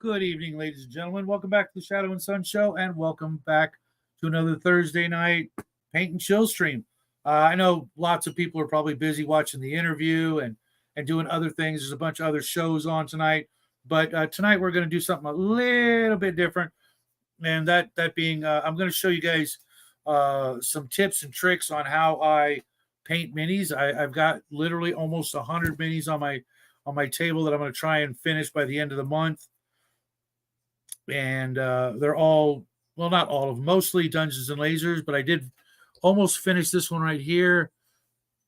Good evening, ladies and gentlemen. Welcome back to the Shadow and Sun Show, and welcome back to another Thursday night paint and chill stream. I know lots of people are probably busy watching the interview and doing other things. There's a bunch of other shows on tonight, but tonight we're going to do something a little bit different, and that being, I'm going to show you guys some tips and tricks on how I paint minis. I've got literally almost 100 minis on my table that I'm going to try and finish by the end of the month. And they're all, well, not all of them, mostly Dungeons and Lasers, but I did almost finish this one right here.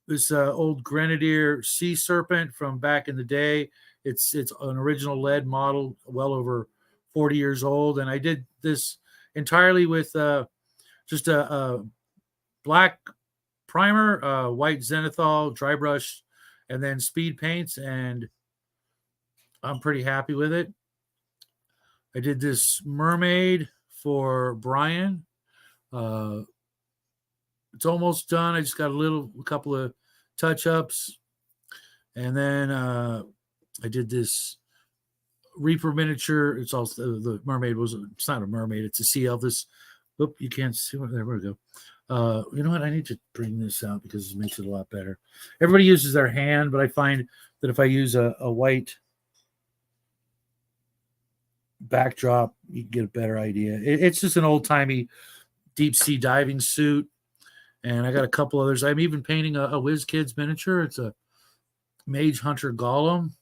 This old Grenadier Sea Serpent from back in the day. It's an original lead model, well over 40 years old, and I did this entirely with just a black primer, white zenithal, dry brush, and then speed paints, and I'm pretty happy with it. I did this mermaid for Brian. It's almost done. I just got a couple of touch-ups. And then I did this Reaper miniature. It's also the mermaid it's not a mermaid, it's a sea elf. Oop, you can't see it. There we go. You know what? I need to bring this out because it makes it a lot better. Everybody uses their hand, but I find that if I use a white backdrop, you can get a better idea. It's just an old-timey deep sea diving suit, and I got a couple others. I'm even painting a Whiz Kids miniature. It's a Mage Hunter Golem.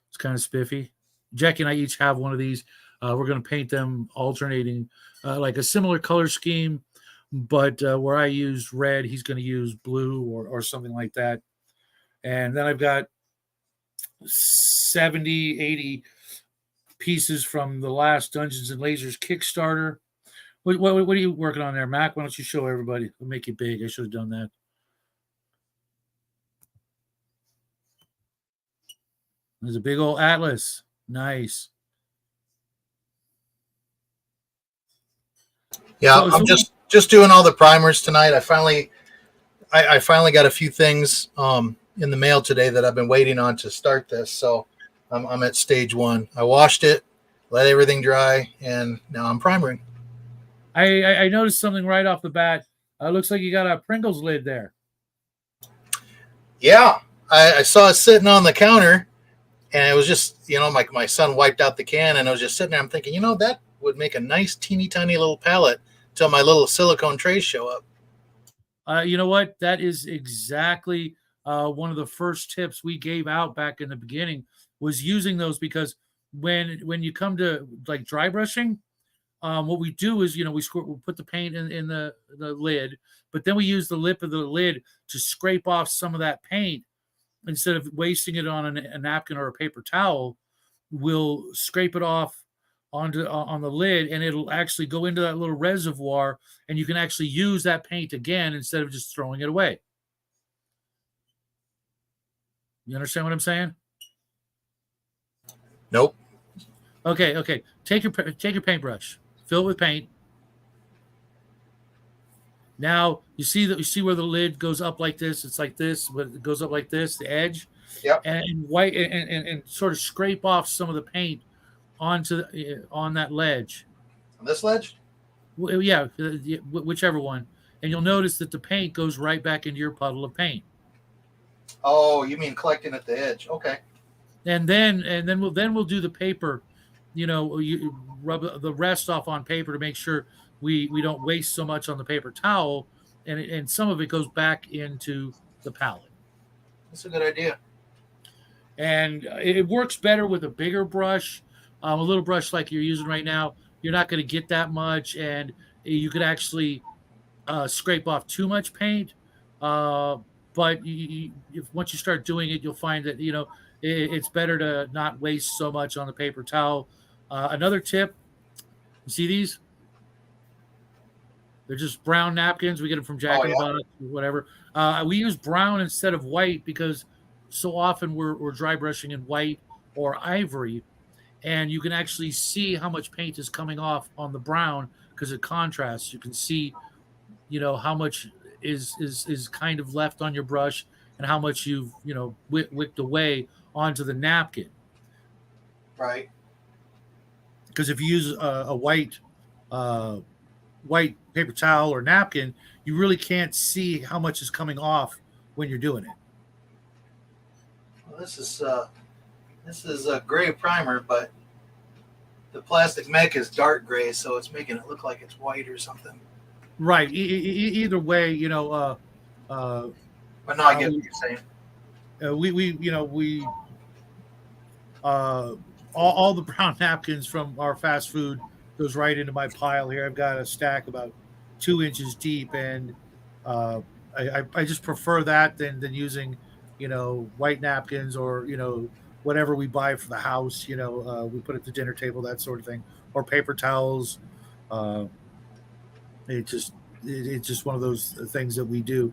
It's kind of spiffy. Jackie and I each have one of these. We're going to paint them alternating, like a similar color scheme, but where I use red, he's going to use blue or something like that. And then I've got 70, 80 pieces from the last Dungeons and Lasers Kickstarter. What are you working on there, Mac? Why don't you show everybody? We'll make it big. I should have done that. There's a big old atlas. Nice. Yeah, I'm just doing all the primers tonight. I finally got a few things in the mail today that I've been waiting on to start this. So I'm at stage one. I washed it, let everything dry, and now I'm primering. I noticed something right off the bat. Looks like you got a Pringles lid there. Yeah, I saw it sitting on the counter, and it was just, my son wiped out the can, and I was just sitting there. I'm thinking, that would make a nice teeny tiny little palette till my little silicone trays show up. You know what? That is exactly one of the first tips we gave out back in the beginning, was using those, because when you come to like dry brushing, what we do is, we put the paint in the lid, but then we use the lip of the lid to scrape off some of that paint. Instead of wasting it on a napkin or a paper towel, we'll scrape it off on the lid, and it'll actually go into that little reservoir, and you can actually use that paint again instead of just throwing it away. You understand what I'm saying? Nope. Okay. Take your paintbrush, fill it with paint. Now you see where the lid goes up like this. It's like this, but it goes up like this, the edge. Yep. And white and sort of scrape off some of the paint on that ledge. On this ledge? Yeah, whichever one. And you'll notice that the paint goes right back into your puddle of paint. Oh, you mean collecting at the edge? Okay. And then we'll do the paper. You rub the rest off on paper to make sure we don't waste so much on the paper towel, and some of it goes back into the palette. That's a good idea. And it works better with a bigger brush. A little brush like you're using right now, you're not going to get that much, and you could actually scrape off too much paint. But once you start doing it, you'll find that it's better to not waste so much on the paper towel. Another tip: you see these? They're just brown napkins. We get them from Jack in the Box or whatever. We use brown instead of white because so often we're dry brushing in white or ivory, and you can actually see how much paint is coming off on the brown because it contrasts. You can see, how much is kind of left on your brush and how much you've wicked away onto the napkin. Right. Because if you use a white paper towel or napkin, you really can't see how much is coming off when you're doing it. Well, this is a gray primer, but the plastic mech is dark gray, so it's making it look like it's white or something. Right. Either way, uh, But no, I get what we, you're saying. we uh, all the brown napkins from our fast food goes right into my pile here. I've got a stack about 2 inches deep, and I just prefer that than using white napkins or whatever we buy for the house. We put at the dinner table, that sort of thing, or paper towels. Uh, it just it's just one of those things that we do.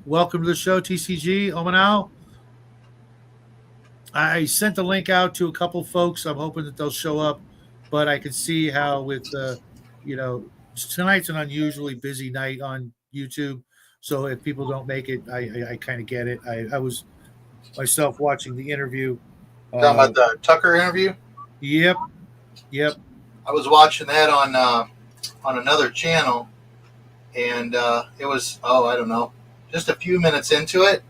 Welcome to the show, TCG Omanal. I sent the link out to a couple folks. I'm hoping that they'll show up, but I can see how with you know tonight's an unusually busy night on YouTube. So if people don't make it, I kind of get it. I was myself watching the interview. Talking about the Tucker interview. Yep, yep. I was watching that on another channel, and it was I don't know, just a few minutes into it,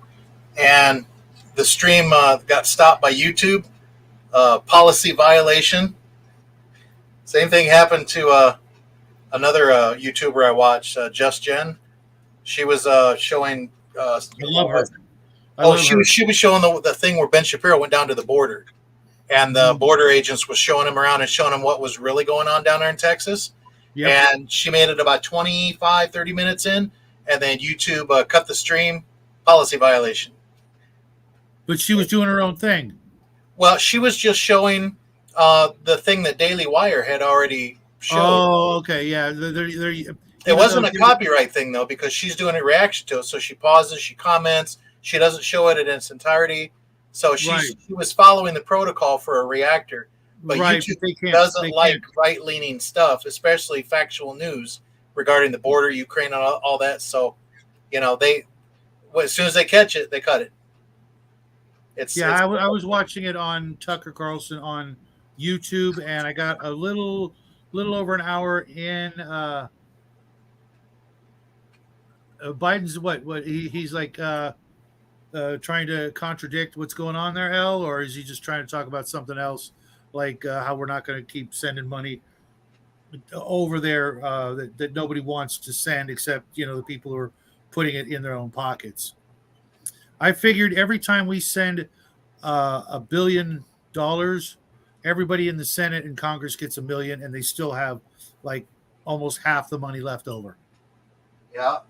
and the stream got stopped by YouTube. Policy violation. Same thing happened to another YouTuber I watched, Just Jen. She was showing. I love her. She was showing the thing where Ben Shapiro went down to the border, and the border agents was showing him around and showing him what was really going on down there in Texas. Yep. And she made it about 25, 30 minutes in, and then YouTube cut the stream. Policy violation. But she was doing her own thing. Well, she was just showing the thing that Daily Wire had already showed. Oh, okay, yeah. It wasn't a copyright thing, though, because she's doing a reaction to it. So she pauses, she comments, she doesn't show it in its entirety. So she was following the protocol for a reactor. But YouTube doesn't like right-leaning stuff, especially factual news regarding the border, Ukraine, and all that. So, as soon as they catch it, they cut it. I was watching it on Tucker Carlson on YouTube, and I got a little over an hour in. Biden's what he's like trying to contradict what's going on there, L, or is he just trying to talk about something else, like how we're not going to keep sending money over there that nobody wants to send except the people who are putting it in their own pockets. I figured every time we send $1 billion, everybody in the Senate and Congress gets $1 million, and they still have like almost half the money left over. Yeah.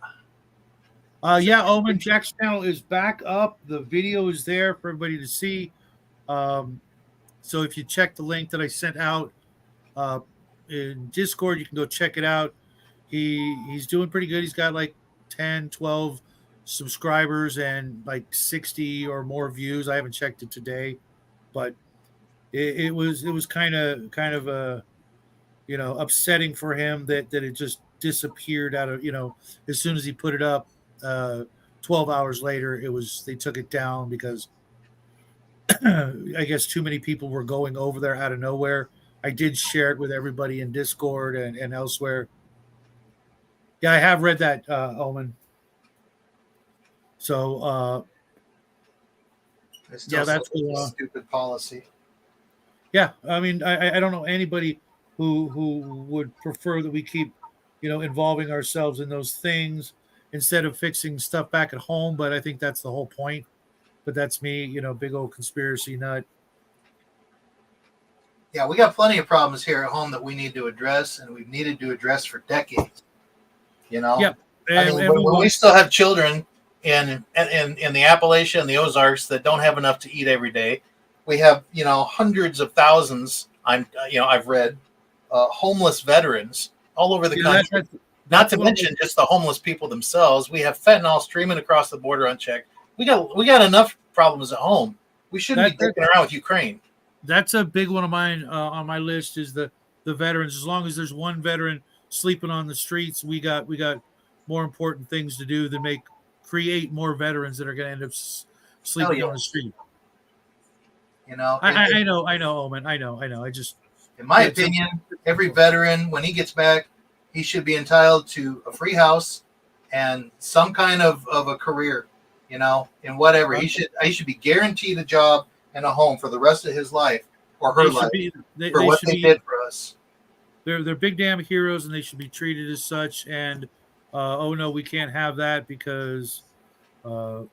Omen, Jack's channel is back up. The video is there for everybody to see. So if you check the link that I sent out in Discord, you can go check it out. He's doing pretty good. He's got like 10, 12 subscribers and like 60 or more views. I haven't checked it today, but it was kind of upsetting for him that it just disappeared out of as soon as he put it up. 12 hours later, they took it down because I guess too many people were going over there out of nowhere. I did share it with everybody in Discord and elsewhere. Yeah, I have read that, Omen. So, that's a stupid policy. Yeah, I mean, I don't know anybody who would prefer that we keep, involving ourselves in those things instead of fixing stuff back at home. But I think that's the whole point. But that's me, big old conspiracy nut. Yeah, we got plenty of problems here at home that we need to address, and we've needed to address for decades. Yeah. When we still have children in the Appalachia and the Ozarks that don't have enough to eat every day, we have hundreds of thousands. I've read homeless veterans all over the country. Not to mention just the homeless people themselves. We have fentanyl streaming across the border unchecked. We got enough problems at home. We shouldn't be dicking around with Ukraine. That's a big one of mine on my list is the veterans. As long as there's one veteran sleeping on the streets, we got more important things to do than create more veterans that are going to end up sleeping on the street. You know, I know, Omen. I know. I just, in my it's opinion, every veteran, when he gets back, he should be entitled to a free house and some kind of a career, you know, in whatever. He should be guaranteed a job and a home for the rest of his life or her they should life be. for They what should they be. did for us. They're big damn heroes, and they should be treated as such. And oh no, we can't have that because uh,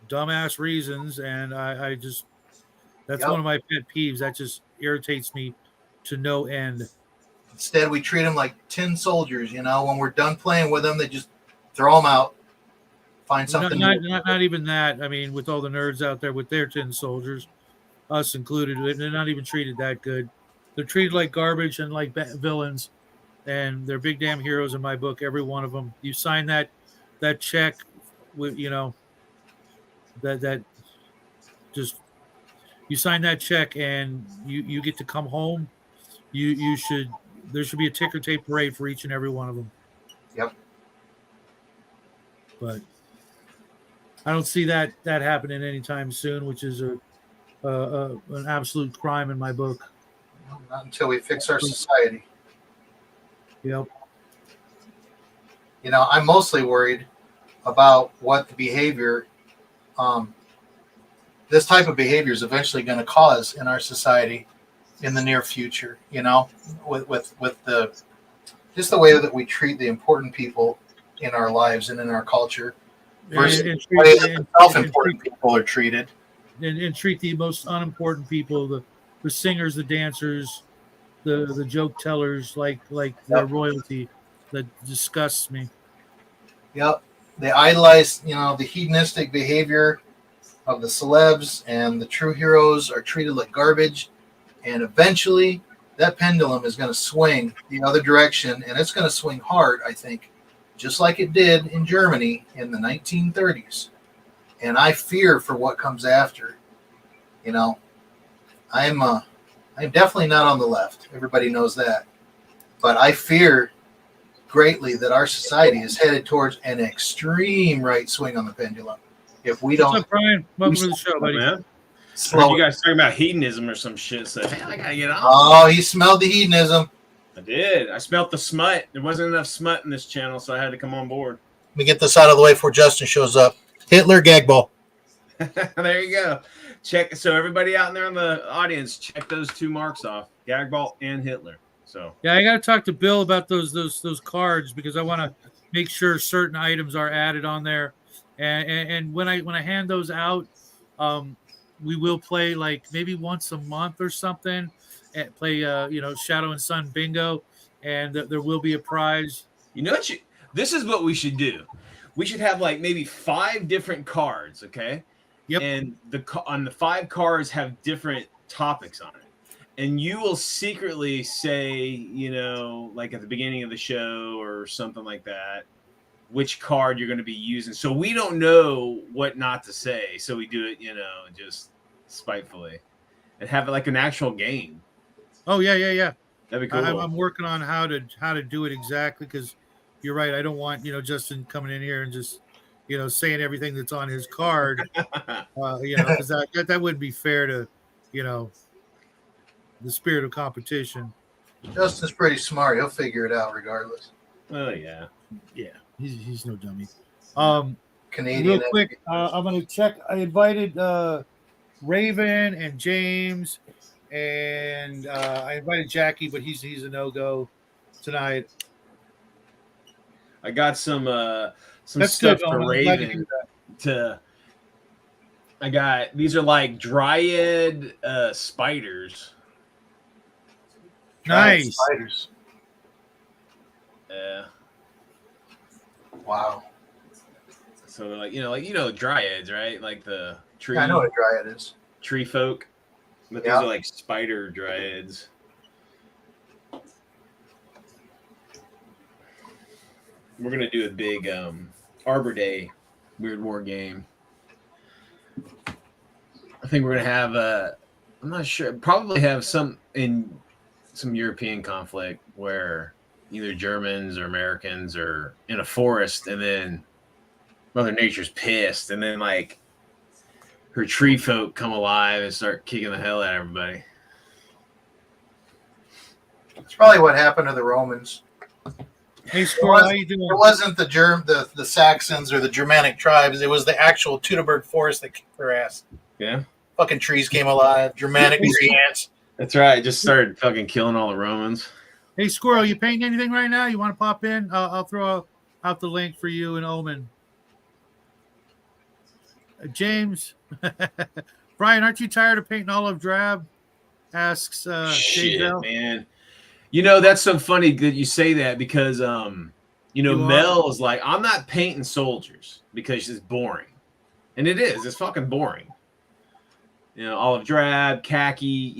dumbass reasons. And I just that's one Yep. of my pet peeves. That just irritates me to no end. Instead, we treat them like tin soldiers, you know, when we're done playing with them, they just throw them out, find Well, something new. not even that. I mean, with all the nerds out there with their tin soldiers, us included, they're not even treated that good. They're treated like garbage and like villains, and they're big damn heroes in my book. Every one of them. You sign that check with that just you sign that check and you get to come home. You should there should be a ticker tape parade for each and every one of them. Yep. But I don't see that happening anytime soon, which is an absolute crime in my book. Not until we fix our society. Yep. You know, I'm mostly worried about what the behavior, this type of behavior is eventually going to cause in our society in the near future. You know, with the just the way that we treat the important people in our lives and in our culture versus the way that the self-important people are treated. And treat the most unimportant people, the singers, the dancers, the joke tellers, like they're royalty. That disgusts me. Yep. They idolize, you know, the hedonistic behavior of the celebs, and the true heroes are treated like garbage. And eventually, that pendulum is going to swing the other direction, and it's going to swing hard, I think, just like it did in Germany in the 1930s. And I fear for what comes after. You know, I'm definitely not on the left. Everybody knows that. But I fear greatly that our society is headed towards an extreme right swing on the pendulum. If we don't. What's up, Brian? Welcome to the show, buddy. Man. Slow You guys talking about hedonism or some shit. So, man, I gotta get on. Oh, he smelled the hedonism. I did. I smelled the smut. There wasn't enough smut in this channel, so I had to come on board. Let me get this out of the way before Justin shows up. Hitler gag ball. There you go. Check. So everybody out there in the audience, check those two marks off: Gagball and Hitler. So yeah, I got to talk to Bill about those cards because I want to make sure certain items are added on there, and when I hand those out, we will play like maybe once a month or something, and play Shadow and Sun bingo, and there will be a prize. You know what? This is what we should do. We should have like maybe 5 different cards, okay? Yep. And on the 5 cards have different topics on it. And you will secretly say, like at the beginning of the show or something like that, which card you're going to be using. So we don't know what not to say. So we do it, just spitefully, and have it like an actual game. Oh yeah. That'd be cool. I'm working on how to do it exactly because you're right. I don't want Justin coming in here and just saying everything that's on his card. Because that wouldn't be fair to the spirit of competition. Justin's pretty smart. He'll figure it out regardless. Oh yeah. He's no dummy. Canadian. Real quick, I'm gonna check. I invited Raven and James, and I invited Jackie, but he's a no-go tonight. I got some That's stuff good, for Raven I got these are like dryad spiders. Nice. Spiders. Yeah. Wow. So like dryads, right? Like the tree. Yeah, I know what a dryad is. Tree folk. But these are like spider dryads. We're gonna do a big Arbor Day Weird War game. I think we're gonna have I'm not sure, probably have some European conflict where either Germans or Americans are in a forest, and then Mother Nature's pissed, and then like her tree folk come alive and start kicking the hell out of everybody. It's probably what happened to the Romans. Hey, Squirrel, how you doing? It wasn't the Saxons or the Germanic tribes. It was the actual Teutoburg forest that kicked their ass. Yeah. Fucking trees came alive. Germanic tree ants. That's right. Just started fucking killing all the Romans. Hey, Squirrel, you painting anything right now? You want to pop in? I'll throw out the link for you and Omen. James, Brian, aren't you tired of painting olive drab? Asks Shit, J-Bell. man. You know, that's so funny that you say that because, Mel is like, I'm not painting soldiers because it's boring. And it is. It's fucking boring. You know, olive drab, khaki,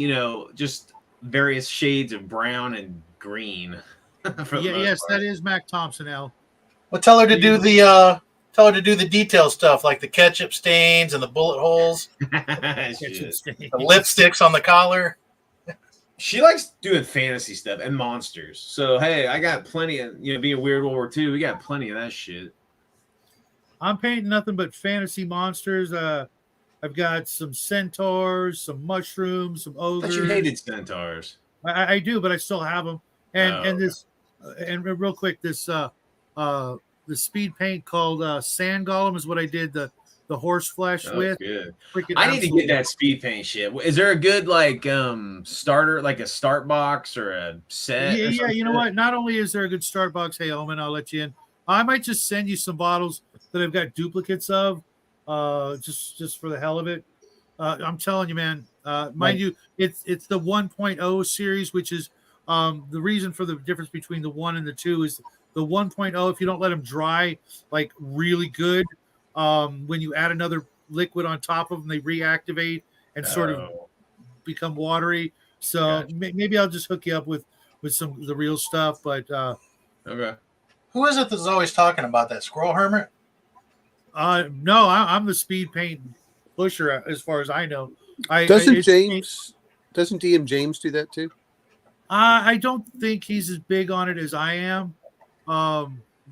just various shades of brown and green. Yes, that is Mac Thompson, L. Well, tell her to do the detail stuff like the ketchup stains and the bullet holes, the lipsticks on the collar. She likes doing fantasy stuff and monsters. So, hey, I got plenty of, being Weird World War II, we got plenty of that shit. I'm painting nothing but fantasy monsters. I've got some centaurs, some mushrooms, some ogres. I thought you hated centaurs. I do, but I still have them. And real quick, this the speed paint called Sand Golem is what I did the horse flesh with. Good. I need to get that speed paint shit. Is there a good starter, like a start box or a set? Yeah. You know what? Not only is there a good start box, hey Omen, I'll let you in. I might just send you some bottles that I've got duplicates of, just for the hell of it. I'm telling you, man. Mind you, it's the 1.0 series, which is the reason for the difference between the 1 and the 2 is the 1.0. If you don't let them dry like really good, when you add another liquid on top of them, they reactivate and sort of become watery. So maybe I'll just hook you up with some of the real stuff. But okay. Who is it that's always talking about that? Squirrel Hermit? No, I'm the speed paint pusher as far as I know. Doesn't DM James do that too? I don't think he's as big on it as I am.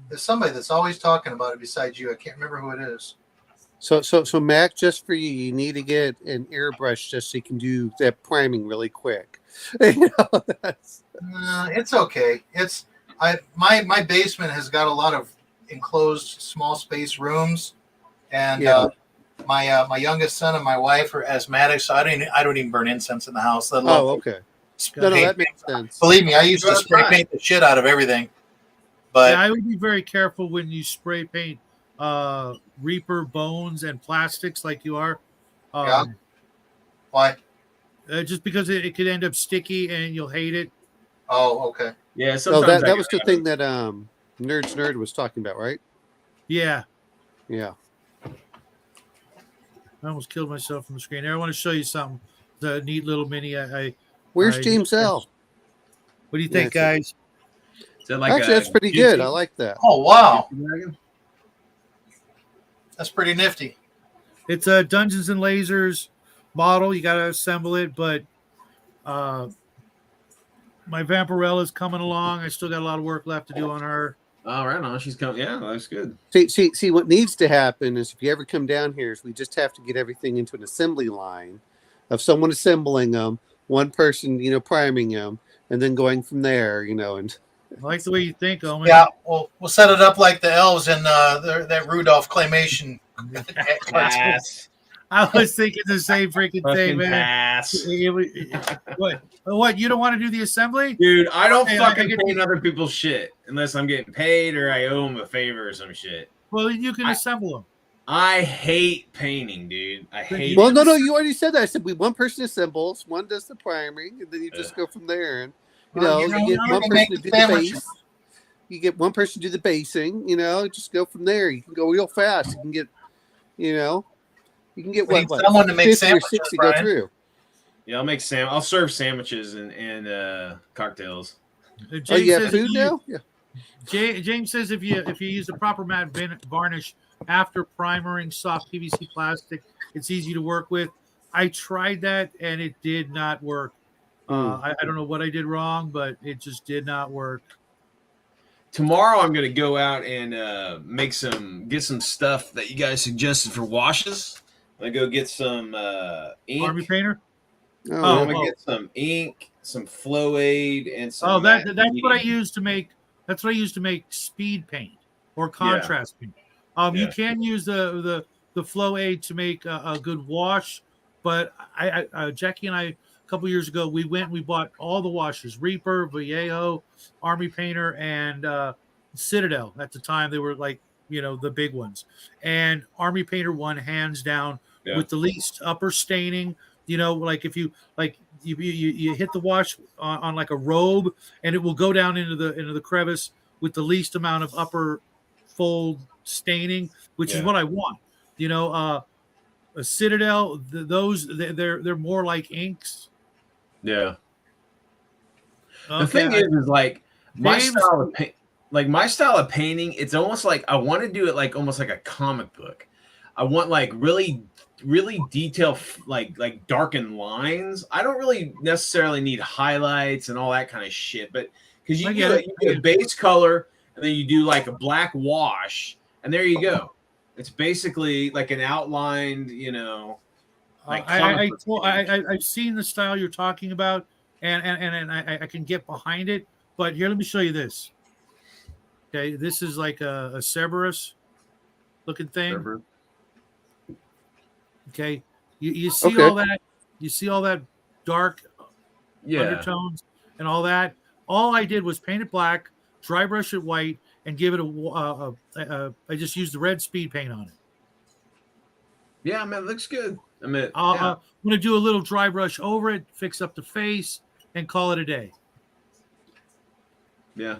There's somebody that's always talking about it besides you. I can't remember who it is. So Mac, just for you, you need to get an airbrush just so you can do that priming really quick. It's okay. My basement has got a lot of enclosed small space rooms, and my youngest son and my wife are asthmatic, so I don't even burn incense in the house. Okay. No, that makes sense. Believe me, I used to spray paint the shit out of everything. But I would be very careful when you spray paint Reaper bones and plastics like you are. Why? Just because it could end up sticky and you'll hate it. Oh, okay. Yeah. So that was the thing that Nerd's Nerd was talking about, right? Yeah. Yeah. I almost killed myself from the screen. Here, I want to show you something. The neat little mini. Where's James L? What do you think, guys? Actually, that's pretty good. I like that. Oh, wow. That's pretty nifty. It's a Dungeons and Lasers model. You got to assemble it, but my Vampirella is coming along. I still got a lot of work left to do on her. Oh, right on. She's coming. Yeah, that's good. See, what needs to happen is if you ever come down here, is we just have to get everything into an assembly line of someone assembling them, one person, priming them, and then going from there, and. I like the way you think, Omen. Yeah, we'll set it up like the elves in that Rudolph claymation. I was thinking the same freaking thing, man. Pass. What? You don't want to do the assembly? Dude, I don't fucking get paint other people's shit unless I'm getting paid or I owe them a favor or some shit. Well, you can assemble them. I hate painting, dude. I hate Well, it. no, you already said that. I said one person assembles, one does the priming, and then you just go from there. And you get one person to do the base. You get one person to do the basing. Just go from there. You can go real fast. You can get, you can get what someone to make 50 or sandwiches, 60 Brian. go through. Yeah, I'll serve sandwiches and cocktails. Oh, you have food now? Yeah. James says if you use the proper matte varnish after primering soft PVC plastic, it's easy to work with. I tried that and it did not work. I don't know what I did wrong, but it just did not work. Tomorrow I'm gonna go out and get some stuff that you guys suggested for washes, I'm gonna go get some ink. Army painter. I'm Oh, gonna get some ink, some flow aid, and some. Oh, that's matte what I paint. use to make. That's what I use to make speed paint or contrast paint. You Yeah. can use the flow aid to make a good wash, but Jackie and I a couple years ago we bought all the washes: Reaper, Vallejo, Army Painter, and Citadel. At the time, they were like the big ones, and Army Painter won hands down with the least upper staining. Like if you you hit the wash on like a robe, and it will go down into the crevice with the least amount of upper fold staining, which is what I want. A Citadel, they're more like inks. Yeah. Okay, The thing is like my James- style of paint, like my style of painting, it's almost like I want to do it like almost like a comic book. I want like really detailed, like darkened lines. I don't really necessarily need highlights and all that kind of shit, but because you do a base color and then you do like a black wash, and there you go. It's basically like an outlined, like I've seen the style you're talking about, and I can get behind it. But here, let me show you this. Okay, this is like a Cerberus looking thing. Cerberus. Okay, you see all that? You see all that dark undertones and all that? All I did was paint it black, dry brush it white, and give it I just used the red speed paint on it. Yeah, man, it looks good. I mean, I'm going to do a little dry brush over it, fix up the face, and call it a day. Yeah.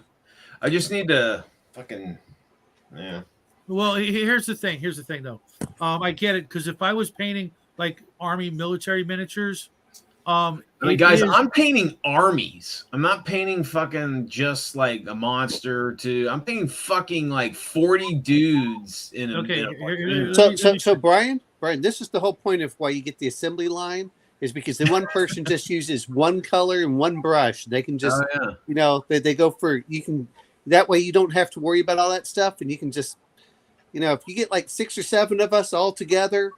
I just need to fucking, Well, here's the thing. Here's the thing, though. I get it, because if I was painting like Army military miniatures, guys, I'm painting armies. I'm not painting fucking just like a monster or two. I'm painting fucking like 40 dudes in a. Okay. So Brian, this is the whole point of why you get the assembly line, is because the one person just uses one color and one brush. They can just, they go for, you can, that way you don't have to worry about all that stuff, and you can just, if you get like 6 or 7 of us all together,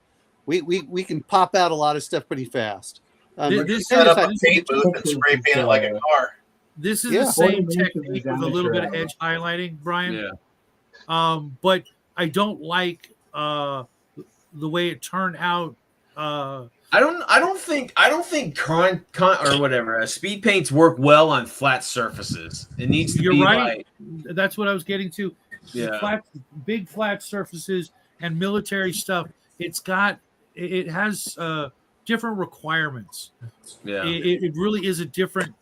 we can pop out a lot of stuff pretty fast. This set up a paint booth and spray paint it like a car. This is the same technique with a little bit of edge highlighting, Brian. Yeah. But I don't like the way it turned out. I don't think or whatever. Speed paints work well on flat surfaces. It needs to be right. That's what I was getting to. Yeah. Big flat surfaces and military stuff. It has different requirements. Yeah. It really is a different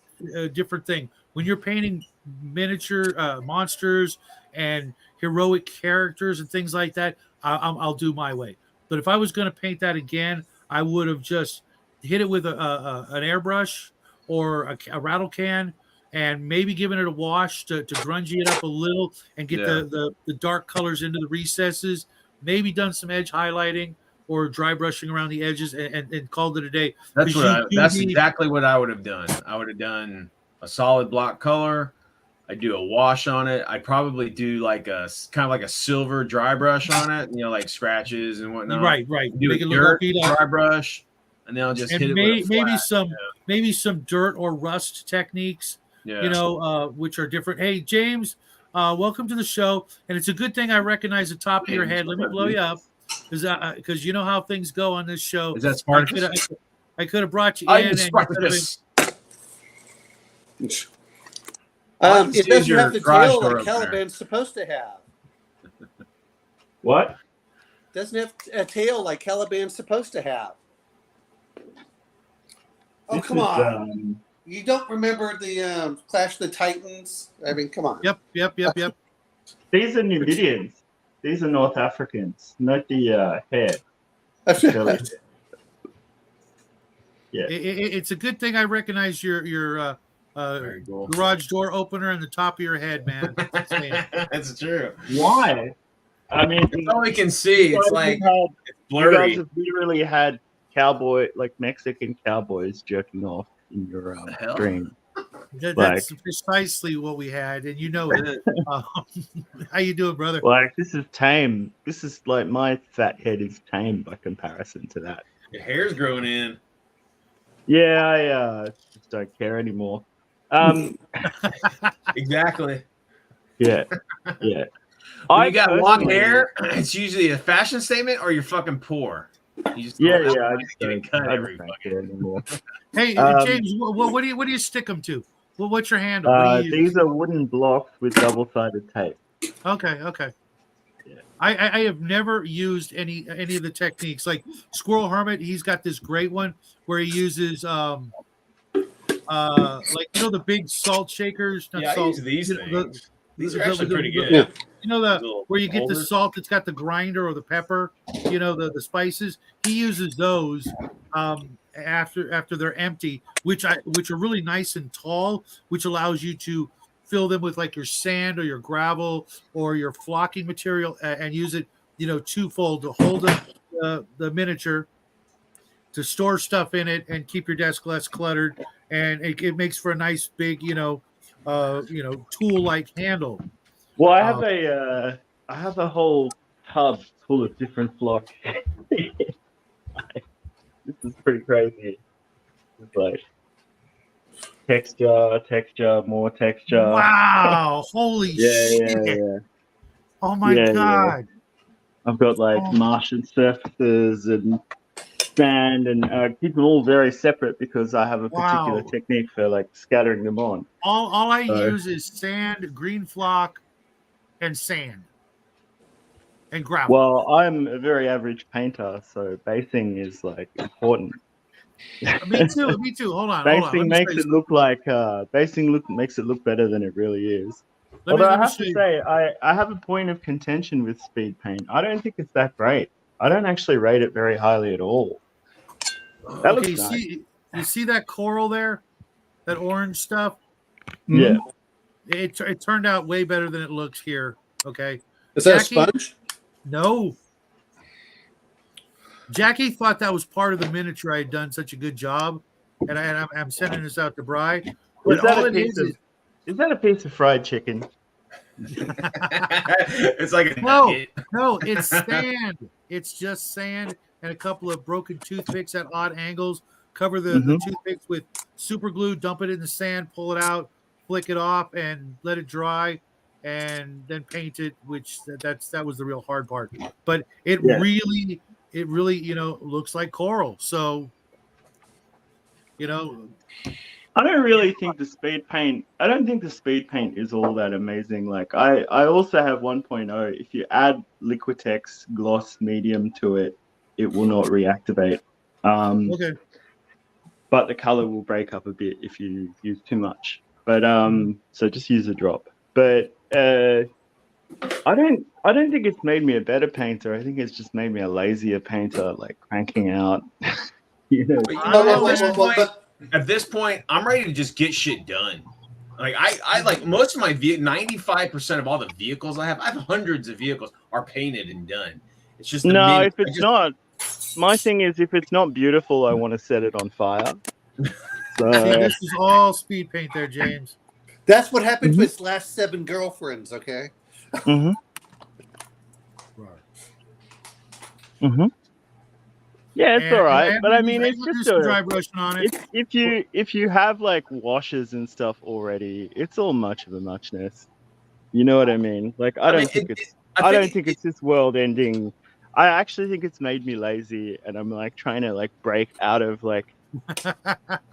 thing. When you're painting miniature monsters and heroic characters and things like that, I'll do my way. But if I was going to paint that again, I would have just hit it with an airbrush or a rattle can, and maybe given it a wash to grungy it up a little and get the dark colors into the recesses. Maybe done some edge highlighting or dry brushing around the edges and called it a day. That's exactly what I would have done. I would have done a solid block color. I'd do a wash on it. I'd probably do like a kind of like a silver dry brush on it, like scratches and whatnot. Right. Do a dirt dry brush, and then I'll just hit it with a flat, maybe some dirt or rust techniques. Yeah. Which are different. Hey, James, welcome to the show. And it's a good thing I recognize the top of your head. Let me blow you up, because you know how things go on this show. Is that Spartacus? I could have brought you in. Spartacus. It doesn't have the tail like Caliban's supposed to have. What? Doesn't have a tail like Caliban's supposed to have. Oh, come on. You don't remember the Clash of the Titans? I mean, come on. Yep. These are Numidians. These are North Africans, not the head. Yeah. It's a good thing I recognize your garage door opener in the top of your head, man. That's true. Why? I mean, that's all we can see. It's like it's blurry. You guys have literally had Mexican cowboys jerking off in your stream. That's precisely what we had, and you know it. How you doing, brother? Like, this is tame. This is like my fat head is tame by comparison to that. Your hair's growing in. Yeah, I just don't care anymore. Exactly. Yeah. When you got long hair, it's usually a fashion statement or you're fucking poor. You just I don't just get don't, it cut I every just don't fucking. care anymore. Hey, James, what do you stick them to? What's your handle? What do you use? These are wooden blocks with double-sided tape. Okay. Yeah. I have never used any of the techniques. Like Squirrel Hermit, he's got this great one where he uses like the big salt shakers. Not Yeah, I salt, use these you know, things. These are the- actually the- pretty the- good. Yeah. You know the Little where you get the holders. salt that's got the grinder or the pepper. You know the spices. He uses those after they're empty, which are really nice and tall, which allows you to fill them with like your sand or your gravel or your flocking material and use it twofold to hold the miniature, to store stuff in it and keep your desk less cluttered, and it makes for a nice big tool like handle. Well, I have a whole tub full of different blocks. This is pretty crazy. It's like texture, more texture. Wow! Holy shit! Yeah. Oh my Yeah. god! I've got like Oh. Martian surfaces and sand, and keep them all very separate because I have a particular Wow. technique for like scattering them on. All I So- use is sand, green flock, and sand and gravel. Well, I'm a very average painter, so basing is like important. Me too. Hold on. Basing Let me makes show it you look like makes it look better than it really is. Let me Although I have show to you. say, I have a point of contention with speed paint. I don't think it's that great. I don't actually rate it very highly at all. That Okay, looks nice. you see that coral there? That orange stuff? Yeah. It turned out way better than it looks here. Okay. Is that Jackie? a sponge? No. Jackie thought that was part of the miniature I had done such a good job, and I'm sending this out to Bri. But Is that all a it piece is of is that a piece of fried chicken? It's like a no, nugget. no, it's sand. It's just sand and a couple of broken toothpicks at odd angles. Cover the toothpicks with super glue, dump it in the sand, pull it out, flick it off, and let it dry, and then paint it. Which that was the real hard part. But it really looks like coral. So I don't really think the speed paint. I don't think the speed paint is all that amazing. Like I also have 1.0. If you add Liquitex gloss medium to it, it will not reactivate. okay. But the color will break up a bit if you use too much. But so just use a drop. But I don't think it's made me a better painter. I think it's just made me a lazier painter, like cranking out. At this point, I'm ready to just get shit done. Like I like most of my 95% of all the vehicles I have hundreds of vehicles are painted and done. It's just if it's not. My thing is, if it's not beautiful, I want to set it on fire. So See, this is all speed paint there, James. That's what happened to his last 7 girlfriends, okay? Yeah, it's all right. But I mean, it's just dry brushing on it. If you have like washes and stuff already, it's all much of a muchness. You know what I mean? Like I don't think it's this world ending. I actually think it's made me lazy, and I'm like trying to like break out of like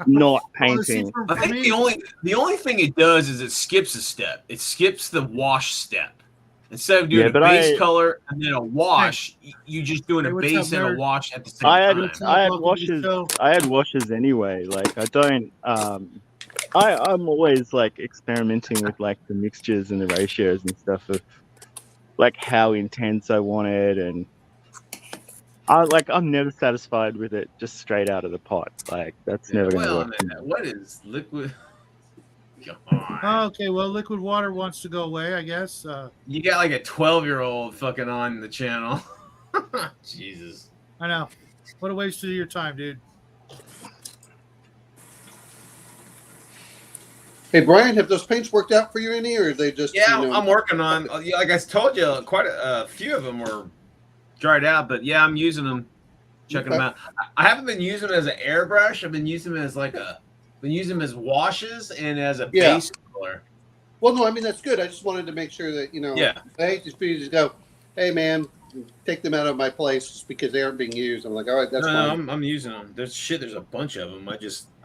not painting. I think the only thing it does is it skips a step. It skips the wash step. Instead of doing a base color and then a wash, you just doing a base and a wash at the same time. I had washes anyway. Like I don't. I'm always like experimenting with like the mixtures and the ratios and stuff of like how intense I want it, and I'm never satisfied with it just straight out of the pot. Like that's never gonna work. What is liquid? Okay, well, liquid water wants to go away, I guess. You got like a 12-year-old fucking on the channel. Jesus. I know. What a waste of your time, dude. Hey, Brian, have those paints worked out for you any, or are they just? Yeah, I'm working on. Like I told you, quite a few of them were dried out, but yeah, I'm using them, checking them out. I haven't been using them as an airbrush. I've been using them as as washes and as a base color. Well, no, I mean that's good. I just wanted to make sure that I hate these people just go, "Hey, man, take them out of my place just because they aren't being used." I'm like, all right, that's fine. No, I'm using them. There's a bunch of them.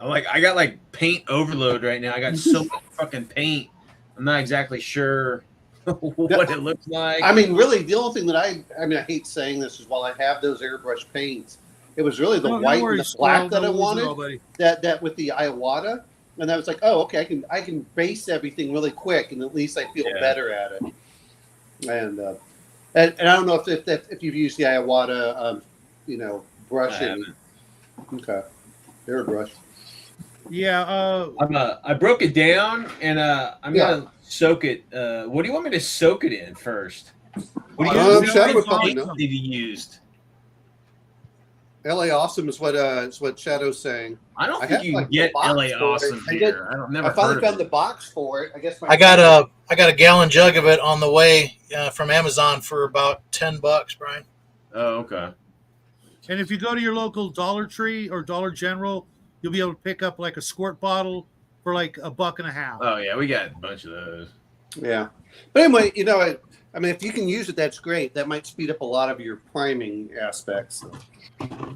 I got like paint overload right now. I got so much fucking paint. I'm not exactly sure what it looks like. I mean, really, the only thing that I hate saying this is while I have those airbrush paints, it was really the white and the black that I wanted. That with the Iwata. And I was like, oh, okay, I can base everything really quick, and at least I feel better at it. And I don't know if you've used the Iwata, brush. Okay, airbrush. Yeah. I broke it down, and I'm gonna soak it. What do you want me to soak it in first? What do you used? LA Awesome is what Shadow's saying. I don't think you can get LA Awesome here. I finally found the box for it. I guess I got a gallon jug of it on the way from Amazon for about $10, Brian. Oh, okay. And if you go to your local Dollar Tree or Dollar General, you'll be able to pick up like a squirt bottle for like $1.50. Oh yeah, we got a bunch of those. Yeah, but anyway, I mean, if you can use it, that's great. That might speed up a lot of your priming aspects.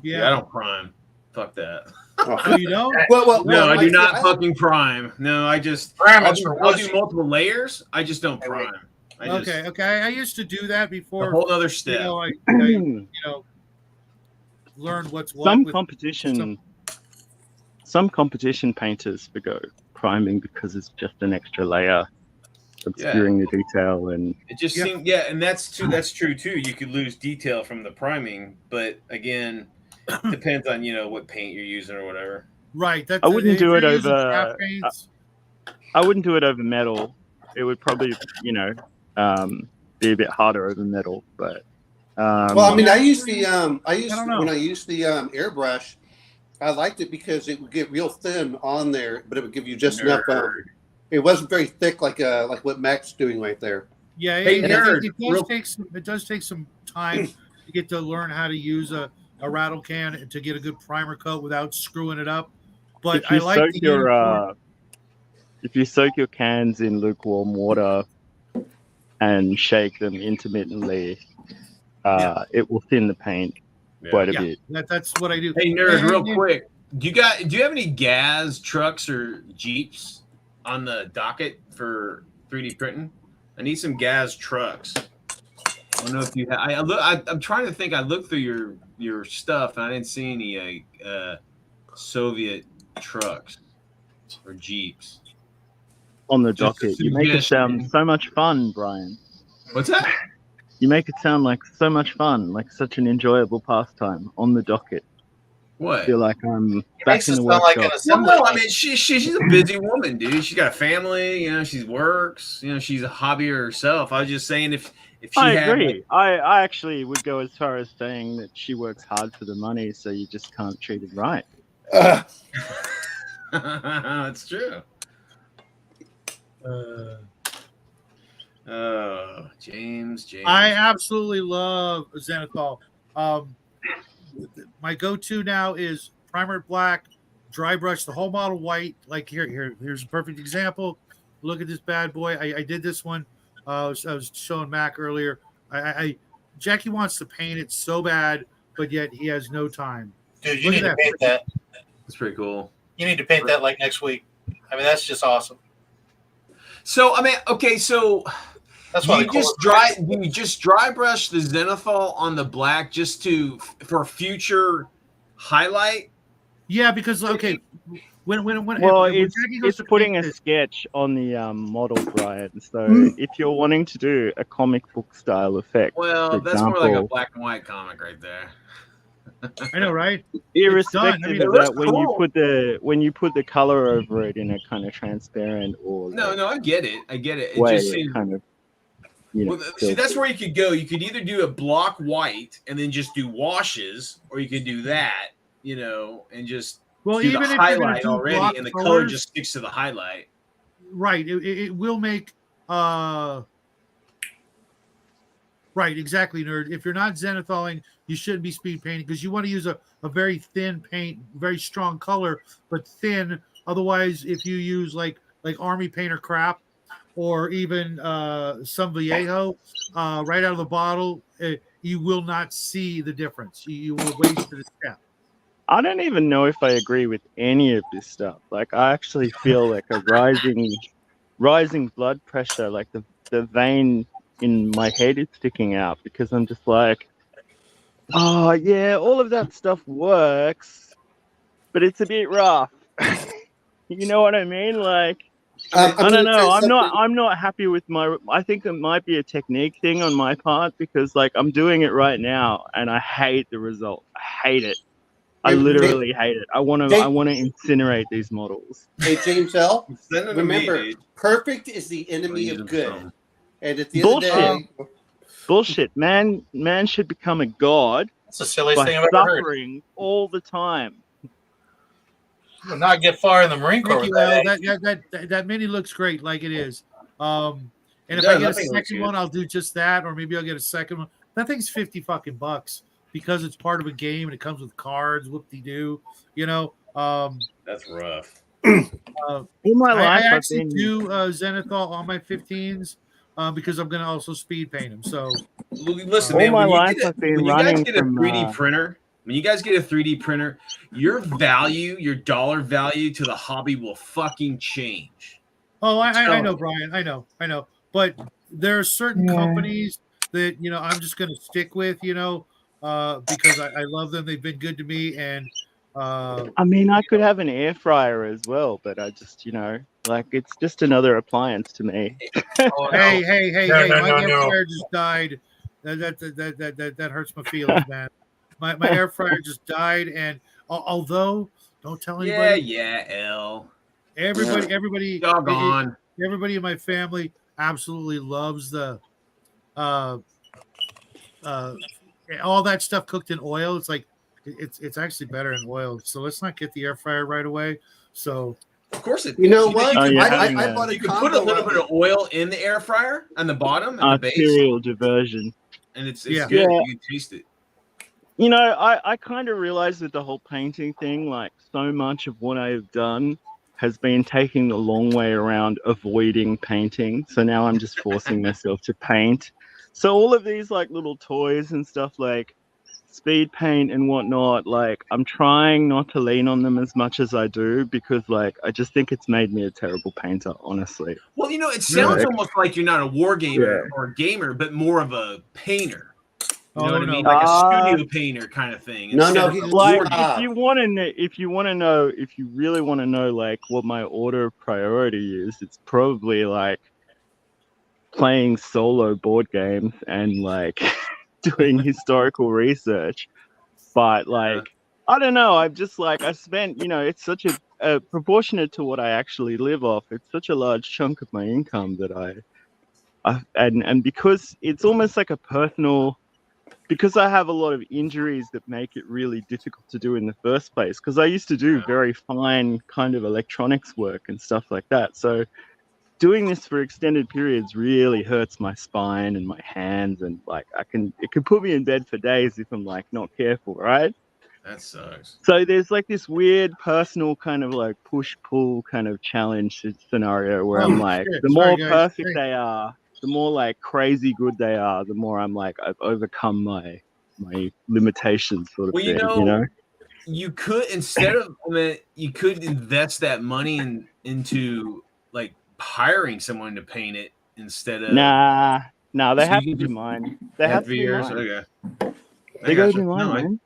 Yeah, I don't prime. Fuck that. Oh, you don't? Well, no, I do not fucking prime. No, I just I'll do multiple layers. I just don't prime. Okay. I used to do that before. A whole other step. I learned what's what. Some competition painters forgo priming because it's just an extra layer obscuring the detail, and it just seems and that's true too. You could lose detail from the priming, but again, depends on what paint you're using or whatever. Right. I wouldn't do it over. I wouldn't do it over metal. It would probably be a bit harder over metal, but. Well, I mean, when I used the airbrush, I liked it because it would get real thin on there, but it would give you just enough. It wasn't very thick like what Mac's doing right there. Yeah, it does take some time to get to learn how to use a rattle can to get a good primer coat without screwing it up. But I like if you soak your cans in lukewarm water and shake them intermittently, it will thin the paint quite a bit. That's what I do. Hey, nerd, real quick, do you have any gas trucks or Jeeps on the docket for 3D printing? I need some gas trucks. I don't know if you have. I'm trying to think. I looked through your stuff and I didn't see any Soviet trucks or Jeeps on the docket. You make it sound so much fun, Brian. What's that? You make it sound like so much fun, like such an enjoyable pastime on the docket. What? I feel like I'm back in the workshop. I mean, she's a busy woman, dude. She's got a family. She works. She's a hobbyer herself. I was just saying, if she I agree. I actually would go as far as saying that she works hard for the money, so you just can't treat it right. That's true. James. I absolutely love Zenithal. My go-to now is primer black, dry brush the whole model white. Like here's a perfect example. Look at this bad boy. I did this one. I was showing Mac earlier. Jackie wants to paint it so bad, but yet he has no time. Dude, you need to paint that. That's pretty cool. You need to paint that like next week. I mean, that's just awesome. So I mean, okay, so that's why you just dry brush the Zenithal on the black just for future highlight. Yeah, because when it's putting a sketch on the model, Brian. So if you're wanting to do a comic book style effect, well, that's more like a black and white comic right there. I know, right? Irrespective of that, when you put the color over it in a kind of transparent or I get it. It just seems kind of see, that's where you could go. You could either do a block white and then just do washes, or you could do that, and just do even the highlight already, and the color just sticks to the highlight. right. It will make right, exactly, nerd. If you're not zenithaling, you shouldn't be speed painting because you want to use a very thin paint, very strong color, but thin. Otherwise, if you use like army painter crap or even some Vallejo right out of the bottle, you will not see the difference. You will waste the step. I don't even know if I agree with any of this stuff. Like, I actually feel like a rising blood pressure, like the vein in my head is sticking out because I'm just like, oh yeah, all of that stuff works, but it's a bit rough. You know what I mean? Like, I don't know. I'm not happy with my. I think it might be a technique thing on my part because like I'm doing it right now and I hate the result. I hate it. I literally hate it. I want to incinerate these models. Hey, James L. Send them to Remember, me, dude. perfect is the enemy of good. Some. And at the end of the day, bullshit. Man should become a god. That's the silliest by thing I've ever heard. suffering all the time. Will not get far in the Marine Corps. Thank you, Al. That mini looks great, like it is. And if I get a second one, I'll do just that, or maybe I'll get a second one. That thing's $50 because it's part of a game and it comes with cards. Whoop-de-doo, you know. That's rough. All my life, I actually do zenithal on my 15s because I'm going to also speed paint them. So listen, all man. my When life, you I've been when you running guys get a from 3D printer, when you guys get a 3D printer, your value, your dollar value to the hobby will fucking change. Oh, I know, Brian. I know. But there are certain companies that, you know, I'm just going to stick with, you know, because I love them. They've been good to me. And I mean, I could have an air fryer as well, but I just, you know, like it's just another appliance to me. Oh, no. Hey! No, My air no. fryer just died. That hurts my feelings, man. My air fryer just died, and although don't tell anybody. Yeah, L. Everybody, doggone. Everybody in my family absolutely loves the all that stuff cooked in oil. It's like it's actually better in oil. So let's not get the air fryer right away. So of course it. You know what? I bought a you can put a little bit of oil in the air fryer on the bottom and the base. Arterial diversion. And it's good. Yeah. You can taste it. You know, I kind of realized with the whole painting thing, like so much of what I've done has been taking the long way around avoiding painting. So now I'm just forcing myself to paint. So all of these like little toys and stuff like speed paint and whatnot, like I'm trying not to lean on them as much as I do because like I just think it's made me a terrible painter, honestly. Well, you know, it sounds almost like you're not a war gamer or a gamer, but more of a painter. You know what I mean? Like a studio painter kind of thing. No, he's like if you really want to know like what my order of priority is, it's probably like playing solo board games and like doing historical research. But like I don't know, I've just like I spent, you know, it's such a proportionate to what I actually live off, it's such a large chunk of my income that and because it's almost like a personal, because I have a lot of injuries that make it really difficult to do in the first place, because I used to do very fine kind of electronics work and stuff like that. So doing this for extended periods really hurts my spine and my hands, and like it can put me in bed for days if I'm like not careful, right? That sucks. So there's like this weird personal kind of like push-pull kind of challenge scenario where I'm like, the more perfect they are, the more like crazy good they are, the more I'm like, I've overcome my limitations sort of thing, you know? You could, instead of, you could invest that money into like hiring someone to paint it instead of. Nah, they have to be mine. They have to be mine. Okay. They gotta be mine, man.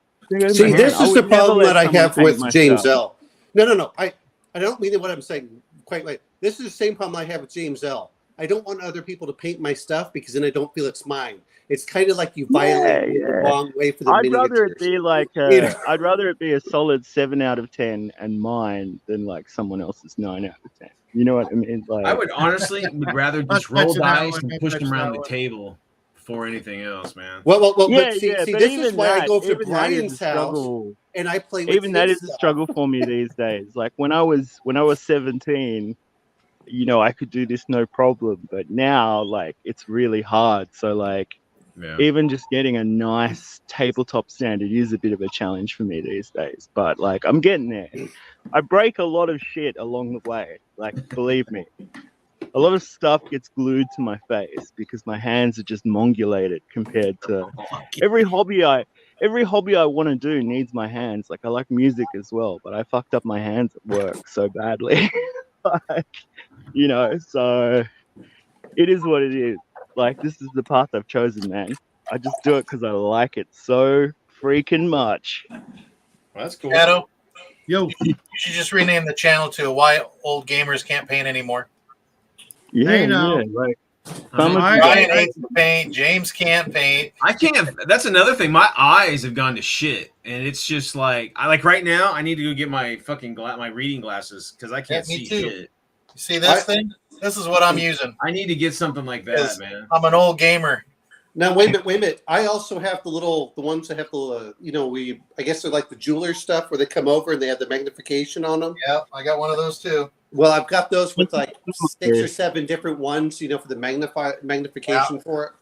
See, this is the problem that I have with James L. No. I don't mean what I'm saying quite right. This is the same problem I have with James L. I don't want other people to paint my stuff because then I don't feel it's mine. It's kind of like you violate the wrong way for the I'd rather it be like I'd rather it be a solid 7 out of 10 and mine than like someone else's 9 out of 10. You know what I mean? Like, I would honestly rather just roll dice and push them around the table before anything else, man. Well, but see, this is why I go to Brian's house and I play with even that is a struggle for me these days. Like when I was 17, you know, I could do this no problem. But now, like, it's really hard. So, like, even just getting a nice tabletop stand, it is a bit of a challenge for me these days. But, like, I'm getting there. I break a lot of shit along the way. Like, believe me. A lot of stuff gets glued to my face because my hands are just mongulated compared to every hobby I want to do needs my hands. Like, I like music as well, but I fucked up my hands at work so badly. Like, you know, so it is what it is. Like, this is the path I've chosen, man. I just do it because I like it so freaking much. Well, that's cool. Shadow, Yo, you should just rename the channel to Why Old Gamers Can't Paint Anymore. Yeah, Hey, now. yeah. Like, Ryan hates to paint. James can't paint. I can't. That's another thing. My eyes have gone to shit, and it's just like right now. I need to go get my fucking my reading glasses because I can't me see too. shit. You see this thing? This is what I'm using. I need to get something like that, man. I'm an old gamer. Now wait a minute. I also have the ones that have the I guess they're like the jeweler stuff where they come over and they have the magnification on them. Yeah, I got one of those too. Well, I've got those with like 6 or 7 different ones, for the magnification for it.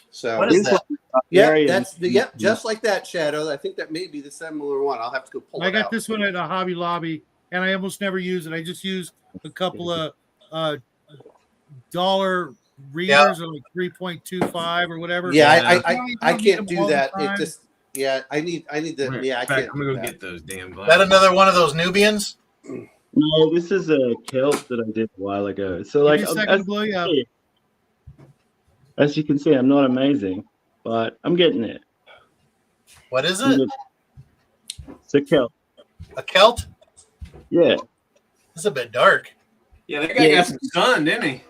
So what is that? Yeah, just like that, Shadow. I think that may be the similar one. I'll have to go pull it out. I got this one at a Hobby Lobby, and I almost never use it. I just use a couple of dollar readers, or like 3.25 or whatever. Yeah, I can't do that. It just I need the I can't. I'm gonna go get those damn Is glasses. that another one of those Nubians? No, this is a kilt that I did a while ago. So, like, as you can see, I'm not amazing, but I'm getting it. What is it? It's a kilt. A Celt? Yeah. It's a bit dark. Yeah, that guy got some sun, didn't he?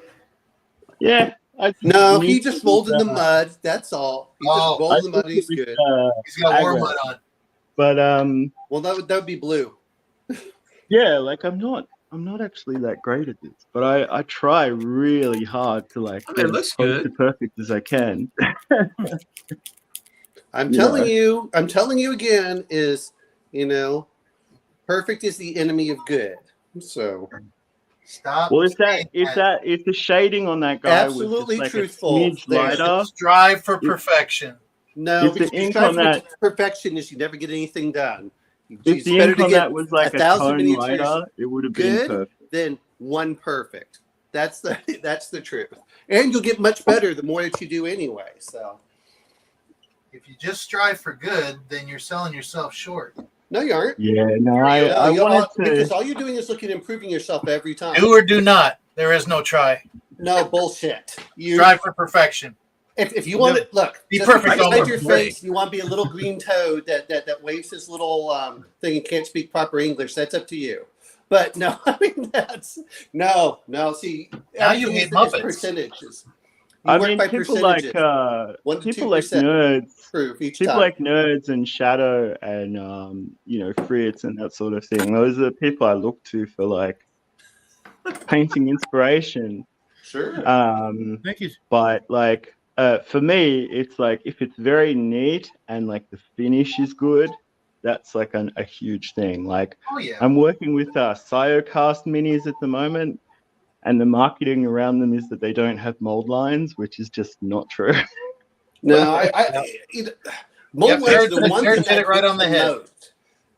Yeah. No, he just rolled in the mud. That's all. He just rolled in the mud. He's good. He's got warm mud on. But well, that would be blue. Yeah, like I'm not actually that great at this, but I try really hard to like it looks good. As perfect as I can. I'm telling you again is, perfect is the enemy of good. So stop. Well, if the shading on that guy absolutely was just like truthful, a smidge lighter, strive for perfection. No, if the ink on that perfection is you never get anything done. If the ink on that was like a tone lighter, it would have been perfect. Then one perfect. That's the truth. And you'll get much better the more that you do anyway. So if you just strive for good, then you're selling yourself short. No, you aren't. Yeah, no, I wanted to, because all you're doing is looking at improving yourself every time. Do or do not. There is no try. No bullshit. You strive for perfection. If you want to look, be perfect on your face, you want to be a little green toad that waves his little thing and can't speak proper English. That's up to you. But no, I mean no. See, now you hate Muppets. Percentages. I mean, people like nerds. People like nerds and Shadow and Fritz and that sort of thing. Those are the people I look to for like painting inspiration. Sure. Thank you. But like for me, it's like if it's very neat and like the finish is good, that's like a huge thing. Like I'm working with Cyocast minis at the moment, and the marketing around them is that they don't have mold lines, which is just not true. No, mold lines are the one thing hit it right on the head.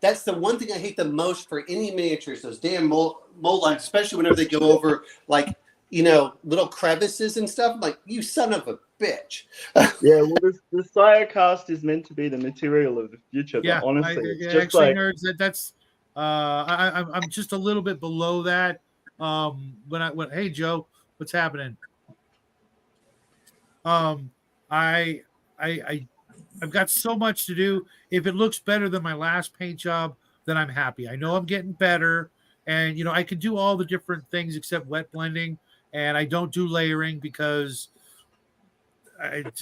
That's the one thing I hate the most for any miniatures. Those damn mold lines, especially whenever they go over like little crevices and stuff. I'm like, you son of a bitch. Yeah, well, the Cyocast is meant to be the material of the future. Yeah, but honestly, it's just actually, like nerds. That's I'm just a little bit below that. Hey Joe, what's happening? I've got so much to do. If it looks better than my last paint job, then I'm happy. I know I'm getting better, and I can do all the different things except wet blending, and I don't do layering because it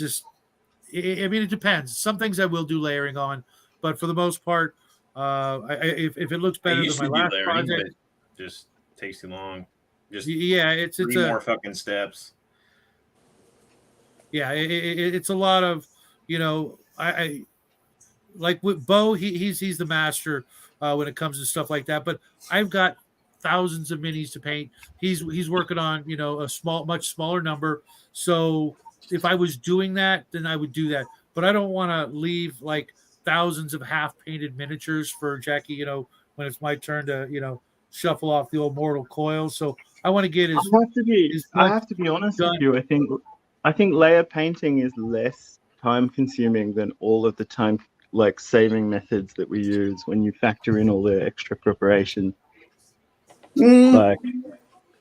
depends. Some things I will do layering on, but for the most part, if it looks better than my last project, it just takes too long. Just it's more fucking steps. Yeah, it's a lot of I like with Bo. He's the master when it comes to stuff like that. But I've got thousands of minis to paint. He's working on, you know, much smaller number. So if I was doing that, then I would do that. But I don't want to leave like thousands of half painted miniatures for Jackie, you know, when it's my turn to, you know, shuffle off the old mortal coil. So I want to get I have to be honest with you. I think layer painting is less time consuming than all of the time like saving methods that we use when you factor in all the extra preparation. Like,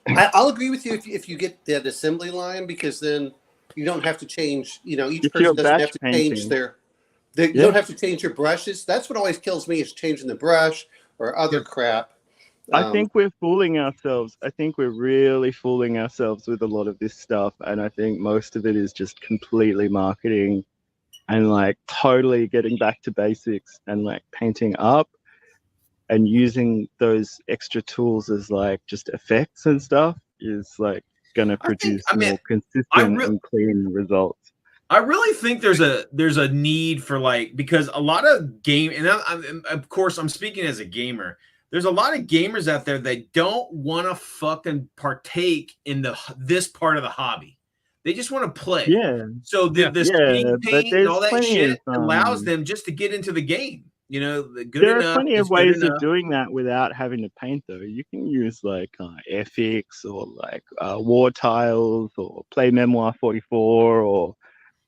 I'll agree with you if you get that assembly line, because then you don't have to change. You know, each If person you're doesn't have batch to change painting. you don't have to change your brushes. That's what always kills me, is changing the brush or other crap. I think we're fooling ourselves. I think we're really fooling ourselves with a lot of this stuff. And I think most of it is just completely marketing and like totally getting back to basics and like painting up and using those extra tools as like just effects and stuff is like going to produce more consistent and clean results. I really think there's a need for, like, because a lot of game, and of course I'm speaking as a gamer. There's a lot of gamers out there that don't want to fucking partake in this part of the hobby. They just want to play. Yeah. So the speed paint and all that shit of, allows them just to get into the game. You know, there are plenty of ways of doing that without having to paint, though. You can use like FX or like war tiles or play Memoir 44, or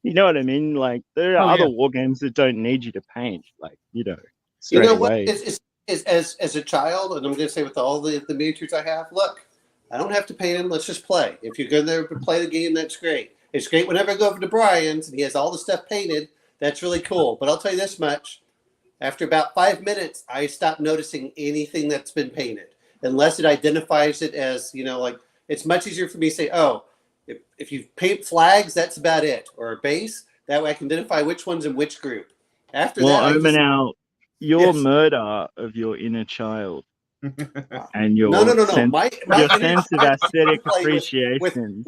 you know what I mean. Like there are other war games that don't need you to paint. Like, you know, straight away. As a child, and I'm going to say with all the miniatures I have, look, I don't have to paint them. Let's just play. If you're going to play the game, that's great. It's great whenever I go over to Brian's and he has all the stuff painted. That's really cool. But I'll tell you this much. After about 5 minutes, I stop noticing anything that's been painted, unless it identifies it as, you know, like, it's much easier for me to say, oh, if you paint flags, that's about it, or a base. That way I can identify which one's in which group. After that, your murder of your inner child and your sense of aesthetic appreciation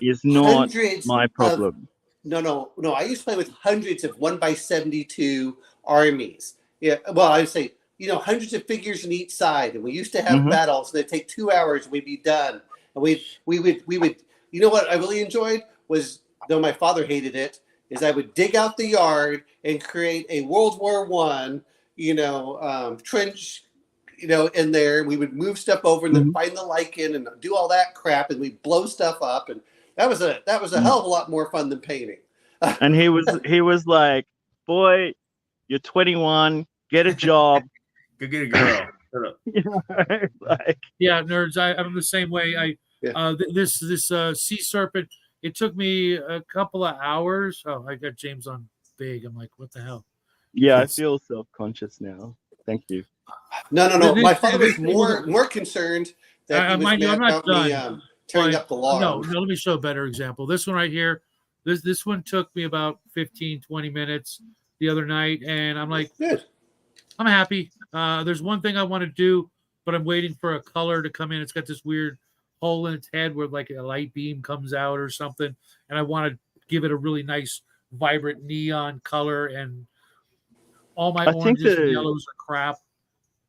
is not my problem. No. I used to play with hundreds of 1x72 armies. Yeah, well, I would say, you know, hundreds of figures on each side, and we used to have battles. They'd take 2 hours, and we'd be done. And we would. You know what I really enjoyed was, though my father hated it, is I would dig out the yard and create a World War I, you know, trench, you know, in there. We would move stuff over and then find the lichen and do all that crap, and we'd blow stuff up, and that was a hell of a lot more fun than painting. And he was like, "Boy, you're 21, get a job, go get a girl." You know, like, yeah, nerds. I'm the same way. This sea serpent. It took me a couple of hours. Oh, I got James on big. I'm like, what the hell? Yeah, I feel self-conscious now. Thank you. No. My father was more concerned that he was mad about me tearing up the log. No, let me show a better example. This one right here. This one took me about 15, 20 minutes the other night, and I'm like, good. I'm happy. There's one thing I want to do, but I'm waiting for a color to come in. It's got this weird hole in its head where like a light beam comes out or something, and I want to give it a really nice, vibrant neon color, and all my oranges and yellows are crap.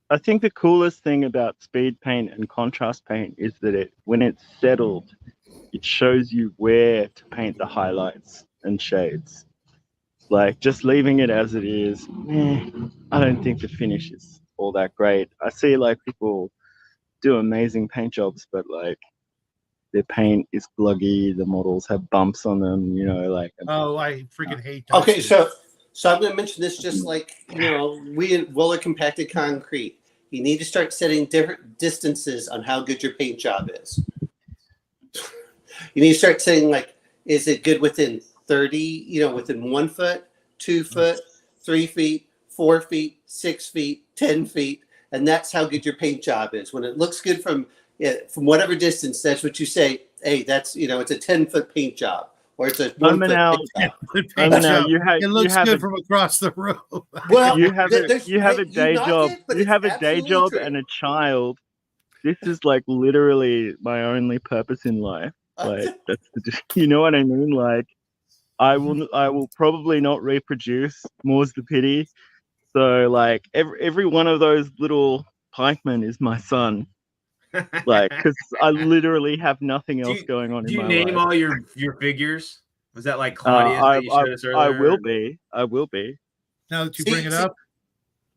I think the coolest thing about speed paint and contrast paint is that when it's settled, it shows you where to paint the highlights and shades. Like, just leaving it as it is, I don't think the finish is all that great. I see like people do amazing paint jobs, but like their paint is gluggy, the models have bumps on them, you know, like. Oh, I freaking hate that. Okay, so I'm going to mention this just like, you know, we in Willer Compacted Concrete. You need to start setting different distances on how good your paint job is. You need to start saying, like, is it good within 30, you know, within 1 foot, 2 foot, 3 feet, 4 feet, 6 feet, 10 feet. And that's how good your paint job is. When it looks good from whatever distance, that's what you say, hey, that's, you know, it's a 10-foot paint job. Or it's a 1 foot paint job. It looks good from across the room. Well, you have a day job. You have a day job and a child. This is like literally my only purpose in life. Like, that's you know what I mean? Like, I will probably not reproduce. More's the pity. So like every one of those little pikemen is my son. Like, because I literally have nothing else going on Do in you my name life. all your figures? Was that like Claudia's that you showed us earlier? I will be. I will be. Now that you bring it up.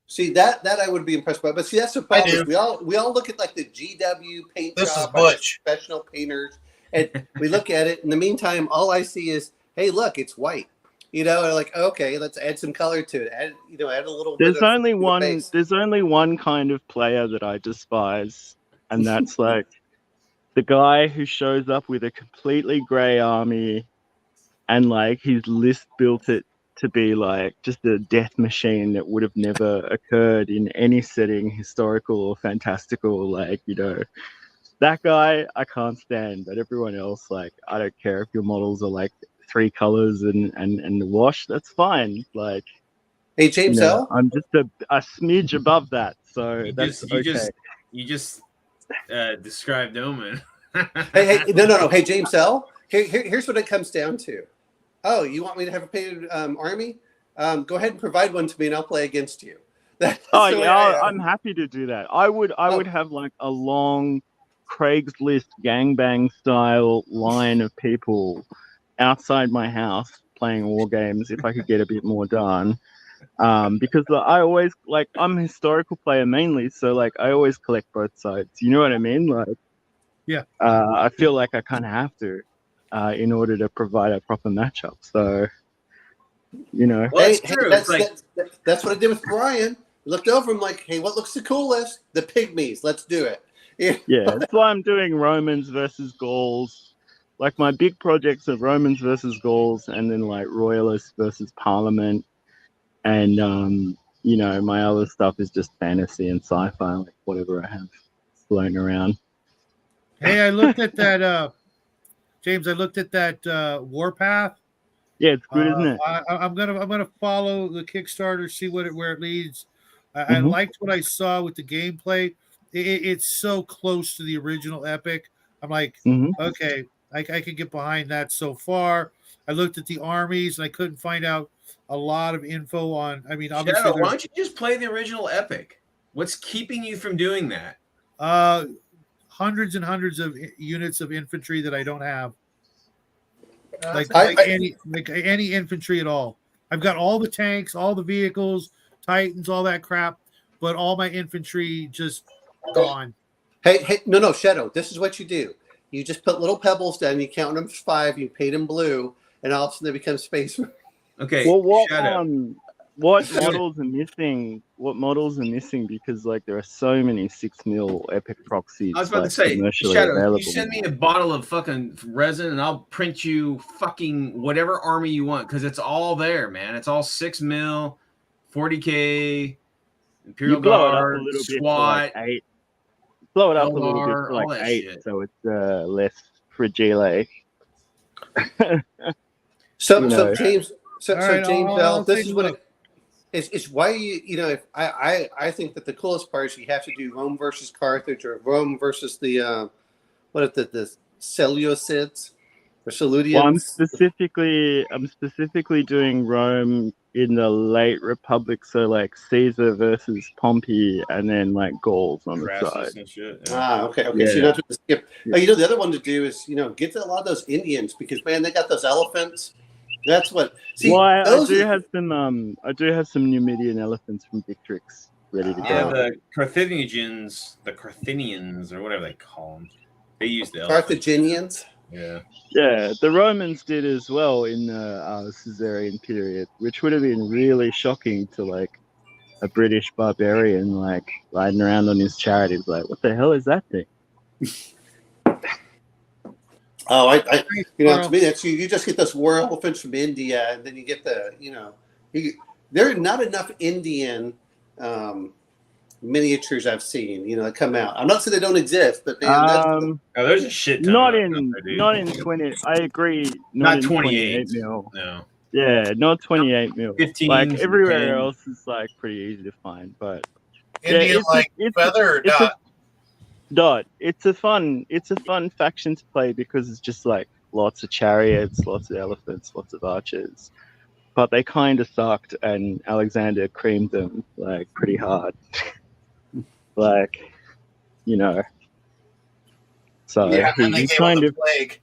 See that I would be impressed by, but see that's the problem. Is we all look at like the GW paint shop, professional painters, and we look at it. In the meantime, all I see is, hey, look, it's white. You know, and like, okay, let's add some color to it. Add a little. There's bit of only one. base. There's only one kind of player that I despise, and that's like the guy who shows up with a completely grey army, and like his list built it to be like just a death machine that would have never occurred in any setting, historical or fantastical. Like, you know, that guy I can't stand, but everyone else, like, I don't care if your models are like 3 colors and the wash, that's fine. Like, hey, James, you know, I'm just a smidge above that, so that's okay. You just described Omen. hey, no. Hey, James L. Here's what it comes down to. Oh, you want me to have a painted army? Go ahead and provide one to me, and I'll play against you. I'm happy to do that. I would have like a long Craigslist gangbang style line of people outside my house playing war games if I could get a bit more done. Because I always like, I'm a historical player mainly, so like I always collect both sides. You know what I mean? Like, yeah. I feel like I kind of have to. In order to provide a proper matchup. So, you know. Well, that's true. That's what I did with Brian. I looked over him like, hey, what looks the coolest? The pygmies. Let's do it. Yeah, that's why I'm doing Romans versus Gauls. Like, my big projects are Romans versus Gauls, and then like Royalists versus Parliament. And, you know, my other stuff is just fantasy and sci-fi, like whatever I have floating around. Hey, I looked at that James, I looked at that Warpath. Yeah, it's good, isn't it? I'm gonna follow the Kickstarter, see where it leads. I liked what I saw with the gameplay. It's so close to the original Epic. I'm like, okay, I can get behind that so far. I looked at the armies and I couldn't find out a lot of info on. I mean, obviously, Shadow, why don't you just play the original Epic? What's keeping you from doing that? Hundreds and hundreds of units of infantry that I don't have. Like any infantry at all. I've got all the tanks, all the vehicles, Titans, all that crap, but all my infantry just gone. Hey, no, Shadow. This is what you do. You just put little pebbles down. You count them 5. You paint them blue, and all of a sudden they become space. Okay. Well, Shadow. what models are missing? What models are missing? Because like there are so many 6 mil epic proxies. I was about to say, Shadow, you send me a bottle of fucking resin and I'll print you fucking whatever army you want because it's all there, man. It's all 6 mil, 40K, Imperial Guard, SWAT. Like blow it up a little bit for like 8, shit. So it's less fragile. So James, James, this is what it's why you know, if I think that the coolest part is you have to do Rome versus Carthage or Rome versus the the Seleucids or Seleucians. Well, I'm specifically doing Rome in the late Republic, so like Caesar versus Pompey, and then like Gauls on the side. And shit, okay. Yeah. So you don't have to skip. Yeah. You know, the other one to do is get a lot of those Indians because man, they got those elephants. That's what. See, well, I do have some Numidian elephants from Victrix ready to go. Yeah, the Carthaginians, or whatever they call them, they use the Carthaginians. Yeah. Yeah, the Romans did as well in the Caesarian period, which would have been really shocking to like a British barbarian like riding around on his chariot. He's like, "What the hell is that thing?" Oh, to me, that's you just get those war elephants from India, and then you get there are not enough Indian miniatures I've seen, that come out. I'm not saying they don't exist, but there's a shit ton. Not in 20. I agree. Not 28 mil. No. Yeah, not 28 mil. 15. Like everywhere else is like pretty easy to find, but Indian feather or dot. Dot. It's a fun faction to play because it's just like lots of chariots, lots of elephants, lots of archers. But they kind of sucked, and Alexander creamed them like pretty hard. Like, So Yeah, and they he gave kind him the of plague.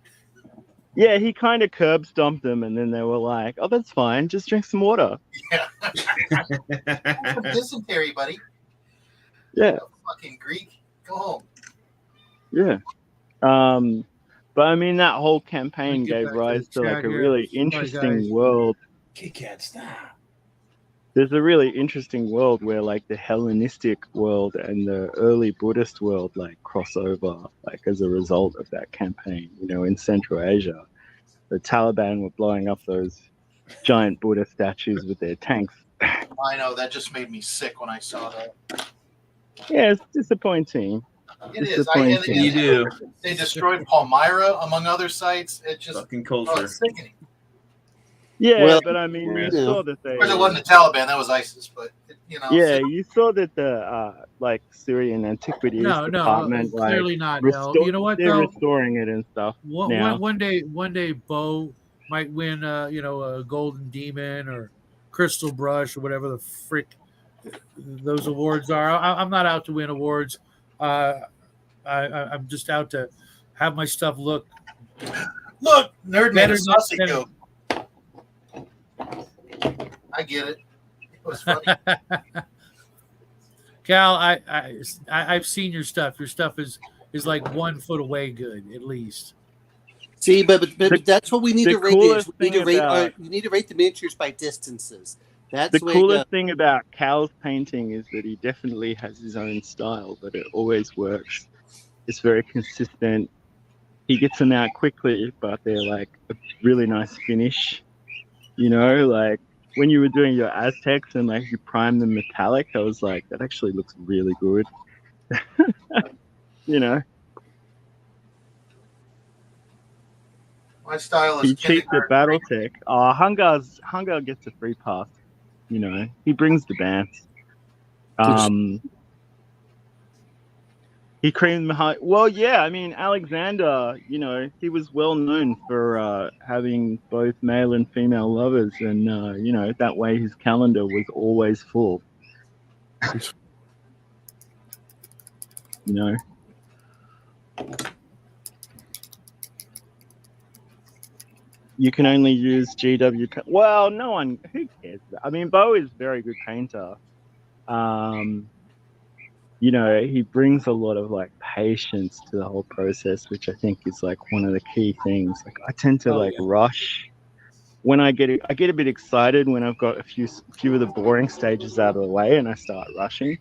yeah, he kind of curb stomped them, and then they were like, "Oh, that's fine. Just drink some water." Yeah. Some dysentery, buddy. Yeah, Fucking Greek. Go home. yeah. But I mean, that whole campaign Get gave back to rise the to like chat a here. really Sorry, interesting guys. world. Kit Kat, stop. There's a really interesting world where like the Hellenistic world and the early Buddhist world like cross over, like as a result of that campaign. You know, in Central Asia, the Taliban were blowing up those giant Buddha statues with their tanks. I know, that just made me sick when I saw that. Yeah, it's disappointing. It is. Disappointing. You do. They destroyed Palmyra, among other sites. It just Fucking culture. it's sickening. Yeah, Well, but I mean, you you saw know. that they. Of course, it wasn't the Taliban. That was ISIS. But, you know. Yeah, you saw that the like Syrian Antiquities No, department, like clearly not. No. You know what they're though? restoring it and stuff now. One day, Bo might win. A Golden Demon or Crystal Brush or whatever the frick those awards are. I'm not out to win awards. I'm just out to have my stuff look Look, nerd made better a saucy than- joke. I get it. It was funny. Cal, I've seen your stuff. Your stuff is like 1 foot away good at least. See, but that's what we need the to rate. coolest We need to thing rate. about- You need to rate the miniatures by distances. That's The way to coolest go. thing about Cal's painting is that he definitely has his own style, but it always works. It's very consistent. He gets them out quickly, but they're like a really nice finish. You know, like when you were doing your Aztecs and like you primed them metallic, I was like, that actually looks really good. You know, My style he is cheats at kindergarten. BattleTech. Oh, Hungar gets a free pass. You know, he brings the bands. He creamed the high. Well, yeah, I mean, Alexander, you know, he was well known for having both male and female lovers, and you know, that way his calendar was always full. You know. You can only use GW. Well, no one. Who cares? I mean, Bo is a very good painter. You know, he brings a lot of like patience to the whole process, which I think is like one of the key things. Like, I tend to rush when I get a bit excited when I've got a few of the boring stages out of the way, and I start rushing.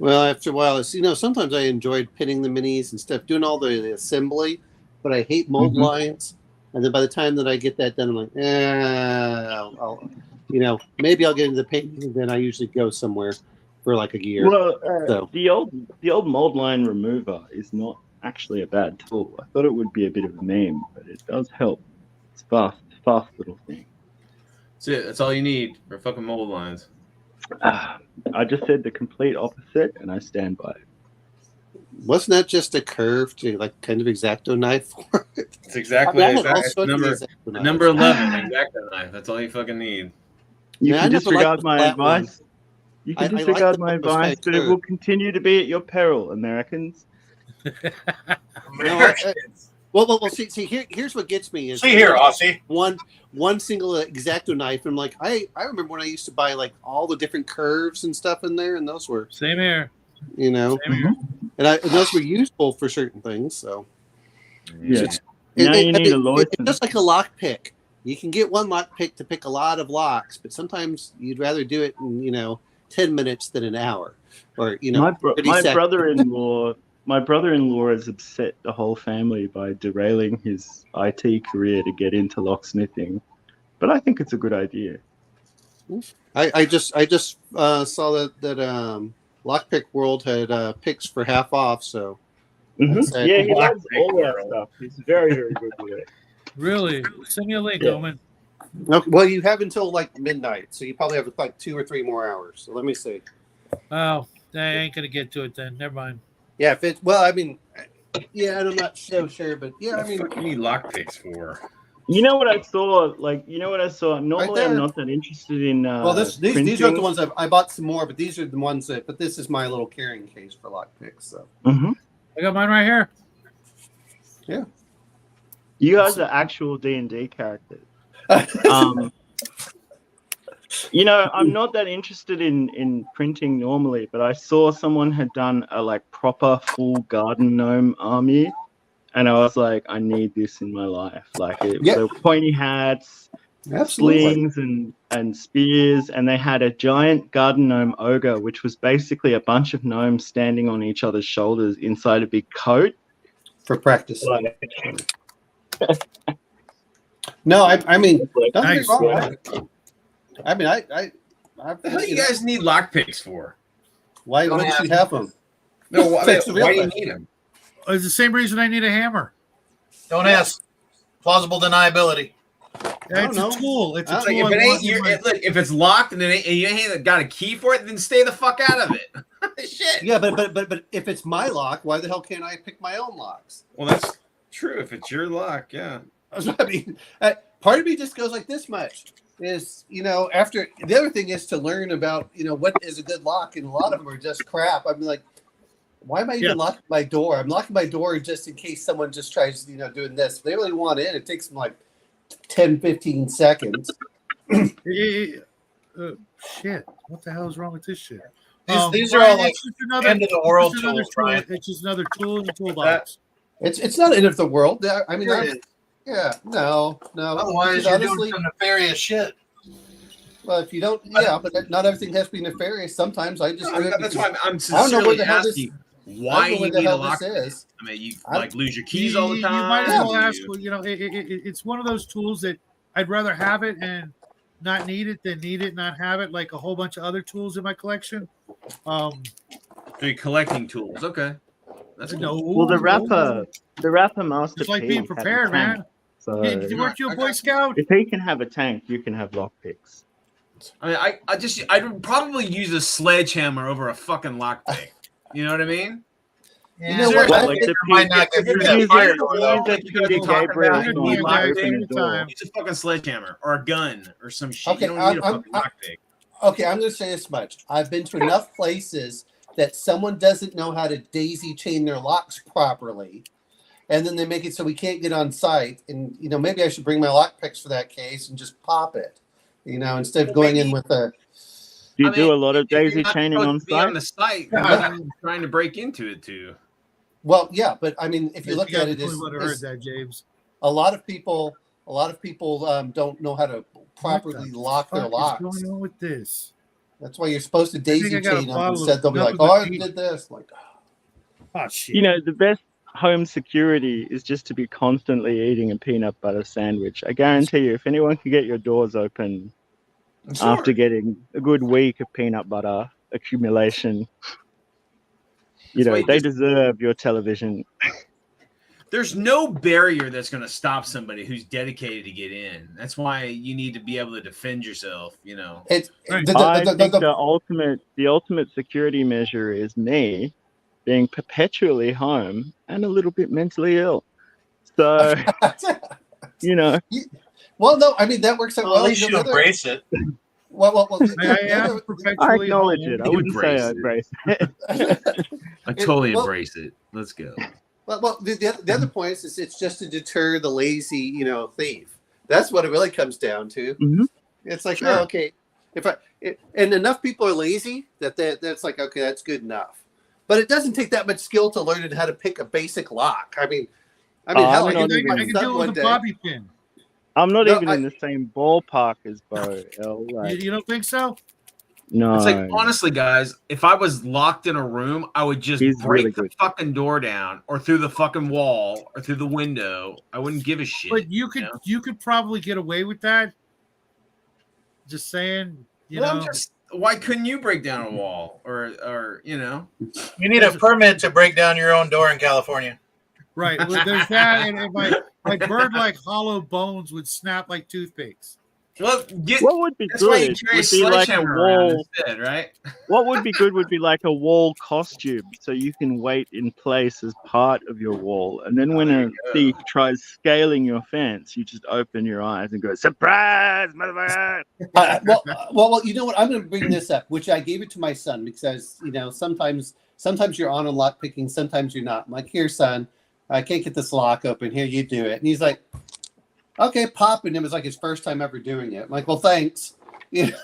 Well, after a while, it's, you know, sometimes I enjoyed pinning the minis and stuff, doing all the assembly, but I hate mold lines. And then by the time that I get that done, I'm like, I'll you know, maybe I'll get into the painting, and then I usually go somewhere for like a year. Well, So. the old mold line remover is not actually a bad tool. I thought it would be a bit of a meme, but it does help. It's fast little thing. That's it. That's all you need for fucking mold lines. I just said the complete opposite, and I stand by it. Wasn't that just a curved, like kind of X-Acto knife for it? It's exactly I mean, I had all it's sorts of number, X-Acto knives. number 11 X-Acto knife. That's all you fucking need. You Yeah, I can never liked disregard the my flat advice. one. You I can like disregard the my one that was advice, but it curved. will continue to be at your peril, Americans. Americans. Well, see, here's what gets me is See here, Aussie. one single X-Acto knife. And like, I remember when I used to buy like all the different curves and stuff in there, and those were, Same here. you know, Same here. and those were useful for certain things. So Yeah. It's- Now you need a it's Lawson. just like a lock pick. You can get one lock pick to pick a lot of locks, but sometimes you'd rather do it in, you know, 10 minutes than an hour, or, you know, 30 my seconds. brother-in-law has upset the whole family by derailing his IT career to get into locksmithing, but I think it's a good idea. I just saw that Lockpick World had picks for half off, so Yeah, he loves all that stuff. He's very, very good with it. Really? Send me a link, Yeah. Omen. okay, well, you have until like midnight, so you probably have like 2 or 3 more hours. So let me see. Oh, I ain't gonna get to it then. Never mind. Yeah, I mean, yeah, and I'm not so sure, but yeah, I What the mean, fuck you need lockpicks for? You know what I saw? Normally, I'm there. not that interested in. Well, these aren't the ones I bought some more, but these are the ones that. But this is my little carrying case for lockpicks. So. Mm-hmm. I got mine right here. Yeah. You guys are actual D&D characters. You know, I'm not that interested in printing normally, but I saw someone had done a like proper full garden gnome army, and I was like, I need this in my life. Like, the pointy hats, slings, and spears, and they had a giant garden gnome ogre, which was basically a bunch of gnomes standing on each other's shoulders inside a big coat for practice. Like, no, I mean, don't Nice. get me wrong. I mean, What the hell do you guys need lockpicks for? Why wouldn't you have them? No, why do you need them? It's the same reason I need a hammer. Don't ask. Plausible deniability. It's a tool. It's a Like, tool. if it's locked and you ain't got a key for it, then stay the fuck out of it. Shit. Yeah, but if it's my lock, why the hell can't I pick my own locks? Well, that's true. If it's your lock, yeah. I mean, part of me just goes like this much. Is, you know, after the other thing is to learn about, you know, what is a good lock, and a lot of them are just crap. I'm like, why am I even locking my door? I'm locking my door just in case someone just tries, you know, doing this. If they really want in, it takes them like 10, 15 seconds. Shit. What the hell is wrong with this shit? These are all like end of the world tools, tools, Brian. It's just another tool in the toolbox. It's not end of the world. I mean, no. Otherwise, you're doing some nefarious shit. Well, if you don't, but not everything has to be nefarious. Sometimes I just. That's why I'm I don't know where sincerely the hell asking why you need a lock. Is. I mean, you like lose your keys all the time. You might as well ask. You know, it's one of those tools that I'd rather have it and not need it than need it and not have it. Like a whole bunch of other tools in my collection. You're collecting tools, okay? That's cool. Well, the rapper master. It's like being prepared, man. So weren't you a Boy Scout? If he can have a tank, you can have lockpicks. I mean, I would probably use a sledgehammer over a fucking lockpick. You know what I mean? Yeah, you know what? Like the Use a fucking sledgehammer or a gun or some shit. Okay, you don't need a fucking lockpick. Okay, I'm going to say this much. I've been to enough places that someone doesn't know how to daisy chain their locks properly, and then they make it so we can't get on site. And, you know, maybe I should bring my lockpicks for that case and just pop it, you know, instead of going in with a... Do you do a lot of daisy chaining on site? On the site, trying to break into it too. Well, yeah, but I mean, if you look at it, James. A lot of people don't know how to properly lock their locks. What's going on with this? That's why you're supposed to daisy chain them. Instead, they'll be like, "Oh, I did this." Like, oh shit. You know, the best home security is just to be constantly eating a peanut butter sandwich. I guarantee you, if anyone can get your doors open after getting a good week of peanut butter accumulation, you know, they deserve your television. There's no barrier that's going to stop somebody who's dedicated to get in. That's why you need to be able to defend yourself, you know. I think the ultimate security measure is me being perpetually home and a little bit mentally ill. So, you know. Well, no, I mean, that works out well. At least you embrace it. Well, I acknowledge it. I wouldn't say I embrace it. I totally embrace it. Let's go. Well, the other point is it's just to deter the lazy, you know, thief. That's what it really comes down to. Mm-hmm. It's like, oh, okay, and enough people are lazy that's like, okay, that's good enough. But it doesn't take that much skill to learn how to pick a basic lock. I mean, hell, I can do it with a bobby pin. I'm not even in the same ballpark as Bo. You don't think so? No. It's like, honestly, guys, if I was locked in a room, I would just break the fucking door down or through the fucking wall or through the window. I wouldn't give a shit. But you could probably get away with that. Just saying, you know. Why couldn't you break down a wall or you know? You need a permit to break down your own door in California. Right. Well, there's that, and my bird-like hollow bones would snap like toothpicks. Well, What would be that's why you good carry a would be like a sledgehammer around wall. instead, right? What would be good would be like a wall costume, so you can wait in place as part of your wall, and then when there a you go. thief tries scaling your fence, you just open your eyes and go, "Surprise, motherfucker!" Well, you know what? I'm going to bring this up, which I gave it to my son because sometimes you're on a lock picking, sometimes you're not. I'm like, here, son, I can't get this lock open. Here, you do it. And he's like, okay, pop. And it was like his first time ever doing it. I'm like, well, thanks. And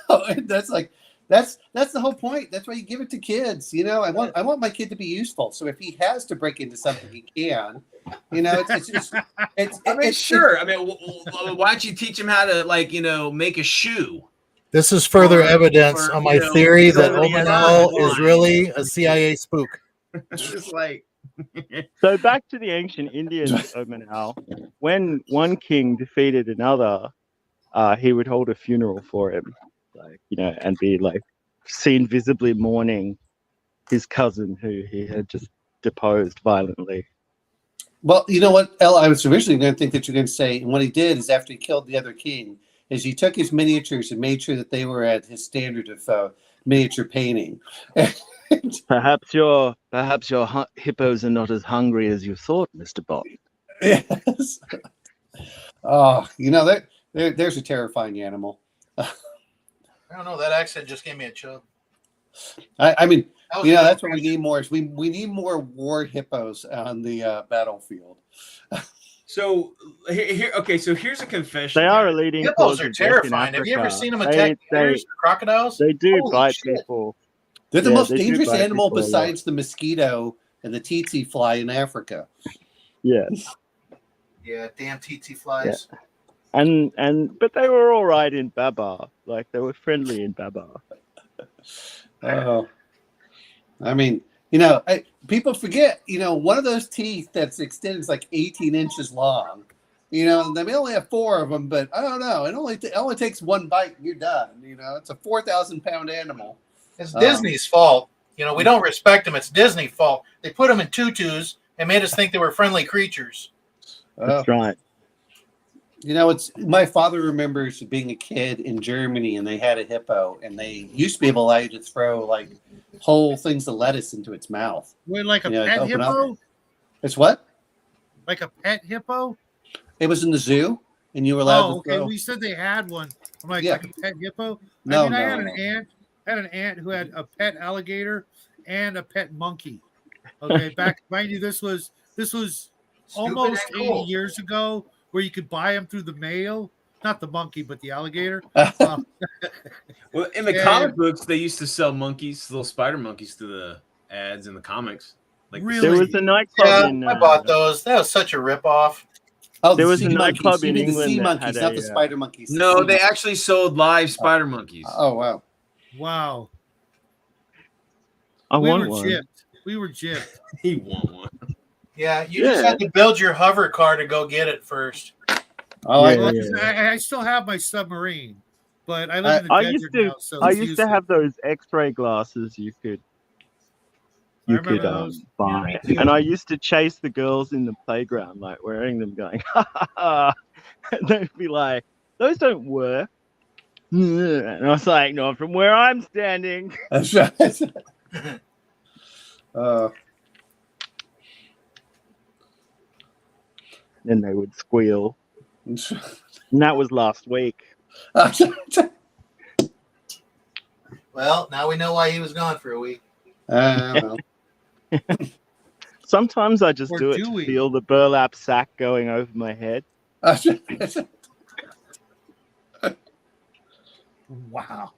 that's the whole point. That's why you give it to kids. I want my kid to be useful. So if he has to break into something, he can. Sure. I mean, why don't you teach him how to make a shoe? This is further evidence on my theory that somebody has Omanal a is really a CIA spook. Just like So back to the ancient Indians, Omanal. When one king defeated another, he would hold a funeral for him, and be seen visibly mourning his cousin who he had just deposed violently. Well, you know what, El? I was originally going to think that you're going to say, and what he did is after he killed the other king, is he took his miniatures and made sure that they were at his standard of miniature painting. Perhaps your hippos are not as hungry as you thought, Mr. Bond. Yes. Oh, there's a terrifying animal. I don't know. That accent just gave me a chub. I mean, that's what we need more. Is we need more war hippos on the battlefield. so here. Okay, so here's a confession. They are a leading Hippos cause are of death in terrifying. Have you ever Africa. seen them attack bears or crocodiles? They do Holy bite shit. people. They're the most they do dangerous bite animal people a lot. besides the mosquito and the tsetse fly in Africa. Yes. Yeah, damn tsetse flies. Yeah. But they were all right in Babar. They were friendly in Babar. Oh, I mean, people forget, one of those teeth that's extended is 18 inches long. They may only have 4 of them, but I don't know. It only takes one bite and you're done. It's a 4,000-pound animal. It's Disney's fault. We don't respect them. It's Disney's fault. They put them in tutus and made us think they were friendly creatures. That's right. It's my father remembers being a kid in Germany and they had a hippo and they used to be able to throw whole things of lettuce into its mouth. Wait, like a pet hippo? Up. It's what? Like a pet hippo? It was in the zoo and you were allowed to throw. Well, you said they had one. I'm like a pet hippo? No, I had an aunt who had a pet alligator and a pet monkey. Okay, mind you, this was almost 80 years ago, where you could buy them through the mail. Not the monkey, but the alligator. Well, in the comic books, they used to sell monkeys, little spider monkeys, to the ads in the comics. Really? There was a nightclub in. I bought those. That was such a ripoff. Oh, there was a nightclub in England. The sea monkeys, not the spider monkeys. No, they actually sold live spider monkeys. Oh wow! Wow. I want one. We were gypped. He want one. Yeah, you just had to build your hover car to go get it first. Oh, I still have my submarine, but I live in the desert now, so I used to have those X-ray glasses you could buy, and I used to chase the girls in the playground, wearing them, going, ha ha ha, and they'd be like, "Those don't work," and I was like, "No, from where I'm standing." That's right. Then they would squeal. And that was last week. Well, now we know why he was gone for a week. Well. Sometimes I just do it to feel the burlap sack going over my head. Wow.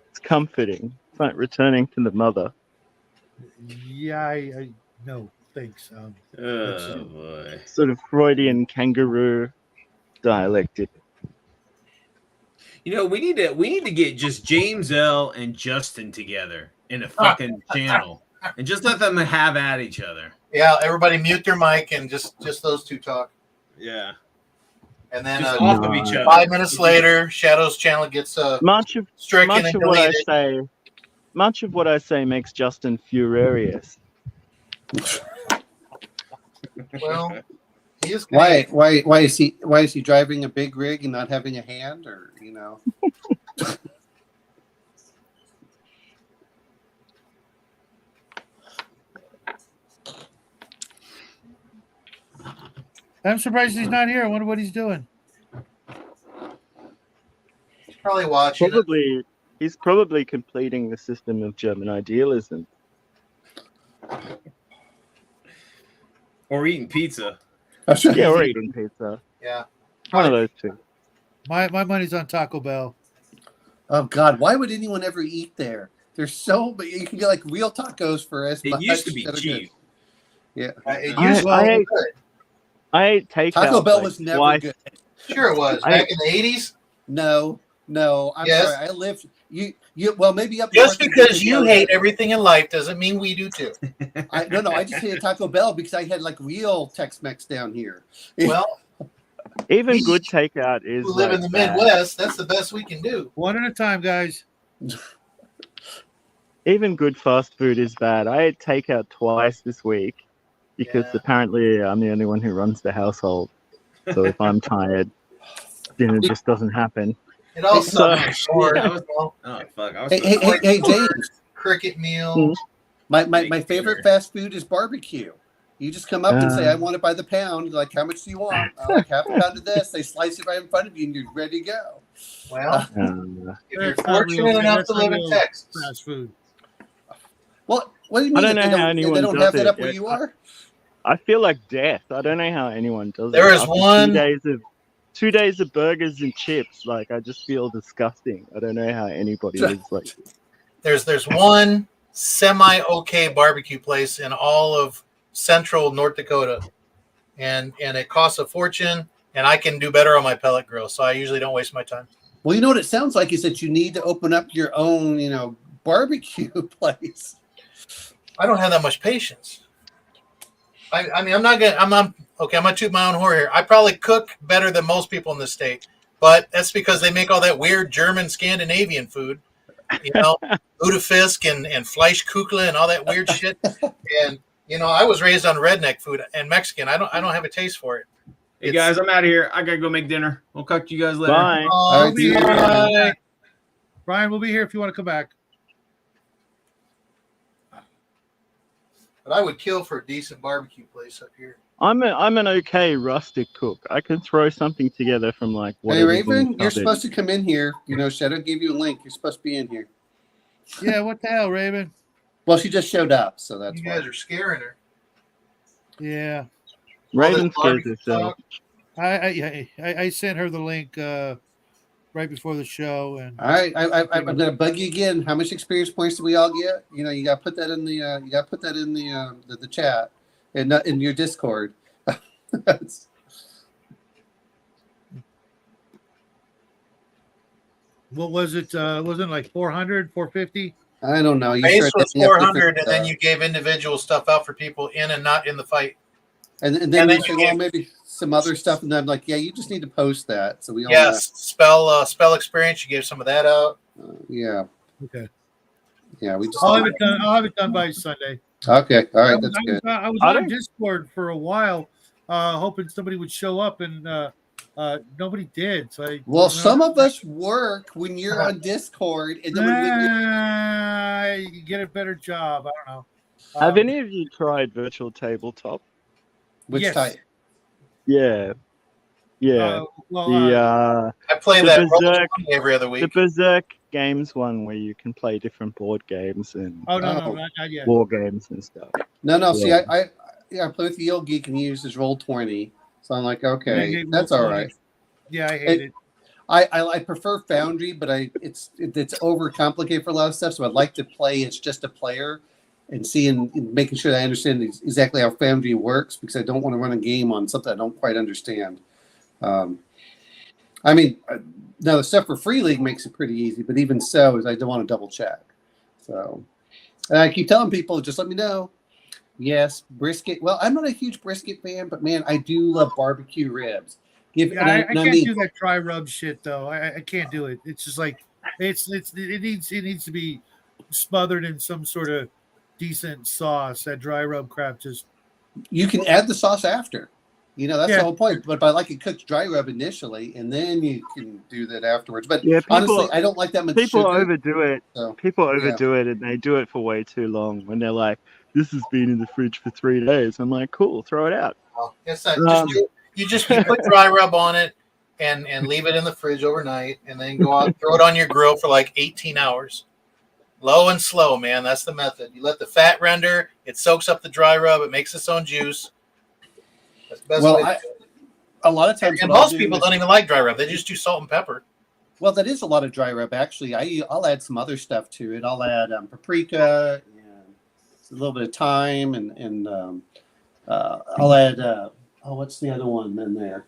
It's comforting. It's like returning to the mother. Yeah, I no, thanks. Oh boy. Sort of Freudian kangaroo dialectic. We need to get just James L. and Justin together in a fucking channel and just let them have at each other. Yeah, everybody mute their mic and just those two talk. Yeah. And then off of each other. 5 minutes later, Shadow's channel gets stricken and deleted. Much of what I say makes Justin furious. Well, He is Why? Canadian. Why is he driving a big rig and not having a hand, or you know? I'm surprised he's not here. I wonder what he's doing. He's probably watching. He's probably completing the system of German idealism. Or eating pizza. Yeah, or eating pizza. Yeah. One of those two. My money's on Taco Bell. Oh God, why would anyone ever eat there? There's so, but you can get like real tacos for as much. It used to be that are cheap. good. It used I to be ate- good. I ate takeout. Taco Bell like, was never twice. good. Sure, it was back in the 80s. No. I'm Yes. sorry. I lived. You. Well, maybe up Just north because you area. hate everything in life doesn't mean we do too. No. I just hated Taco Bell because I had like real Tex-Mex down here. Well, Even We good takeout is who live like in the bad. Midwest, that's the best we can do. One at a time, guys. Even good fast food is bad. I ate takeout twice this week because Yeah. apparently I'm the only one who runs the household. So if I'm tired, dinner just doesn't happen. It also So- short, That was- well, Oh fuck! I was Hey, James. cricket meal. My favorite fast food is barbecue. You just come up and say, "I want it by the pound." Like, how much do you want? I like half a pound of this. They slice it right in front of you, and you're ready to go. Well, Uh, if you're That's not fortunate real- enough that's to not live in real Texas, Fast food. What do you mean? I don't that know how they anyone don't does have that it. up where you are? I feel like death. I don't know how anyone does There it. is After one- 2 days of burgers and chips. Like I just feel disgusting. I don't know how anybody lives like. there's one semi okay barbecue place in all of central North Dakota, and it costs a fortune, and I can do better on my pellet grill, so I usually don't waste my time. Well, you know what it sounds like is that you need to open up your own, barbecue place. I don't have that much patience. I mean, I'm not gonna. I'm gonna toot my own horn here. I probably cook better than most people in the state, but that's because they make all that weird German Scandinavian food, lutefisk and Fleischkuchle and all that weird shit. And I was raised on redneck food and Mexican. I don't have a taste for it. Hey guys, I'm out of here. I gotta go make dinner. We'll talk to you guys later. Bye. All right, We'll be see you. here. Brian, we'll be here if you want to come back. But I would kill for a decent barbecue place up here. I'm an okay rustic cook. I can throw something together from like Hey, whatever. Raven, you're supposed to come in here. Shadow gave you a link. You're supposed to be in here. Yeah, what the hell, Raven? Well, she just showed up, so that's You why. guys are scaring her. Yeah, Raven All this scares barbecue herself. talk. I sent her the link right before the show, and All right, I'm gonna bug you again. How much experience points do we all get? You got to put that in the chat and not in your Discord. That's- what was it? Wasn't it like 400, 450? I don't know. You Base start was adding up 400, different and then stuff. you gave individual stuff out for people in and not in the fight. and then and then you say, you well, gave- maybe some other stuff, and then I'm like, yeah, you just need to post that, so we all Yes, spell experience. You gave some of that out. know. Yeah, Okay, yeah, we just. I'll have it done. I'll have it done by Sunday. Okay, all I right, was, that's good. I was I on don't- Discord for a while, hoping somebody would show up, and nobody did. So Well, some of us work when you're on Discord, and then when you get a better job. I don't know. Have any of you tried virtual tabletop? which yes. type? Yeah. Yeah. Well, I play The that Berserk- Roll20 every other The week. Berserk Games one where you can play different board games and oh no, Oh. not yet. war games and stuff. No. See, Yeah. I play with the old geek and he uses Roll20, so I'm like, okay, Yeah, that's all right. Yeah, I hate it. I prefer Foundry, but it's overcomplicated for a lot of stuff. So I'd like to play as just a player and seeing and making sure that I understand exactly how Foundry works, because I don't want to run a game on something I don't quite understand. I mean, now the stuff for Free League makes it pretty easy, but even so, is I don't want to double check. So, and I keep telling people, just let me know. Yes, brisket. Well, I'm not a huge brisket fan, but man, I do love barbecue ribs. Yeah, I can't do that dry rub shit though. I can't do it. It's just like it needs to be smothered in some sort of decent sauce. That dry rub crap just You can add the sauce after. That's the whole point. But I like it cooked dry rub initially, and then you can do that afterwards. But honestly, I don't like that much people sugar. Overdo it. So, people overdo it, and they do it for way too long. When they're like, "This has been in the fridge for 3 days," I'm like, "Cool, throw it out." Oh, yes, you put dry rub on it and leave it in the fridge overnight, and then go out, throw it on your grill for like 18 hours. Low and slow, man. That's the method. You let the fat render. It soaks up the dry rub. It makes its own juice. That's the best way. A lot of times, and most people don't even like dry rub. They just do salt and pepper. Well, that is a lot of dry rub. Actually, I'll add some other stuff to it. I'll add paprika and a little bit of thyme, and I'll add what's the other one in there?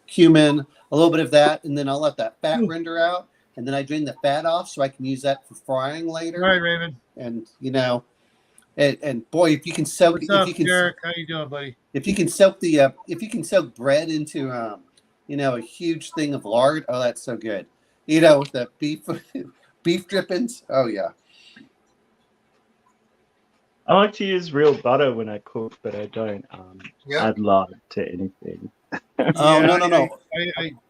Cumin, a little bit of that, and then I'll let that fat render out. And then I drain the fat off so I can use that for frying later. All right, Raymond. And and boy, if you can soak, Derek, how you doing, buddy? If you can soak bread into a huge thing of lard, oh, that's so good. With the beef drippings. Oh yeah. I like to use real butter when I cook, but I don't add lard to anything. Oh no!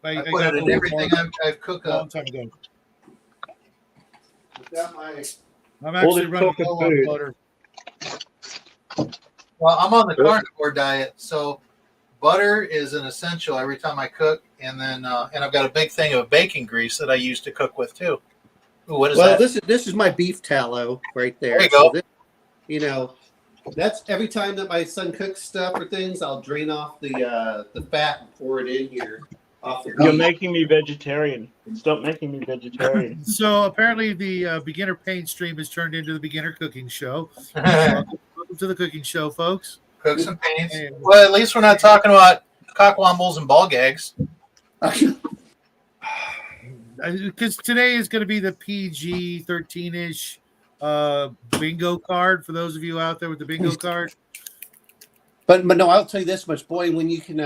I put it in everything I've cooked a long up. time ago. I'm All actually this running talk of low on food. butter. Well, I'm on the carnivore diet, so butter is an essential every time I cook, and then and I've got a big thing of bacon grease that I use to cook with too. Ooh, what is that? This is my beef tallow right there. There you go. So that's every time that my son cooks stuff or things, I'll drain off the fat and pour it in here. You're making me vegetarian. Stop making me vegetarian. So apparently the beginner paint stream has turned into the beginner cooking show. Welcome to the cooking show, folks. Cook some paints. Well, at least we're not talking about cockwombles and ball gags. Because today is going to be the PG 13-ish bingo card for those of you out there with the bingo card. But no, I'll tell you this much, boy. When you can,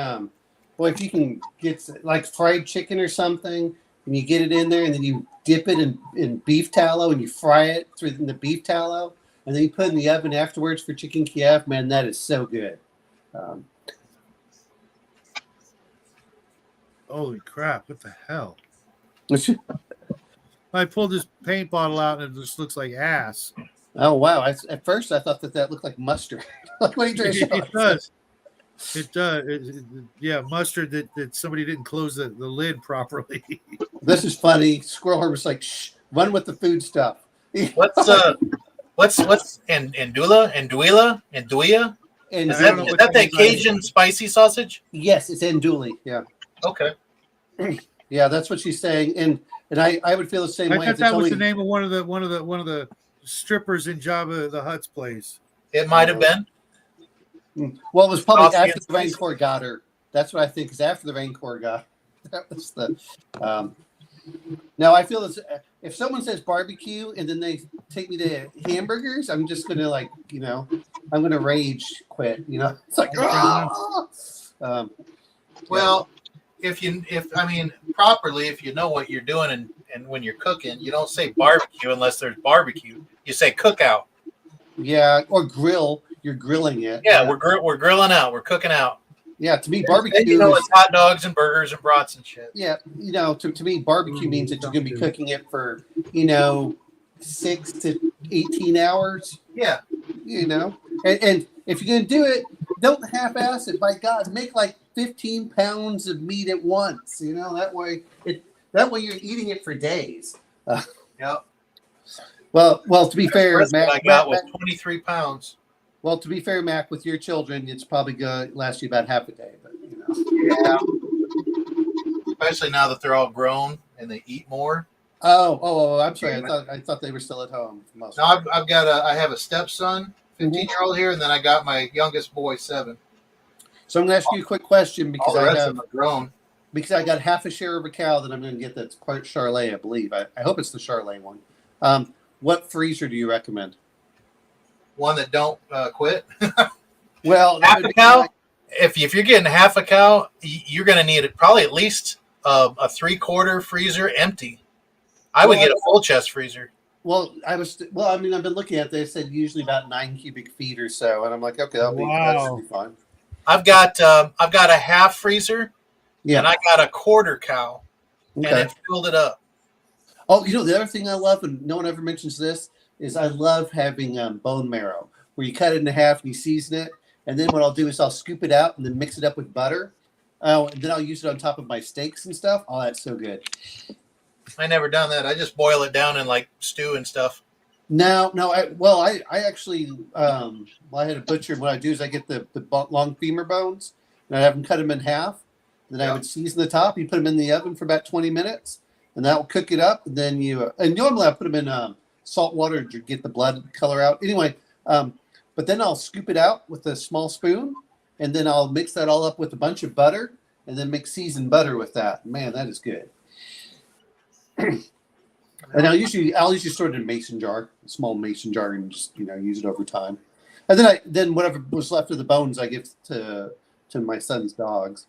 if you can get like fried chicken or something, and you get it in there, and then you dip it in beef tallow, and you fry it in the beef tallow, and then you put it in the oven afterwards for chicken Kiev. Man, that is so good. Holy crap! What the hell? I pulled this paint bottle out and it just looks like ass. Oh wow! At first I thought that looked like mustard. Like when you It does. It does. Yeah, mustard that somebody didn't close the lid properly. This is funny. Squirrel was like, "Shh, run with the food stuff." What's andouilla? And Is that that Cajun spicy sausage? Yes, it's andouille. Yeah. Okay. Yeah, that's what she's saying, and I would feel the same way. I thought that was the name of one of the strippers in Jabba the Hutt's place. It might have been. Well, it was probably after the Rancor got her. That's what I think is after the Rancor got her. That was the. Now I feel if someone says barbecue and then they take me to hamburgers, I'm just gonna I'm gonna rage quit. It's like well. If properly, if you know what you're doing and when you're cooking, you don't say barbecue unless there's barbecue. You say cookout. Yeah, or grill. You're grilling it. Yeah, we're grilling out. We're cooking out. Yeah, to me, barbecue. It's hot dogs and burgers and brats and shit. Yeah, to me, barbecue means that you're going to be cooking it for 6 to 18 hours. Yeah. And if you're going to do it, don't half-ass it. By God, make like 15 pounds of meat at once. That way you're eating it for days. Yep. Well, to be fair, Mac, I got was 23 pounds. Well, to be fair, Mac, with your children, it's probably going to last you about half a day. But Yeah. Especially now that they're all grown and they eat more. Oh! I'm sorry. I thought they were still at home. No, I have a stepson, 15-year-old here, and then I got my youngest boy, 7. So I'm going to ask you a quick question because all the rest of them are grown. Because I got half a share of a cow that I'm going to get that's part Charlet, I believe. I hope it's the Charlet one. What freezer do you recommend? One that don't quit. Well, half a cow. If you're getting half a cow, you're going to need probably at least a 3/4 freezer empty. I would get a full chest freezer. Well, I've been looking at. They said usually about 9 cubic feet or so, and I'm like, okay, that should be fine. I've got a half freezer, Yeah. and I got a quarter cow, and Okay. it filled it up. Oh, the other thing I love, and no one ever mentions this, is I love having bone marrow, where you cut it in half and you season it, and then what I'll do is I'll scoop it out and then mix it up with butter. And then I'll use it on top of my steaks and stuff. Oh, that's so good. I never done that. I just boil it down in like stew and stuff. No. I actually, I had a butcher. And what I do is I get the long femur bones, and I have them cut them in half. Then I would season the top. You put them in the oven for about 20 minutes, and that will cook it up. And then and normally I put them in salt water to get the blood color out. Anyway, but then I'll scoop it out with a small spoon, and then I'll mix that all up with a bunch of butter, and then mix seasoned butter with that. Man, that is good. And I'll usually store it in a mason jar, a small mason jar, and just use it over time. And then whatever was left of the bones, I give to my son's dogs.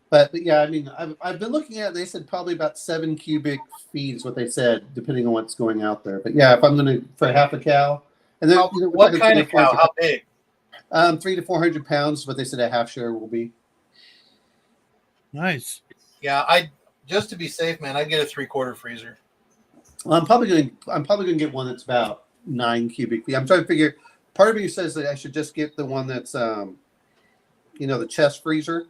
But yeah, I mean, I've been looking at. They said probably about 7 cubic feet is what they said, depending on what's going out there. But yeah, if I'm going to for half a cow, and then what kind of cow? How big? 300 to 400 pounds. What they said a half share will be. Nice. Yeah, just to be safe, man, I'd get a 3/4 freezer. Well, I'm probably gonna get one that's about 9 cubic feet. I'm trying to figure. Part of me says that I should just get the one that's the chest freezer.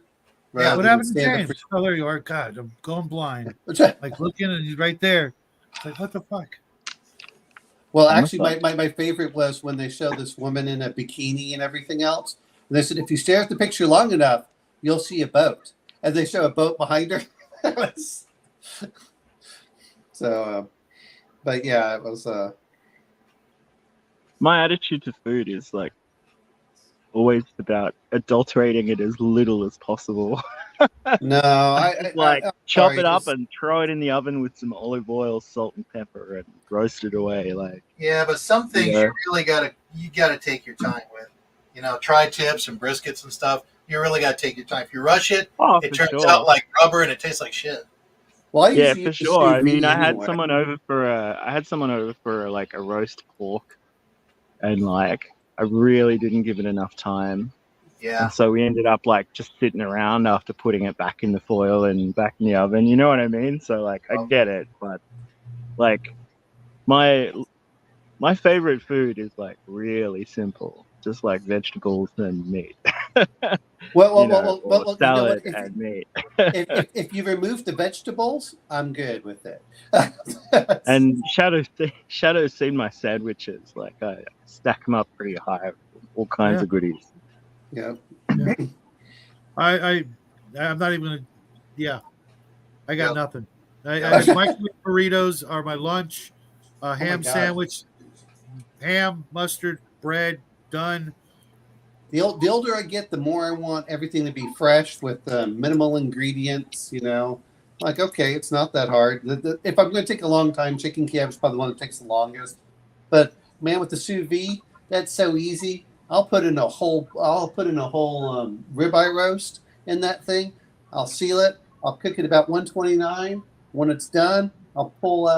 Yeah, what happened to James? Oh, there you are. God, I'm going blind. Like looking, and he's right there. It's like, what the fuck? Well, actually, my favorite was when they showed this woman in a bikini and everything else. And they said, if you stare at the picture long enough, you'll see a boat. And they show a boat behind her. So, but yeah, it was. My attitude to food is like always about adulterating it as little as possible. No, I chop it up and throw it in the oven with some olive oil, salt, and pepper, and roast it away. Yeah, but some things you really gotta take your time with. Tri-tips and briskets and stuff. You really gotta take your time. If you rush it, it turns out like rubber and it tastes like shit. Well, yeah, for sure. I mean, I had someone over for like a roast pork, and like I really didn't give it enough time. Yeah. And so we ended up like just sitting around after putting it back in the foil and back in the oven. You know what I mean? So like I get it, but like my favorite food is like really simple, just like vegetables and meat. Well, salad and meat. if you remove the vegetables, I'm good with it. And Shadow's seen my sandwiches. Like I stack them up pretty high, all kinds of goodies. Yeah. I'm not even gonna. Yeah, I got nothing. Microwave burritos are my lunch. Ham sandwich, ham, mustard, bread, done. The older I get, the more I want everything to be fresh with minimal ingredients. Like okay, it's not that hard. If I'm going to take a long time, chicken Kiev is probably the one that takes the longest. But man, with the sous vide, that's so easy. I'll put in a whole ribeye roast in that thing. I'll seal it. I'll cook it about 129. When it's done, I'll pull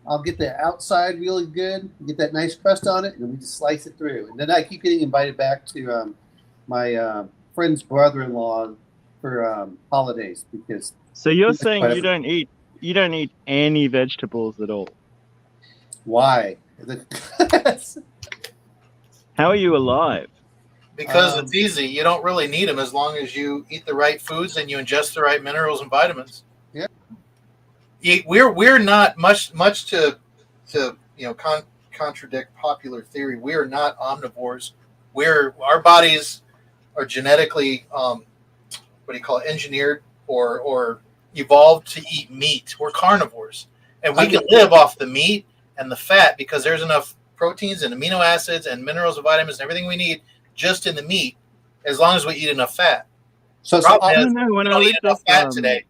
I'll get the outside really good, get that nice crust on it, and we just slice it through. And then I keep getting invited back to my friend's brother-in-law for holidays because. So you're saying you don't eat any vegetables at all? Why? How are you alive? Because it's easy. You don't really need them as long as you eat the right foods and you ingest the right minerals and vitamins. Yeah. We're not much to contradict popular theory. We are not omnivores. Our bodies are genetically engineered or evolved to eat meat. We're carnivores, and we can live off the meat and the fat because there's enough proteins and amino acids and minerals and vitamins and everything we need just in the meat, as long as we eat enough fat. So I don't know. When I lived off fat today,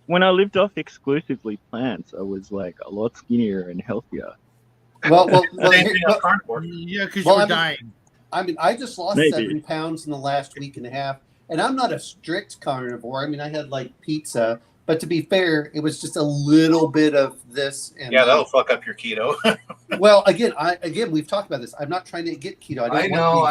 when I lived off exclusively plants, I was like a lot skinnier and healthier. Well, yeah, because you were dying. I mean, I just lost 7 pounds in the last week and a half, and I'm not a strict carnivore. I mean, I had like pizza, But to be fair, it was just a little bit of this. And Yeah, that'll fuck up your keto. well, again, we've talked about this. I'm not trying to get keto. I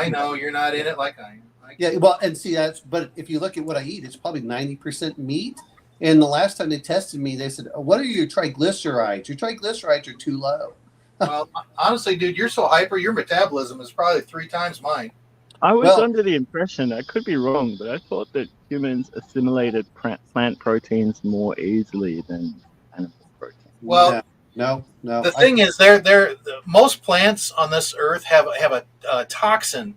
know. You're not in it like I am. Yeah, well, and see but if you look at what I eat, it's probably 90% meat. And the last time they tested me, they said, "What are your triglycerides? Your triglycerides are too low." Well, honestly, dude, you're so hyper. Your metabolism is probably 3 times mine. I was under the impression, I could be wrong, but I thought that humans assimilated plant proteins more easily than animal protein. Well, no. The thing is, most plants on this earth have a toxin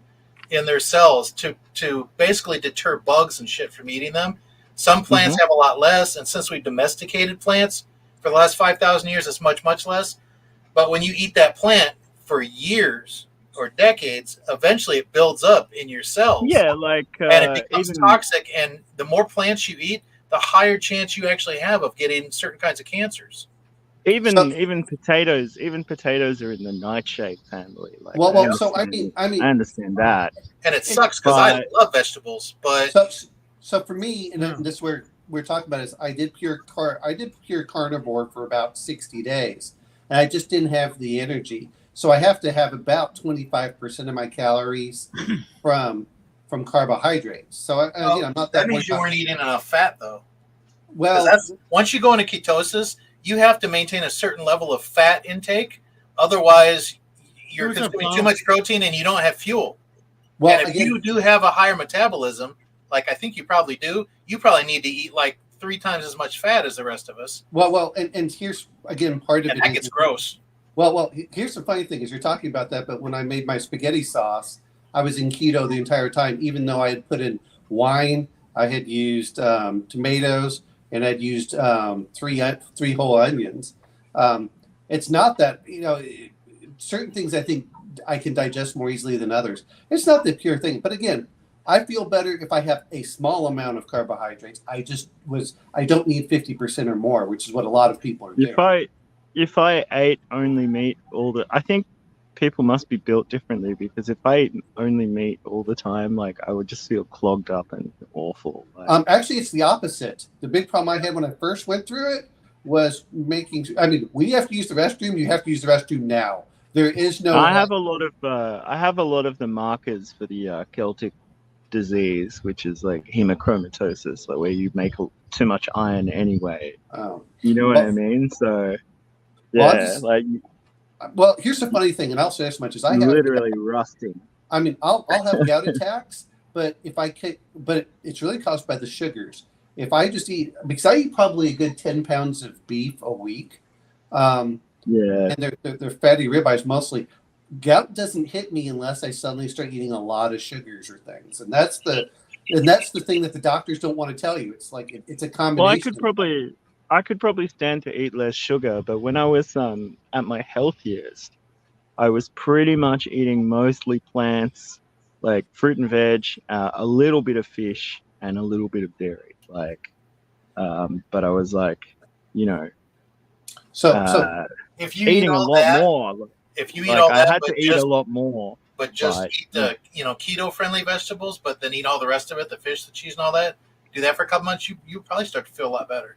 in their cells to basically deter bugs and shit from eating them. Some plants have a lot less, and since we've domesticated plants for the last 5,000 years, it's much, much less. But when you eat that plant for years or decades, eventually it builds up in your cells. Yeah, and it becomes toxic. And the more plants you eat, the higher chance you actually have of getting certain kinds of cancers. Even potatoes are in the nightshade family. I understand that, and it sucks because I love vegetables. But so for me, and this is where we're talking about is I did pure carnivore for about 60 days, and I just didn't have the energy. So I have to have about 25% of my calories from carbohydrates. So I'm not that. That means you weren't eating enough fat, though. Well, once you go into ketosis, you have to maintain a certain level of fat intake. Otherwise, you're consuming too much protein and you don't have fuel. Well, and if you do have a higher metabolism, like I think you probably do, you probably need to eat like 3 times as much fat as the rest of us. Well, and here's again part of and it. That gets gross. Well, here's the funny thing is you're talking about that, but when I made my spaghetti sauce, I was in keto the entire time, even though I had put in wine, I had used tomatoes, and I'd used 3 whole onions. It's not that, certain things I think I can digest more easily than others. It's not the pure thing. But again, I feel better if I have a small amount of carbohydrates. I don't need 50% or more, which is what a lot of people are doing. If I ate only meat I think people must be built differently, because if I ate only meat all the time, I would just feel clogged up and awful. Actually, it's the opposite. The big problem I had when I first went through it was when you have to use the restroom, you have to use the restroom now. There is no. I have a lot of the markers for the Celtic disease, which is like hemochromatosis, where you make too much iron anyway. Oh. You know what I mean? So. Yeah, well, here's the funny thing, and I'll say as much as I have literally rusting. I'll have gout attacks, but it's really caused by the sugars. If I just eat, because I eat probably a good 10 pounds of beef a week, and they're fatty ribeyes mostly. Gout doesn't hit me unless I suddenly start eating a lot of sugars or things, and that's the thing that the doctors don't want to tell you. It's like it's a combination. Well, I could probably stand to eat less sugar, but when I was at my healthiest, I was pretty much eating mostly plants, like fruit and veg, a little bit of fish, and a little bit of dairy. But I was so if you eating a lot more. If you eat all that, I had to eat a lot more. But just eat the keto-friendly vegetables, but then eat all the rest of it, the fish, the cheese, and all that. Do that for a couple months, you probably start to feel a lot better.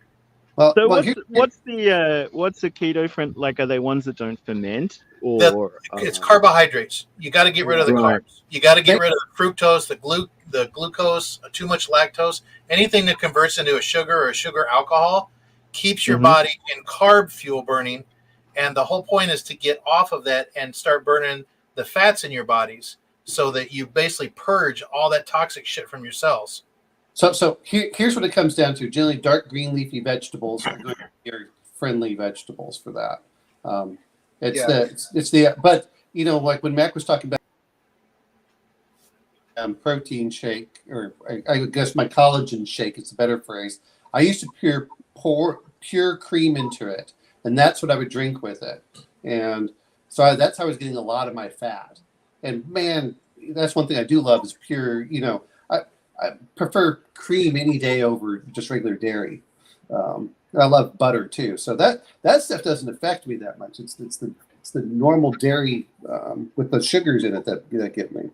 What's the keto friend? Are they ones that don't ferment, or it's carbohydrates? You got to get rid of the carbs. You got to get rid of the fructose, the glucose, too much lactose, anything that converts into a sugar or a sugar alcohol keeps your body in carb fuel burning, and the whole point is to get off of that and start burning the fats in your bodies, so that you basically purge all that toxic shit from your cells. So here's what it comes down to. Generally, dark green leafy vegetables are your friendly vegetables for that. But when Mac was talking about protein shake, or I guess my collagen shake, it's a better phrase. I used to pour pure cream into it, and that's what I would drink with it. And so that's how I was getting a lot of my fat. And man, that's one thing I do love is pure. I prefer cream any day over just regular dairy. I love butter too, so that stuff doesn't affect me that much. It's the normal dairy with the sugars in it that get me.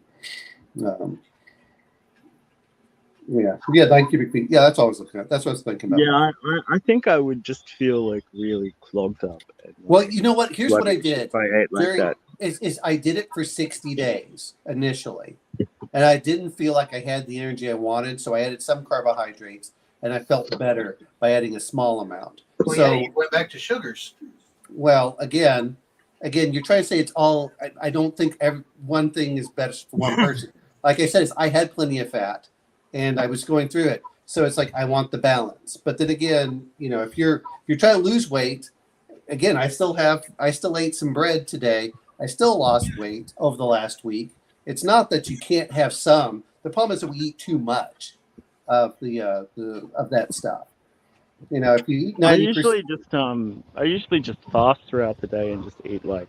Yeah, 9 cubic feet. Yeah, that's what I was looking at. That's what I was thinking about. Yeah, I think I would just feel like really clogged up. And, Well, like, you know what? Here's what I sluggish did. if I ate like that. Is I did it for 60 days initially, and I didn't feel like I had the energy I wanted, so I added some carbohydrates, and I felt better by adding a small amount. Well, so yeah, you went back to sugars. Well, again, you're trying to say it's all. I don't think one thing is best for one person. Like I said, I had plenty of fat, and I was going through it. So it's like I want the balance. But then again, if you're trying to lose weight, again, I still ate some bread today. I still lost weight over the last week. It's not that you can't have some. The problem is that we eat too much of of that stuff. If you eat 90%, I usually just fast throughout the day and just eat like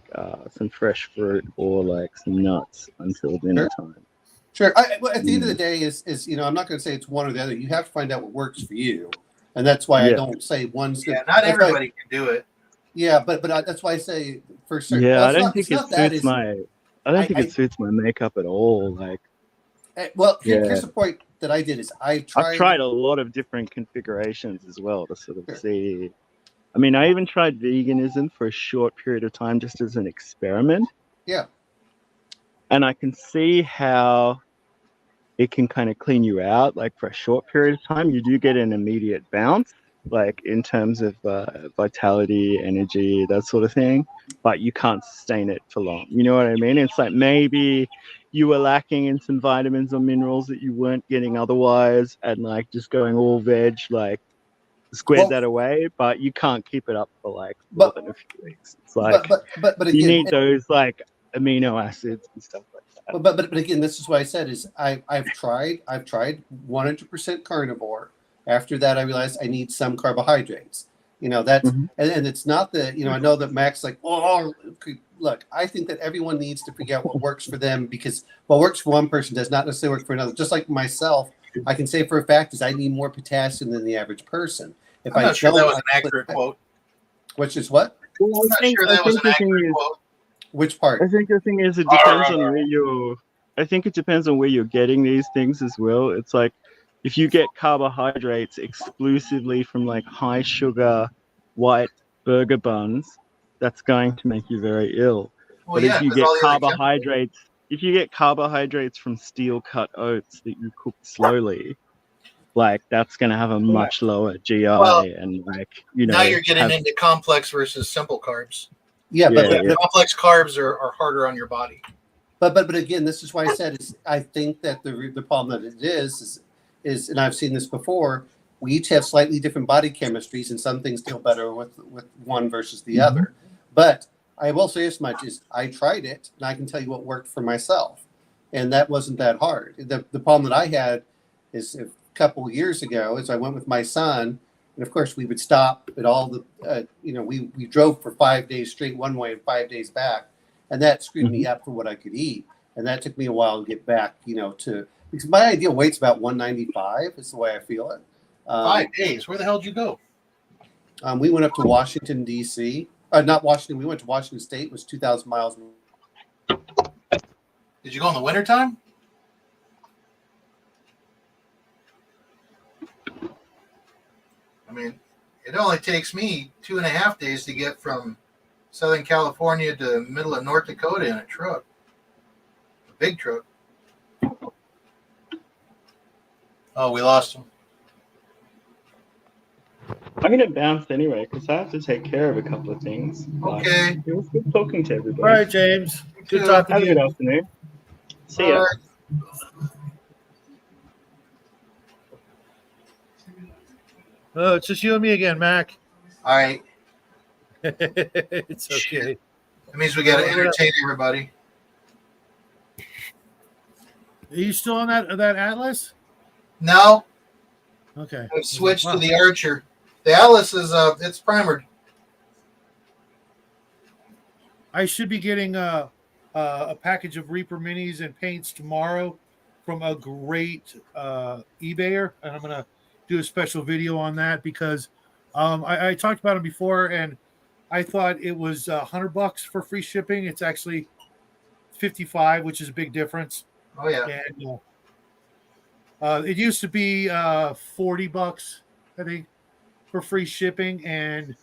some fresh fruit or like some nuts until dinner time. Sure. Well, at the end of the day, is I'm not going to say it's one or the other. You have to find out what works for you, and that's why I don't say one's good. Yeah, not everybody can do it. Yeah, but that's why I say for certain. Yeah, well, I don't think it suits my. I don't think it suits my makeup at all. Like, here's the point that I did is I've tried a lot of different configurations as well to sort of see. I mean, I even tried veganism for a short period of time just as an experiment. Yeah. And I can see how it can kind of clean you out. Like for a short period of time, you do get an immediate bounce, like in terms of vitality, energy, that sort of thing. But you can't sustain it for long. You know what I mean? It's like maybe you were lacking in some vitamins or minerals that you weren't getting otherwise, and like just going all veg, like squared that away. But you can't keep it up for like more than a few weeks. It's like but again, you need those like amino acids and stuff like that. But again, this is what I said is I've tried 100% carnivore. After that, I realized I need some carbohydrates. That's and it's not that I know that Mac's like, oh, look, I think that everyone needs to figure out what works for them, because what works for one person does not necessarily work for another. Just like myself, I can say for a fact is I need more potassium than the average person. If I'm not sure that was an accurate quote. Which is what? Well, I'm not sure that was an accurate quote. Which part? I think the thing is, it depends on where you're. I think it depends on where you're getting these things as well. It's like if you get carbohydrates exclusively from like high sugar white burger buns, that's going to make you very ill. Well, but if you get carbohydrates from steel cut oats that you cook slowly, like that's going to have a much lower GI and like now you're getting into complex versus simple carbs. Yeah, but complex carbs are harder on your body. But again, this is why I said is I think that the problem that it is, and I've seen this before. We each have slightly different body chemistries, and some things deal better with one versus the other. But I will say as much as I tried it, and I can tell you what worked for myself, and that wasn't that hard. The problem that I had is a couple of years ago, is I went with my son, and of course we would stop at all the we drove for 5 days straight one way and 5 days back. And that screwed me up for what I could eat. And that took me a while to get back, because my ideal weight's about 195 is the way I feel it. 5 days. Where the hell did you go? We went up to Washington, D.C. Not Washington. We went to Washington State. It was 2,000 miles. Did you go in the wintertime? I mean, it only takes me 2.5 days to get from Southern California to middle of North Dakota in a truck. A big truck. Oh, we lost him. I'm going to bounce anyway because I have to take care of a couple of things. Okay. It was good talking to everybody. All right, James. Good talking Have to a good you. afternoon. See ya. Oh, it's just you and me again, Mac. All right. It's okay. That means we got to entertain everybody. Are you still on that Atlas? No. Okay. I've switched to the Archer. The Atlas is it's primered. I should be getting a package of Reaper minis and paints tomorrow from a great eBayer, and I'm gonna do a special video on that because I talked about it before, and I thought it was $100 for free shipping. It's actually $55, which is a big difference. Oh yeah. And It used to be $40, I think, for free shipping, and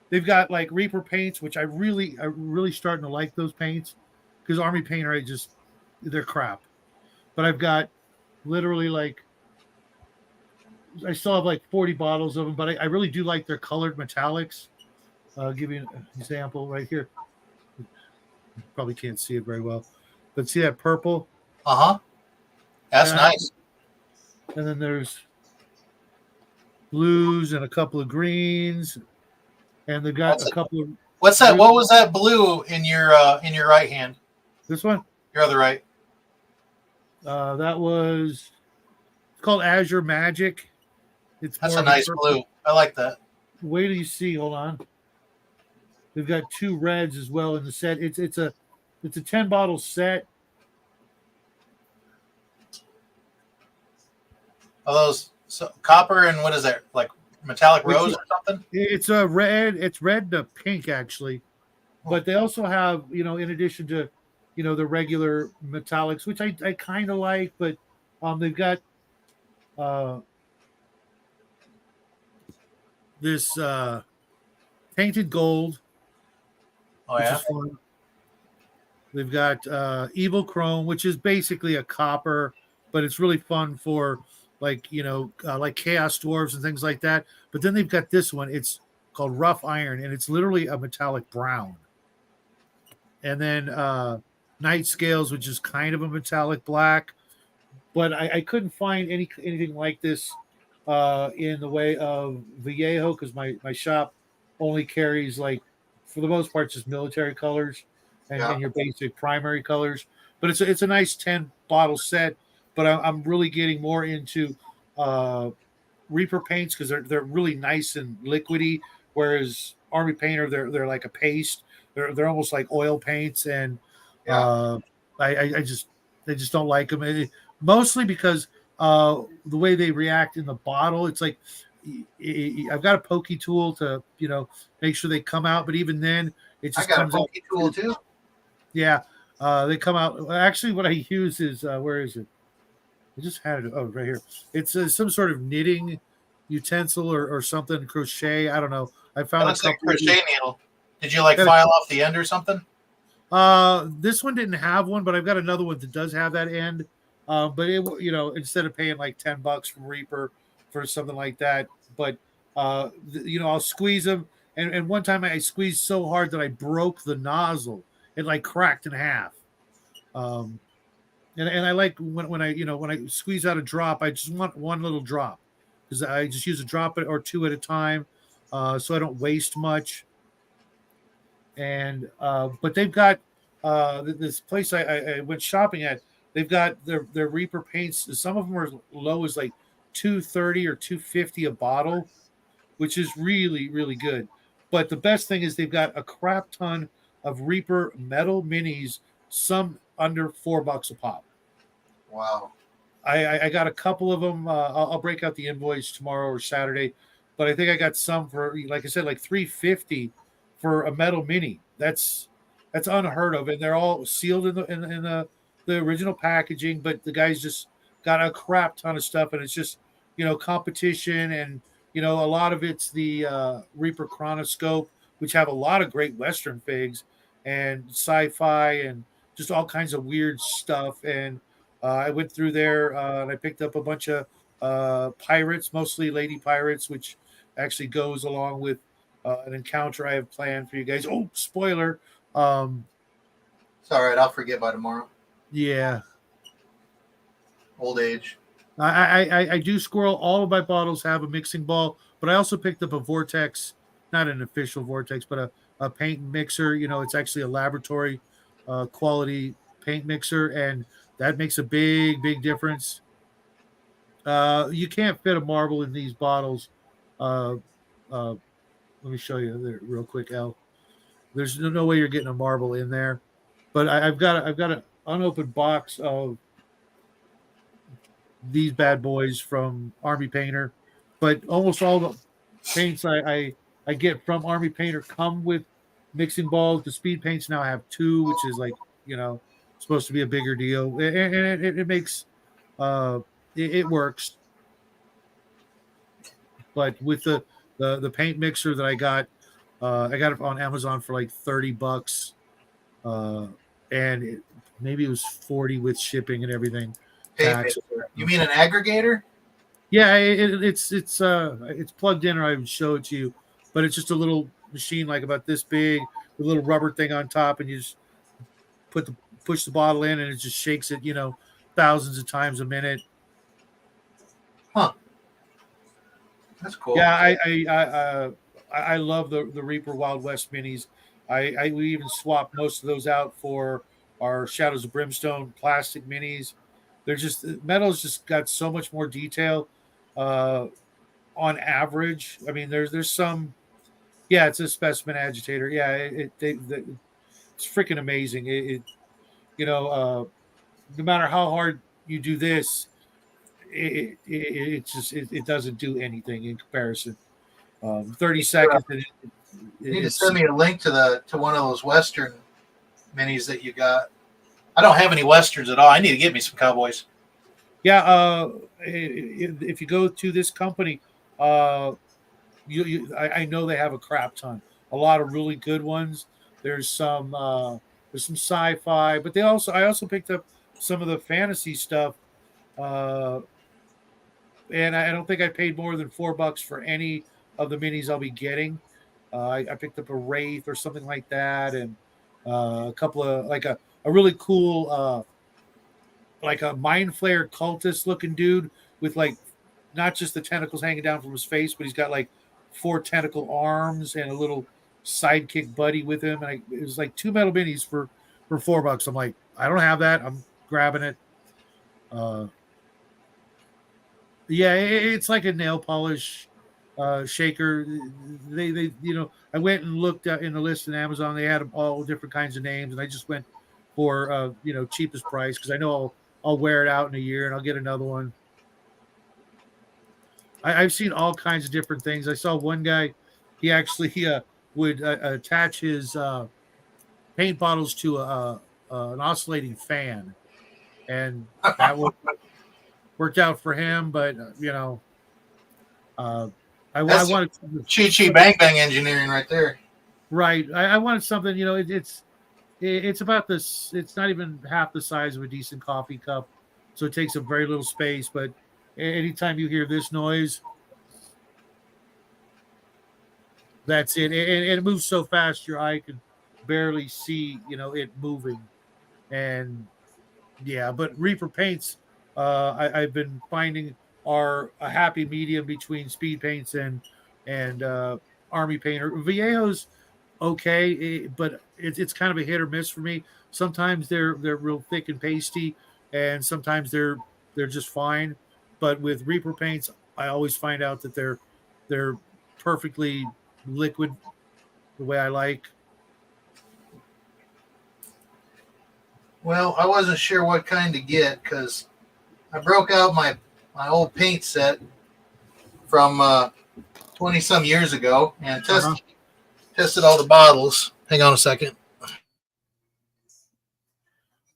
they've got like Reaper paints, which I'm really starting to like those paints because Army Painter, they're crap. But I've got literally like I still have like 40 bottles of them, but I really do like their colored metallics. I'll give you an example right here. Probably can't see it very well, but see that purple? That's nice. And then there's blues and a couple of greens, and they've got a couple of. What's that? What was that blue in your right hand? This one? Your other right. That was. It's called Azure Magic. That's a nice blue. I like that. Wait till you see. Hold on. We've got 2 reds as well in the set. It's a 10 bottle set. Are those copper and what is that? Like metallic rose or something? It's a red. It's red to pink actually, but they also have in addition to the regular metallics, which I kind of like, but they've got this painted gold. Oh yeah. Which is fun. They've got Evil Chrome, which is basically a copper, but it's really fun for like Chaos Dwarves and things like that. But then they've got this one. It's called Rough Iron, and it's literally a metallic brown. And then Night Scales, which is kind of a metallic black. But I couldn't find anything like this in the way of Vallejo because my shop only carries like, for the most part, just military colors and your basic primary colors. But it's a nice 10 bottle set. But I'm really getting more into Reaper paints because they're really nice and liquidy, whereas Army Painter they're like a paste. They're almost like oil paints, and I just don't like them. Mostly because the way they react in the bottle, it's like I've got a pokey tool to make sure they come out, but even then it just comes out. I got a pokey tool too. Yeah, they come out. Actually, what I use is where is it? I just had it. Oh, right here. It's some sort of knitting utensil or something, crochet. I don't know. I found a couple crochet needle. Did you file off the end or something? This one didn't have one, but I've got another one that does have that end. But it, instead of paying like $10 from Reaper for something like that, but I'll squeeze them. And one time I squeezed so hard that I broke the nozzle. It like cracked in half. And I like when I squeeze out a drop, I just want one little drop because I just use a drop or 2 at a time, so I don't waste much. And but they've got this place I went shopping at. They've got their Reaper paints. Some of them are as low as like $2.30 or $2.50 a bottle, which is really, really good. But the best thing is they've got a crap ton of Reaper metal minis, some under $4 a pop. Wow. I got a couple of them. I'll break out the invoice tomorrow or Saturday, but I think I got some for, like I said, like $3.50 for a metal mini. That's unheard of, and they're all sealed in the original packaging. But the guys just got a crap ton of stuff, and it's just competition, and a lot of it's the Reaper Chronoscope, which have a lot of great Western figs and sci-fi and just all kinds of weird stuff. And I went through there and I picked up a bunch of pirates, mostly lady pirates, which actually goes along with an encounter I have planned for you guys. Oh, spoiler. It's all right. I'll forget by tomorrow. Yeah. Old age. I do squirrel. All of my bottles have a mixing ball, but I also picked up a Vortex, not an official Vortex, but a paint mixer. It's actually a laboratory quality paint mixer, and that makes a big, big difference. You can't fit a marble in these bottles. Let me show you there real quick, Al. There's no way you're getting a marble in there. But I've got an unopened box of these bad boys from Army Painter. But almost all the paints I get from Army Painter come with mixing balls. The speed paints now have 2, which is like supposed to be a bigger deal, and it makes it works. But with the paint mixer that I got it on Amazon for like $30, and maybe it was 40 with shipping and everything, tax. You mean an aggregator? Yeah, it's plugged in, or I would show it to you. But it's just a little machine like about this big, with a little rubber thing on top, and you just push the bottle in, and it just shakes it, thousands of times a minute. Huh. That's cool. Yeah, I love the Reaper Wild West minis. We even swapped most of those out for our Shadows of Brimstone plastic minis. They're just metal's just got so much more detail. On average, I mean, there's some. Yeah, it's a specimen agitator. Yeah, it's freaking amazing. No matter how hard you do this, it doesn't do anything in comparison. 30 seconds. You need to send me a link to one of those Western minis that you got. I don't have any Westerns at all. I need to get me some Cowboys. Yeah, if you go to this company, I know they have a crap ton, a lot of really good ones. There's some sci-fi, but I also picked up some of the fantasy stuff, and I don't think I paid more than $4 for any of the minis I'll be getting. I picked up a Wraith or something like that, and a couple of like a really cool like a Mind Flayer cultist looking dude with like not just the tentacles hanging down from his face, but he's got like 4 tentacle arms and a little sidekick buddy with him. And it was like 2 metal minis for $4. I'm like, I don't have that. I'm grabbing it. Yeah, it's like a nail polish shaker. They I went and looked in the list in Amazon. They had all different kinds of names, and I just went for cheapest price because I know I'll wear it out in a year and I'll get another one. I've seen all kinds of different things. I saw one guy, he actually would attach his paint bottles to an oscillating fan, and that worked out for him. But I wanted Chi Bang Bang engineering right there. Right, I wanted something. It's about this. It's not even half the size of a decent coffee cup, so it takes up very little space. But anytime you hear this noise, that's it. And it moves so fast, your eye can barely see, it moving. And yeah, but Reaper paints, I've been finding are a happy medium between speed paints and army painter. Vallejo's okay, but it's kind of a hit or miss for me. Sometimes they're real thick and pasty, and sometimes they're just fine. But with Reaper paints, I always find out that they're perfectly liquid, the way I like. Well, I wasn't sure what kind to get because I broke out my old paint set from 20 some years ago and tested all the bottles. Hang on a second.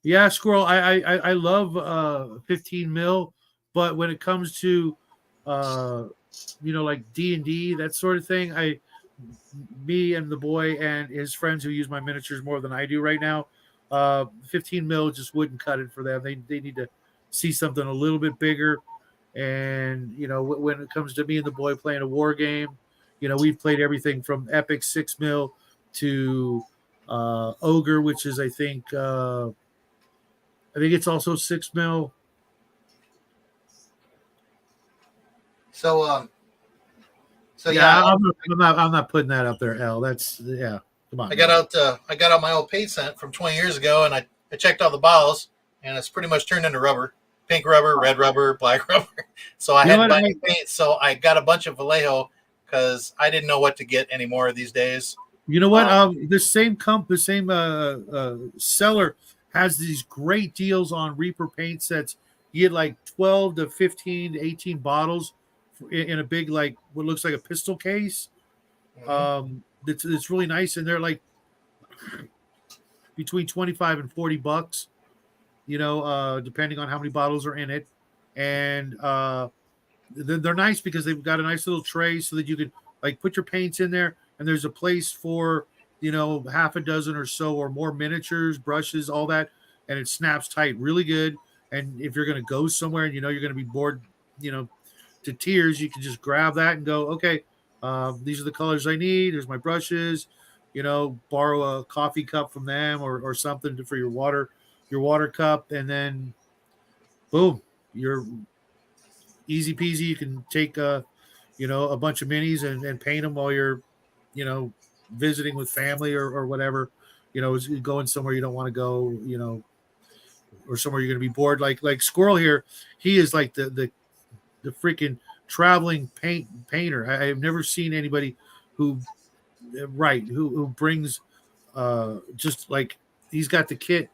Yeah, Squirrel. I love 15 mil, but when it comes to like D&D, that sort of thing, me and the boy and his friends who use my miniatures more than I do right now, 15 mil just wouldn't cut it for them. They need to see something a little bit bigger. And when it comes to me and the boy playing a war game, we've played everything from epic 6 mil to ogre, which is I think it's also 6 mil. So yeah, I'm not putting that up there, L. That's yeah. Come on. I got out my old paint set from 20 years ago, and I checked all the bottles, and it's pretty much turned into rubber. Pink rubber, red rubber, black rubber. So I had to buy new paint. So I got a bunch of Vallejo because I didn't know what to get anymore these days. You know what? The same seller has these great deals on Reaper paint sets. You get like 12 to 15 to 18 bottles in a big, like what looks like a pistol case. Mm-hmm. It's really nice, and they're like between $25 and $40, depending on how many bottles are in it. and they're nice because they've got a nice little tray so that you can like put your paints in there, and there's a place for half a dozen or so or more miniatures, brushes, all that, and it snaps tight really good. And if you're going to go somewhere and you're going to be bored, to tears, you can just grab that and go, okay, these are the colors I need. Here's my brushes. Borrow a coffee cup from them or something for your water cup, and then boom, you're easy peasy. You can take a bunch of minis and paint them while you're visiting with family or whatever. Going somewhere you don't want to go, or somewhere you're going to be bored. Like Squirrel here, he is like the freaking traveling painter. I've never seen anybody who brings just like he's got the kit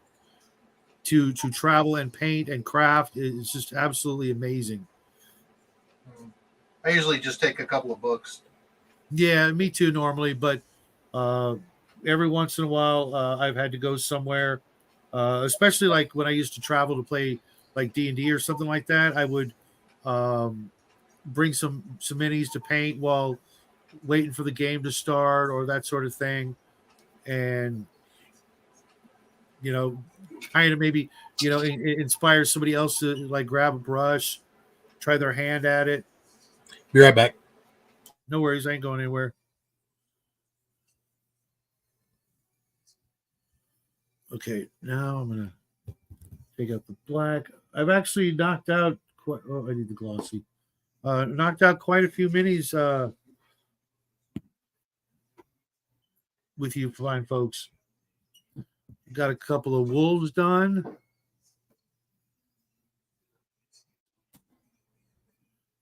to travel and paint and craft. It's just absolutely amazing. I usually just take a couple of books. Yeah, me too normally, but every once in a while I've had to go somewhere, especially like when I used to travel to play like D&D or something like that. I would bring some minis to paint while waiting for the game to start or that sort of thing, and kind of maybe inspire somebody else to like grab a brush, try their hand at it. Be right back. No worries, I ain't going anywhere. Okay, now I'm gonna take out the black. I've actually knocked out quite. Oh, I need the glossy. Knocked out quite a few minis with you fine folks. Got a couple of wolves done.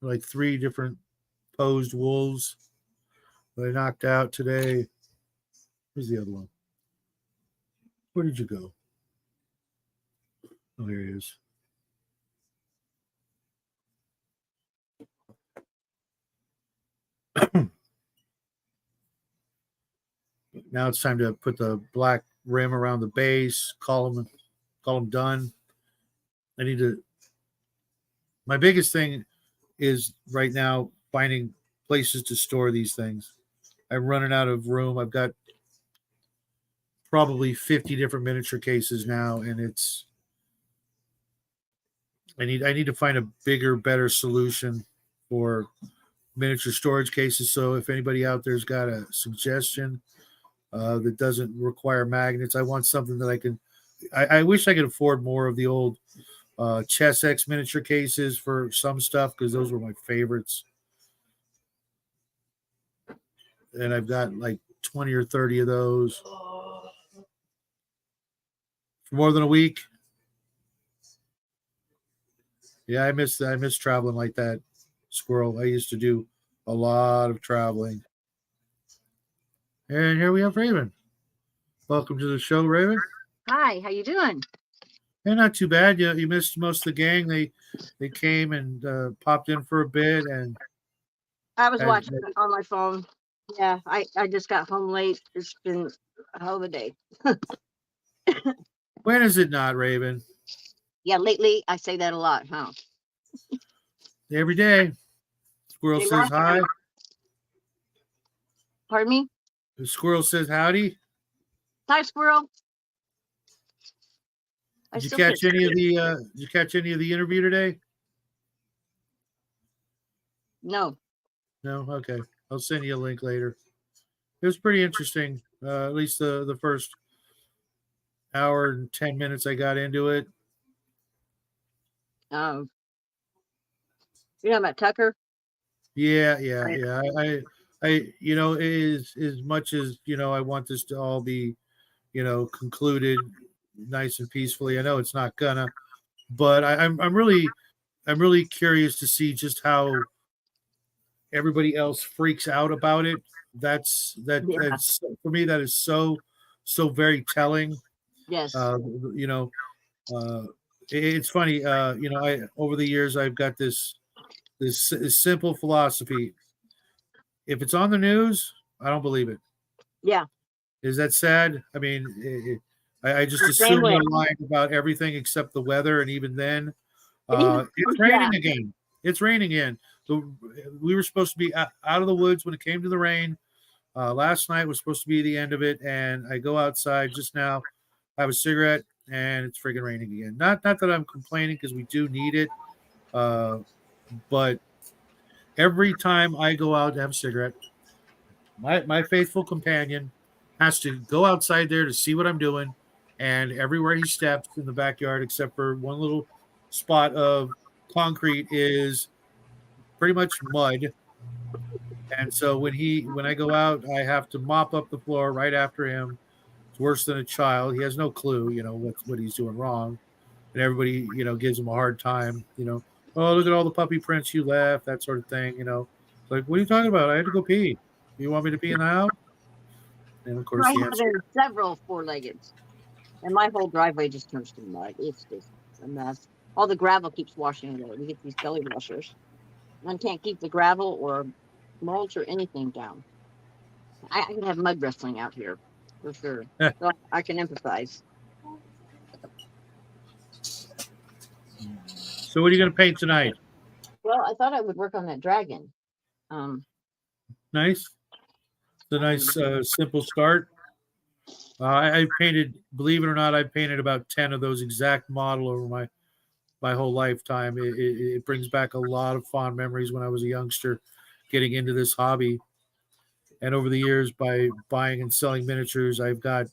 Like 3 different posed wolves that I knocked out today. Where's the other one? Where did you go? Oh, here he is. Now it's time to put the black rim around the base, call them done. My biggest thing is right now finding places to store these things. I'm running out of room. I've got probably 50 different miniature cases now, and I need to find a bigger, better solution for miniature storage cases. So if anybody out there's got a suggestion that doesn't require magnets, I want something that I can. I wish I could afford more of the old Chess X miniature cases for some stuff, because those were my favorites. And I've got like 20 or 30 of those for more than a week. Yeah, I miss traveling like that, Squirrel. I used to do a lot of traveling. And here we have Raven. Welcome to the show, Raven. Hi, how you doing? Yeah, not too bad. You missed most of the gang. They came and popped in for a bit, and I was watching it on my phone. Yeah, I just got home late. It's been a hell of a day. When is it not, Raven? Yeah, lately I say that a lot, huh? Every day. Squirrel says hi. Pardon me? The squirrel says howdy. Hi, Squirrel. Did you catch any of the interview today? No. No? Okay. I'll send you a link later. It was pretty interesting. At least the first hour and 10 minutes I got into it. You know about Tucker? Yeah. I as much as I want this to all be, concluded nice and peacefully. I know it's not gonna, but I'm really curious to see just how everybody else freaks out about it. That's for me, that is so very telling. Yes. It's funny. I over the years I've got this simple philosophy. If it's on the news, I don't believe it. Yeah. Is that sad? I mean, I just assume they're lying about everything except the weather, and even then, It's raining again. It's raining again. We were supposed to be out of the woods when it came to the rain. Last night was supposed to be the end of it, and I go outside just now, have a cigarette, and it's freaking raining again. Not that I'm complaining, because we do need it, but every time I go out to have a cigarette, my faithful companion has to go outside there to see what I'm doing, and everywhere he steps in the backyard, except for one little spot of concrete, is pretty much mud. And so when I go out, I have to mop up the floor right after him. It's worse than a child. He has no clue, what he's doing wrong, and everybody, gives him a hard time. Oh, look at all the puppy prints you left, that sort of thing. Like, what are you talking about? I had to go pee. You want me to pee in the house? And of course, the answer. There's several four-leggeds, and my whole driveway just turns to mud. It's just a mess. All the gravel keeps washing away. We get these gully washers. One can't keep the gravel or mulch or anything down. I can have mud wrestling out here for sure. So I can empathize. So what are you going to paint tonight? Well, I thought I would work on that dragon. Nice. It's a nice simple start. I painted, believe it or not, I painted about 10 of those exact model over my whole lifetime. It brings back a lot of fond memories when I was a youngster getting into this hobby. And over the years, by buying and selling miniatures, I've probably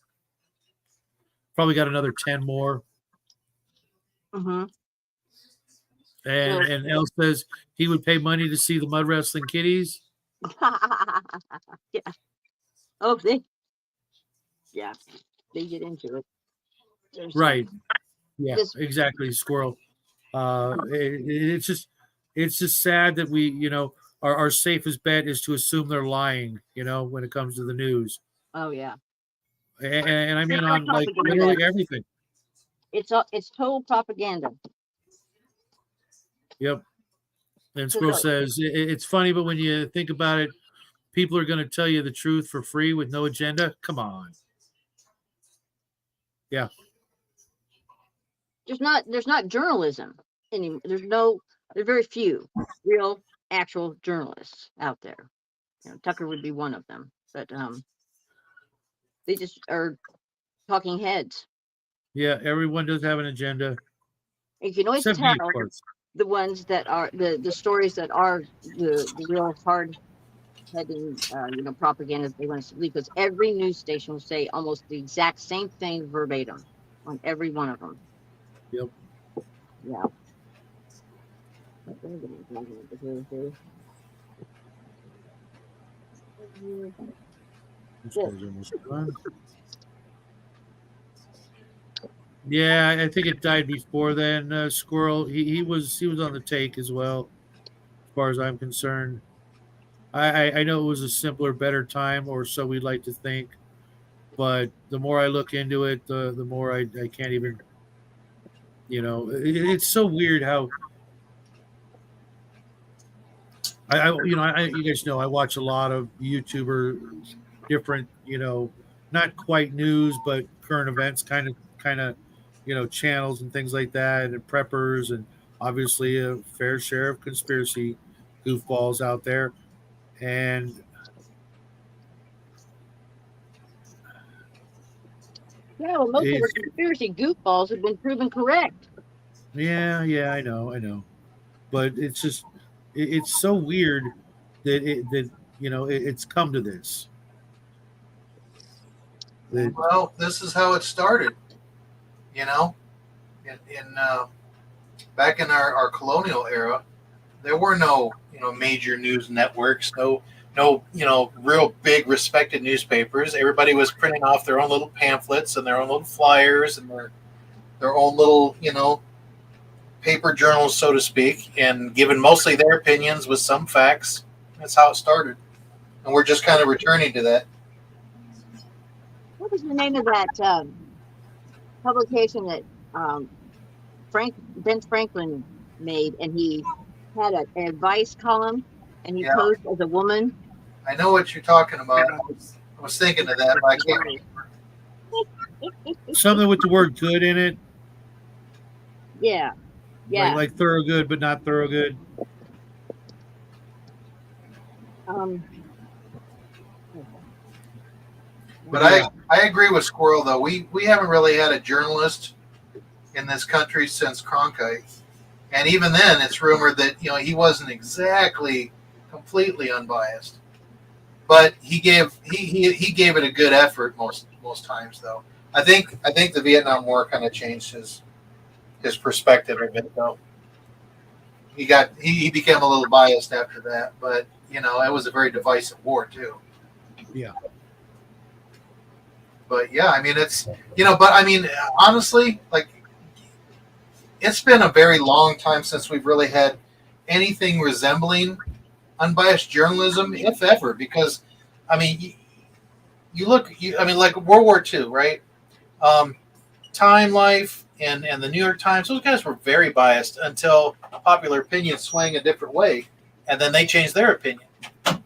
got another 10 more. Mm-hmm. And Elle says he would pay money to see the mud wrestling kitties. Yeah. They get into it. Right. Yeah, exactly. Squirrel. It's just sad that we, our safest bet is to assume they're lying, when it comes to the news. Oh yeah. And I mean on like literally everything. It's total propaganda. Yep. And Squirrel says it's funny, but when you think about it, people are going to tell you the truth for free with no agenda. Come on. Yeah. There's not journalism anymore. There's very few real actual journalists out there. Tucker would be one of them, but they just are talking heads. Yeah, everyone does have an agenda. You can always Except tell me, of course. the ones that are the stories that are the real hard heading propaganda they want to believe, because every news station will say almost the exact same thing verbatim on every one of them. Yep. Yeah. Yeah, I think it died before then. Squirrel, he was on the take as well, as far as I'm concerned. I know it was a simpler, better time, or so we'd like to think. But the more I look into it, the more I can't even. It's so weird how. You guys know I watch a lot of YouTubers, different, not quite news but current events kind of, channels and things like that, and preppers, and obviously a fair share of conspiracy goofballs out there, and yeah, well, most of the conspiracy goofballs have been proven correct. Yeah, I know, but it's just it's so weird that it's come to this. Well, this is how it started. Back in our colonial era, there were no major news networks, no real big respected newspapers. Everybody was printing off their own little pamphlets and their own little flyers and their own little paper journals, so to speak, and giving mostly their opinions with some facts. That's how it started, and we're just kind of returning to that. What was the name of that publication that Ben Franklin made, and he had an advice column, and he posed as a woman? I know what you're talking about. I was thinking of that, but I can't remember. Something with the word good in it. Yeah. Yeah. like Thorogood, but not Thorogood. But I agree with Squirrel though. We haven't really had a journalist in this country since Cronkite, and even then, it's rumored that he wasn't exactly completely unbiased, but he gave it a good effort most times though. I think the Vietnam War kind of changed his perspective a bit though. He became a little biased after that, but it was a very divisive war too. Yeah. But yeah, I mean but I mean honestly, like it's been a very long time since we've really had anything resembling unbiased journalism, if ever, because I mean you look I mean like World War II, right? Time Life and the New York Times, those guys were very biased until popular opinion swang a different way, and then they changed their opinion.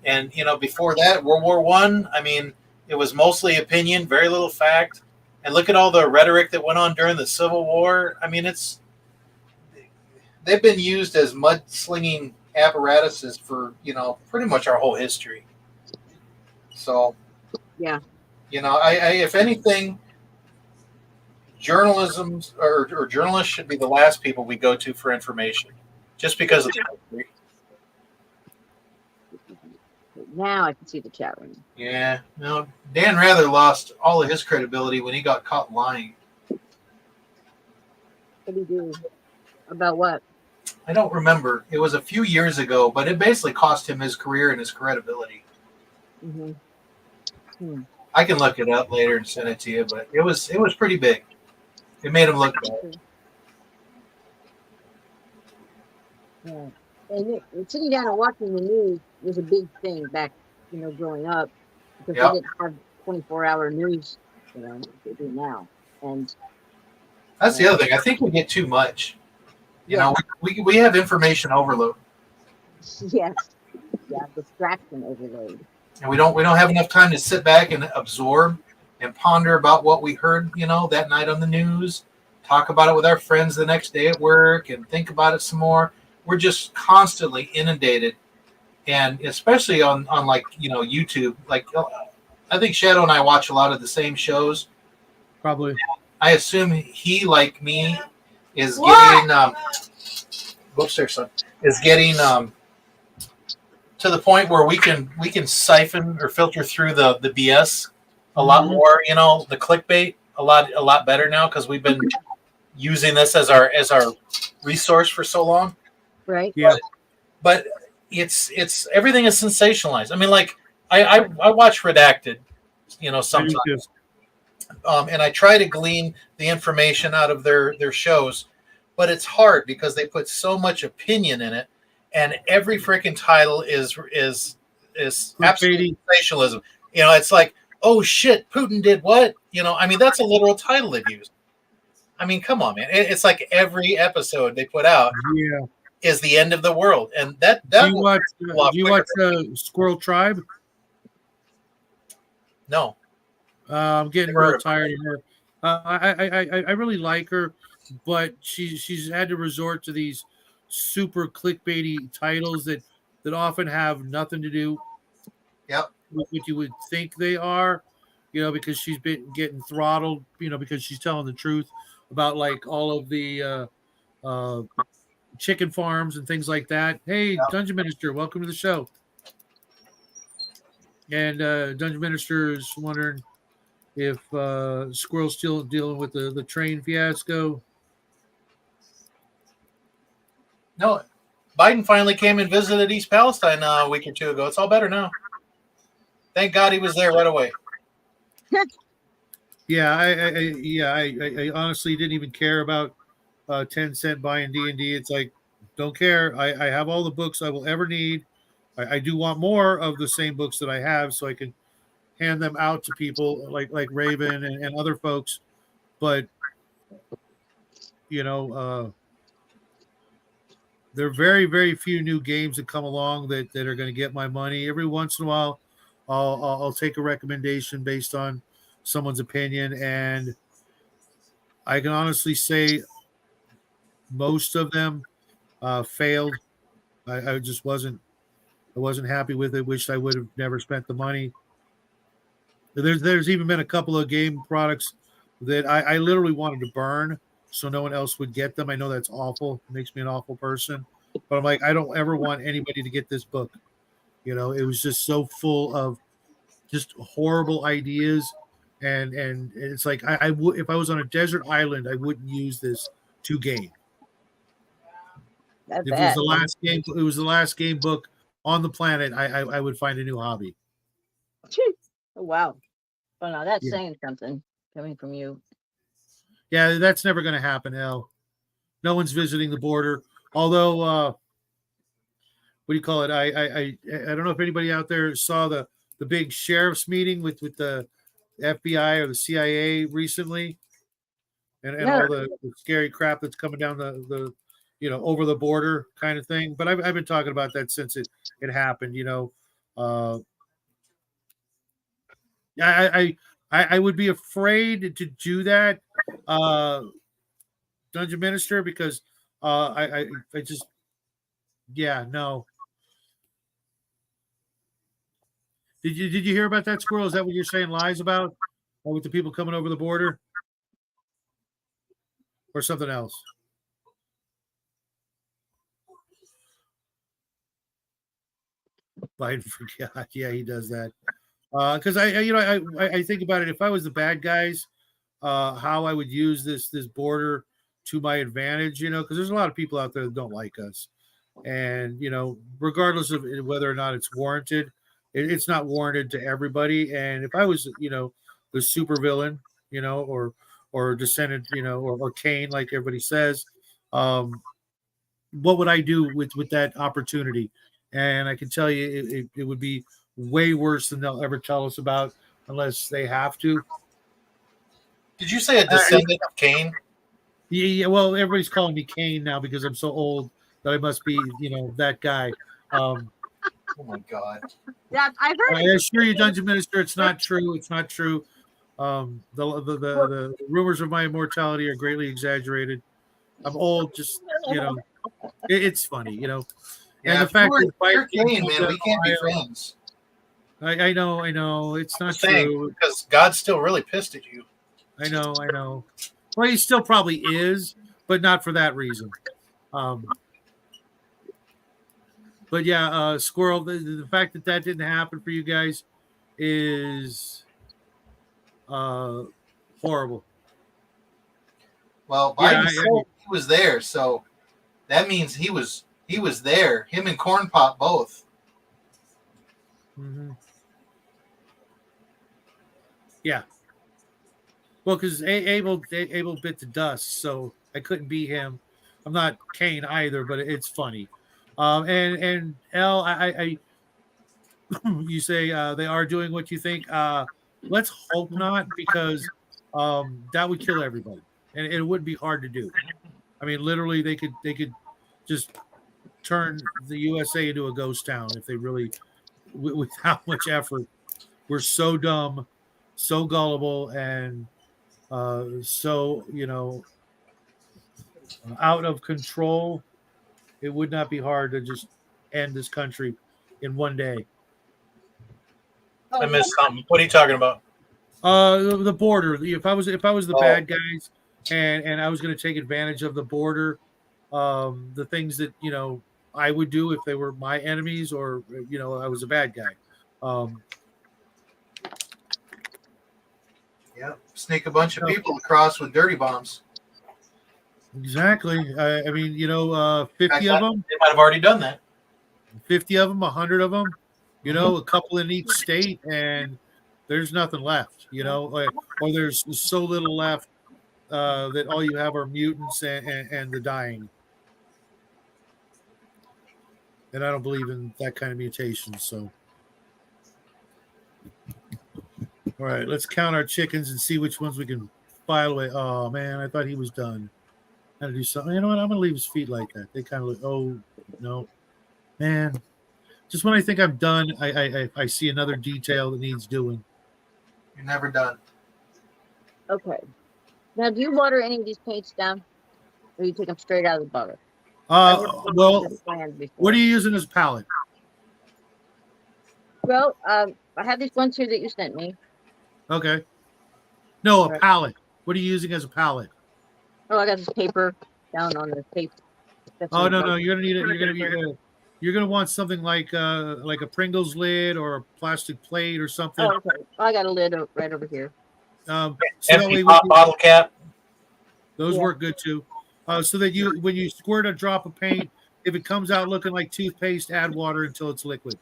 And before that, World War I mean, it was mostly opinion, very little fact. And look at all the rhetoric that went on during the Civil War. I mean, they've been used as mudslinging apparatuses for pretty much our whole history. So yeah, I if anything, journalism or journalists should be the last people we go to for information, just because of the history. now I can see the chat room. Yeah, no, Dan Rather lost all of his credibility when he got caught lying. What do you do? About what? I don't remember. It was a few years ago, but it basically cost him his career and his credibility. I can look it up later and send it to you, but it was pretty big. It made him look bad. Yeah. And sitting down and watching the news was a big thing back, growing up, because we didn't have 24-hour news, like they do now. And that's the other thing. I think we get too much. We have information overload. Yes. Yeah, distraction overload. And we don't have enough time to sit back and absorb and ponder about what we heard, that night on the news, talk about it with our friends the next day at work, and think about it some more. We're just constantly inundated, and especially on like YouTube. Like I think Shadow and I watch a lot of the same shows. Probably. I assume he, like me, is getting whoops there, son, is getting to the point where we can siphon or filter through the BS a lot more, the clickbait a lot better now, because we've been using this as our resource for so long. Right. Yeah. But it's everything is sensationalized. I mean, like I watch Redacted, sometimes. And I try to glean the information out of their shows, but it's hard because they put so much opinion in it, and every freaking title is absolute sensationalism. It's like, oh shit, Putin did what? I mean, that's a literal title they've used. I mean, come on, man. It's like every episode they put out is the end of the world, and that. Do you watch Squirrel Tribe? No. I'm getting real tired of her. I really like her, but she's had to resort to these super clickbaity titles that often have nothing to do with what you would think they are, because she's been getting throttled, because she's telling the truth about like all of the chicken farms and things like that. Hey, Dungeon Minister, welcome to the show. And Dungeon Minister is wondering if Squirrel's still dealing with the train fiasco. No, Biden finally came and visited East Palestine a week or two ago. It's all better now. Thank God he was there right away. Yeah, I honestly didn't even care about 10-cent buying D&D. It's like, don't care. I have all the books I will ever need. I do want more of the same books that I have, so I can hand them out to people like Raven and other folks. But there are very, very few new games that come along that are going to get my money. Every once in a while, I'll take a recommendation based on someone's opinion, and I can honestly say most of them failed. I just wasn't happy with it. Wished I would have never spent the money. There's even been a couple of game products that I literally wanted to burn so no one else would get them. I know that's awful. It makes me an awful person. But I'm like, I don't ever want anybody to get this book. You know, it was just so full of just horrible ideas. And it's like I would, if I was on a desert island, I wouldn't use this to game. That's If it was the last game, it was the last game book on the planet, I would find a new hobby. Oh, wow. Well, now that's Yeah. saying something coming from you. Yeah, that's never going to happen, El. No one's visiting the border. Although, what do you call it? I don't know if anybody out there saw the big sheriff's meeting with the FBI or the CIA recently, and No. all the scary crap that's coming down the over the border kind of thing. But I've been talking about that since it happened. I would be afraid to do that, Dungeon Minister, because I just no. Did you hear about that, Squirrel? Is that what you're saying lies about? Or with the people coming over the border? Or something else? Biden forgot. Yeah, he does that. Because I think about it. If I was the bad guys, how I would use this border to my advantage, because there's a lot of people out there that don't like us, and regardless of whether or not it's warranted, it's not warranted to everybody. And if I was, the super villain, or descendant, or Cain, like everybody says, what would I do with that opportunity? And I can tell you, it would be way worse than they'll ever tell us about, unless they have to. Did you say a descendant of Cain? Yeah. Well, everybody's calling me Cain now because I'm so old that I must be, that guy. Oh my God. Yeah, I've heard. I assure you, Dungeon Minister, it's not true. It's not true. The rumors of my immortality are greatly exaggerated. I'm old, just it's funny, Yeah, and the fact that you're Cain, man, we can't be friends. I know, it's not true because God's still really pissed at you. I know. Well, he still probably is, but not for that reason. But yeah, Squirrel, the fact that didn't happen for you guys is horrible. Well, Biden said he was there, so that means he was there. Him and Corn Pop both. Mm-hmm. Yeah. Well, because Abel bit the dust, so I couldn't be him. I'm not Cain either, but it's funny. And L, I you say they are doing what you think. Let's hope not, because that would kill everybody, and it wouldn't be hard to do. I mean, literally, they could just turn the USA into a ghost town if they really, without much effort. We're so dumb, so gullible, and so out of control. It would not be hard to just end this country in one day. I missed something. What are you talking about? The border. If I was the bad guys, and I was going to take advantage of the border, the things that I would do if they were my enemies, or I was a bad guy. Yeah, sneak a bunch of people across with dirty bombs. Exactly. I mean, 50 of them. They might have already done that. 50 of them, 100 of them. A couple in each state, and there's nothing left. Or there's so little left that all you have are mutants and the dying. And I don't believe in that kind of mutation. So, all right, let's count our chickens and see which ones we can file away. Oh man, I thought he was done. Got to do something. You know what? I'm gonna leave his feet like that. They kind of look. Oh no, man. Just when I think I'm done, I see another detail that needs doing. You're never done. Okay. Now, do you water any of these paints down? Or you take them straight out of the bottle? I've never done Well, this brand before. what are you using as palette? Well, I have these ones here that you sent me. Okay. No, a Right. palette. What are you using as a palette? Oh, I got this paper down on the tape. That's Oh what- no, you're gonna need it. You're gonna want something like a Pringles lid or a plastic plate or something. Oh, okay. I got a lid right over here. So that Empty way pop bottle cap. those Yeah. work good too. So that when you squirt a drop of paint, if it comes out looking like toothpaste, add water until it's liquid.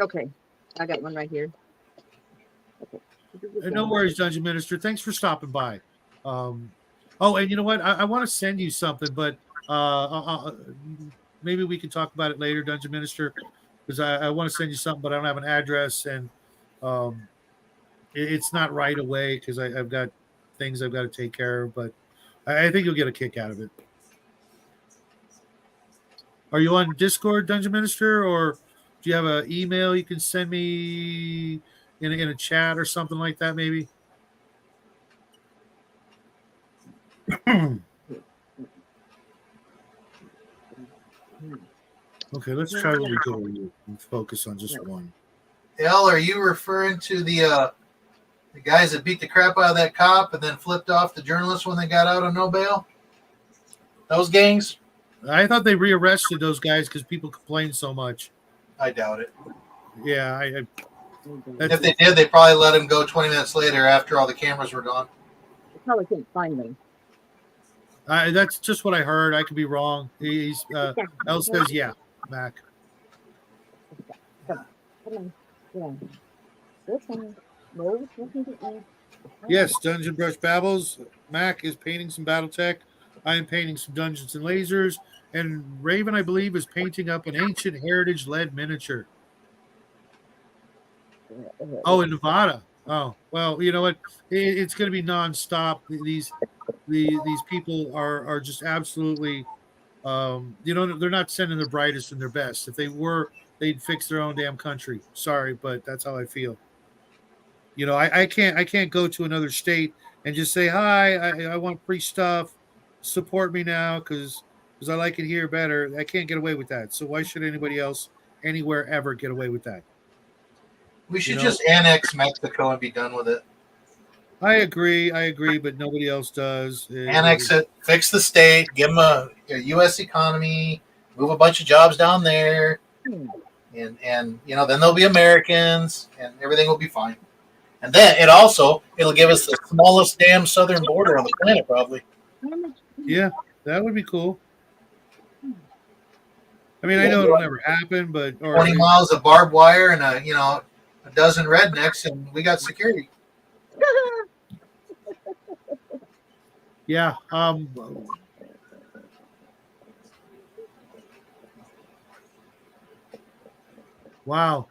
Okay, I got one right here. Okay. No worries, Dungeon Minister. Thanks for stopping by. Oh, and you know what? I want to send you something, but maybe we can talk about it later, Dungeon Minister, because I want to send you something, but I don't have an address, and it's not right away because I've got things I've got to take care of. But I think you'll get a kick out of it. Are you on Discord, Dungeon Minister, or do you have an email you can send me in a chat or something like that, maybe? Okay, let's try what we do and focus on just one. Al, are you referring to the guys that beat the crap out of that cop and then flipped off the journalist when they got out on no bail? Those gangs? I thought they rearrested those guys because people complained so much. I doubt it. Yeah, If they did, they probably let him go 20 minutes later after all the cameras were gone. I probably couldn't find them. that's just what I heard. I could be wrong. He's El says, yeah, Mac. Come on. Yeah. Listen. No, listen to me. Yes, Dungeon Brush Babbles. Mac is painting some BattleTech. I am painting some Dungeons and Lasers. And Raven, I believe, is painting up an ancient heritage lead miniature. Oh, in Nevada. Oh, well, you know what? It's going to be nonstop. These people are just absolutely, they're not sending their brightest and their best. If they were, they'd fix their own damn country. Sorry, but that's how I feel. You know, I can't go to another state and just say, hi, I want free stuff. Support me now because I like it here better. I can't get away with that. So why should anybody else anywhere ever get away with that? We should just annex Mexico and be done with it. I agree, but nobody else does. Annex it, fix the state, give them a U.S. economy, move a bunch of jobs down there, and then they'll be Americans, and everything will be fine. And then it'll give us the smallest damn southern border on the planet, probably. Yeah, that would be cool. I mean, I know it'll never happen, but 20 miles of barbed wire and a dozen rednecks, and we got security. Yeah. Wow.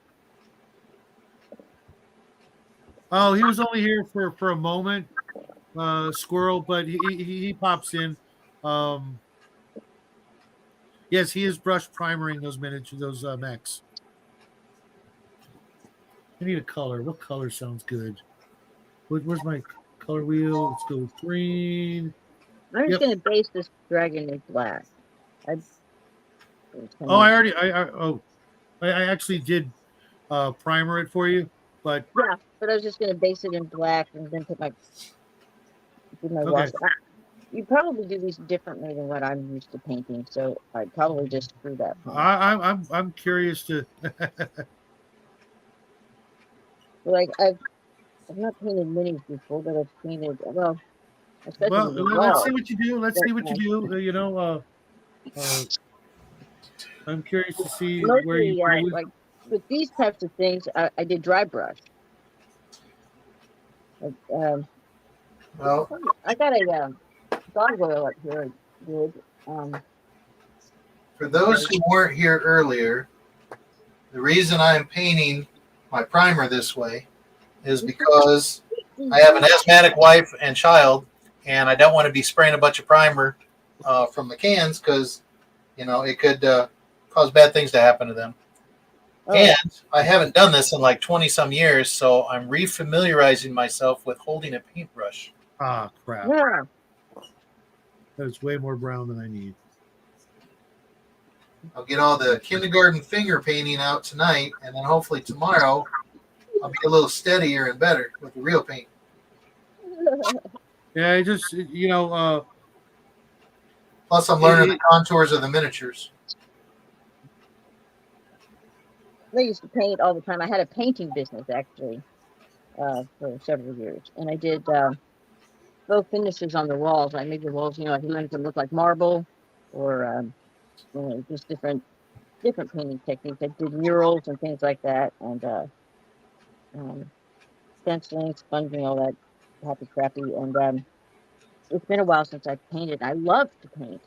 Oh, he was only here for a moment, Squirrel, but he pops in. Yes, he is brush primering those mechs. I need a color. What color sounds good? Where's my color wheel? Let's go with green. I'm just gonna base this dragon in black. I actually did primer it for you, but yeah, but I was just gonna base it in black and then do my wash. You probably do these differently than what I'm used to painting, so I'd probably just screw that. I'm curious to. Like I've not painted minis before, but I've painted well. Let's see what you do. Let's see what you do. I'm curious to see where you like with these types of things. I did dry brush. Like, I got a dog oil up here. Good. For those who weren't here earlier, the reason I am painting my primer this way is because I have an asthmatic wife and child, and I don't want to be spraying a bunch of primer from the cans because, it could cause bad things to happen to them. Oh. And I haven't done this in like 20 some years, so I'm refamiliarizing myself with holding a paintbrush. Ah, crap. Yeah. That it's way more brown than I need. I'll get all the kindergarten finger painting out tonight, and then hopefully tomorrow I'll be a little steadier and better with the real paint. Yeah, I just Plus, I'm learning the contours of the miniatures. I used to paint all the time. I had a painting business actually for several years, and I did both finishes on the walls. I made the walls, I wanted them to look like marble, or just different painting techniques. I did murals and things like that, and stenciling, sponging, all that happy crappy. And it's been a while since I painted. I love to paint,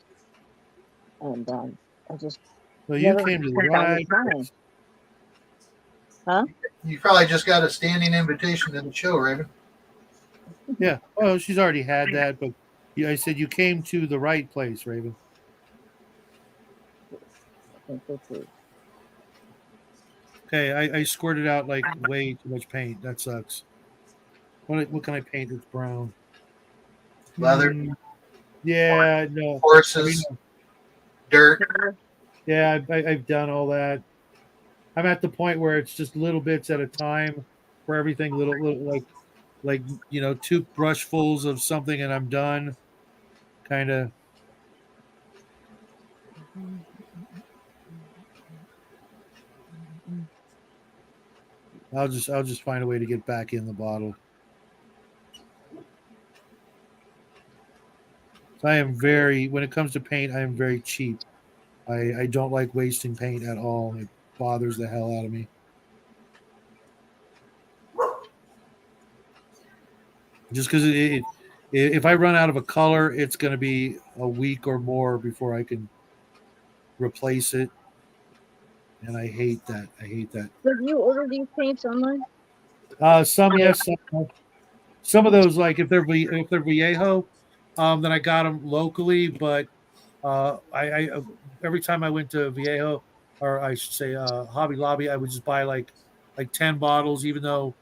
and I just well, you never came to the found right. time. Huh? You probably just got a standing invitation to the show, Raven. Yeah. Oh, she's already had that, but I said you came to the right place, Raven. I think so too. Okay, I squirted out like way too much paint. That sucks. What can I paint that's brown? Leather, Yeah, no. horses, dirt. Yeah, I've done all that. I'm at the point where it's just little bits at a time, where everything little like 2 brushfuls of something and I'm done. Kind of. I'll just find a way to get back in the bottle. I am when it comes to paint, I am very cheap. I don't like wasting paint at all. It bothers the hell out of me. Just because if I run out of a color, it's going to be a week or more before I can replace it. And I hate that. So do you order these paints online? Some yes, some no. Some of those, like if they're Viejo, then I got them locally. But I every time I went to Viejo, or I should say Hobby Lobby, I would just buy like 10 bottles, even though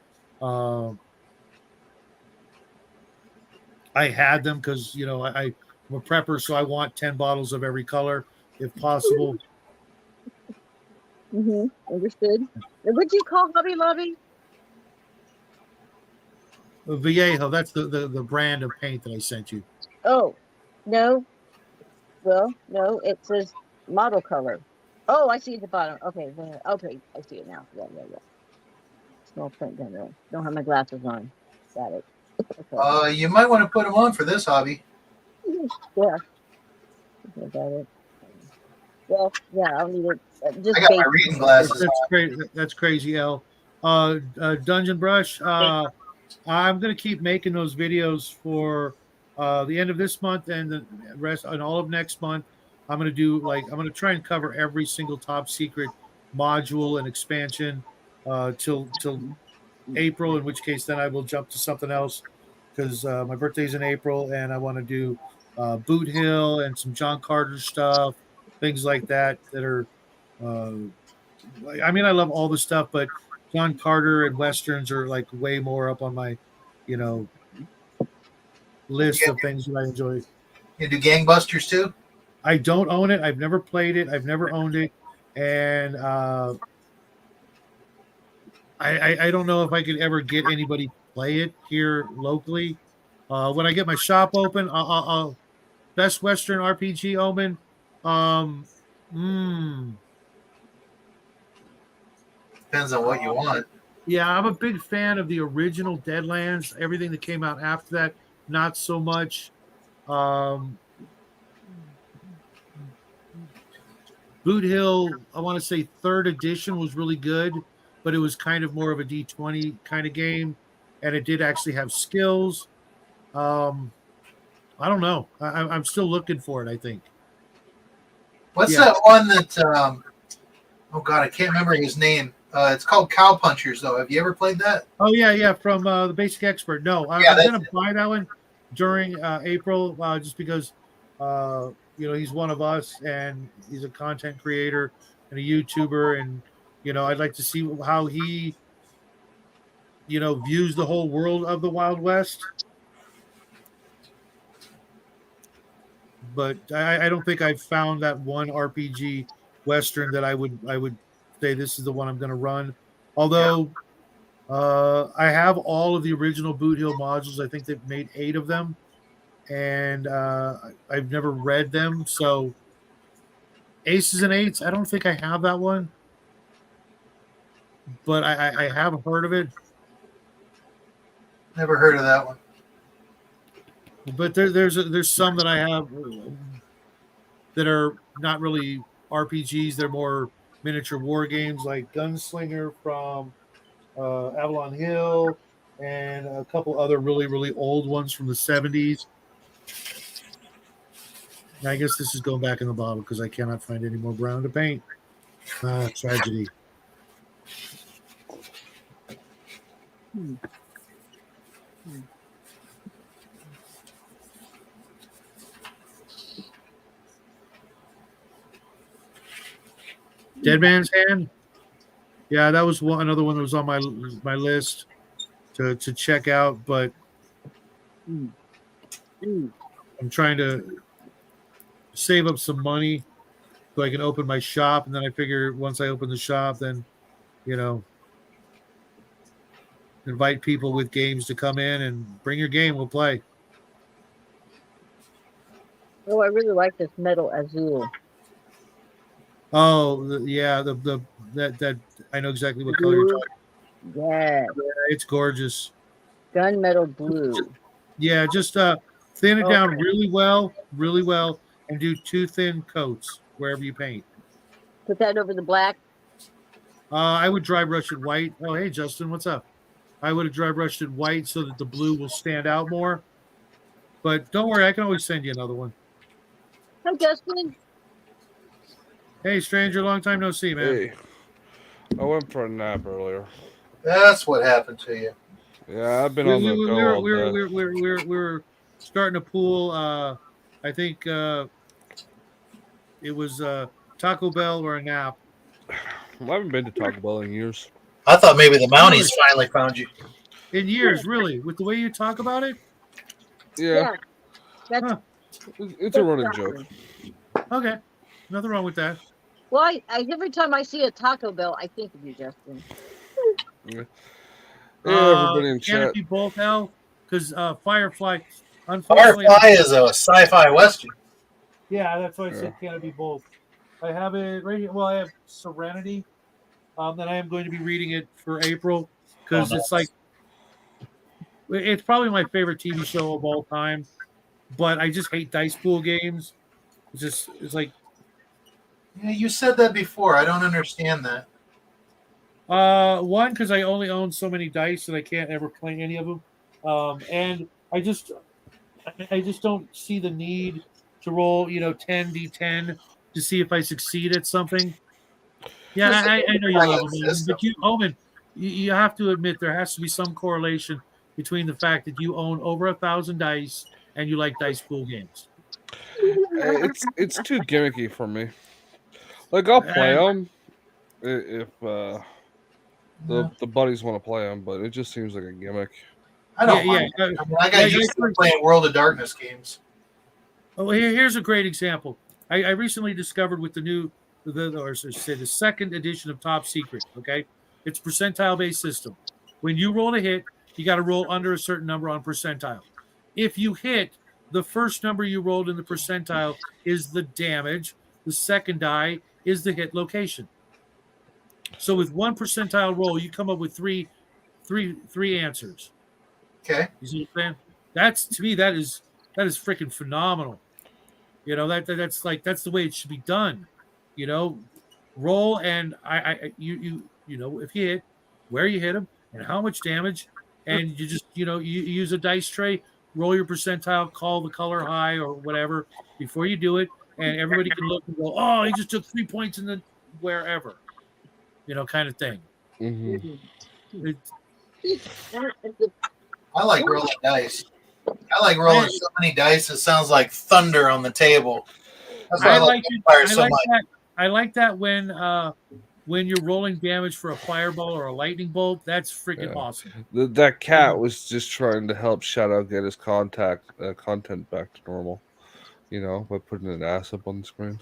I had them because I'm a prepper, so I want 10 bottles of every color if possible. Understood. What do you call Hobby Lobby? Viejo, that's the brand of paint that I sent you. Oh, no. Well, no, it says model color. Oh, I see at the bottom. Okay, okay, I see it now. Yeah. Small print down there. Don't have my glasses on. Got it. Okay. You might want to put them on for this hobby. Yeah. Okay, got it. Well, yeah, I'll need it. Just I got my reading glasses. That's crazy. That's crazy, El. Dungeon Brush. I'm gonna keep making those videos for the end of this month and the rest and all of next month. I'm gonna try and cover every single top secret module and expansion till April. In which case, then I will jump to something else because my birthday's in April and I want to do Boot Hill and some John Carter stuff, things like that are. I mean, I love all the stuff, but John Carter and westerns are like way more up on my, list of things that I enjoy. You do Gangbusters too? I don't own it. I've never played it. I've never owned it, and I don't know if I could ever get anybody to play it here locally. When I get my shop open, I'll Best Western RPG Omen. Depends on what you want. Yeah, I'm a big fan of the original Deadlands. Everything that came out after that, not so much. Boot Hill, I want to say 3rd edition was really good, but it was kind of more of a D20 kind of game, and it did actually have skills. I don't know. I'm still looking for it, I think. What's that one that, oh God, I can't remember his name. It's called Cow Punchers, though. Have you ever played that? Oh, yeah, from the Basic Expert. No, I'm going to buy that one during April just because, he's one of us, and he's a content creator and a YouTuber, and, I'd like to see how he, views the whole world of the Wild West. but I don't think I've found that one RPG Western that I would say this is the one I'm going to run. Although I have all of the original Boot Hill modules. I think they've made 8 of them, and I've never read them. So Aces and Eights, I don't think I have that one, but I have heard of it. Never heard of that one. But there's some that I have that are not really RPGs. They're more miniature war games, like Gunslinger from Avalon Hill, and a couple other really old ones from the 70s. And I guess this is going back in the bottle because I cannot find any more brown to paint. Tragedy. Dead Man's Hand. Yeah, that was another one that was on my list to check out, but I'm trying to save up some money so I can open my shop, and then I figure once I open the shop, then invite people with games to come in and bring your game. We'll play. Oh, I really like this metal azul. Oh, yeah, that I know exactly what color you're talking about. Yeah, it's gorgeous. Gunmetal blue. Yeah, just thin it down really well, and do 2 thin coats wherever you paint. Put that over the black. I would dry brush it white. Oh, hey, Justin, what's up? I would have dry brushed it white so that the blue will stand out more. But don't worry, I can always send you another one. Hi, Justin. Hey, stranger, long time no see, man. Hey, I went for a nap earlier. That's what happened to you. Yeah, I've been on the go all day. We're starting a pool. I think it was Taco Bell or a nap. I haven't been to Taco Bell in years. I thought maybe the Mounties finally found you. In years, really? With the way you talk about it? Yeah. It's a running joke. Okay. Nothing wrong with that. Well, I every time I see a Taco Bell, I think of you, Justin. Yeah. Everybody in chat. Can it be both, Al? Because Firefly, unfortunately, Firefly is a sci-fi western. Yeah, that's why I said can it be both. I have it right here. Well, I have Serenity. That I am going to be reading it for April because it's like it's probably my favorite TV show of all time. But I just hate dice pool games. It's like. Yeah, you said that before. I don't understand that. One, because I only own so many dice and I can't ever play any of them. And I just don't see the need to roll, 10d10 to see if I succeed at something. Yeah, I know you love them, but Omen, you have to admit there has to be some correlation between the fact that you own over 1,000 dice and you like dice pool games. It's too gimmicky for me. Like I'll play them if the buddies want to play them, but it just seems like a gimmick. I don't mind. I mean, I got used to playing World of Darkness games. Oh, here's a great example. I recently discovered with the second edition of Top Secret. Okay, it's a percentile-based system. When you roll a hit, you got to roll under a certain number on percentile. If you hit, the first number you rolled in the percentile is the damage. The second die is the hit location. So with 1 percentile roll, you come up with three answers. Okay. You see what I'm saying? That's, to me, that is freaking phenomenal. That's the way it should be done. Roll and you if you hit, where you hit them and how much damage, and you just you use a dice tray, roll your percentile, call the color high or whatever before you do it. And everybody can look and go, oh, he just took 3 points in the wherever, kind of thing. Mm-hmm. I like rolling dice. I like rolling so many dice. It sounds like thunder on the table. That's why I like fire so much. I like that when you're rolling damage for a fireball or a lightning bolt. That's freaking awesome. That cat was just trying to help Shadow get his content back to normal. You know, by putting an ass up on the screen.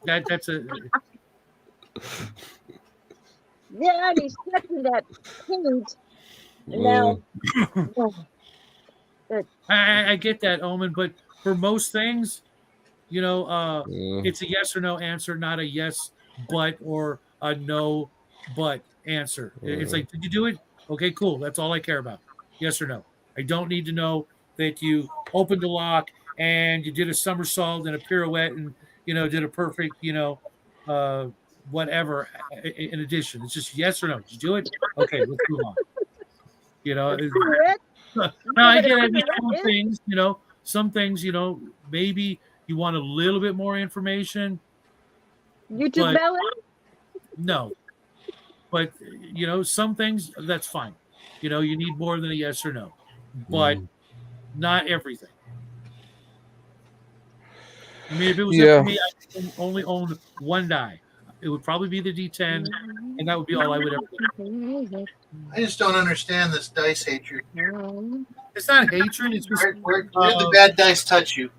That's a. Yeah, and he's touching that paint. And now, I get that, Omen, but for most things, Yeah. it's a yes or no answer, not a yes but or a no but answer. It's like, did you do it? Okay, cool. That's all I care about. Yes or no. I don't need to know that you opened the lock and you did a somersault and a pirouette and did a perfect whatever in addition. It's just yes or no. Did you do it? Okay, let's move on. No, I get it. Some things, some things, maybe you want a little bit more information. YouTube melon? No. But, some things, that's fine. You need more than a yes or no. But not everything. I mean, if it was up to me, I would only own one die. It would probably be the D10, and that would be all I would ever do. I just don't understand this dice hatred. It's not hatred. It's just where did the bad dice touch you?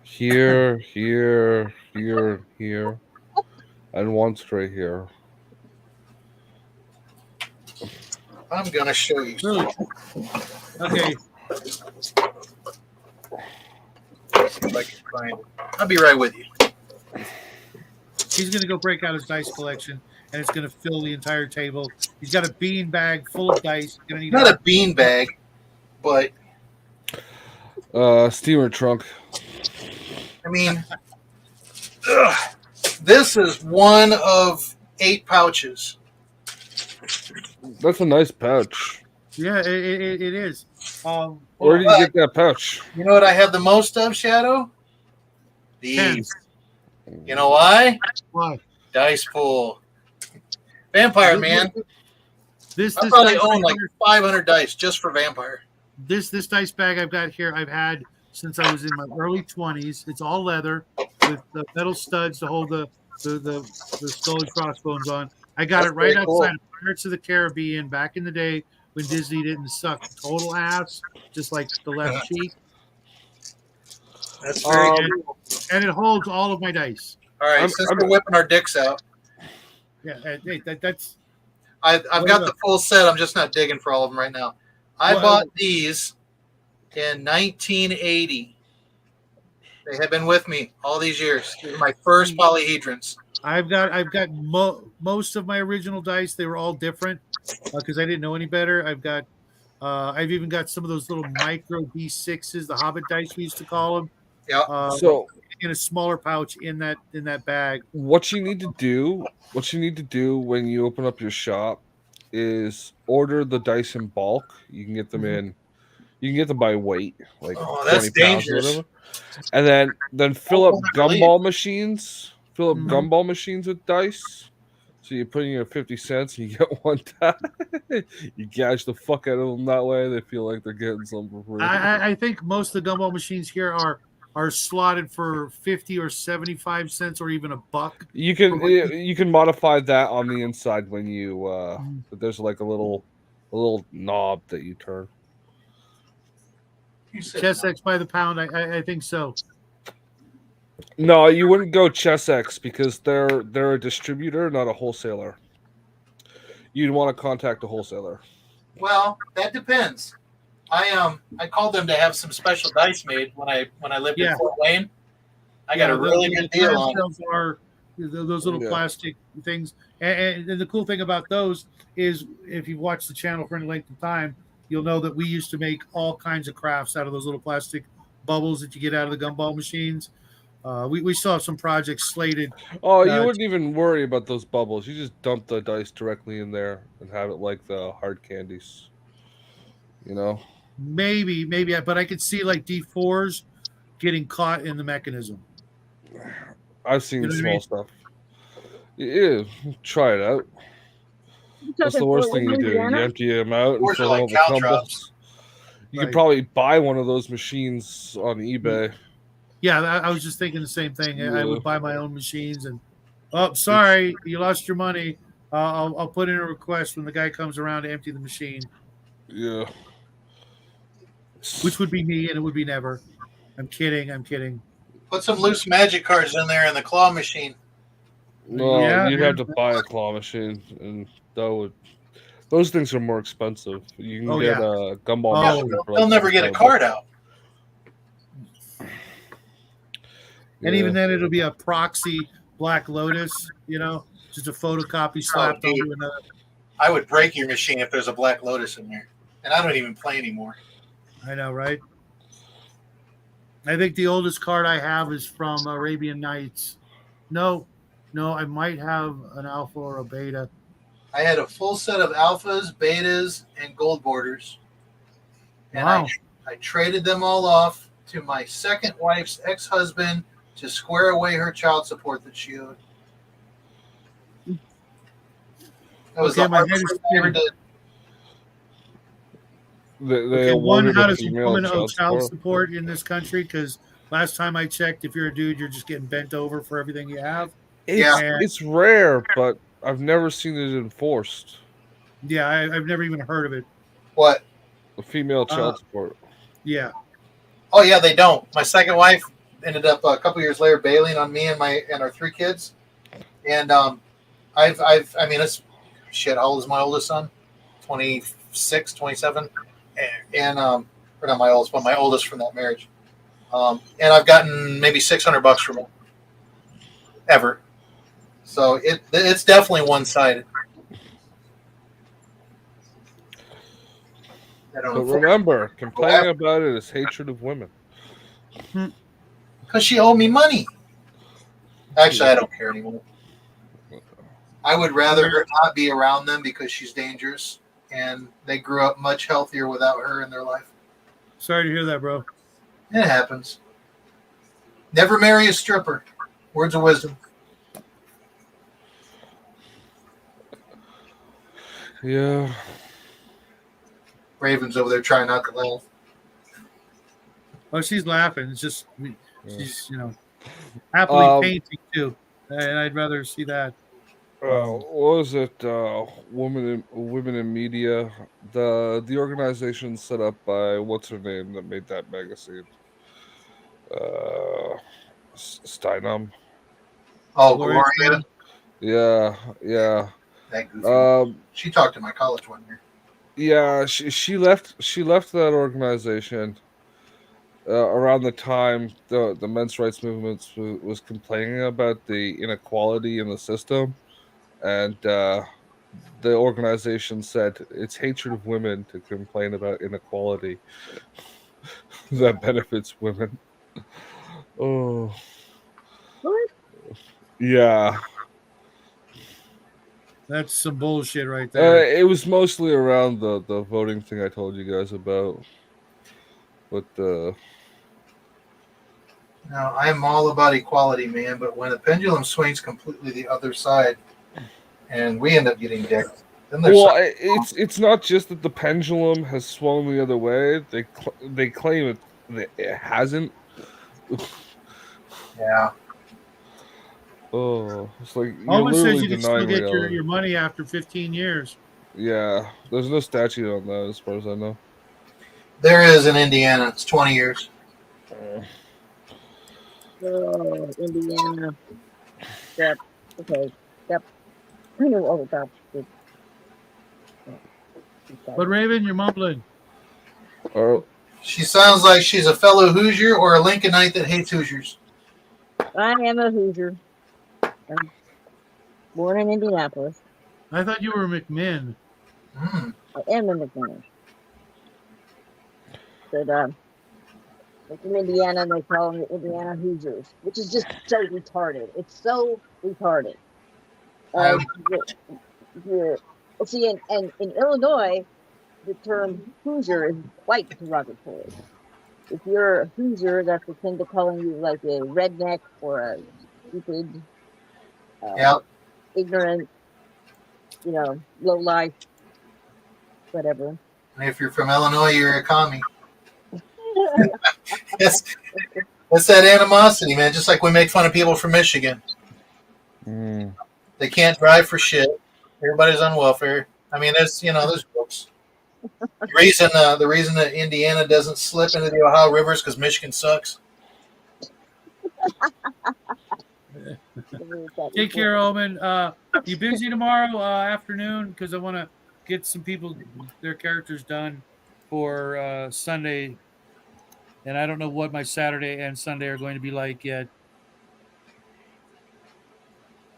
Here, and once right here. I'm gonna show you. Really? Okay. Let's see if I can find it. I'll be right with you. He's going to go break out his dice collection, and it's going to fill the entire table. He's got a bean bag full of dice. Gonna need Not a bean bag, but steamer trunk. I mean, this is one of 8 pouches. That's a nice pouch. Yeah, it is. Where did you get that pouch? You know what I have the most of, Shadow? These. You know why? Why? Dice pool. Vampire, man. This I probably own like 500 dice just for Vampire. This dice bag I've got here, I've had since I was in my early 20s. It's all leather with the metal studs to hold the skull and crossbones on. I got it right outside of Pirates of the Caribbean back in the day when Disney didn't suck total ass, just like the left cheek. That's very good. And it holds all of my dice. All right, since we're whipping our dicks out. Yeah, hey, that's. I've got the full set. I'm just not digging for all of them right now. I bought these in 1980. They have been with me all these years. These are my first polyhedrons. I've got most of my original dice. They were all different because I didn't know any better. I've even got some of those little micro D6s, the Hobbit dice we used to call them. Yeah. So in a smaller pouch in that bag. What you need to do when you open up your shop is order the dice in bulk. You can get them in. You can get them by weight, like 20 pounds or whatever. And then fill up gumball machines. Fill up gumball machines with dice. So you put in your 50 cents and you get one die. You gouge the fuck out of them that way. They feel like they're getting something for free. I think most of the gumball machines here are slotted for 50 or 75 cents or even $1. You can modify that on the inside when you there's like a little knob that you turn. Chess X by the pound, I think so. No, you wouldn't go Chess X because they're a distributor, not a wholesaler. You'd want to contact a wholesaler. Well, that depends. I called them to have some special dice made when I lived in Fort Wayne. I got a really good deal on them. Those little plastic things. And the cool thing about those is if you've watched the channel for any length of time, you'll know that we used to make all kinds of crafts out of those little plastic bubbles that you get out of the gumball machines. We still have some projects slated. Oh, you wouldn't even worry about those bubbles. You just dump the dice directly in there and have it like the hard candies. You know? Maybe, but I could see like D4s getting caught in the mechanism. I've seen small stuff. Yeah, try it out. That's the worst thing you do. You empty them out and fill them with tumbles. You could probably buy one of those machines on eBay. Yeah, I was just thinking the same thing. Yeah. I would buy my own machines and, oh, sorry, you lost your money. I'll put in a request when the guy comes around to empty the machine. Yeah. which would be me, and it would be never. I'm kidding. I'm kidding. Put some loose magic cards in there in the claw machine. No, Yeah, you'd man. have to buy a claw machine, and those things are more expensive. You can get a gumball Oh, machine. Yeah, for they'll like never get a $5. card out. And even then, it'll be a proxy Black Lotus, just a photocopy slapped dude. onto another. I would break your machine if there's a Black Lotus in there. And I don't even play anymore. I know, right? I think the oldest card I have is from Arabian Nights. No, I might have an alpha or a beta. I had a full set of alphas, betas, and gold borders. And Wow. I traded them all off to my second wife's ex-husband to square away her child support that she owed. That was Okay, the my hardest head is thing I ever did. They Okay, one, awarded how a does a female woman owe child support. support in this country? Because last time I checked, if you're a dude, you're just getting bent over for everything you have. It's rare, but I've never seen it enforced. Yeah, I've never even heard of it. What? A female child support. Yeah. Oh yeah, they don't. My second wife ended up a couple years later bailing on me and our 3 kids. And I mean, it's shit. How old is my oldest son? 26, 27. And or not my oldest, but my oldest from that marriage. And I've gotten maybe $600 from him ever. So it's definitely one-sided. But remember, complaining about it is hatred of women. Because she owed me money. Actually, I don't care anymore. I would rather her not be around them because she's dangerous, and they grew up much healthier without her in their life. Sorry to hear that, bro. It happens. Never marry a stripper. Words of wisdom. Yeah. Raven's over there trying not to laugh. Oh, she's laughing. It's just she's happily painting too, and I'd rather see that. What was it? Women in media. The organization set up by what's her name that made that magazine. Steinem. Oh, Gloria. Yeah. That goofy. She talked to my college one year. Yeah, she left that organization around the time the men's rights movement was complaining about the inequality in the system, and the organization said it's hatred of women to complain about inequality that benefits women. Oh, What? yeah. That's some bullshit right there. It was mostly around the voting thing I told you guys about. But Now, I'm all about equality, man, but when the pendulum swings completely the other side and we end up getting dicked, then there's it's not just that the pendulum has swung the other way. They claim it hasn't. Yeah. Oh, it's like you're Almost says literally you can still denying get reality. your money after 15 years. Yeah, there's no statute on that as far as I know. There is in Indiana. It's 20 years. Oh, Indiana. Yep. Okay. Yep. I know all about it. But Raven, you're mumbling. Oh, She sounds like she's a fellow Hoosier or a Lincolnite that hates Hoosiers. I am a Hoosier. I'm born in Indianapolis. I thought you were McMinn. Mm. I am a McMahon. But like in Indiana, they call them the Indiana Hoosiers, which is just so retarded. It's so retarded. See, in Illinois, the term Hoosier is quite derogatory. If you're a Hoosier, that's akin to calling you like a redneck or a stupid, ignorant, low life, whatever. And if you're from Illinois, you're a commie. That's that animosity, man. Just like we make fun of people from Michigan. They can't drive for shit. Everybody's on welfare. I mean, there's books. The reason that Indiana doesn't slip into the Ohio rivers because Michigan sucks. Take care, Omen. You busy tomorrow afternoon? Because I want to get some people their characters done for Sunday, and I don't know what my Saturday and Sunday are going to be like yet.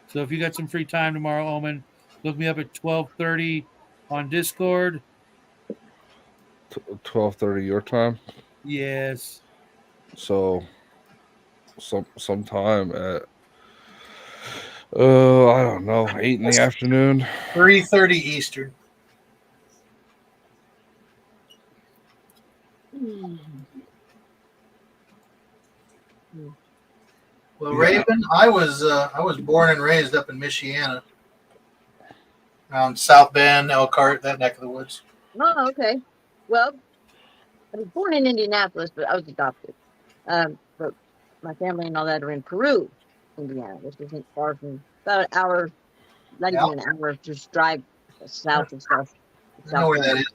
So if you got some free time tomorrow, Omen, look me up at 12:30 on Discord. 12:30 your time. Yes. So sometime at I don't know, 8 in the afternoon. 3:30 Eastern. Well, Raven, I was born and raised up in Michiana, around South Bend, Elkhart, that neck of the woods. Oh, okay. Well, I was born in Indianapolis, but I was adopted. But my family and all that are in Peru, Indiana, which isn't far from about an hour, not even an hour, just drive south and stuff. I know where that is.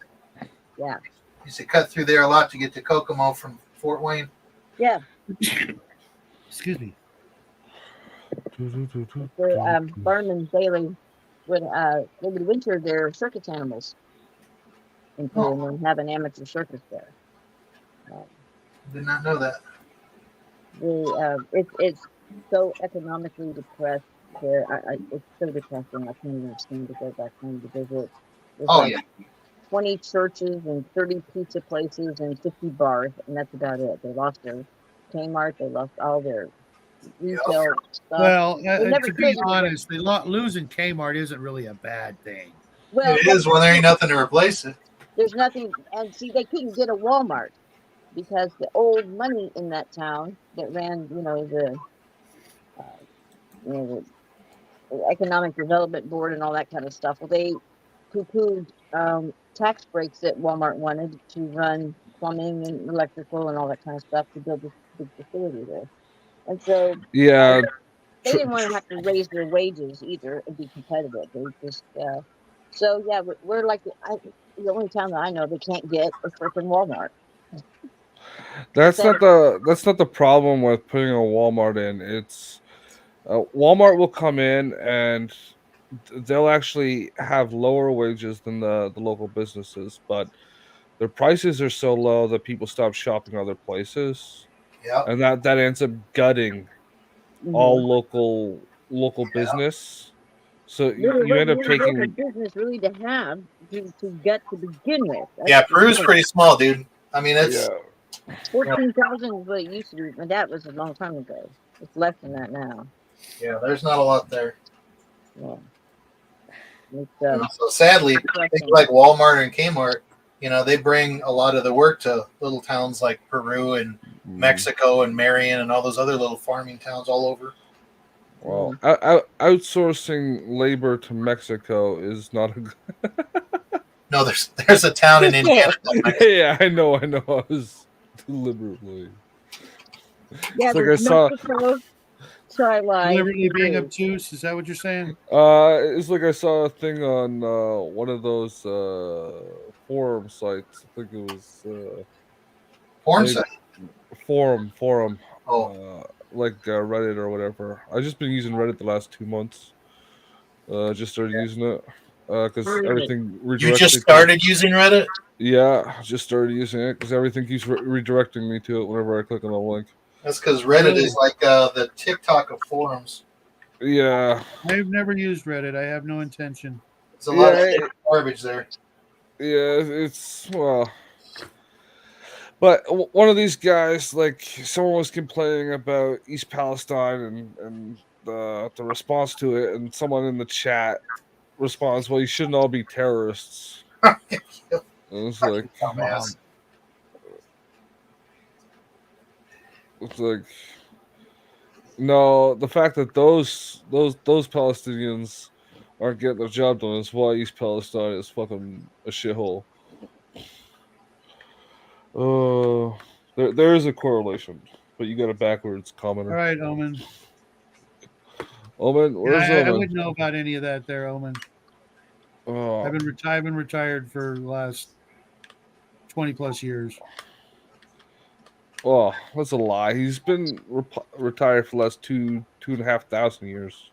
Yeah. Used to cut through there a lot to get to Kokomo from Fort Wayne. Yeah. Excuse me. The Berman Bailey would they would winter their circus animals in Peru and then have an amateur circus there. Did not know that. It's so economically depressed there. It's so depressing. I can't even stand to go back home to visit. There's 20 churches and 30 pizza places and 50 bars, and that's about it. They lost their Kmart. They lost all their retail stuff. Well, to be honest, losing Kmart isn't really a bad thing. Well, it is when there ain't nothing to replace it. There's nothing, and see, they couldn't get a Walmart because the old money in that town that ran, the Economic Development Board and all that kind of stuff. Well, they poo-pooed tax breaks that Walmart wanted to run plumbing and electrical and all that kind of stuff to build this big facility there. And so they didn't want to have to raise their wages either and be competitive. They just we're like the only town that I know they can't get a freaking Walmart. That's not the problem with putting a Walmart in. It's Walmart will come in and they'll actually have lower wages than the local businesses, but their prices are so low that people stop shopping other places. Yeah, and that ends up gutting all local business. So you end up taking business really to have to gut to begin with. Peru's pretty small, dude. I mean, it's 14,000 is what it used to be. My dad was a long time ago. It's less than that now. Yeah, there's not a lot there. Yeah. So sadly, things like Walmart and Kmart, they bring a lot of the work to little towns like Peru and Mexico and Marion and all those other little farming towns all over. Well, outsourcing labor to Mexico is not a. No, there's a town in Indiana. Yeah, I know. I was deliberately. Yeah, like I saw. Deliberately being obtuse. Is that what you're saying? It's like I saw a thing on one of those forum sites. I think it was porn site. Forum. Oh. Like Reddit or whatever. I've just been using Reddit the last 2 months. Just started using it because everything. You just started using Reddit? Yeah, just started using it because everything keeps redirecting me to it whenever I click on a link. That's because Reddit is like the TikTok of forums. Yeah. I've never used Reddit. I have no intention. It's a lot of garbage there. Yeah, it's but one of these guys, like someone was complaining about East Palestine and the response to it, and someone in the chat responds, "Well, you shouldn't all be terrorists." It's like, it's like, no, the fact that those Palestinians aren't getting their job done is why East Palestine is fucking a shithole. There is a correlation, but you got a backwards commenter. All right, Omen. Omen, where's Omen? I wouldn't know about any of that there, Omen. I've been retired for the last 20 plus years. Oh, that's a lie. He's been retired for the last 2,500 years.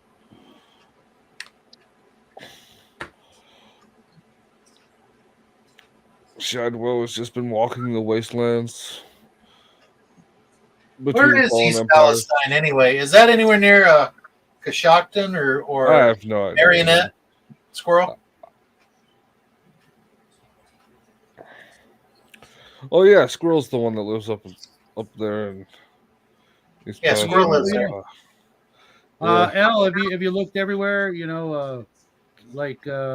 Shadwell has just been walking the wastelands. Where is East Palestine anyway? Is that anywhere near Coshocton or I have no idea. Marionette? Squirrel? Oh yeah, Squirrel's the one that lives up there. And yeah, Squirrel lives there. Al, have you looked everywhere? You know,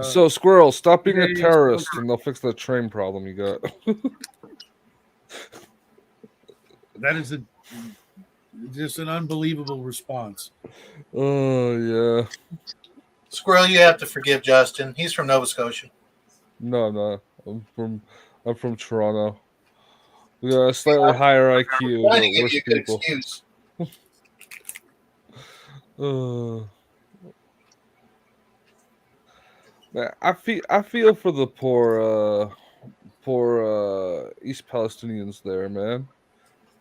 so Squirrel, stop being a terrorist, and they'll fix that train problem you got. That is just an unbelievable response. Oh yeah. Squirrel, you have to forgive Justin. He's from Nova Scotia. No, I'm not. I'm from Toronto. We got a slightly higher IQ. I'm trying to give you a good excuse. I feel for the poor East Palestinians there, man.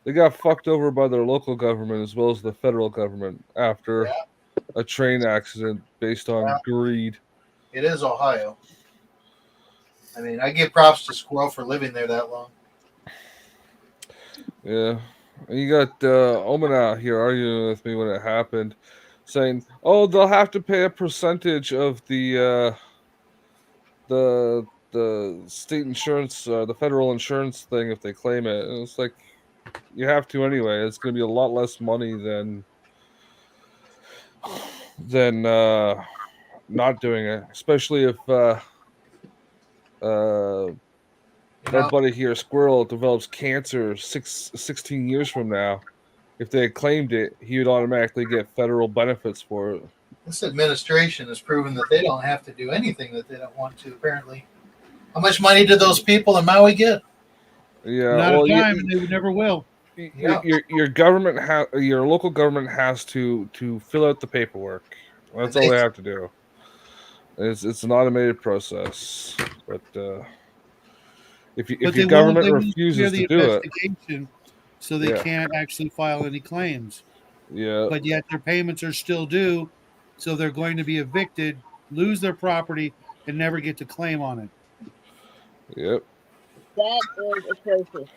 They got fucked over by their local government as well as the federal government after a train accident based on greed. It is Ohio. I mean, I give props to Squirrel for living there that long. Yeah. And you got Omen out here arguing with me when it happened, saying, "Oh, they'll have to pay a percentage of the state insurance, the federal insurance thing if they claim it." And it's like, you have to anyway. It's going to be a lot less money than not doing it, especially if our buddy here, Squirrel, develops cancer 16 years from now. If they had claimed it, he would automatically get federal benefits for it. This administration has proven that they don't have to do anything that they don't want to, apparently. How much money did those people in Maui get? Yeah, not a dime, and they never will. Your government your local government has to fill out the paperwork. That's all they have to do. It's an automated process, but if your government refuses to do it, so they can't actually file any claims. Yeah, but yet their payments are still due, so they're going to be evicted, lose their property, and never get to claim on it. Yep. That is atrocious.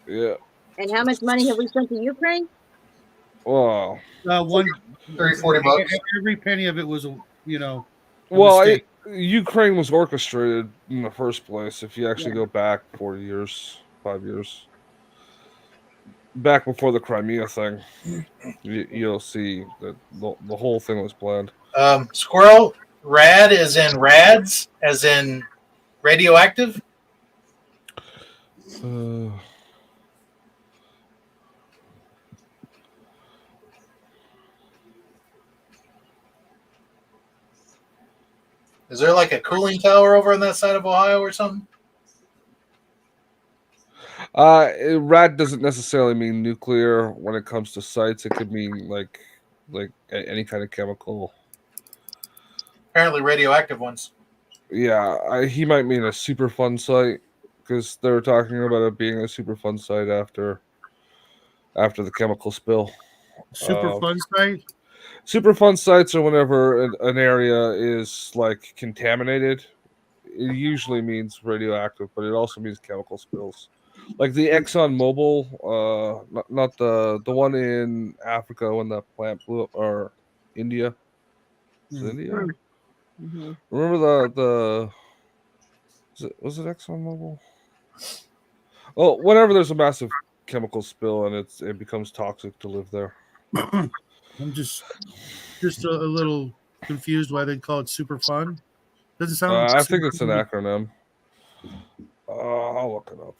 Yeah. And how much money have we sent to Ukraine? Wow. $30-40. Every penny of it was, well, Ukraine was orchestrated in the first place. If you actually go back 4 years, 5 years, back before the Crimea thing, you'll see that the whole thing was planned. Squirrel, rad is in rads, as in radioactive. Is there like a cooling tower over on that side of Ohio or something? Rad doesn't necessarily mean nuclear when it comes to sites. It could mean like any kind of chemical. Apparently radioactive ones. Yeah, he might mean a Superfund site because they were talking about it being a Superfund site after the chemical spill. Superfund site? Superfund sites are whenever an area is like contaminated. It usually means radioactive, but it also means chemical spills. Like the Exxon Mobil, not the one in Africa when that plant blew up, or India. Is it India? Mm-hmm. Remember was it Exxon Mobil? Oh, whenever there's a massive chemical spill and it becomes toxic to live there. I'm just a little confused why they call it Superfund. Doesn't sound like I think it's an acronym. I'll look it up.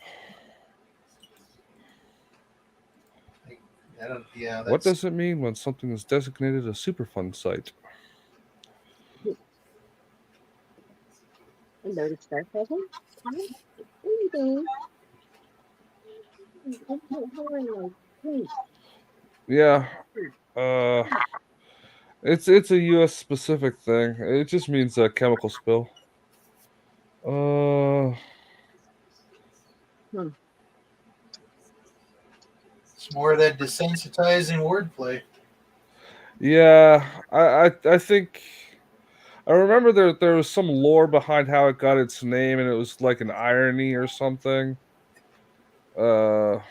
What does it mean when something is designated a Superfund site? Yeah. It's a US specific thing. It just means a chemical spill. It's more of that desensitizing wordplay. Yeah, I think I remember there was some lore behind how it got its name, and it was like an irony or something. I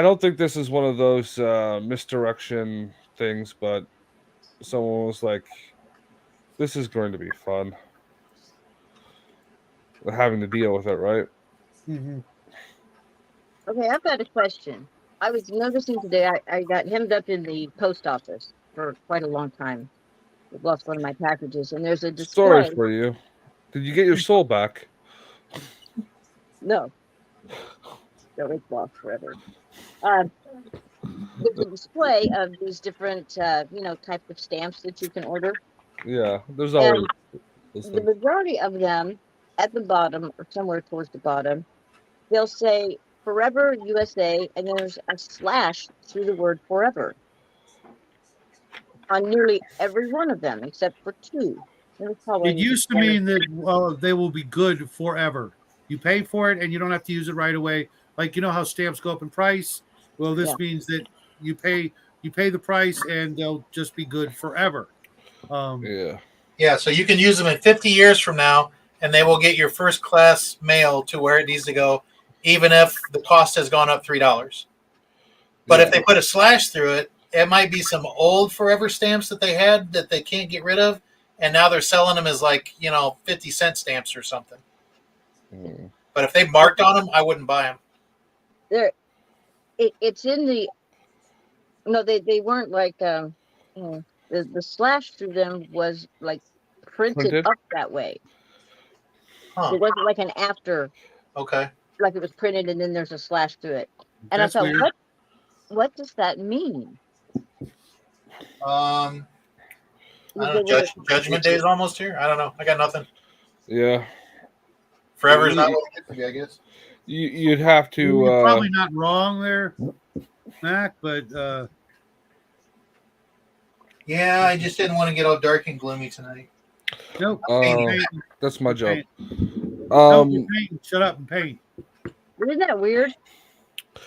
don't think this is one of those misdirection things, but someone was like, "This is going to be fun." Having to deal with it, right? Mm-hmm. Okay, I've got a question. I was noticing today I got hemmed up in the post office for quite a long time. I've lost one of my packages, and there's a Story display. for you. Did you get your soul back? No, it's lost forever. There's a display of these different, types of stamps that you can order. Yeah, there's And always the majority of them at the bottom or somewhere towards the bottom, they'll say Forever USA, and there's a slash through the word forever on nearly every one of them except for two. It used to mean that they will be good forever. You pay for it and you don't have to use it right away. Like, you know how stamps go up in price? Well, this means that you pay the price and they'll just be good forever. Yeah, so you can use them in 50 years from now, and they will get your first class mail to where it needs to go, even if the cost has gone up $3. But if they put a slash through it, it might be some old forever stamps that they had that they can't get rid of, and now they're selling them as 50-cent stamps or something. But if they marked on them, I wouldn't buy them. It's in the they weren't like the slash through them was like printed up that way. It wasn't like an after. Okay. Like it was printed and then there's a slash through it. And I thought, weird. What does that mean? I don't know, Judgment Day is almost here. I don't know. I got nothing. Yeah. Forever is not what it gets to be, I guess. You'd have to. You're probably not wrong there, Mac, but. Yeah, I just didn't want to get all dark and gloomy tonight. Nope. That's my job. Shut up and paint. Isn't that weird?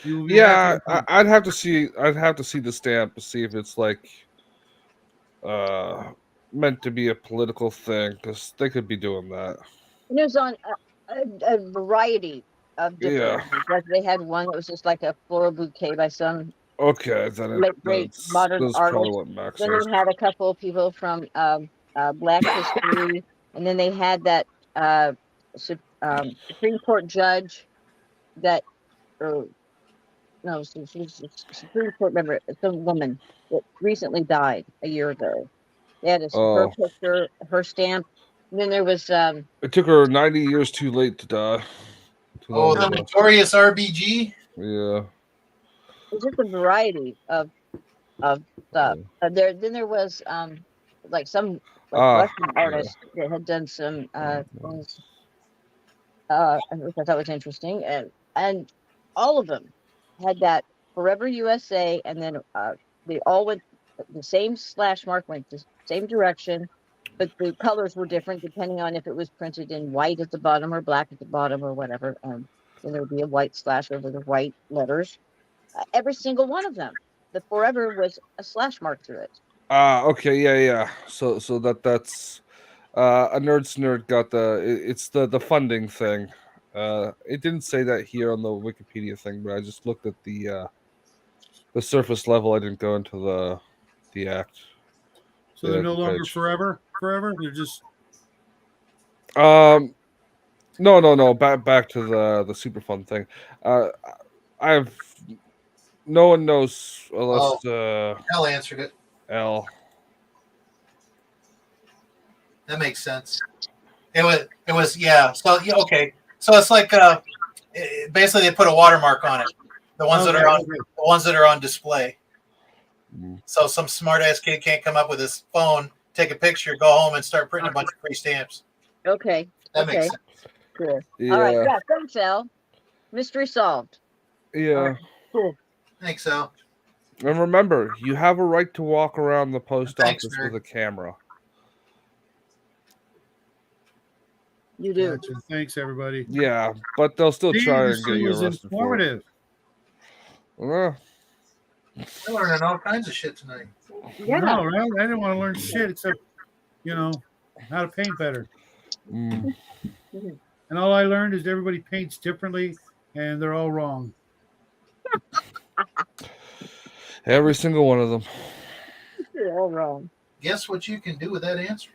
Yeah, I'd have to see the stamp to see if it's like meant to be a political thing, because they could be doing that. And it was on a variety of different ones. Like they had one that was just like a floral bouquet by some great modern artist. Then they had a couple of people from Black history, and then they had that Supreme Court judge that, she was a Supreme Court member, some woman that recently died a year ago. They had her picture, her stamp. And then there was it took her 90 years too late to die. The notorious RBG. Yeah. It's just a variety of stuff. Then there was like some Russian artist that had done some things, which I thought was interesting, and all of them had that Forever USA, and then they all went the same slash mark went the same direction, but the colors were different depending on if it was printed in white at the bottom or black at the bottom or whatever. Then there would be a white slash over the white letters. Every single one of them, the Forever was a slash mark through it. Okay, yeah. So that's a nerd's nerd got it's the funding thing. It didn't say that here on the Wikipedia thing, but I just looked at the surface level. I didn't go into the act. So they're no longer forever. They're just. No. Back to the super fun thing. No one knows unless L answered it. L. That makes sense. It was yeah. So okay. So it's like basically they put a watermark on it. The ones that are on display. So some smart ass kid can't come up with his phone, take a picture, go home, and start printing a bunch of free stamps. Okay. That makes sense. Cool. Yeah. All right. Yeah. Thanks, Al. Mystery solved. Yeah. Right. Cool. Thanks, Al. And remember, you have a right to walk around the post office with a camera. You do. Gotcha. Thanks, everybody. Yeah, but they'll still See, try this and get thing you was arrested for it. informative. I'm learning all kinds of shit tonight. Yeah. No, right? I didn't want to learn shit except, how to paint better. Mm. And all I learned is everybody paints differently, and they're all wrong. Every single one of them. You're all wrong. Guess what you can do with that answer?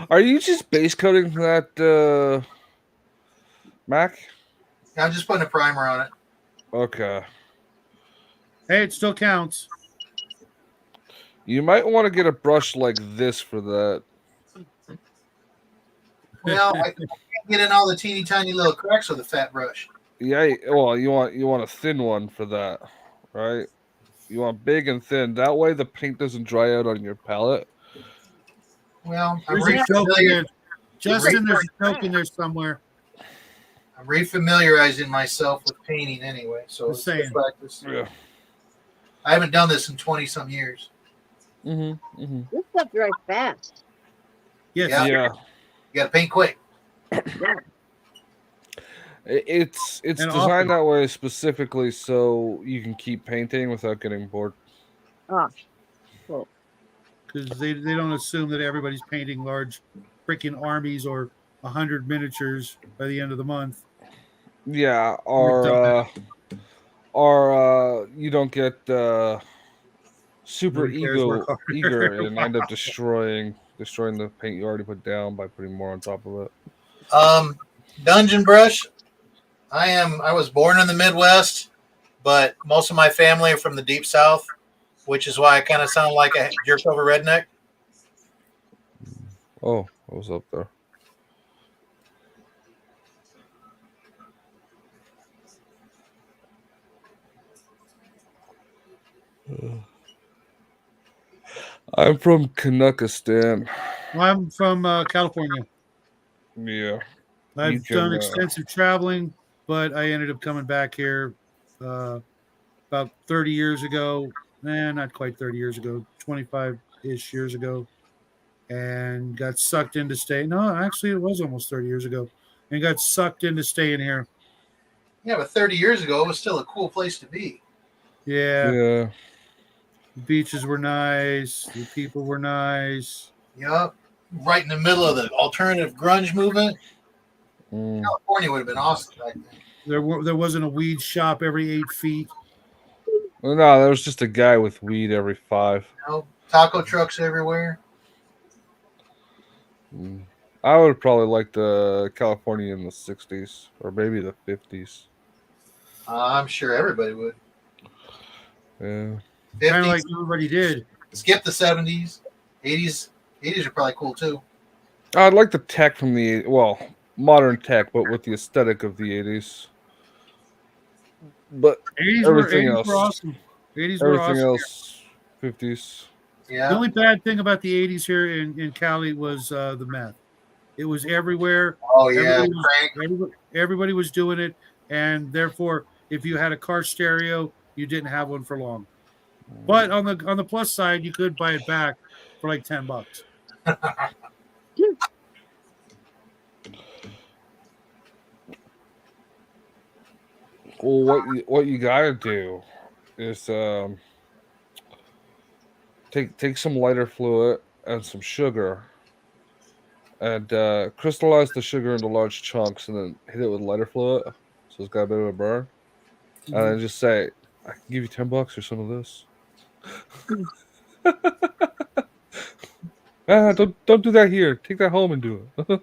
Are you just base coating that Mac? I'm just putting a primer on it. Okay. Hey, it still counts. You might want to get a brush like this for that. Well, I can't get in all the teeny tiny little cracks with a fat brush. Yeah, well, you want a thin one for that, right? You want big and thin. That way the paint doesn't dry out on your palette. Well, I'm There's a joke in there. Justin, there's a joke in re-familiarizing there somewhere. myself with painting anyway, so Just it's good saying. practice. Yeah. I haven't done this in 20-some years. Mm-hmm. Mm-hmm. This stuff dries fast. Yes. Yeah. You got to paint quick. It's And designed often. that way specifically so you can keep painting without getting bored. Oh, cool. Because they don't assume that everybody's painting large freaking armies or 100 miniatures by the end of the month. Yeah, Or or you don't get super Nobody cares, work harder. eager and end up destroying the paint you already put down by putting more on top of it. Dungeon brush. I was born in the Midwest, but most of my family are from the deep South, which is why I kind of sound like a jerk over redneck. Oh, I was up there. I'm from Kanukistan. I'm from California. Yeah. I've done extensive traveling, but I ended up coming back here about 30 years ago. Not quite 30 years ago, 25-ish years ago, and got sucked into staying. No, actually, it was almost 30 years ago, and got sucked into staying here. Yeah, but 30 years ago, it was still a cool place to be. Yeah. Yeah. The beaches were nice. The people were nice. Yep. Right in the middle of the alternative grunge movement. California would have been awesome back then. There wasn't a weed shop every 8 feet. Well, no, there was just a guy with weed every 5. Taco trucks everywhere. I would probably like the California in the 60s or maybe the 50s. I'm sure everybody would. Yeah. Kind of like everybody did. Skip the 70s. 80s. 80s are probably cool too. I'd like the tech from modern tech, but with the aesthetic of the 80s. But 80s everything were else, awesome. 80s were everything awesome. else, 50s. Yeah. The only bad thing about the 80s here in Cali was the meth. It was everywhere. Oh, yeah. Everybody was doing it. And therefore, if you had a car stereo, you didn't have one for long. But on the plus side, you could buy it back for like $10. Well, what you gotta do is take some lighter fluid and some sugar, and crystallize the sugar into large chunks, and then hit it with lighter fluid, so it's got a bit of a burn, and then just say, "I can give you $10 for some of this." Don't do that here. Take that home and do it.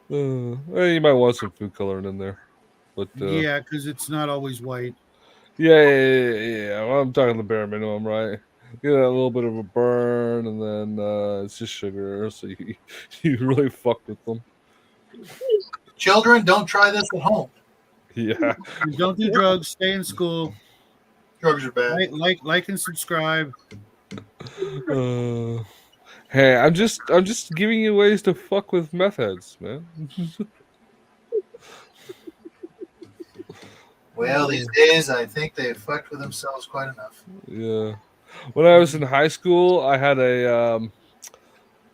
Well, you might want some food coloring in there, but yeah, because it's not always white. Yeah. Well, I'm talking the bare minimum, right? Get a little bit of a burn, and then it's just sugar, so you really fuck with them. Children, don't try this at home. Yeah. Don't do drugs. Stay in school. Drugs are bad. Like and subscribe. Hey, I'm just giving you ways to fuck with meth heads, man. Well, these days, I think they've fucked with themselves quite enough. Yeah. When I was in high school, I had a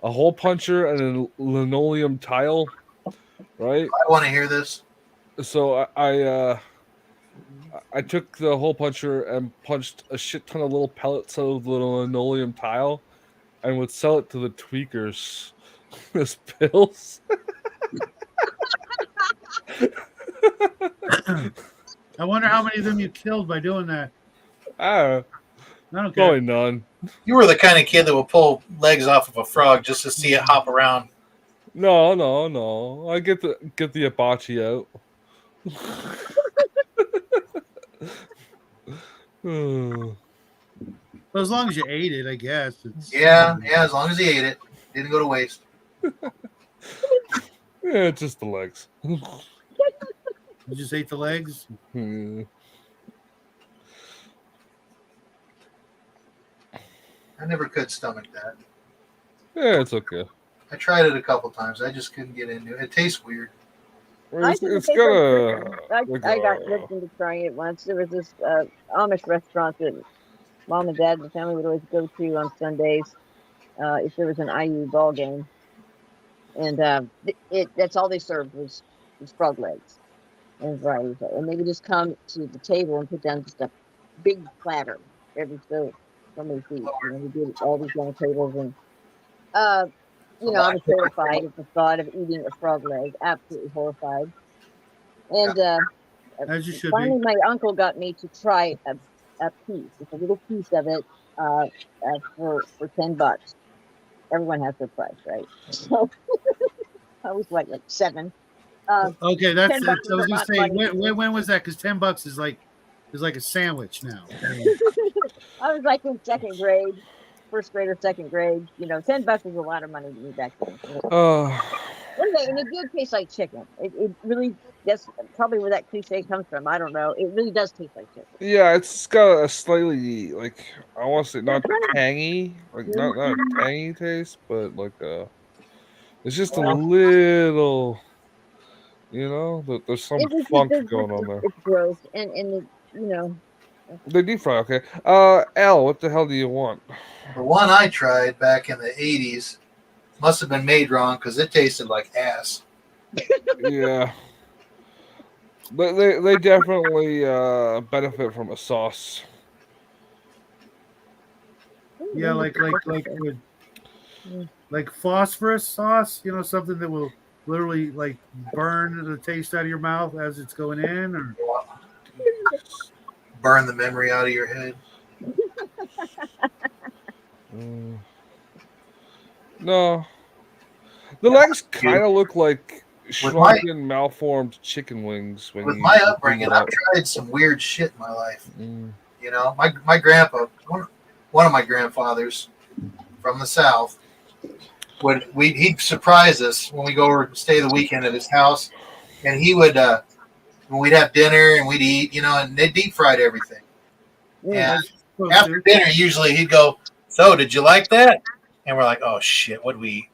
a hole puncher and a linoleum tile, right? I want to hear this. So I took the hole puncher and punched a shit ton of little pellets of the linoleum tile, and would sell it to the tweakers as pills. I wonder how many of them you killed by doing that. I don't probably care. none. You were the kind of kid that would pull legs off of a frog just to see it hop around. No. I get the hibachi out. Well, as long as you ate it, I guess. Yeah, as long as he ate it. Didn't go to waste. Yeah, just the legs. You just ate the legs? I never could stomach that. Yeah, it's okay. I tried it a couple times. I just couldn't get into it. It tastes weird. I got tricked into trying it once. There was this Amish restaurant that Mom and Dad and the family would always go to on Sundays if there was an IU ball game, and that's all they served was frog legs and varieties. And they would just come to the table and put down just a big platter every so many feet. We did all these long tables, and I was terrified at the thought of eating a frog leg. Absolutely horrified. And as you should finally, be. my uncle got me to try a piece, just a little piece of it, for $10. Everyone has their price, right? So I was like 7. Okay, that's. $10 I was gonna say, money. when was that? Because $10 is like a sandwich now. I was like in second grade, first grade or second grade. $10 was a lot of money to me back then. Anyway, and it did taste like chicken. It really, that's probably where that cliche comes from. I don't know. It really does taste like chicken. Yeah, it's got a slightly, like, I want to say not tangy, like not a tangy taste, but like it's just a little, there's some funk going on there. It's gross, and They deep fry, okay. Al, what the hell do you want? The one I tried back in the 80s must have been made wrong because it tasted like ass. Yeah. But they definitely benefit from a sauce. Yeah, like phosphorus sauce, something that will literally like burn the taste out of your mouth as it's going in, or burn the memory out of your head. No. The legs kind of look like shrunken, malformed chicken wings. With my upbringing, I've tried some weird shit in my life. My grandpa, one of my grandfathers from the South, he'd surprise us when we go over and stay the weekend at his house, and he would we'd have dinner and we'd eat, and they deep fried everything. And after dinner, usually he'd go, "So, did you like that?" And we're like, "Oh shit, what'd we eat?"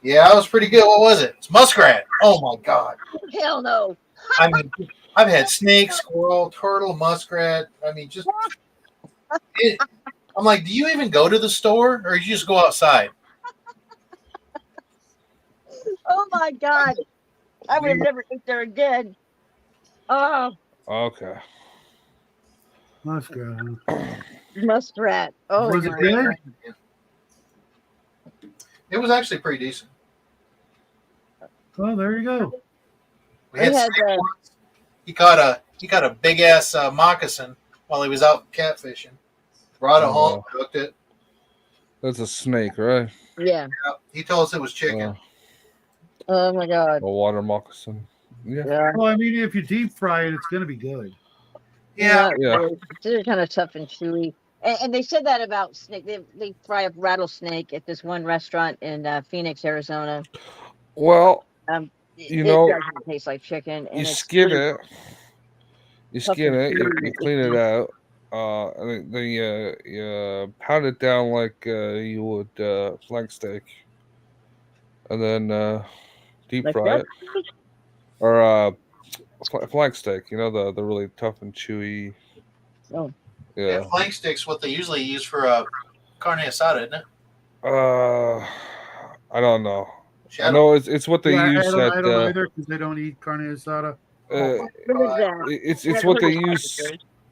"Yeah, it was pretty good. What was it?" "It's muskrat." "Oh my god." Hell no. I mean, I've had snake, squirrel, turtle, muskrat. I mean, just. I'm like, do you even go to the store, or do you just go outside? Oh my god. I would have never eat there again. Oh. Okay. Muskrat. Muskrat. Oh, was it good? It was actually pretty decent. Oh, there you go. We had he caught a big ass moccasin while he was out catfishing. Brought it home, cooked it. That's a snake, right? Yeah. He told us it was chicken. Oh my god. A water moccasin. Yeah. Well, I mean, if you deep fry it, it's going to be good. Yeah. They're kind of tough and chewy. And they said that about snake. They fry up rattlesnake at this one restaurant in Phoenix, Arizona. Well, it doesn't taste like chicken. And you skin it. You skin it. You clean it out. And then you pound it down like you would flank steak, and then deep fry it. Or flank steak, the really tough and chewy. Oh. Yeah, flank steak's what they usually use for a carne asada, isn't it? I don't know. Shadow. I know it's what they Yeah, use I at. don't either because they don't eat carne asada. Oh What is that? It's what they use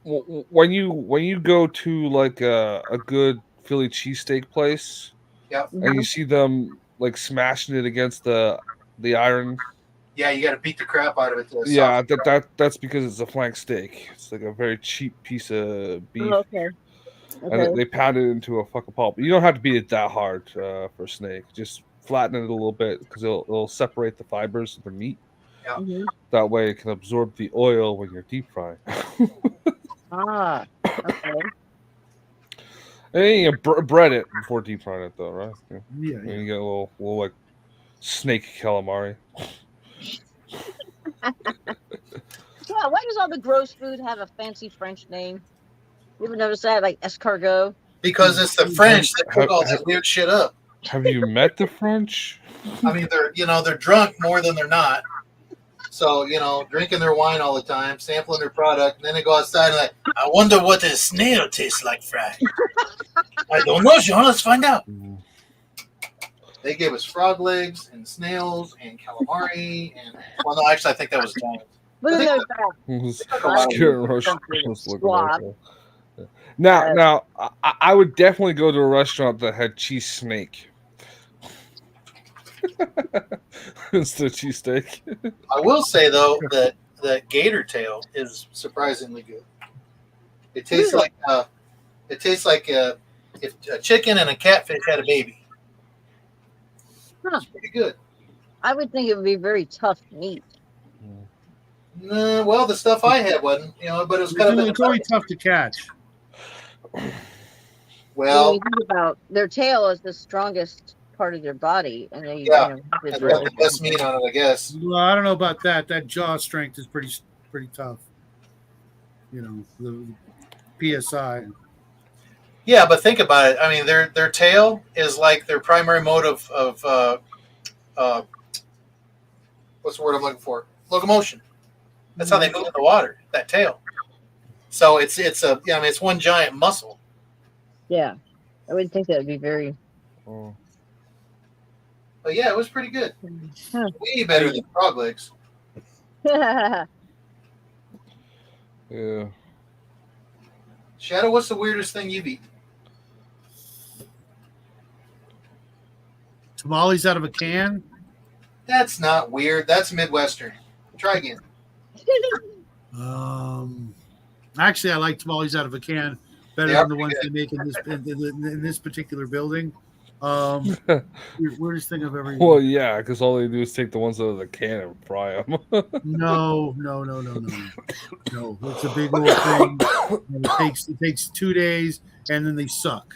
when you go to like a good Philly cheesesteak place. Yep. And you see them like smashing it against the iron. Yeah, you got to beat the crap out of it. Yeah, that's because it's a flank steak. It's like a very cheap piece of beef. Oh, okay. And they pound it into a fucking pulp. You don't have to beat it that hard for snake. Just flatten it a little bit because it'll separate the fibers of the meat. Yeah. Mm-hmm. That way it can absorb the oil when you're deep frying. Ah, okay. And you bread it before deep frying it, though, right? Yeah. And you get a little like snake calamari. Yeah, why does all the gross food have a fancy French name? You ever notice that, like escargot? Because it's the French that cook all that weird shit up. Have you met the French? I mean, they're drunk more than they're not. So, drinking their wine all the time, sampling their product, and then they go outside and like, I wonder what a snail tastes like fried. I don't know, Sean. Let's find out. They gave us frog legs and snails and calamari and no, actually, I think that was giant. But then there's that. Now, I would definitely go to a restaurant that had cheese snake. Instead of cheesesteak. I will say though that gator tail is surprisingly good. It tastes like if a chicken and a catfish had a baby. It's pretty good. I would think it would be very tough meat. Well, the stuff I had wasn't, but it was kind of. It's only tough to catch. Well, when you think about their tail is the strongest part of their body, and they that's the best meat on it, I guess. Well, I don't know about that. That jaw strength is pretty tough. The PSI. Yeah, but think about it. I mean, their tail is like their primary mode of what's the word I'm looking for? Locomotion. That's how they move in the water. That tail. So it's one giant muscle. Yeah, I would think that would be very. Oh. But yeah, it was pretty good. Way better than frog legs. Yeah. Shadow, what's the weirdest thing you've eaten? Tamales out of a can? That's not weird. That's Midwestern. Try again. Actually, I like tamales out of a can better than the ones they make in this particular building. Weirdest thing I've ever eaten. Well, yeah, because all they do is take the ones out of the can and fry them. No. It's a big old thing. And it takes 2 days, and then they suck.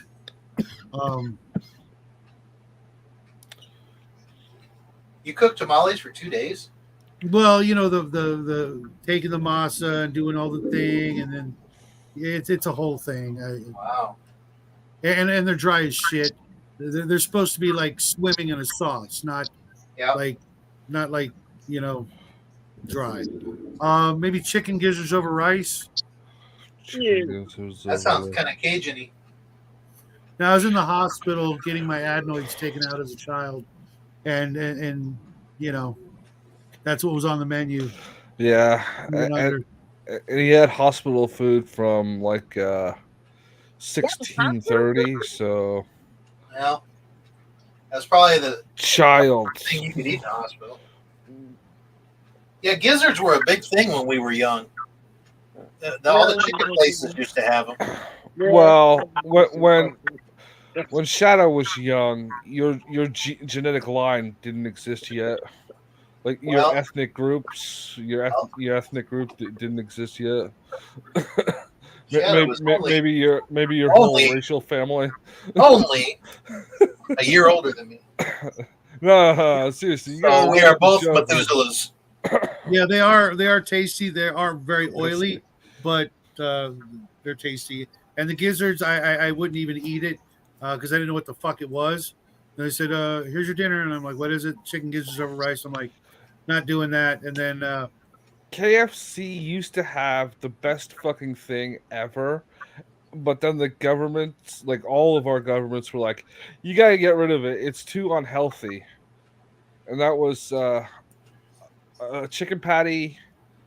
You cook tamales for 2 days? Well, the taking the masa and doing all the thing, and then it's a whole thing. Wow. And they're dry as shit. They're supposed to be like swimming in a sauce, not like dry. Maybe chicken gizzards over rice. That sounds kind of Cajun-y. Now I was in the hospital getting my adenoids taken out as a child, and that's what was on the menu. Yeah, and he had hospital food from like 1630. So, well, that's probably the child thing you could eat in the hospital. Yeah, gizzards were a big thing when we were young. All the chicken places used to have them. Well, when Shadow was young, your genetic line didn't exist yet. Like your ethnic groups, your ethnic group didn't exist yet. maybe your whole racial family. Only a year older than me. No, seriously. So we are both Methuselahs. Yeah, they are tasty. They are very oily, but they're tasty. And the gizzards, I wouldn't even eat it because I didn't know what the fuck it was. And they said, "Here's your dinner," and I'm like, "What is it? Chicken gizzards over rice." I'm like, "Not doing that." And then KFC used to have the best fucking thing ever, but then the governments, like all of our governments, were like, "You gotta get rid of it. It's too unhealthy." And that was a chicken patty,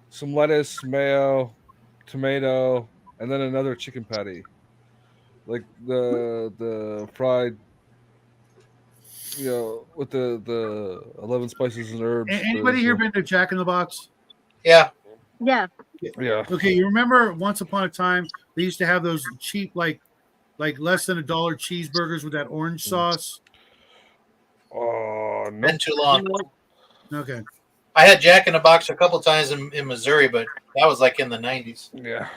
some lettuce, mayo, tomato, and then another chicken patty, like the fried, with the 11 spices and herbs. Anybody here been to Jack in the Box? Yeah. Yeah. Yeah. Okay, you remember once upon a time they used to have those cheap, like less than $1 cheeseburgers with that orange sauce. Oh, no. Been too long. Okay. I had Jack in the Box a couple times in Missouri, but that was like in the 90s. Yeah.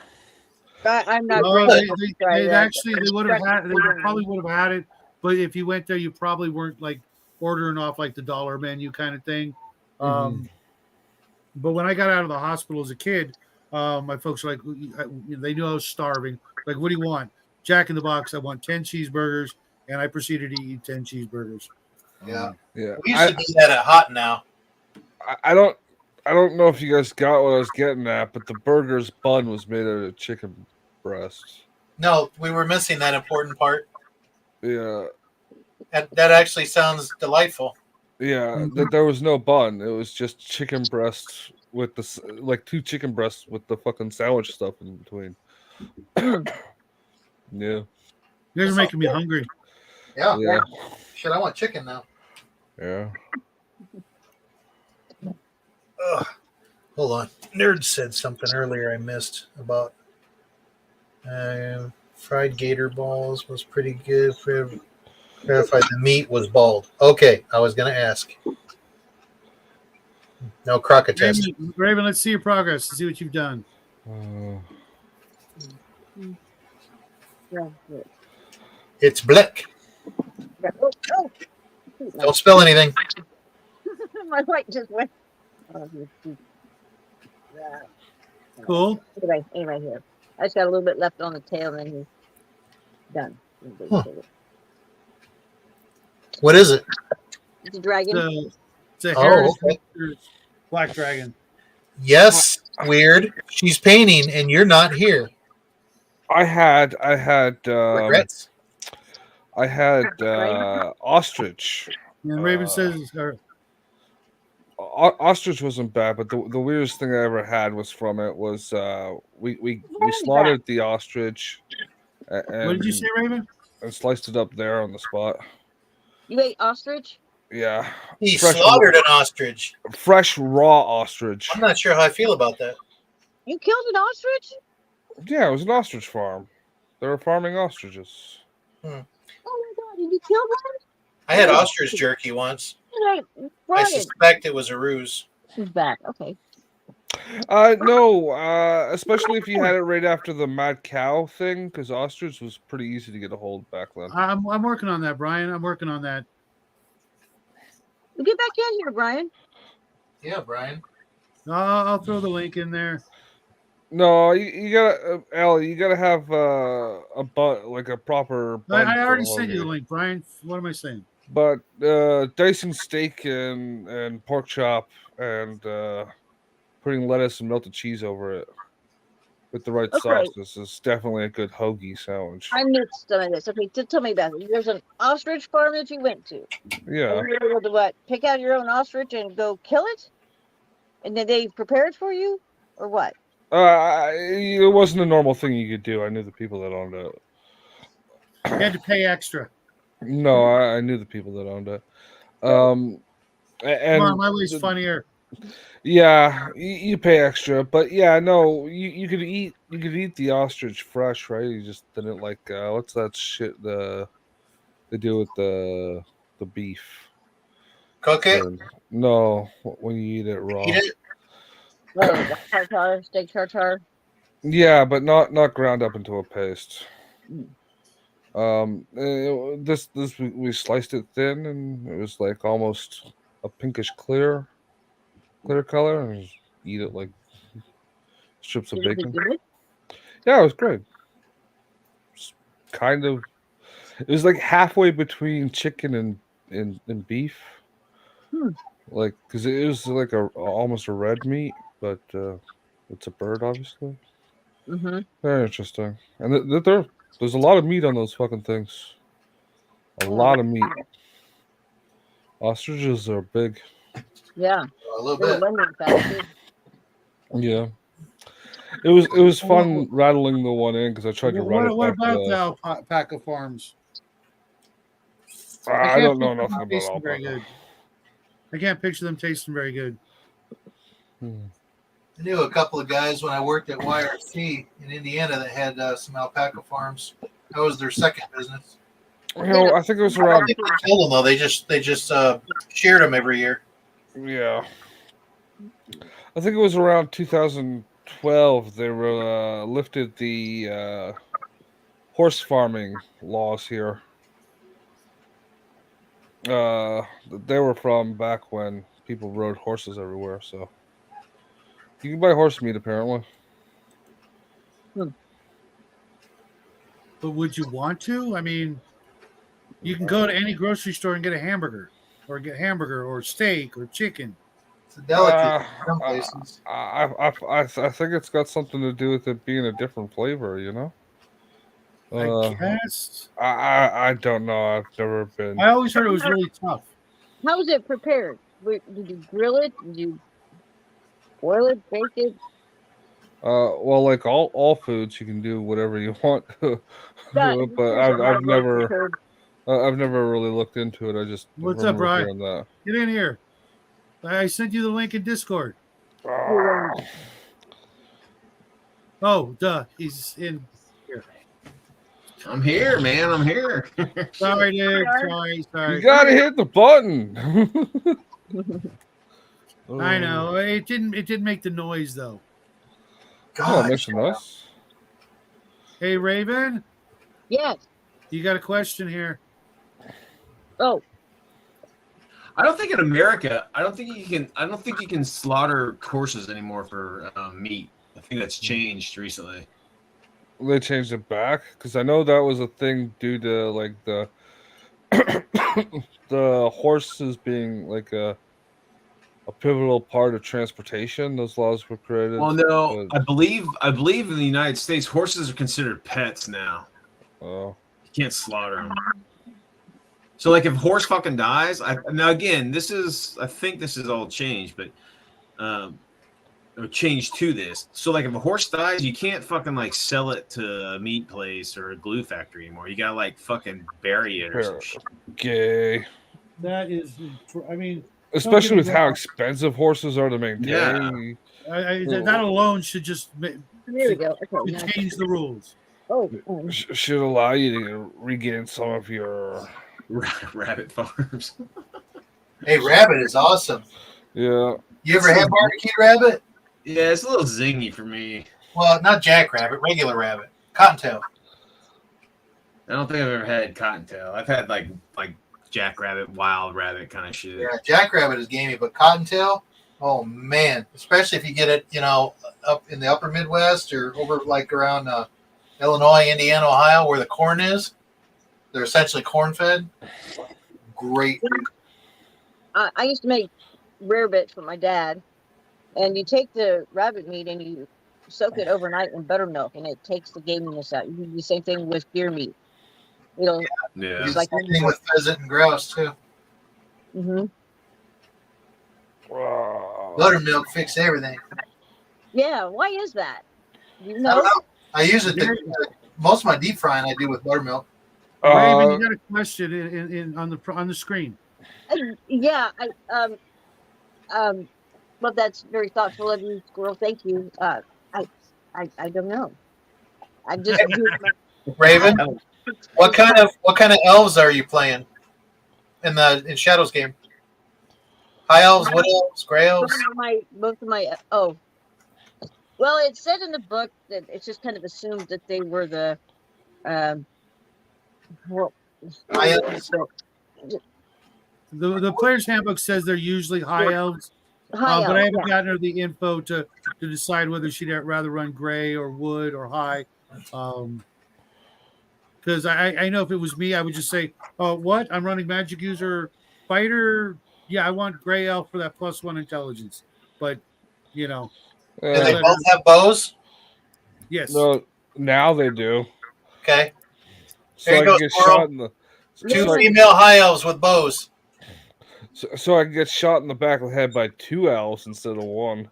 I'm not Well, great. they probably would have had it, but if you went there, you probably weren't like ordering off like the dollar menu kind of thing. But when I got out of the hospital as a kid, my folks were like, they knew I was starving. Like, what do you want? Jack in the Box. I want 10 cheeseburgers, and I proceeded to eat 10 cheeseburgers. Yeah. Yeah. We used to do that at Hot Now. I don't know if you guys got what I was getting at, but the burger's bun was made out of chicken breast. No, we were missing that important part. Yeah. That actually sounds delightful. Yeah, there was no bun. It was just chicken breast with like 2 chicken breasts with the fucking sandwich stuff in between. Yeah. You guys are making me hungry. Yeah. Yeah. Shit, I want chicken now. Yeah. Ugh. Hold on. Nerd said something earlier I missed about fried gator balls was pretty good. Verified the meat was bald. Okay, I was going to ask. No crockett test. Raven, let's see your progress. Let's see what you've done. It's Blick. Don't spill anything. My light just went. Cool. Anyway, here. I just got a little bit left on the tail, and then he's done. Huh. What is it? It's a dragon. It's a heritage okay. black dragon. Yes, weird. She's painting, and you're not here. I had Regrets. ostrich. And Raven says, ostrich wasn't bad, but the weirdest thing I ever had was from it was we slaughtered the ostrich. And, what did you say, Raven? And sliced it up there on the spot. You ate ostrich? Yeah. He slaughtered an ostrich. Fresh raw ostrich. I'm not sure how I feel about that. You killed an ostrich? Yeah, it was an ostrich farm. They were farming ostriches. Oh my god, did you kill one? I had ostrich jerky once. I suspect it was a ruse. She's back. Okay. No, especially if you had it right after the mad cow thing, because ostrich was pretty easy to get a hold back then. I'm working on that, Brian. I'm working on that. Get back in here, Brian. Yeah, Brian. I'll throw the link in there. No, you gotta, Allie, you gotta have like a proper. I already sent you the link, Brian. What am I saying? But dicing steak and pork chop and putting lettuce and melted cheese over it with the right sauces is definitely a good hoagie sandwich. I missed some of this. Okay, tell me about it. There's an ostrich farm that you went to. Yeah. And you were able to what? Pick out your own ostrich and go kill it? And then they prepare it for you? Or what? It wasn't a normal thing you could do. I knew the people that owned it. You had to pay extra. No, I knew the people that owned it. And come on, my way's funnier. Yeah, you pay extra, but yeah, no, you could eat the ostrich fresh, right? You just didn't like what's that shit they do with the beef? Cook it? No, when you eat it raw. Eat it? Oh, tartar, steak tartar. Yeah, but not ground up into a paste. This we sliced it thin, and it was like almost a pinkish clear color, and just eat it like strips of bacon. Yeah, it was great. It was like halfway between chicken and beef. Like, because it was like almost a red meat, but it's a bird, obviously. Mm-hmm. Very interesting. And there's a lot of meat on those fucking things. A lot of meat. Ostriches are big. Yeah. A little They're bit. lemon fat too. Yeah. It was fun rattling the one in because I tried to run it What back to about the. the alpaca farms? I don't know picture them nothing about tasting very alpaca. good. I can't picture them tasting very good. I knew a couple of guys when I worked at YRC in Indiana that had some alpaca farms. That was their second business. You know, I think it was around. They didn't kill them though. They just sheared them every year. Yeah. I think it was around 2012 they were lifted the horse farming laws here. They were from back when people rode horses everywhere, so you can buy horse meat apparently. But would you want to? I mean, you can go to any grocery store and get a hamburger, or steak, or chicken. It's a delicacy in some places. I think it's got something to do with it being a different flavor, you know. I guess. I don't know. I've never been. I always heard it was really tough. How was it prepared? Did you grill it? Did you boil it, bake it? Well, like all foods, you can do whatever you want. But I've never really looked into it. I just What's up, remember Brian? hearing that. Get in here. I sent you the link in Discord. Oh, duh. He's in here. I'm here, man. I'm here. Sorry, dude. Sorry. You gotta hit the button. I know. It didn't make the noise though. God, makes a noise. Hey, Raven. Yes. You got a question here? Oh. I don't think in America, I don't think you can slaughter horses anymore for meat. I think that's changed recently. They changed it back because I know that was a thing due to like the the horses being like a pivotal part of transportation. Those laws were created. Well, no, I believe in the United States, horses are considered pets now. Oh, you can't slaughter them. So, like, if a horse fucking dies, now again, I think this is all changed, but or changed to this. So, like, if a horse dies, you can't fucking like sell it to a meat place or a glue factory anymore. You gotta like fucking bury it or some shit. Gay. That is, I mean, especially with how expensive horses are to maintain. Yeah. That alone should just there we go. Okay, change the rules. Should allow you to regain some of your rabbit farms. Hey, rabbit is awesome. Yeah. You ever had barbecued rabbit? Yeah, it's a little zingy for me. Well, not jackrabbit, regular rabbit, cottontail. I don't think I've ever had cottontail. I've had like jackrabbit, wild rabbit kind of shit. Yeah, jackrabbit is gamey, but cottontail, oh man, especially if you get it, up in the upper Midwest or over like around Illinois, Indiana, Ohio, where the corn is. They're essentially corn fed. Great. I used to make rarebits for my dad, and you take the rabbit meat and you soak it overnight in buttermilk, and it takes the gaminess out. You do the same thing with deer meat. Yeah. It's like same thing with pheasant and grouse too. Mm-hmm. Buttermilk fix everything. Yeah, why is that? You know? I don't know. I use it. Most of my deep frying I do with buttermilk. Raven, you got a question in on the screen. Well, that's very thoughtful of you, Squirrel. Thank you. I don't know. I just Raven, what kind of elves are you playing in Shadows game? High elves, wood elves, gray elves. Both of my. Oh, well, it said in the book that it's just kind of assumed that they were the. High elves. The player's handbook says they're usually high elves, but I haven't gotten her the info to decide whether she'd rather run gray or wood or high. Because I know if it was me, I would just say, "Oh, what? I'm running magic user fighter. Yeah, I want gray elf for that +1 intelligence." But do they both have bows? Yes. No, now they do. Okay. So There you I go, can get squirrel. shot in the. Two So I, female high elves with bows. so I can get shot in the back of the head by 2 elves instead of 1.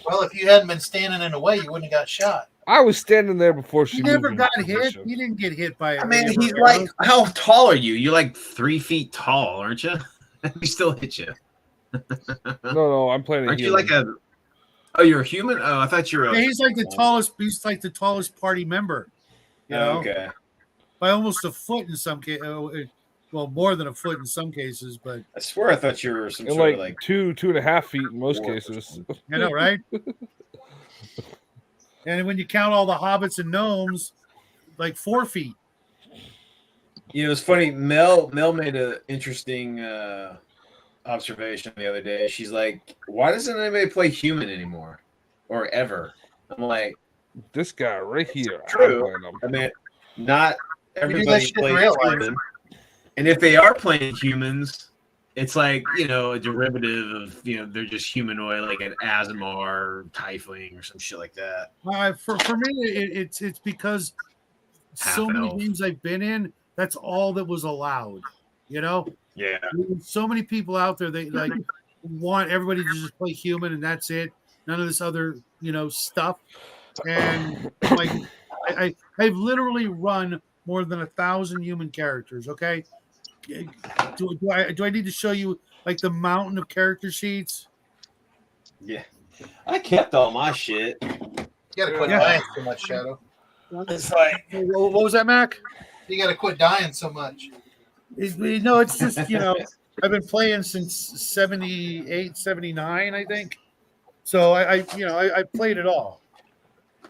Well, if you hadn't been standing in the way, you wouldn't have got shot. I was standing there before she He never moved got into hit. position. He didn't get hit by it. I mean, he's like, how tall are you? You're like 3 feet tall, aren't you? He still hit you. No, I'm playing a Aren't you human. like a? Oh, you're a human. Oh, I thought you were. He's like the tallest. He's like the tallest party member. You know, Okay. by almost a foot in some cases. Well, more than a foot in some cases, but I swear I thought you were some And sort like, of like. 2.5 feet in most Dwarf. cases. you know, right? And when you count all the hobbits and gnomes, like 4 feet. You know, it's funny. Mel made an interesting observation the other day. She's like, "Why doesn't anybody play human anymore, or ever?" I'm like, This guy right here. True. I'm playing him. I mean, not You do that everybody shit in plays real life. human, and if they are playing humans, it's like, you know, a derivative of, you know, they're just humanoid, like an Azamar or Tiefling or some shit like that. For me, it's because so Half an many elf. games I've been in, that's all that was allowed. You know, Yeah. there's so many people out there, they like want everybody to just play human and that's it. None of this other, you know, stuff. And like I've literally run more than 1,000 human characters. Okay, do I need to show you like the mountain of character sheets? Yeah. I kept all my shit. You gotta quit Yeah. dying so much, Shadow. It's like, What was that, Mac? You gotta quit dying so much. No, it's just, you know, I've been playing since 78, 79, I think. So I played it all,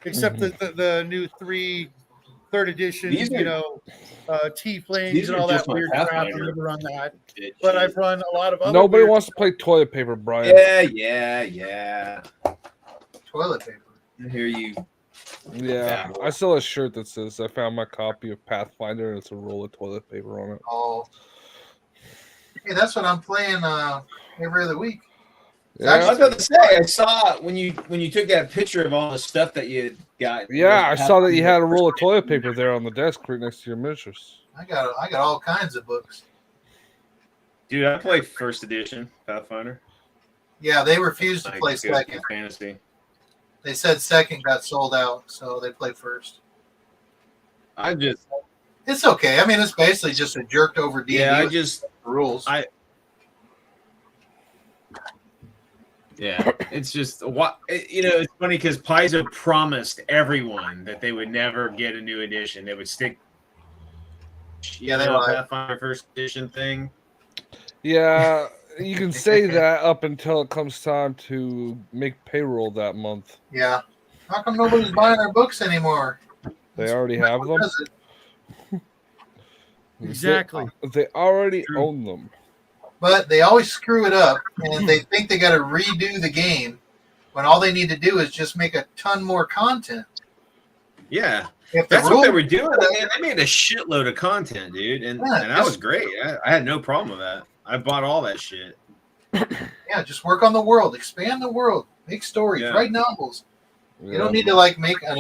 except the new third edition, These are- you know, Tieflings these and are all that just my weird crap. I've Pathfinder. never run that, shit. but I've run a lot of other. Nobody weird wants to stuff. play toilet paper, Brian. Yeah. Toilet paper. I hear you. Yeah, I still have a shirt that says I found my copy of Pathfinder and it's a roll of toilet paper on it. Oh. Hey, that's what I'm playing every other week. Yeah, I was about to say, I saw when you took that picture of all the stuff that you got. yeah, I saw that you had a roll of toilet paper there on the desk right next to your miniatures. I got all kinds of books. Dude, I play first edition Pathfinder. Yeah, they refused to Like, play good second. fantasy. They said second got sold out, so they play first. I just It's okay. I mean, it's basically just a jerked over D&D yeah, I with just rules. yeah, it's just what you know. It's funny because Paizo promised everyone that they would never get a new edition. They would stick. Yeah, they lied. Pathfinder first edition thing. Yeah, you can say that up until it comes time to make payroll that month. Yeah. How come nobody's buying our books anymore? They already have them. Does it? Exactly. They already own them. But they always screw it up, and they think they got to redo the game when all they need to do is just make a ton more content. Yeah, If the that's what they rules- were doing. They made a shitload of content, dude, and Yeah, that was great. I had no problem with that. I bought all that shit. Yeah, just work on the world, expand the world, make stories, Yeah. write novels. You don't need to like make a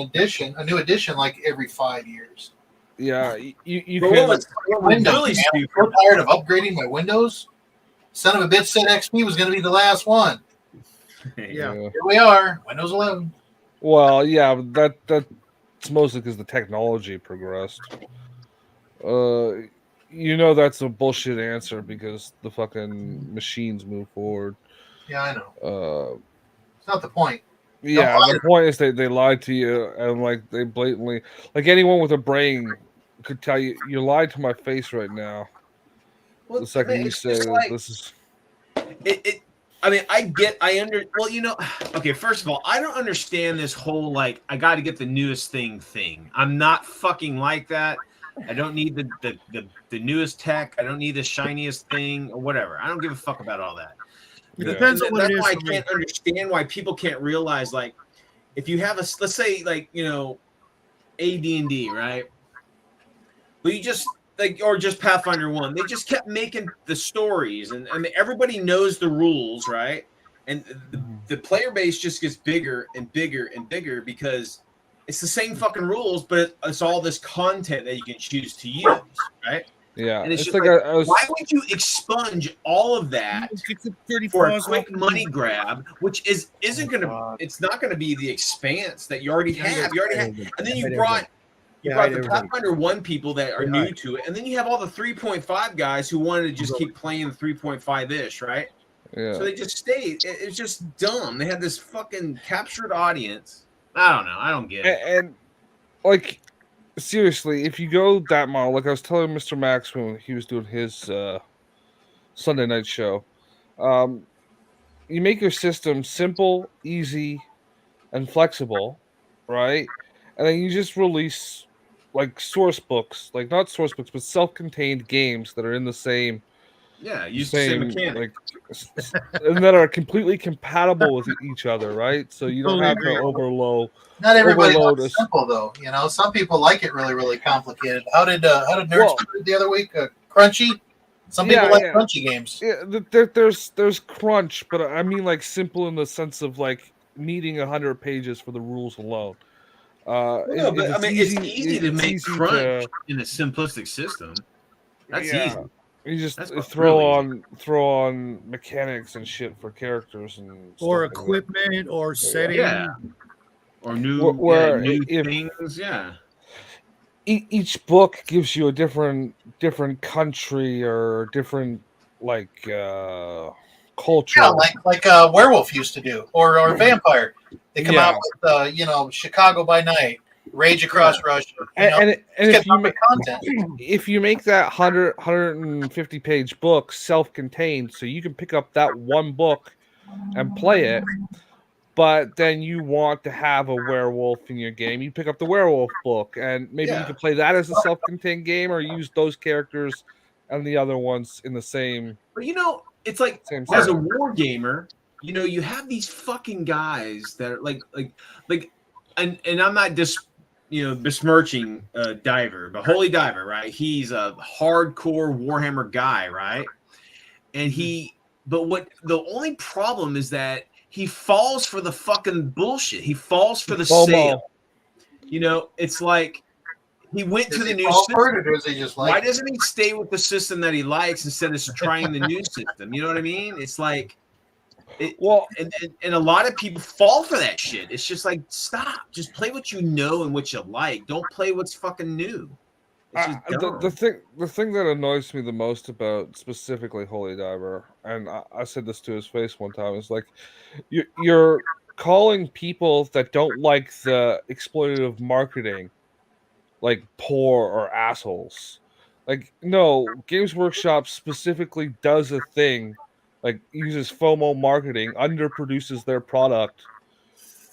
new edition like every 5 years. Yeah, you But can. what was Windows, really man. I'm stupid? so tired of upgrading my Windows. Son of a bitch said XP was going to be the last one. Yeah. Here we are, Windows 11. Well, yeah, but that's mostly because the technology progressed. You know that's a bullshit answer because the fucking machines move forward. Yeah, I know. Uh, It's not the point. yeah, lie the point is they lied to you and like they blatantly, like anyone with a brain could tell you, you lied to my face right now. The second you it's say just like- this is. I mean, well, you know, okay, first of all, I don't understand this whole, like, I got to get the newest thing. I'm not fucking like that. I don't need the newest tech. I don't need the shiniest thing or whatever. I don't give a fuck about all that. It Yeah. depends on what That's it is. why I for me. can't understand why people can't realize, like, if you have let's say, like, you know, AD&D, right? But you just, like, or just Pathfinder 1, they just kept making the stories, and everybody knows the rules, right? And the player base just gets bigger and bigger and bigger because It's the same fucking rules, but it's all this content that you can choose to use, right? Yeah, And it's just like why would you expunge all of that for a quick money grab, which isn't gonna, it's not gonna be the expanse that you already have. You already have, and then you brought the Pathfinder 1 people that are new to it, and then you have all the 3.5 guys who wanted to just keep playing the 3.5-ish, right? Yeah. So they just stayed. It's just dumb. They had this fucking captured audience. I don't know. I don't get it. And like, seriously, if you go that mile, like I was telling Mr. Max when he was doing his Sunday night show, you make your system simple, easy, and flexible, right? And then you just release like source books, like not source books, but self-contained games that are in the same. Yeah, use the same mechanic. And that are completely compatible with each other, right? So you don't have to overload. Not everybody wants simple, though. You know, some people like it really, really complicated. How did Nerds put it the other week? Crunchy. Some people like crunchy games. Yeah, there's crunch, but I mean like simple in the sense of like needing 100 pages for the rules alone. It's easy to make crunch in a simplistic system. That's easy. You just throw on mechanics and shit for characters and or equipment or setting, or new things. Yeah. Each book gives you a different country or different culture. Yeah, like Werewolf used to do, or Vampire. They come out with Chicago by Night, Rage Across Russia. And if you make that 150 page book self-contained, so you can pick up that one book and play it, but then you want to have a werewolf in your game, you pick up the werewolf book, and maybe you can play that as a self-contained game, or use those characters and the other ones in the same. But it's like as a war gamer, you have these fucking guys that are like, and I'm not besmirching Diver, but Holy Diver, right? He's a hardcore Warhammer guy, right? And but the only problem is that he falls for the fucking bullshit. He falls for the sale. It's like he went to the new system. Why doesn't he stay with the system that he likes instead of trying the new system? You know what I mean? It's like, and a lot of people fall for that shit. It's just like, stop. Just play what you know and what you like. Don't play what's fucking new. The thing that annoys me the most about specifically Holy Diver, and I said this to his face one time, is like you're calling people that don't like the exploitative marketing like poor or assholes. Like, no, Games Workshop specifically does a thing, like uses FOMO marketing, underproduces their product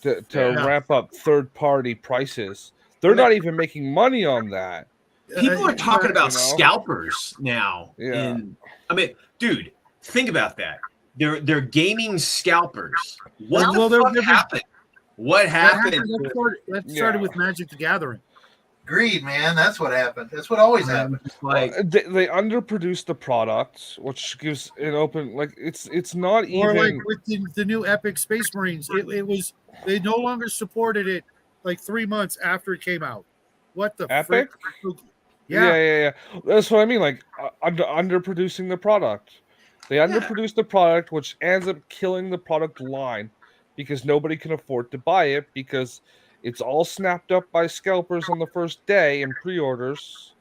to ramp up third-party prices. They're not even making money on that. People are talking about scalpers now. Yeah. Dude, think about that. They're gaming scalpers. What the fuck happened? What happened? That started with Magic the Gathering. Greed, man. That's what happened. That's what always happens. They underproduce the product, which gives an open it's not even. Or like with the new Epic Space Marines, it was they no longer supported it like 3 months after it came out. What the Epic? Yeah. That's what I mean. Like underproducing the product. They underproduce the product, which ends up killing the product line because nobody can afford to buy it because it's all snapped up by scalpers on the first day in pre-orders,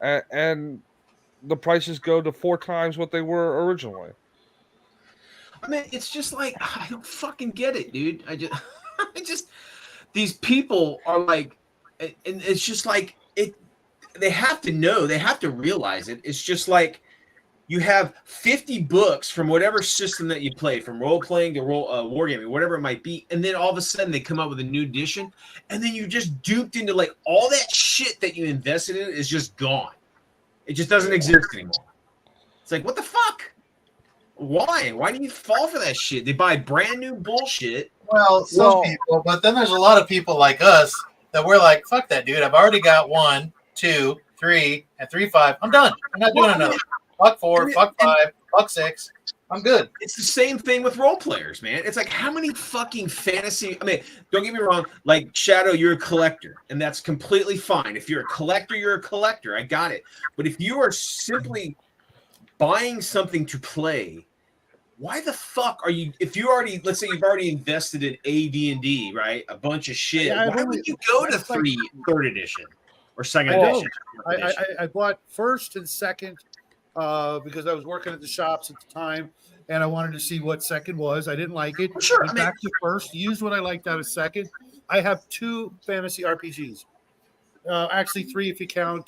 and the prices go to 4 times what they were originally. It's just like, I don't fucking get it, dude. I just these people are like, and it's just like it. They have to know. They have to realize it. It's just like you have 50 books from whatever system that you play, from role playing to wargaming, whatever it might be, and then all of a sudden they come up with a new edition, and then you just duped into like all that shit that you invested in is just gone. It just doesn't exist anymore. It's like, what the fuck? Why? Why do you fall for that shit? They buy brand new bullshit. Well, some people, but then there's a lot of people like us that we're like, fuck that, dude. I've already got 1, 2, 3, and 3, 5. I'm done. I'm not doing another. Fuck 4, fuck 5, fuck 6. I'm good. It's the same thing with role players, man. It's like, how many fucking fantasy? I mean, don't get me wrong. Like Shadow, you're a collector, and that's completely fine. If you're a collector, you're a collector. I got it. But if you are simply buying something to play, why the fuck are you? If you already, let's say you've already invested in AD&D, right? A bunch of shit. Yeah, why would you go to third edition or second edition? I bought first and second because I was working at the shops at the time, and I wanted to see what second was. I didn't like it. Sure, Went back to first, used what I liked out of second. I have 2 fantasy RPGs. Actually 3 if you count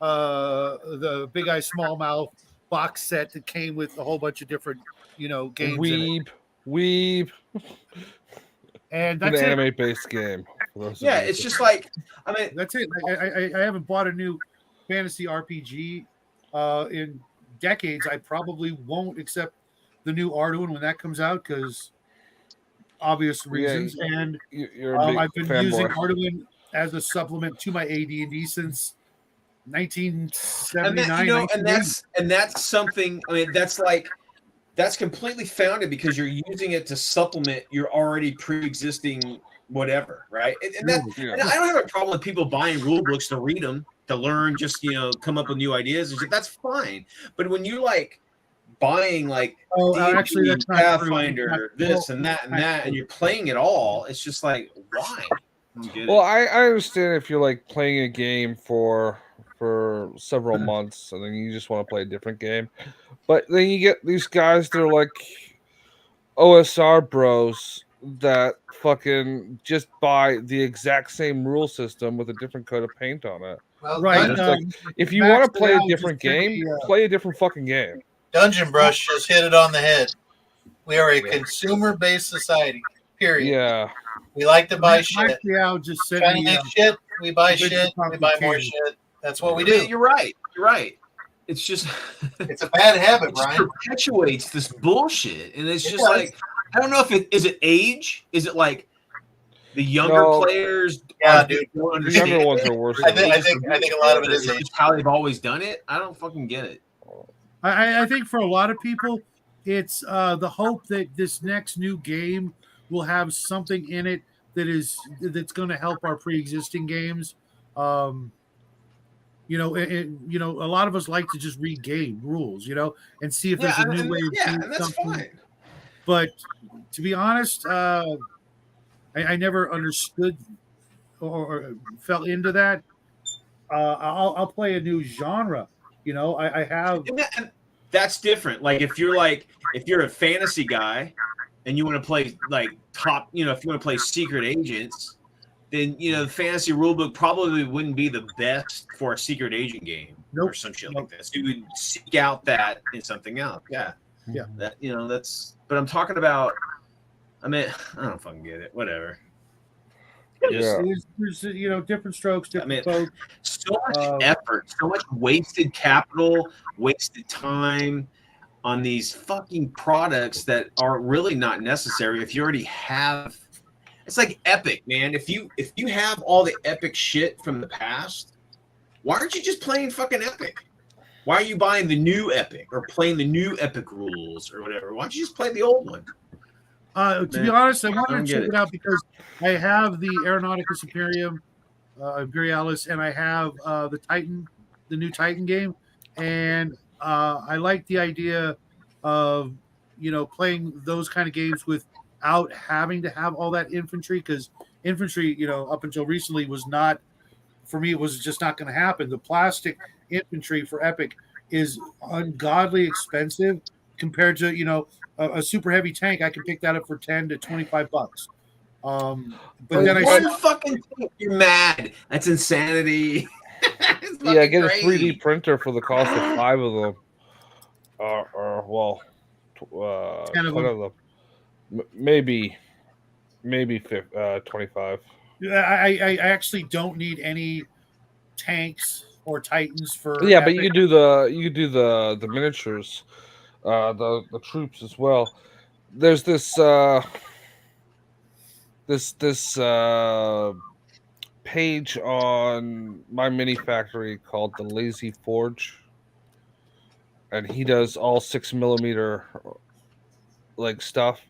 the Big Eye Small Mouth box set that came with a whole bunch of different, games. Weeb. And that's an anime-based game. Yeah, it's just like, I mean, that's it. I haven't bought a new fantasy RPG in decades. I probably won't, except the new Arduin when that comes out, because obvious reasons. Yeah, and you're a big I've been using fanboy. Arduin as a supplement to my AD&D since 1979. And that's something. I mean, that's completely founded because you're using it to supplement your already pre-existing whatever, right? And I don't have a problem with people buying rule books to read them, to learn, just come up with new ideas and shit. That's fine. But when you like buying like actually that's Pathfinder, this and that and that, and you're playing it all, it's just like, why? Well, I understand if you're like playing a game for several months and then you just want to play a different game, but then you get these guys, they're like OSR bros that fucking just buy the exact same rule system with a different coat of paint on it. Well, right. Like, if you want to play a different game, play a different fucking game. Dungeon Brush just hit it on the head. We are a consumer-based society. Period. Yeah. We like to buy shit. Just trying to make shit. We buy shit. We buy more shit. That's what we do. You're right. You're right. It's just it's a bad habit, it Brian. Perpetuates this bullshit, and it's just like, I don't know if is it age? Is it like the younger players? Yeah, dude. The younger ones are worse. I think a lot of it is age. How they've always done it. I don't fucking get it. I think for a lot of people, it's the hope that this next new game will have something in it that's going to help our pre-existing games. A lot of us like to just read game rules, and see if there's a new way of doing something. Fine. But to be honest, I never understood or fell into that. I'll play a new genre. I have. And that's different. Like if you're a fantasy guy and you want to play like top, if you want to play secret agents, then the fantasy rulebook probably wouldn't be the best for a secret agent game or some shit like this. You would seek out that in something else. Yeah. That that's. But I'm talking about. I mean, I don't fucking get it. Whatever. There's different strokes, different folks. So much effort, so much wasted capital, wasted time on these fucking products that are really not necessary. If you already have, it's like Epic, man. If you have all the Epic shit from the past, why aren't you just playing fucking Epic? Why are you buying the new Epic or playing the new Epic rules or whatever? Why don't you just play the old one? To be honest, I wanted to check it out because I have the Aeronauticus Imperialis, and I have the new Titan game, and I like the idea of playing those kind of games without having to have all that infantry, because infantry, up until recently was not, for me, it was just not going to happen. The plastic infantry for Epic is ungodly expensive compared to a super heavy tank. I can pick that up for $10 to $25. But then you're mad. That's insanity. Yeah, get a 3D printer for the cost of 5 of them. 10 of them. Maybe 25. I actually don't need any tanks or Titans for. Yeah, Epic. But you could do the miniatures. The troops as well. There's this page on my mini factory called the Lazy Forge, and he does all 6mm like stuff.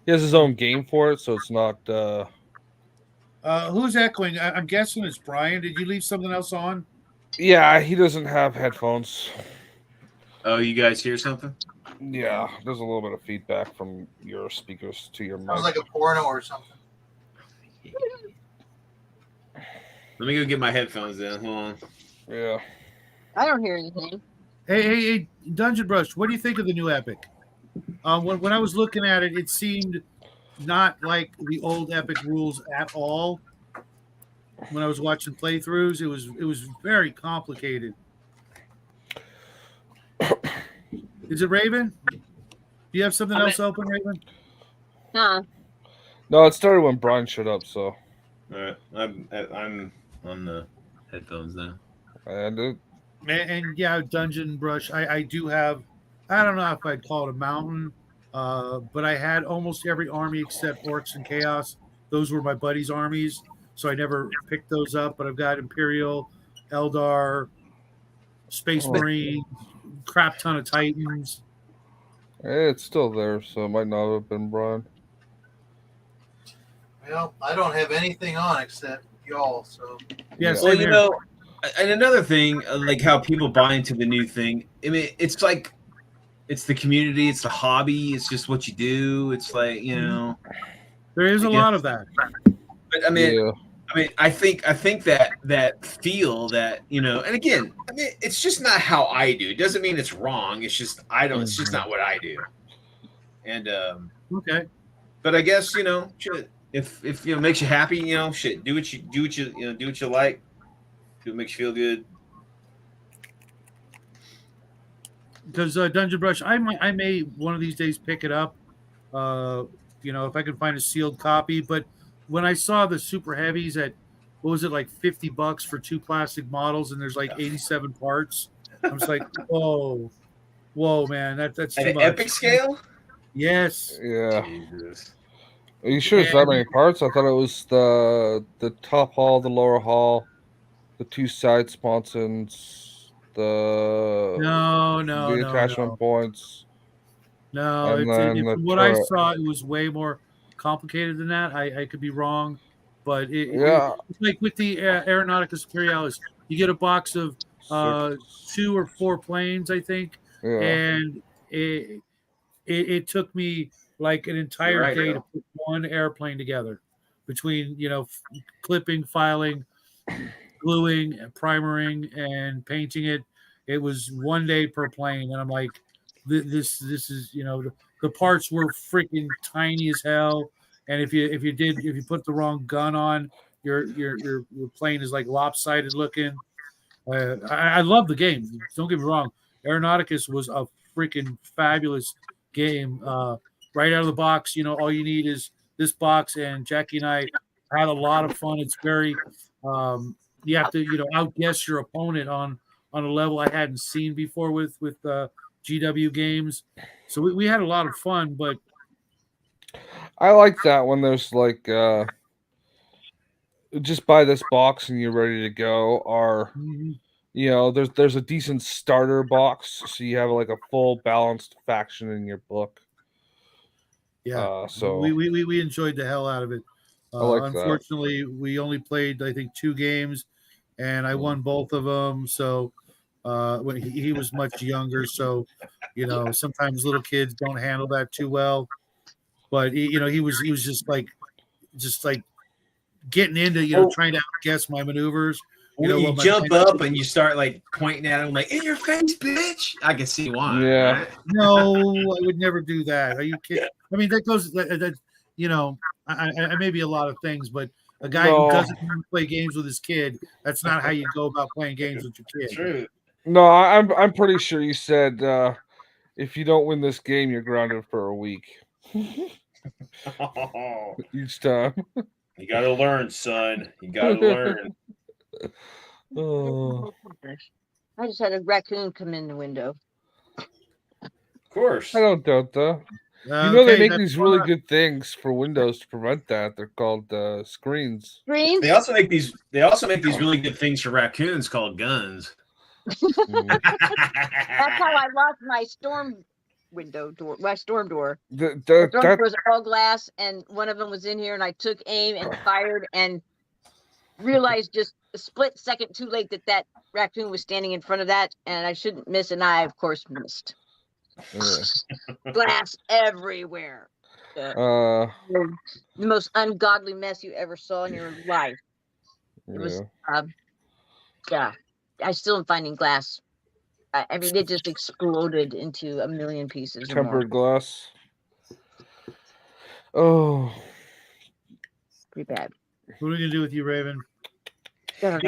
He has his own game for it, so it's not. Who's echoing? I'm guessing it's Brian. Did you leave something else on? Yeah, he doesn't have headphones. Oh, you guys hear something? Yeah, there's a little bit of feedback from your speakers to your mic. Sounds like a porno or something. Let me go get my headphones in. Hold on. Yeah. I don't hear anything. Hey, Dungeon Brush, what do you think of the new Epic? When I was looking at it, it seemed not like the old Epic rules at all. When I was watching playthroughs, it was very complicated. Is it Raven? Do you have something else open, Raven? Nah. No, it started when Brian showed up, so. All right, I'm on the headphones now. And yeah, Dungeon Brush. I do have. I don't know if I'd call it a mountain, but I had almost every army except Orcs and Chaos. Those were my buddies' armies, so I never picked those up. But I've got Imperial, Eldar, Space Marine, crap ton of Titans. it's still there, so it might not have been Brian. Well, I don't have anything on except y'all, so. Yeah, Well, you know, and another thing, like how people buy into the new thing. I mean, it's like, it's the community, it's the hobby, it's just what you do. It's like, you know, there is a lot of that. But I mean, I think that feel that, you know, and again, I mean, it's just not how I do. It doesn't mean it's wrong. It's just it's just not what I do. And okay, but I guess, you know, if you know makes you happy, you know, shit, do what you like. Do what makes you feel good. Because Dungeon Brush, I may one of these days pick it up. You know, if I can find a sealed copy. But when I saw the super heavies at, what was it, like $50 for 2 plastic models, and there's like 87 parts, I was like, whoa, man, that's too At much. epic scale. Yes. Yeah. Jesus. Are you sure it's that many parts? I thought it was the top hull, the lower hull, the 2 side sponsons, the attachment points. No, from what I saw, it was way more complicated than that. I could be wrong, but it's like with the Aeronautica Superialis, you get a box of 2 or 4 planes, I think, and it took me like an entire day to put one airplane together, between, you know, clipping, filing, gluing, primering, and painting it. It was one day per plane, and I'm like, this is, you know, the parts were freaking tiny as hell, and if you put the wrong gun on, your plane is like lopsided looking. I love the game. Don't get me wrong. Aeronauticus was a freaking fabulous game. Right out of the box, you know, all you need is this box, and Jackie and I had a lot of fun. It's very you have to, you know, outguess your opponent on a level I hadn't seen before with GW games. So we had a lot of fun. But I like that when there's like just buy this box and you're ready to go, or you know, there's a decent starter box, so you have like a full balanced faction in your book. Yeah, so we enjoyed the hell out of it. I like unfortunately, we only played, I think, 2 games, and I won both of them. So when he was much younger, so, you know, sometimes little kids don't handle that too well. But you know, he was just like getting into, you know, trying to outguess my maneuvers. You know, you jump up and you start like pointing at him, like, in your face, bitch. I can see why. Yeah. Right? No, I would never do that. Are you kidding? I mean, that you know, I may be a lot of things, but a guy who doesn't play games with his kid, that's not how you go about playing games with your kid. True. No, I'm pretty sure you said if you don't win this game, you're grounded for a week. Each time. You got to learn, son. You got to learn. Oh. I just had a raccoon come in the window. Of course. I don't doubt that. You know, they make these really good things for Windows to prevent that. They're called screens. Screens? They also make these really good things for raccoons called guns. That's how I lost my storm window door, my storm door. The The storm that door was all glass, and one of them was in here, and I took aim and fired, and realized just a split second too late that raccoon was standing in front of that, and I shouldn't miss, and I, of course, missed. Glass everywhere. The most ungodly mess you ever saw in your life. It was, yeah. I still am finding glass. I mean, it just exploded into a million pieces. tempered glass. Oh, Pretty bad. What are we gonna do with you, Raven? You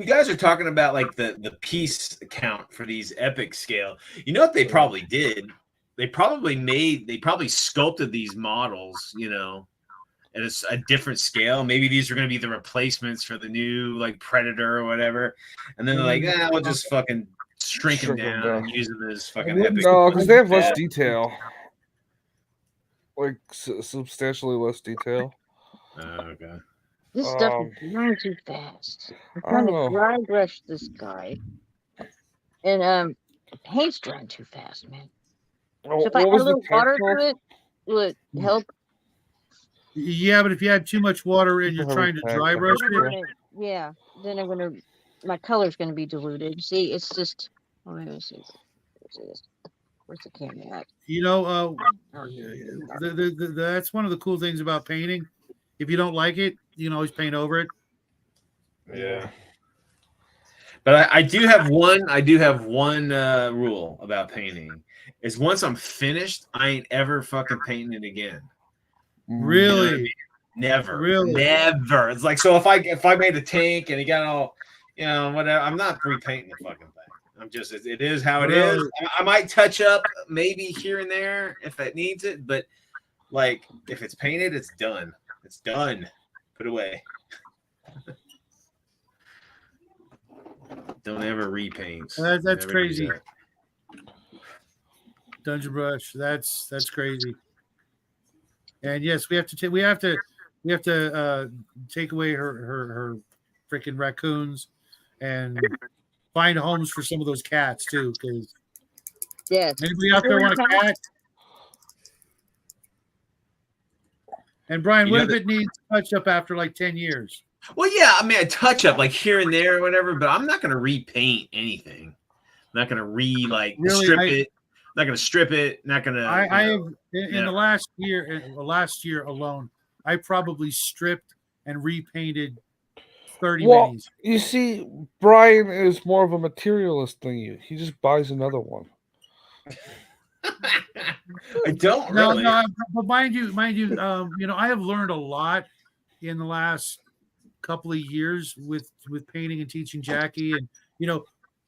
guys are talking about like the piece count for these epic scale. You know what they probably did? They probably sculpted these models, at a different scale. Maybe these are going to be the replacements for the new like Predator or whatever. And then they're like, we'll just fucking shrink them down and use them as fucking epic. No, because they have less detail. Like substantially less detail. Okay. This stuff is drying too fast. I'm trying to dry brush this guy. And the paint's drying too fast, man. So if I add a little water to it, will it help? Yeah, but if you add too much water and you're trying to dry brush it, yeah, then my color's gonna be diluted. See, it's just. Oh, let me see. Where's the camera at? That's one of the cool things about painting. If you don't like it, you can always paint over it. Yeah. But I do have one rule about painting is once I'm finished, I ain't ever fucking painting it again. Really? You know what I mean? Never. Really? Never. It's like, so if I made a tank and it got all, whatever, I'm not repainting the fucking thing. I'm just, it is how it is. I might touch up maybe here and there if it needs it, but like if it's painted, it's done. It's done. Put away. Don't ever repaint. That's crazy. Dungeon Brush. That's crazy. And yes, we have to take away her freaking raccoons and find homes for some of those cats too. Because anybody out there want a cat? And Brian, what if it needs touch up after like 10 years? Well, yeah, I mean, a touch up like here and there or whatever, but I'm not going to repaint anything. I'm not going to strip it. Not going to strip it. Not going to. I have in the last year alone, I probably stripped and repainted 30 minis. You see, Brian is more of a materialist than you. He just buys another one. I don't really. No, but mind you, I have learned a lot in the last couple of years with painting and teaching Jackie. And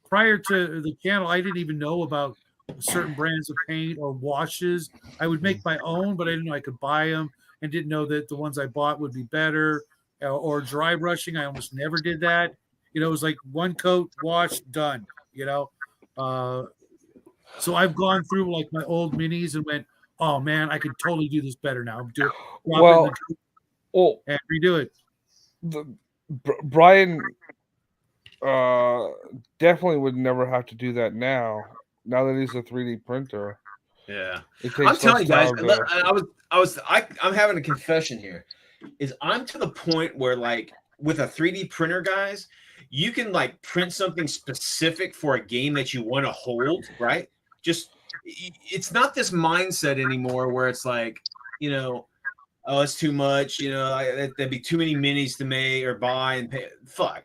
prior to the channel, I didn't even know about certain brands of paint or washes. I would make my own, but I didn't know I could buy them, and didn't know that the ones I bought would be better. Or dry brushing, I almost never did that. It was like one coat, wash, done. So I've gone through like my old minis and went, oh man, I could totally do this better now. And redo it. Brian definitely would never have to do that now that he's a 3D printer. Yeah, I'm telling you guys, I'm having a confession here. I'm to the point where like with a 3D printer, guys, you can like print something specific for a game that you want to hold, right? Just it's not this mindset anymore where it's like, oh, it's too much, that'd be too many minis to make or buy and pay. Fuck,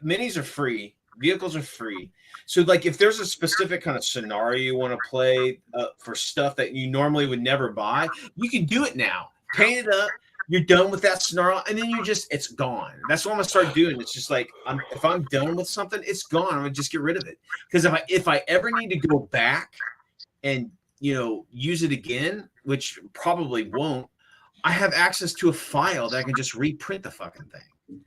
minis are free, vehicles are free. So like if there's a specific kind of scenario you want to play for stuff that you normally would never buy, you can do it now. Paint it up. You're done with that scenario, and then it's gone. That's what I'm gonna start doing. It's just like if I'm done with something, it's gone. I'm gonna just get rid of it. Because if I ever need to go back and use it again, which probably won't, I have access to a file that I can just reprint the fucking thing.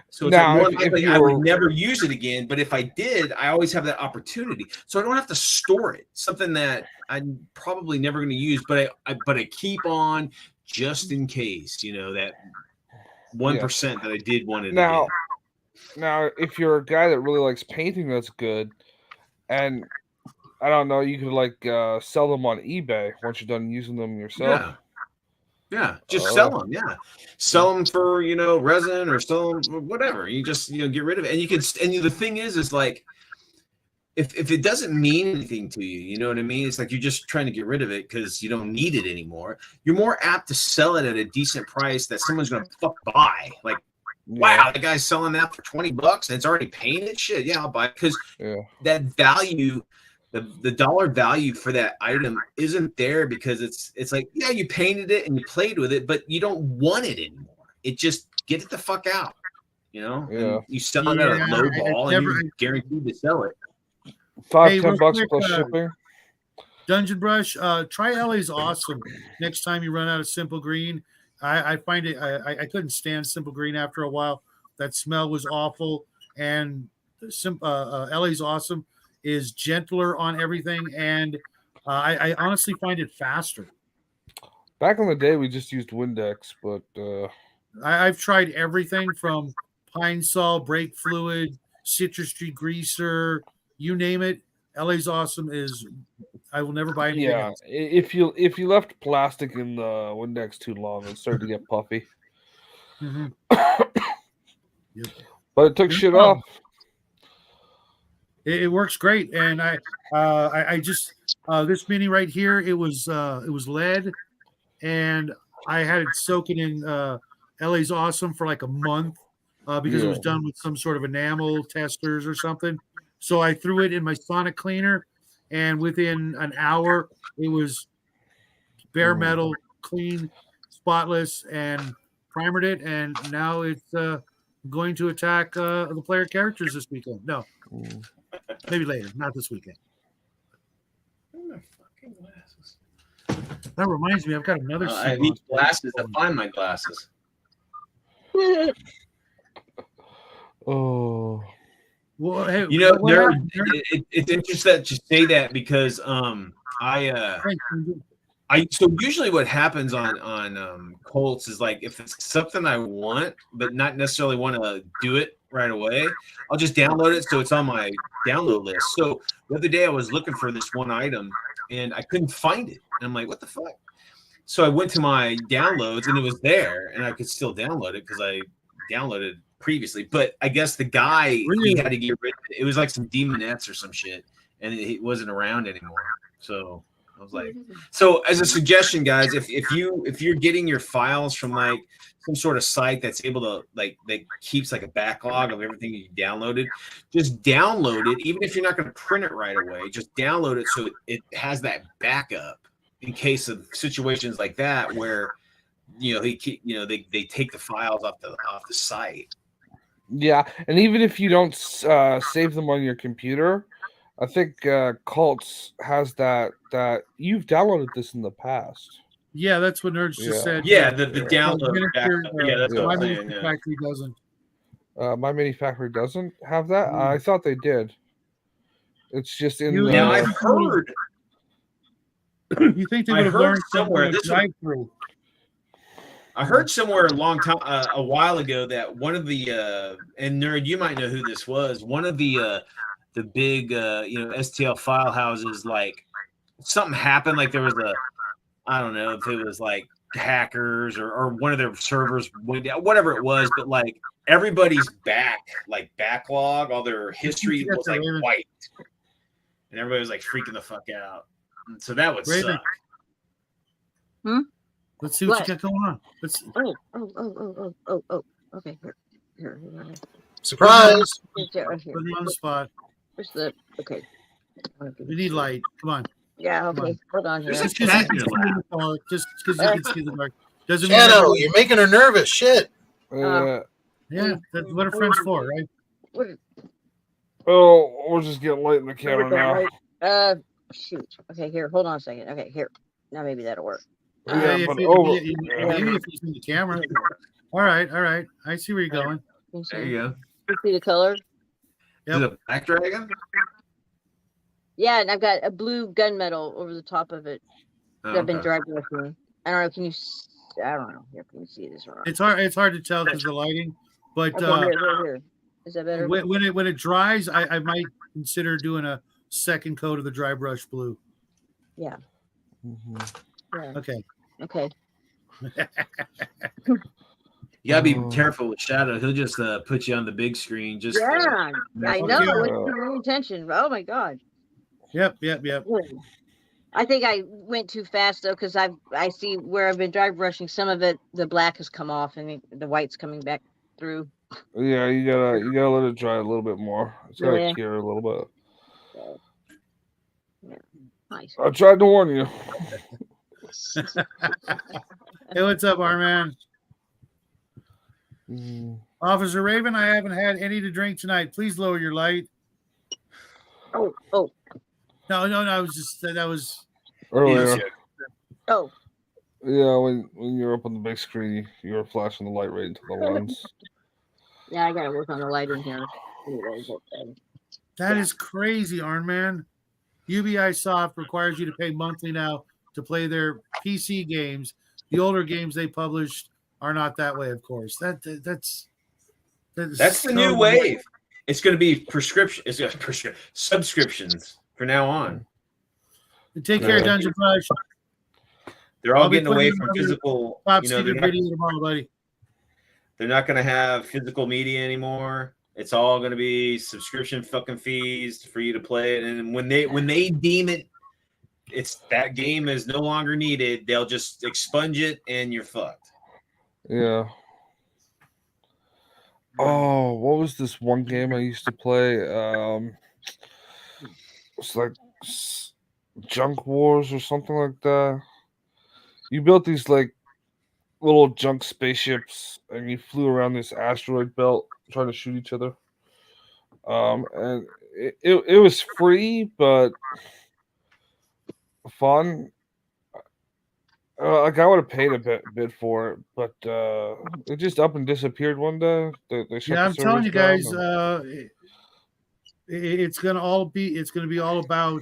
So it's more likely I would never use it again. But if I did, I always have that opportunity. So I don't have to store it. Something that I'm probably never going to use, but I keep on just in case, that 1% that I did want it. Now, Now, if you're a guy that really likes painting, that's good. And I don't know, you could like sell them on eBay once you're done using them yourself. Yeah, just sell them. Yeah, sell them for resin or sell them whatever. You just get rid of it, and you can. And the thing is like if it doesn't mean anything to you, you know what I mean? It's like you're just trying to get rid of it because you don't need it anymore. You're more apt to sell it at a decent price that someone's going to buy. Like, wow, the guy's selling that for $20 and it's already painted. Shit, yeah, I'll buy it because that value. The dollar value for that item isn't there because it's like, yeah, you painted it and you played with it, but you don't want it anymore. It just get it the fuck out, And you sell it at a low ball and you're guaranteed to sell it. $5-10 plus shipping. Dungeon Brush, try LA's Awesome next time you run out of Simple Green. I find it I couldn't stand Simple Green after a while. That smell was awful, and LA's Awesome is gentler on everything, and I honestly find it faster. Back in the day, we just used Windex, but I've tried everything from Pine Sol, brake fluid, citrus tree greaser, you name it. LA's Awesome is. I will never buy anything else. If you left plastic in the Windex too long, it started to get puffy. Mm-hmm. But it took shit off. It works great, and I just this mini right here. It was lead, and I had it soaking in LA's Awesome for like a month because it was done with some sort of enamel testers or something. So I threw it in my sonic cleaner, and within an hour, it was bare metal, clean, spotless, and primered it. And now it's going to attack the player characters this weekend. No. Maybe later, not this weekend. That reminds me, I've got another. I need glasses to find my glasses. Oh, well, hey, it's interesting that you say that because so usually what happens on Colts is like if it's something I want but not necessarily want to do it right away, I'll just download it so it's on my download list. So the other day I was looking for this one item and I couldn't find it, and I'm like, what the fuck? So I went to my downloads and it was there, and I could still download it because I downloaded previously. But I guess the guy he had to get rid of it. It was like some demonettes or some shit, and it wasn't around anymore. So I was like, so as a suggestion, guys, if you're getting your files from like some sort of site that's able to that keeps like a backlog of everything you downloaded, just download it. Even if you're not going to print it right away, just download it so it has that backup in case of situations like that where they take the files off the site. Yeah, and even if you don't save them on your computer, I think Cults has that you've downloaded this in the past. Yeah, that's what Nerds just said. Yeah, the download backup. Yeah, that's what I'm saying. Factory doesn't. My Mini Factory doesn't have that. I thought they did. It's just in. Now I've heard. You think they would have learned somewhere? I heard somewhere a while ago that one of the and Nerd, you might know who this was. One of the big STL file houses, like something happened, like there was I don't know if it was like hackers or one of their servers went down, whatever it was, but like everybody's backlog, all their history was like wiped, and everybody was like freaking the fuck out. And so that would suck. Let's see what you got going on. Oh. Okay, here. Surprise! Put it on the spot. Where's the okay? We need light. Come on. Yeah, okay. Hold on here. Just because you can see the dark. Doesn't mean Shadow, you're making her nervous. Shit. Yeah, that's what a friend's for, right? Oh, we're just getting light in the camera now. Shoot. Okay, here. Hold on a second. Okay, here. Now maybe that'll work. Maybe if you see the camera. All right. I see where you're going. There you go. You see the color? Yep. Is it a black dragon? Yeah, and I've got a blue gunmetal over the top of it. I've been dragging with me. I don't know. Can you? I don't know. Here, can you see this? It's hard to tell because of the lighting. But here. Is that better? When it dries, I might consider doing a second coat of the dry brush blue. Yeah. Mm-hmm. Yeah. Okay. Okay. You gotta be careful with Shadow. He'll just put you on the big screen. Just I know. Yeah. It's your attention. Oh my God. Yep. I think I went too fast though, because I see where I've been dry brushing. Some of it, the black has come off and the white's coming back through. Yeah, you gotta let it dry a little bit more. It's gotta cure a little bit. So, yeah. Nice. I tried to warn you. Hey, what's up, Arman? Officer Raven, I haven't had any to drink tonight. Please lower your light. Oh. No. I was just that was Earlier. Oh. Yeah, when you're up on the big screen, you were flashing the light right into the lens. Yeah, I gotta work on the light in here. That is crazy, Arman. UBI Soft requires you to pay monthly now to play their PC games. The older games they published are not that way, of course. That's the new wave. It's going to be prescription. It's going to subscriptions from now on. Take care, Dungeon Crush. They're all getting away from physical. Top secret video tomorrow, buddy. They're not going to have physical media anymore. It's all going to be subscription fucking fees for you to play it. And when they deem it's that game is no longer needed, they'll just expunge it and you're fucked. Yeah. Oh, what was this one game I used to play? It's like Junk Wars or something like that. You built these like little junk spaceships and you flew around this asteroid belt trying to shoot each other. And it was free but fun. Like I would have paid a bit for it, but it just up and disappeared one day. They shut I'm the telling you guys, and... it's gonna be all about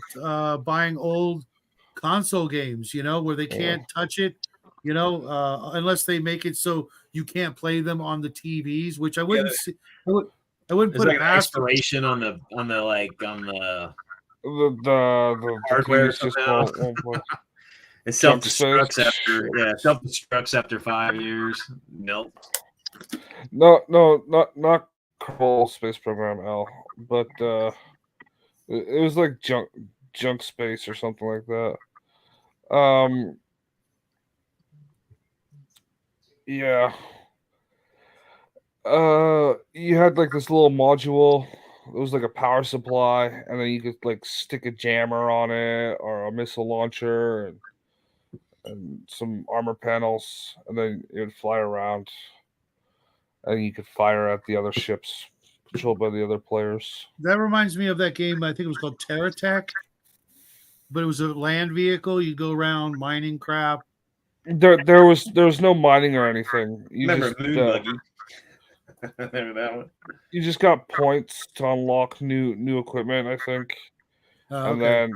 buying old console games, where they can't touch it, unless they make it so you can't play them on the TVs, which I wouldn't see. I wouldn't put like it an past expiration on the hardware just it self-destructs after 5 years. Nope. No, not Kerbal Space Program L, but it was like junk space or something like that. Yeah. You had like this little module. It was like a power supply, and then you could like stick a jammer on it or a missile launcher and some armor panels, and then it would fly around, and you could fire at the other ships controlled by the other players. That reminds me of that game. I think it was called Terra Tech, but it was a land vehicle. You go around mining crap. There was no mining or anything. Remember Moon Buggy? Remember that one? You just got points to unlock new equipment, I think, and then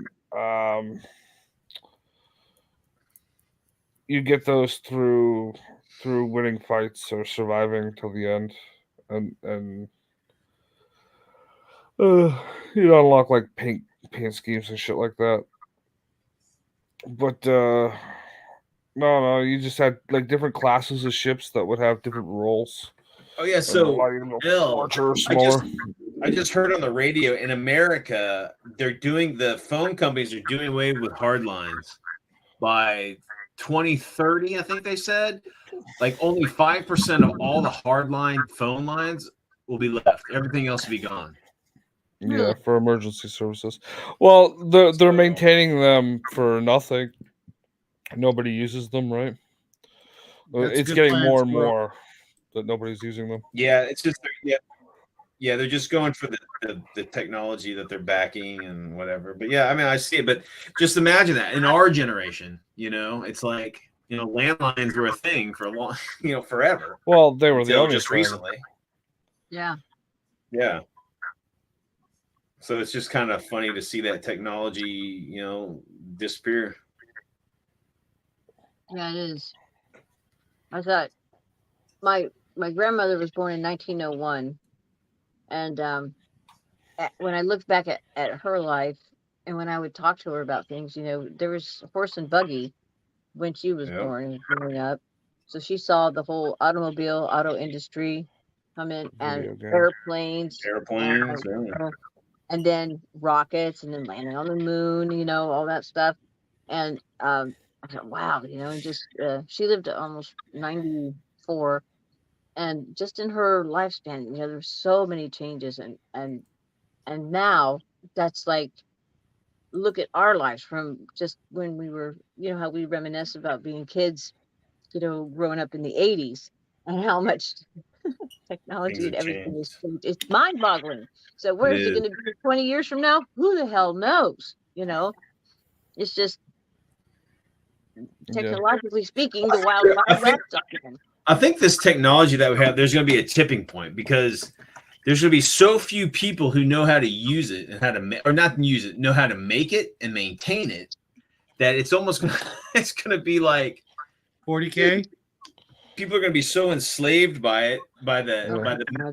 you get those through winning fights or surviving till the end, and you unlock like paint schemes and shit like that. But no, you just had like different classes of ships that would have different roles. Oh yeah, so larger or smaller. I just heard on the radio in America, the phone companies are doing away with hard lines by 2030, I think they said. Like only 5% of all the hardline phone lines will be left. Everything else will be gone. Yeah, for emergency services. Well, they're maintaining them for nothing. Nobody uses them, right? It's getting more and more that nobody's using them. Yeah, it's just they're just going for the technology that they're backing and whatever. But yeah, I mean, I see it. But just imagine that in our generation, it's like landlines were a thing for a long, forever. Well, they were the only just thing. recently. Yeah. Yeah. So it's just kind of funny to see that technology, disappear. Yeah, it is. I thought my grandmother was born in 1901, And when I looked back at her life, and when I would talk to her about things, there was horse and buggy when she was born and growing up. So she saw the whole auto industry come in, and airplanes, and then rockets, and then landing on the moon, all that stuff. And I thought, wow, and just she lived almost 94, and just in her lifespan, there's so many changes, and now that's like, look at our lives from just when we were, how we reminisce about being kids, growing up in the 80s, and how much technology and everything is changed. It's mind-boggling. So where is it going to be 20 years from now? Who the hell knows? It's just, technologically speaking, the wild west. I think this technology that we have, there's going to be a tipping point, because there's going to be so few people who know how to use it and how to, or not use it, know how to make it and maintain it, that it's almost going to, it's going to be like 40K. People are going to be so enslaved by it, by the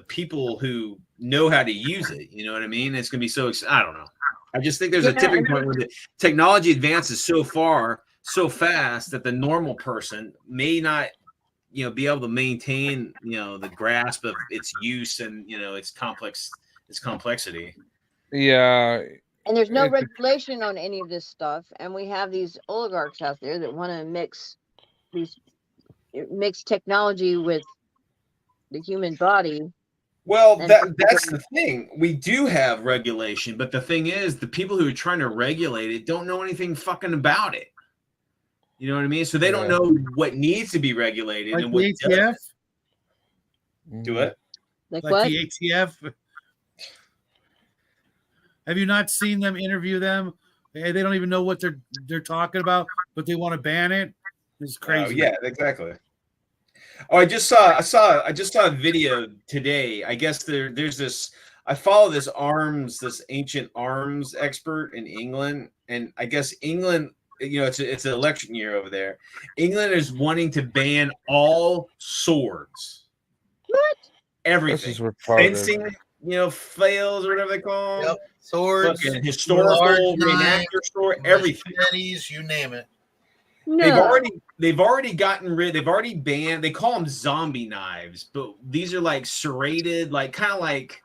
people who know how to use it. You know what I mean? It's going to be so, I don't know. I just think there's a tipping point where the technology advances so far, so fast, that the normal person may not, be able to maintain, the grasp of its use and, its complexity. Yeah. And there's no regulation on any of this stuff. And we have these oligarchs out there that want to mix technology with the human body. Well, that's the thing. We do have regulation, but the thing is, the people who are trying to regulate it don't know anything fucking about it. You know what I mean? So they don't know what needs to be regulated, like and what the ATF. Do it. Like what? what? The ATF. Have you not seen them interview them? They don't even know what they're talking about, but they want to ban it. It's crazy. Oh, yeah, exactly. Oh, I just saw a video today. I guess there's this. I follow this ancient arms expert in England, and I guess England, it's an election year over there. England is wanting to ban all swords. What? Everything. Fencing, flails or whatever they call them. Yep. Swords, historical reenactor sword, everything. You name it. No. They've already gotten rid. They've already banned. They call them zombie knives, but these are like serrated, like kind of like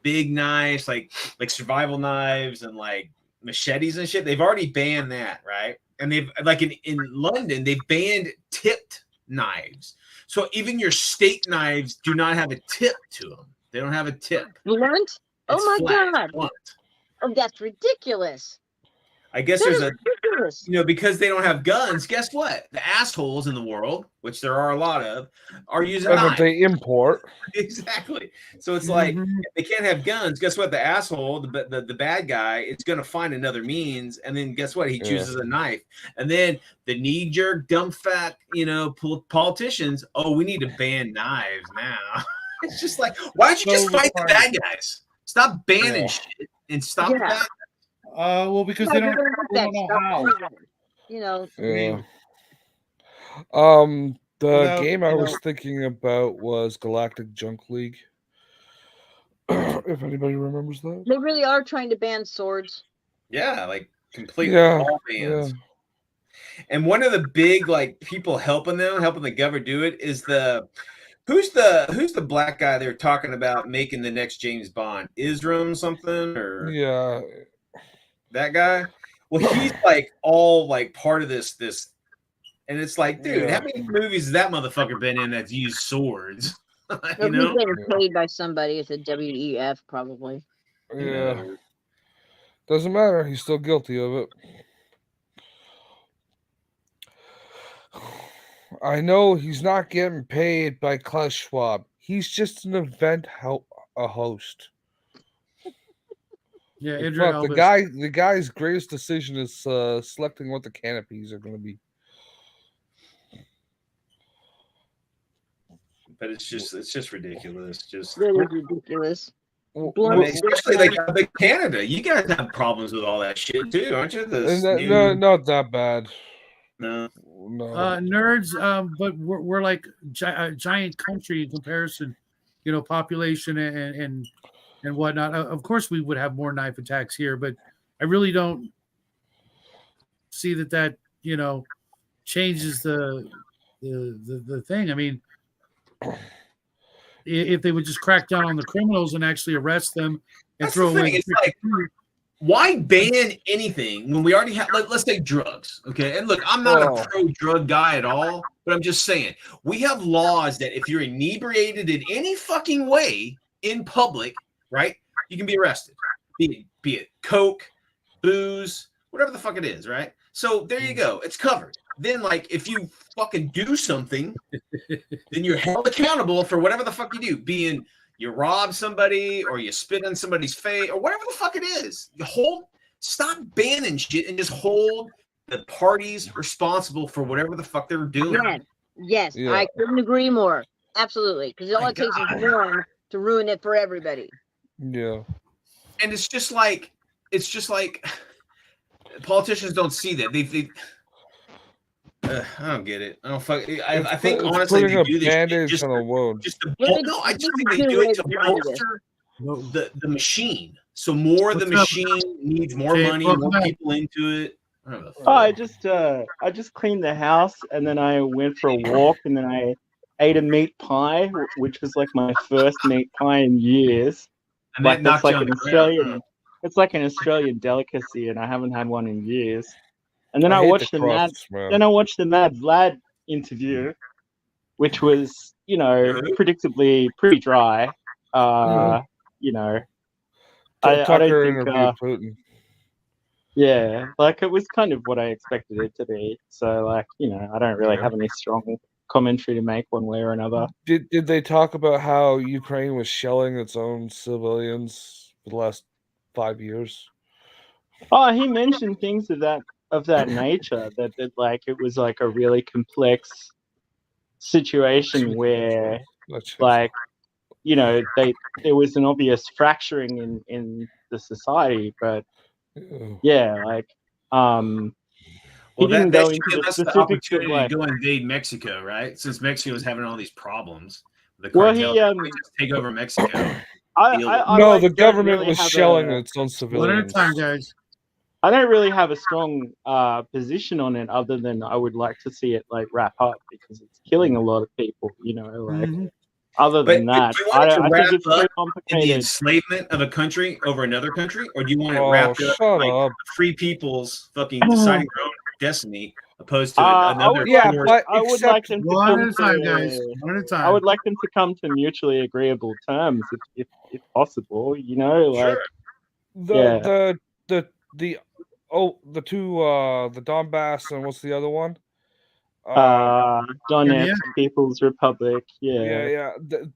big knives, like survival knives and like machetes and shit. They've already banned that, right? And they've like in London, they've banned tipped knives. So even your steak knives do not have a tip to them. They don't have a tip. Blunt? Oh my God! Blunt. Oh, that's ridiculous. I guess there's because they don't have guns. Guess what? The assholes in the world, which there are a lot of, are using knives. What they import. Exactly. So it's like, if they can't have guns, guess what? The asshole, the bad guy, is going to find another means, and then guess what? He chooses a knife. And then the knee-jerk, dumb fat, politicians, we need to ban knives now. It's just like, why don't you just fight the bad guys? Stop banning shit and stop the bad guys. Well, because they don't know how. Yeah. The game I was thinking about was Galactic Junk League. If anybody remembers that. They really are trying to ban swords. Yeah, like completely all bans. Yeah. And one of the big people helping the government do it is who's the black guy they're talking about making the next James Bond? Isram something or that guy? Well, he's all part of this, and it's like, dude, how many movies has that motherfucker been in that's used swords? He's getting paid by somebody at the WEF, probably. Yeah. Doesn't matter. He's still guilty of it. I know he's not getting paid by Klaus Schwab. He's just an event a host. Yeah, the guy's greatest decision is selecting what the canopies are going to be. But it's just ridiculous. Just really ridiculous. Especially Canada. You guys have problems with all that shit too, aren't you? No, not that bad. No. Nerds, but we're like a giant country in comparison population and whatnot. Of course, we would have more knife attacks here, but I really don't see that changes the thing. I mean, if they would just crack down on the criminals and actually arrest them and throw away. It's like, why ban anything when we already have, let's say drugs, okay? And look, I'm not a pro-drug guy at all, but I'm just saying, we have laws that if you're inebriated in any fucking way in public, right, you can be arrested. Be it coke, booze, whatever the fuck it is, right? So there you go. It's covered. Then, like, if you fucking do something, then you're held accountable for whatever the fuck you do, being you rob somebody or you spit on somebody's face or whatever the fuck it is. Stop banning shit and just hold the parties responsible for whatever the fuck they're doing. Yes, I couldn't agree more. Absolutely, because all it takes is one to ruin it for everybody. Yeah, and it's just like politicians don't see that. They I don't get it. I don't fuck. I think honestly they do this just no. I just think they do it to bolster the machine. So more the machine needs more money, more people into it. I just cleaned the house and then I went for a walk and then I ate a meat pie, which was like my first meat pie in years. And like that's like an Australian. It's like an Australian delicacy, and I haven't had one in years. And then I watched the Mad Vlad interview, which was, predictably pretty dry. I don't think. Yeah, like it was kind of what I expected it to be. So, like, I don't really have any strong commentary to make one way or another. Did they talk about how Ukraine was shelling its own civilians for the last 5 years? Oh, he mentioned things of that nature, that like it was like a really complex situation where like there was an obvious fracturing in the society, but he didn't go into the specifics of like go invade Mexico, right? Since Mexico was having all these problems, the cartel just take over Mexico. The government was shelling its own civilians. One at a time, guys. I don't really have a strong position on it, other than I would like to see it like wrap up because it's killing a lot of people. Other than that, I think it's very complicated. In the enslavement of a country over another country, or do you want it wrapped up like free people's fucking deciding their own destiny, opposed to another? I would like them to one at a time, guys. One at a time. I would like them to come to mutually agreeable terms, if possible. Sure. The Donbass and what's the other one? Donetsk People's Republic.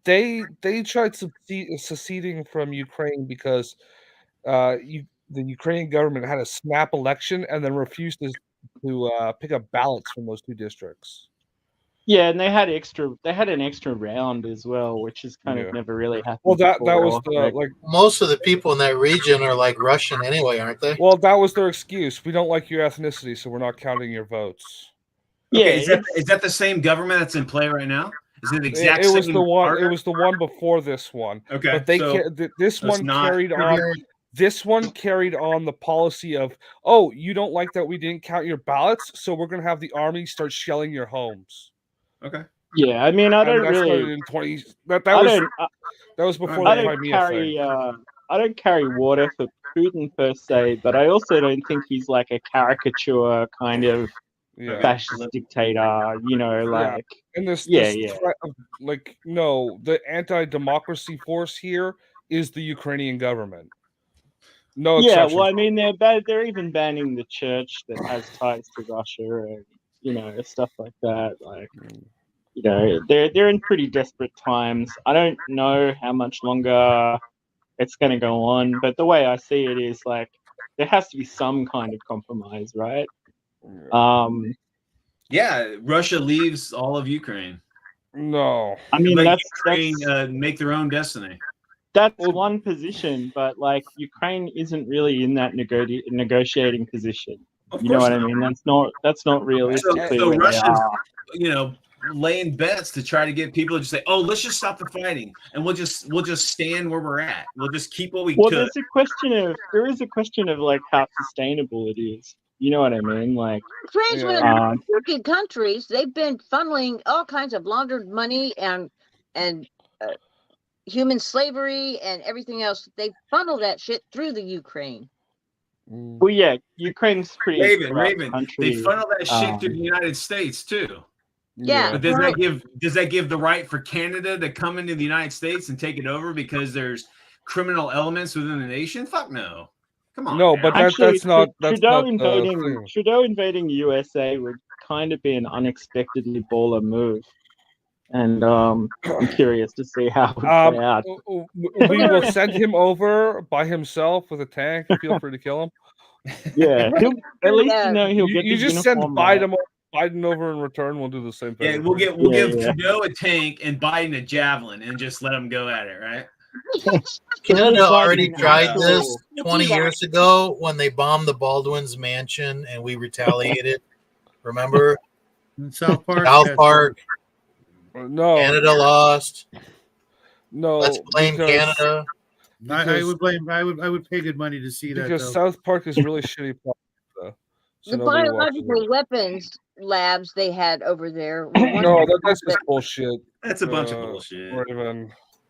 They tried seceding from Ukraine because the Ukrainian government had a snap election and then refused to pick up ballots from those two districts. Yeah, and they had an extra round as well, which is kind of never really happened. Well, that was most of the people in that region are like Russian anyway, aren't they? Well, that was their excuse. We don't like your ethnicity, so we're not counting your votes. Okay, is that the same government that's in play right now? Is it the exact same? It was the one before this one. Okay, but this one carried on. This one carried on the policy of, you don't like that we didn't count your ballots, so we're going to have the army start shelling your homes. Okay. Yeah, I mean, I don't really. In 20, that was before the Crimea thing. I don't carry water for Putin per se, but I also don't think he's like a caricature kind of fascist dictator. And this threat of, the anti-democracy force here is the Ukrainian government. No exception. Well, I mean, they're even banning the church that has ties to Russia and stuff like that. Like, they're in pretty desperate times. I don't know how much longer it's going to go on, but the way I see it is like there has to be some kind of compromise, right? Russia leaves all of Ukraine. No, I mean that's make their own destiny. That's one position, but like Ukraine isn't really in that negotiating position. You know what I mean? That's not realistically. So Russia's, laying bets to try to get people to just say, "Oh, let's just stop the fighting, and we'll just stand where we're at. We'll just keep what we Well, could." there is a question of like how sustainable it is. You know what I mean? Like, Ukraine's one of the Turkey countries. They've been funneling all kinds of laundered money and human slavery and everything else. They funnel that shit through the Ukraine. Well, yeah, Ukraine's pretty Raven, country. they funnel that shit through the United States too. Yeah, but does that give the right for Canada to come into the United States and take it over because there's criminal elements within the nation? Fuck no. Come on. No, now. but that's not Trudeau invading USA would kind of be an unexpectedly baller move. And I'm curious to see how it would play out. We will send him over by himself with a tank. Feel free to kill him. Yeah, at least he'll get. You just send Biden over in return. We'll do the same thing. Yeah, we'll give Trudeau a tank and Biden a javelin and just let him go at it, right? Canada already tried this 20 years ago when they bombed the Baldwin's mansion and we retaliated. Remember? In South Park. South Park. No. Canada lost. No. Let's blame Canada. I would pay good money to see that. Because South Park is really shitty. The biological weapons labs they had over there. No, that's just bullshit. That's a bunch of bullshit.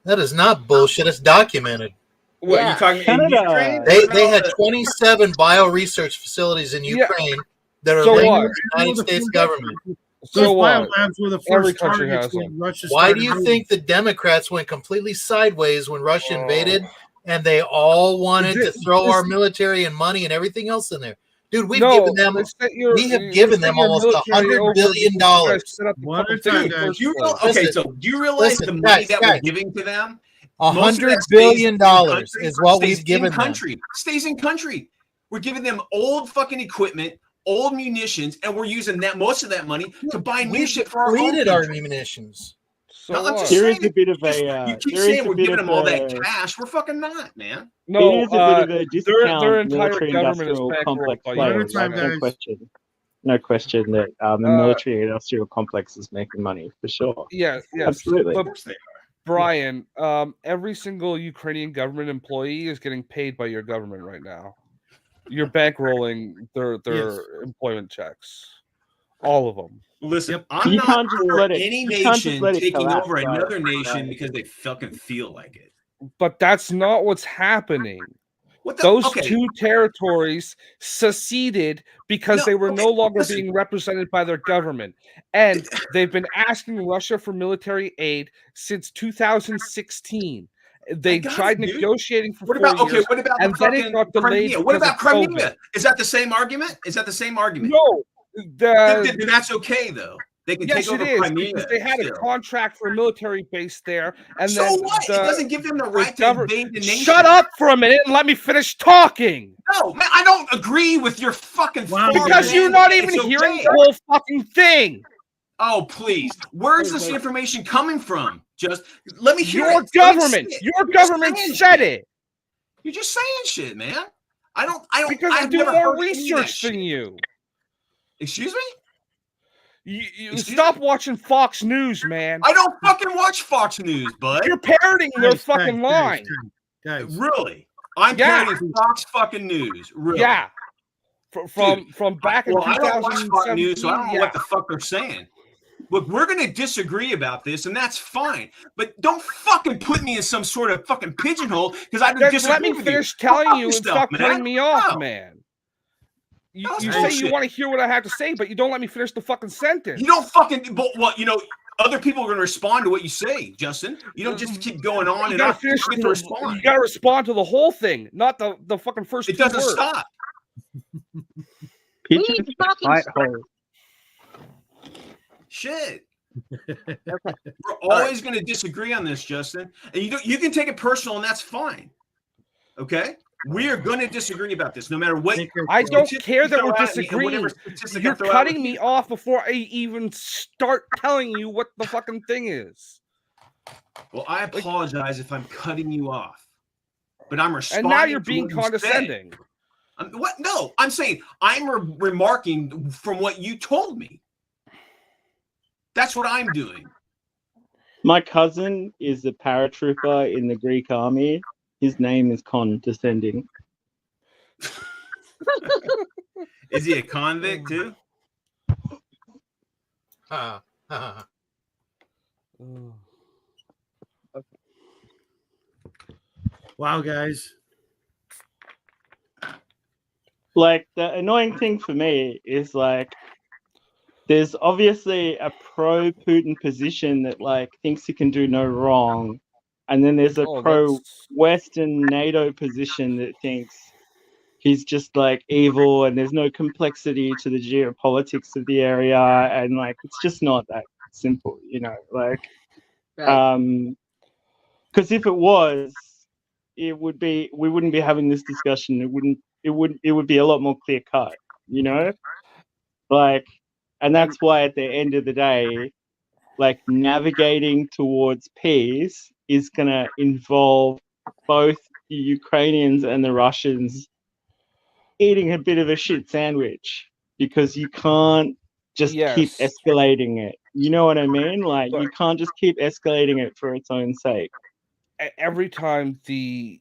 That is not bullshit. It's documented. What you talking about? Ukraine? They had 27 bioresearch facilities in Ukraine that are linked to the United States government. So biolabs were the first targets when Russia started. Why do you think the Democrats went completely sideways when Russia invaded and they all wanted to throw our military and money and everything else in there? Dude, we have given them almost $100 billion. So do you realize the money that we're giving to them? $100 billion is what we've given them. Stays in country. We're giving them old fucking equipment, old munitions, and we're using most of that money to buy new shit for our own our munitions. No, I'm just there saying, is a bit of a. You keep saying we're giving them all that cash. We're fucking not, man. No, it is a bit of a discount. Their entire government is complex players. No question that the military industrial complex is making money for sure. Yes, absolutely. But, Brian, every single Ukrainian government employee is getting paid by your government right now. You're bankrolling their employment checks, all of them. Listen, I'm not for any nation taking over another nation because they fucking feel like it. But that's not what's happening. Those two territories seceded because they were no longer being represented by their government. And they've been asking Russia for military aid since 2016. They tried negotiating for 4 years. What about and then it got delayed. What about Crimea? Is that the same argument? No. Then that's okay, though. They can take over Crimea. Because they had a contract for a military base there. And so then what? It doesn't give them the right to invade the nation. Shut up for a minute and let me finish talking. No, man, I don't agree with your fucking because you're not even hearing the whole fucking thing. Oh, please. Where's this information coming from? Just let me hear your government. Your government said it. You're just saying shit, man. I don't because I do more research than you. Excuse me? You stop watching Fox News, man. I don't fucking watch Fox News, bud. You're parroting their fucking line. Guys. Really? I'm parroting Fox fucking News. Really? Yeah. From back in 2017. I don't watch Fox News, so I don't know what the fuck they're saying. Look, we're going to disagree about this, and that's fine. But don't fucking put me in some sort of fucking pigeonhole because I don't disagree with you. Let me finish telling you and stop cutting me off, man. You say you want to hear what I have to say, but you don't let me finish the fucking sentence. You don't fucking, other people are going to respond to what you say, Justin. You don't just keep going on and on. You got to respond to the whole thing, not the fucking first It doesn't stop. We need to fucking shit. We're always going to disagree on this, Justin. And you can take it personal, and that's fine. Okay? We are going to disagree about this, no matter what. I don't care that we're disagreeing. You're cutting me off before I even start telling you what the fucking thing is. Well, I apologize if I'm cutting you off, but I'm responding. And now you're being condescending. What? No, I'm saying I'm remarking from what you told me. That's what I'm doing. My cousin is a paratrooper in the Greek army. His name is Condescending. Is he a convict too? Wow, guys. Like, the annoying thing for me is, like, there's obviously a pro-Putin position that, like, thinks he can do no wrong. And then there's a pro-Western NATO position that thinks he's just, like, evil and there's no complexity to the geopolitics of the area. And, like, it's just not that simple, you know? Like, Right. because if it was, we wouldn't be having this discussion. It would be a lot more clear cut, you know? Like, and that's why at the end of the day, like, navigating towards peace is gonna involve both the Ukrainians and the Russians eating a bit of a shit sandwich, because you can't just keep escalating it. You know what I mean? Like, you can't just keep escalating it for its own sake. Every time the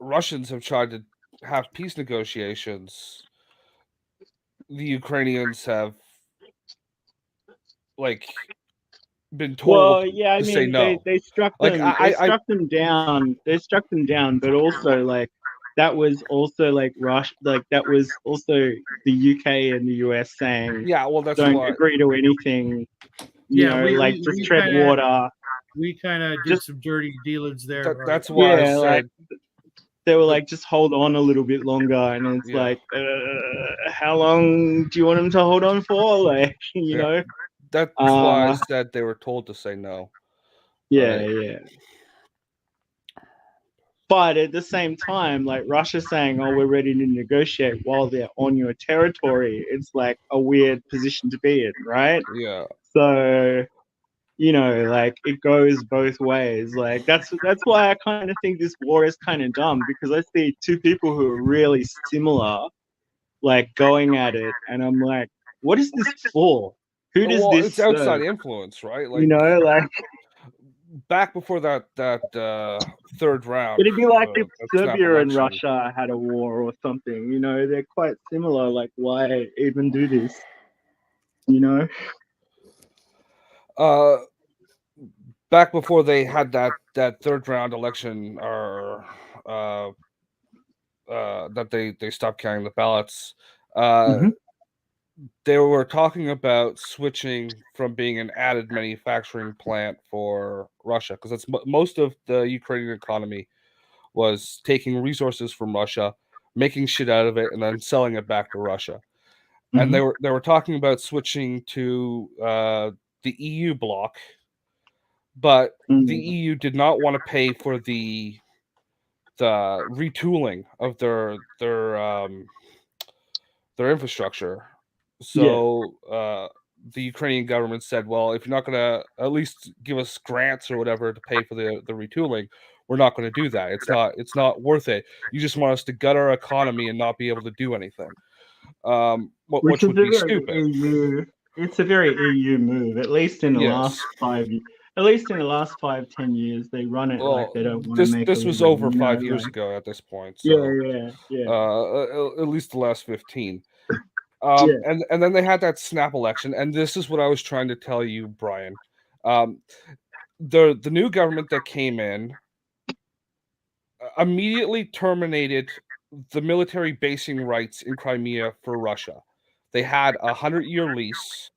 Russians have tried to have peace negotiations, the Ukrainians have, like, been told. Well, yeah, I to mean, say no. They struck them. Like, they struck them down. They struck them down, but also, like, that was also, like, Russia. Like, that was also the UK and the US saying, yeah, well, that's don't agree to anything. You know, just tread water. We kind of did some dirty dealings there. That's why I said, like, they were like, just hold on a little bit longer, and it's like, how long do you want them to hold on for? Like, you know. That's why I said they were told to say no. Yeah, yeah. But at the same time, like, Russia saying, "Oh, we're ready to negotiate," while they're on your territory, it's like a weird position to be in, right? Yeah. So, you know, like, it goes both ways. Like, that's why I kind of think this war is kind of dumb, because I see two people who are really similar, like, going at it, and I'm like, what is this for? Who does this it's outside serve? influence, right? Like, you know, like, back before that third round. It'd be like if Serbia and Russia had a war or something. You know, they're quite similar. Like, why even do this? You know. Back before they had that third round election, or that they stopped counting the ballots. They were talking about switching from being an added manufacturing plant for Russia, because that's most of the Ukrainian economy was taking resources from Russia, making shit out of it, and then selling it back to Russia. And they were talking about switching to the EU bloc, but the EU did not want to pay for the retooling of their infrastructure. So the Ukrainian government said, well, if you're not going to at least give us grants or whatever to pay for the retooling, we're not going to do that. It's not worth it. You just want us to gut our economy and not be able to do anything, which would be stupid. It's a very EU move. At least in the last 5 10 years, they run it like they don't want to make. This was over 5 years ago at this point. So, yeah. At least the last 15. And then they had that snap election, and this is what I was trying to tell you, Brian. The new government that came in immediately terminated the military basing rights in Crimea for Russia. They had a 100-year lease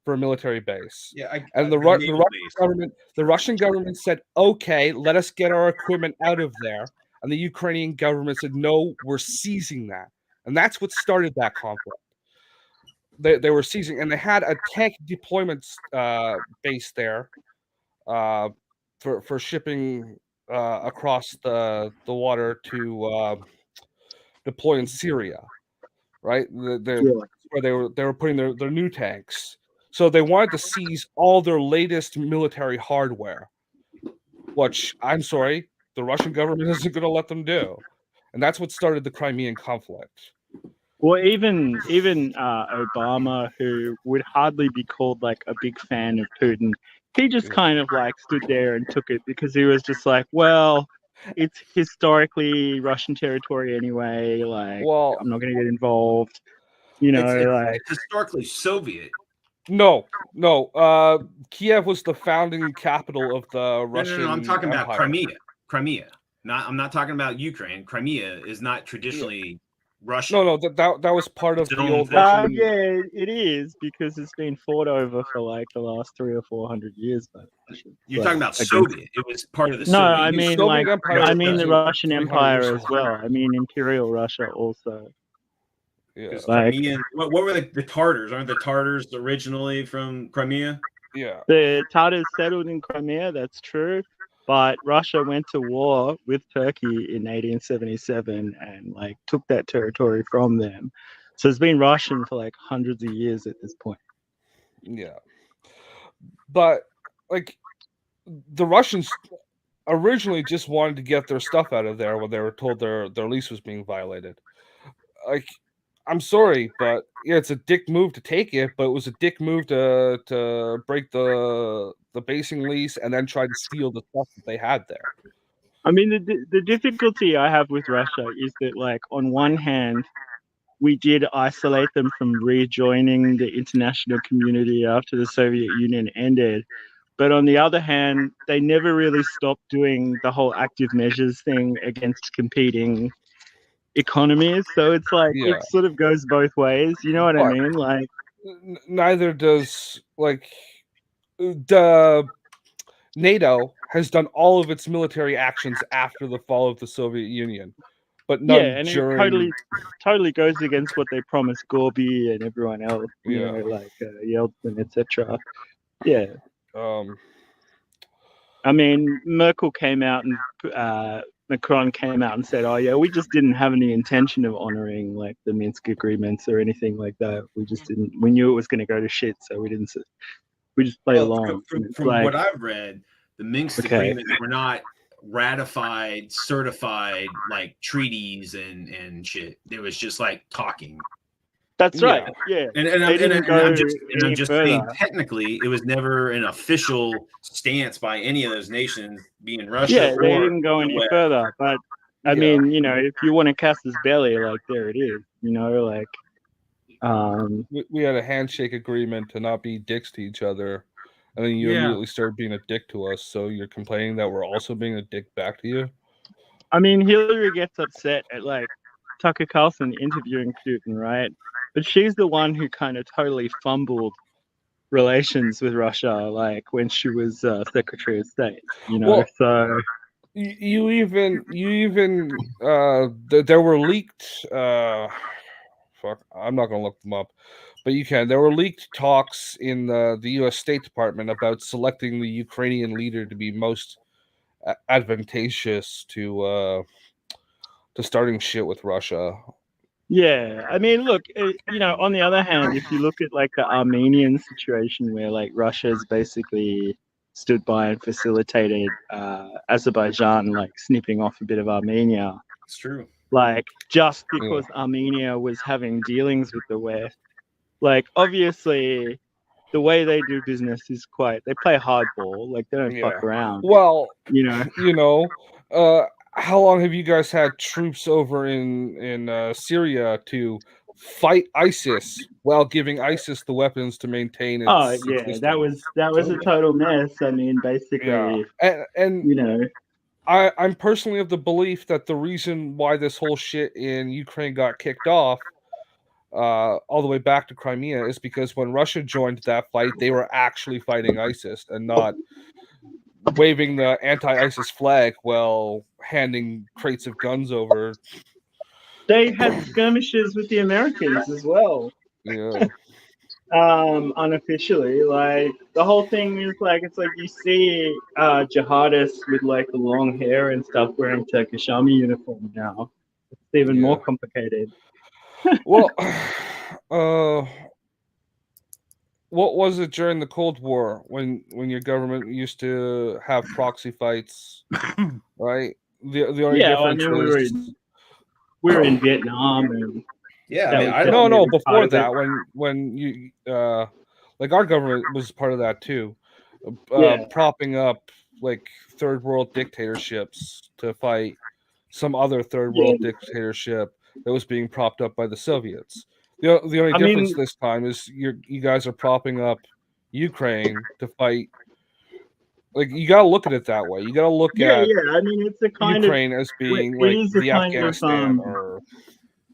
for a military base. And the Russian government said, "Okay, let us get our equipment out of there." And the Ukrainian government said, "No, we're seizing that." And that's what started that conflict. They were seizing, and they had a tank deployment base there for shipping across the water to deploy in Syria, right? Where they were putting their new tanks. So they wanted to seize all their latest military hardware, which, I'm sorry, the Russian government isn't going to let them do. And that's what started the Crimean conflict. Well, even Obama, who would hardly be called like a big fan of Putin, he just kind of like stood there and took it because he was just like, well, it's historically Russian territory anyway. Like, Well, I'm not going to get involved. You know, it's historically Soviet. No. Kiev was the founding capital of the Russian. No, I'm talking Empire. about Crimea. I'm not talking about Ukraine. Crimea is not traditionally Russian. No, that was part of the old Russian. Yeah, it is because it's been fought over for like the last 300 or 400 years. But you're talking about Soviet. It was part of the Soviet. No, I mean Soviet like Empire I mean the Russian 300 Empire years as well. I mean Imperial Russia also. Yeah. Like, what were the Tartars? Aren't the Tartars originally from Crimea? Yeah. The Tatars settled in Crimea, that's true. But Russia went to war with Turkey in 1877 and like took that territory from them. So it's been Russian for like hundreds of years at this point. Yeah. But like the Russians originally just wanted to get their stuff out of there when they were told their lease was being violated. Like, I'm sorry, but yeah, it's a dick move to take it, but it was a dick move to break the basing lease and then try to steal the stuff that they had there. I mean, the difficulty I have with Russia is that, like, on one hand, we did isolate them from rejoining the international community after the Soviet Union ended. But on the other hand, they never really stopped doing the whole active measures thing against competing economies. So it's like, it sort of goes both ways. You know what I mean? Like, neither does, like, the NATO has done all of its military actions after the fall of the Soviet Union, but none and during... it totally goes against what they promised Gorby and everyone else, you know, like Yeltsin, etc. Yeah. I mean, Merkel came out and Macron came out and said, "Oh yeah, we just didn't have any intention of honoring like the Minsk agreements or anything like that. We just didn't. We knew it was going to go to shit, so we didn't. We just played along." From like, what I've read, the Minsk agreements were not ratified, certified like treaties and shit. It was just like talking. That's right. Yeah. And I'm just saying, technically, it was never an official stance by any of those nations, being Russia. Yeah, they didn't go any further. But I mean, you know, if you want to cast this belly, like, there it is. You know, like, we had a handshake agreement to not be dicks to each other, and then you immediately started being a dick to us. So you're complaining that we're also being a dick back to you. I mean, Hillary gets upset at like Tucker Carlson interviewing Putin, right? But she's the one who kind of totally fumbled relations with Russia, like when she was Secretary of State, you know. Well, so you even there were leaked. Fuck, I'm not gonna look them up, but you can. There were leaked talks in the U.S. State Department about selecting the Ukrainian leader to be most advantageous to starting shit with Russia. Yeah, I mean, look, you know, on the other hand, if you look at like the Armenian situation where like Russia's basically stood by and facilitated Azerbaijan like snipping off a bit of Armenia. It's true. Like, just because Armenia was having dealings with the West, like, obviously the way they do business is they play hardball, like they don't fuck around. Well, you know, how long have you guys had troops over in Syria to fight ISIS while giving ISIS the weapons to maintain its existence? that was a total mess. I mean, basically, and you know, I'm personally of the belief that the reason why this whole shit in Ukraine got kicked off all the way back to Crimea is because when Russia joined that fight, they were actually fighting ISIS and not waving the anti-ISIS flag while handing crates of guns over. They had skirmishes with the Americans as well. Yeah. Unofficially, like the whole thing is like, it's like you see jihadists with like the long hair and stuff wearing Turkish army uniform now. It's even more complicated. Well, what was it during the Cold War when your government used to have proxy fights, right? The only difference we were in Vietnam, and Yeah, That was I definitely No, part before of it. that, when you like our government was part of that too, Yeah. propping up like third world dictatorships to fight some other third Yeah. world dictatorship that was being propped up by the Soviets. The only I difference mean, this time is you guys are propping up Ukraine to fight. Like you got to look at it that way. You got to look yeah, at yeah. I mean, it's a kind of, Ukraine as being it like is a the kind of, Afghanistan or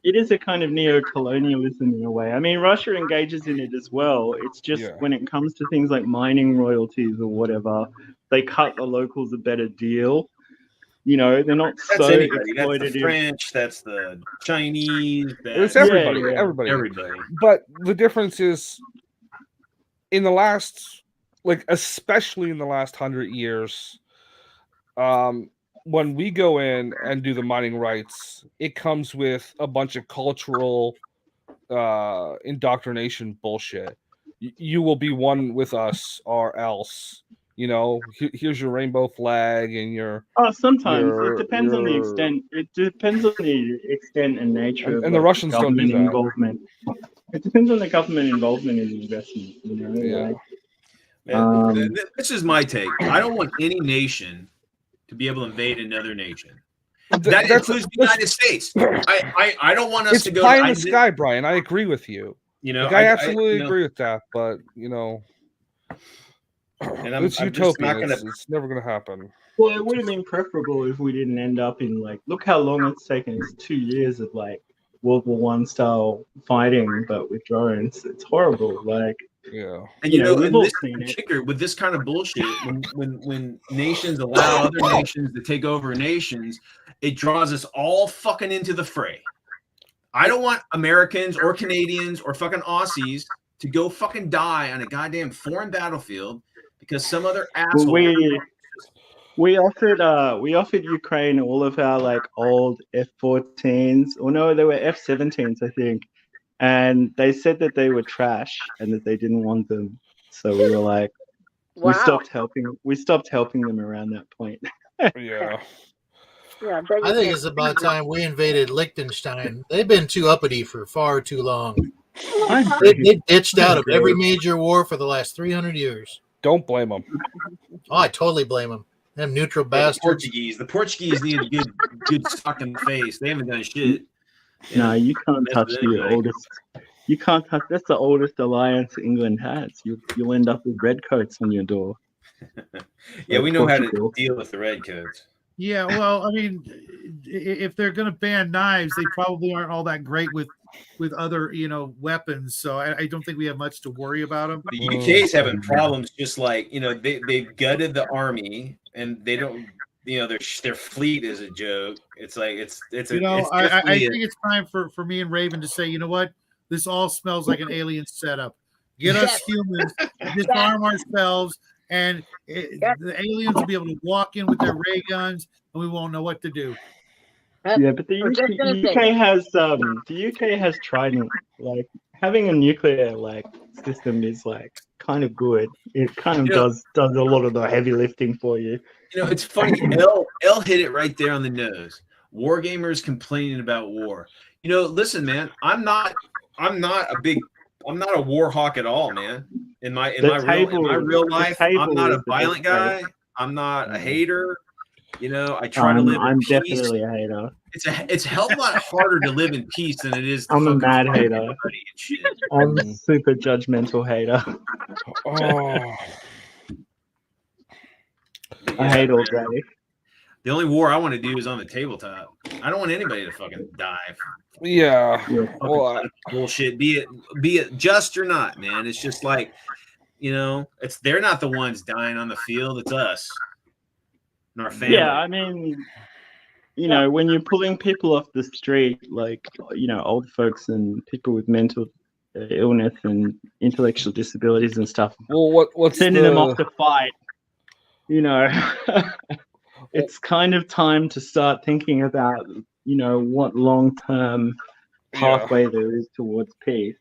it is a kind of neo-colonialism in a way. I mean, Russia engages in it as well. It's just yeah. when it comes to things like mining royalties or whatever, they cut the locals a better deal. You know, they're not That's so anybody. That's the exploitative. French. That's the Chinese. It's That's everybody, yeah. everybody. But the difference is in the last, like especially in the last 100 years, when we go in and do the mining rights, it comes with a bunch of cultural indoctrination bullshit. You will be one with us or else. You know, here's your rainbow flag and your Oh, sometimes it depends on the extent. It depends on the extent and nature of and the like, Russians don't do government that. involvement. It depends on the government involvement in the investment. You know, Yeah. This is my take. I don't want any nation to be able to invade another nation. That That's includes the United States. I don't want us it's to go. pie in the sky, Brian. I agree with you. You know, like, I absolutely agree with that, but you know, and it's utopian. It's never going to happen. Well, it would have been preferable if we didn't end up in like, look how long it's taken. It's 2 years of like World War I style fighting, but with drones. It's horrible. Like, yeah. And you know, we've in all this seen it. particular, with this kind of bullshit, when nations allow other nations to take over nations, it draws us all fucking into the fray. I don't want Americans or Canadians or fucking Aussies to go fucking die on a goddamn foreign battlefield because some other asshole. Well, we offered Ukraine all of our like old F-14s, or no, they were F-17s, I think, and they said that they were trash and that they didn't want them. So we were like, Wow. We stopped helping them around that point. Yeah. Yeah, I think it's about time we invaded Liechtenstein. They've been too uppity for far too long. They ditched out of every major war for the last 300 years. Don't blame them. Oh, I totally blame them. Them neutral bastards. The Portuguese need a good suck in the face. They haven't done shit. No, you can't touch the oldest. You can't touch. That's the oldest alliance England has. You'll end up with redcoats on your door. Yeah, we know how to deal with the redcoats. Yeah, well, I mean, if they're going to ban knives, they probably aren't all that great with other, weapons. So I don't think we have much to worry about them. The UK's having problems, just like they've gutted the army, and they don't, their fleet is a joke. It's like it's I think it's time for me and Raven to say, you know what, this all smells like an alien setup. Get us humans, disarm ourselves. And the aliens will be able to walk in with their ray guns, and we won't know what to do. Yeah, but the UK has Trident. Like having a nuclear system is kind of good. It kind of does a lot of the heavy lifting for you. It's funny. L hit it right there on the nose. War gamers complaining about war. Listen, man, I'm not a war hawk at all, man. In my real life, I'm not a violent guy. I'm not a hater. I try to live in peace. I'm definitely a hater. It's a hell of a lot harder to live in peace than it is to I'm a mad hater. And shit. I'm a super judgmental hater. Oh. I hate all day. The only war I want to do is on the tabletop. I don't want anybody to fucking die. Yeah. Well, bullshit. Be it just or not, man. It's just like, they're not the ones dying on the field. It's us and our family. Yeah, I mean, when you're pulling people off the street, old folks and people with mental illness and intellectual disabilities and stuff. Well, what's sending them off to fight? It's kind of time to start thinking about, what long-term pathway there is towards peace.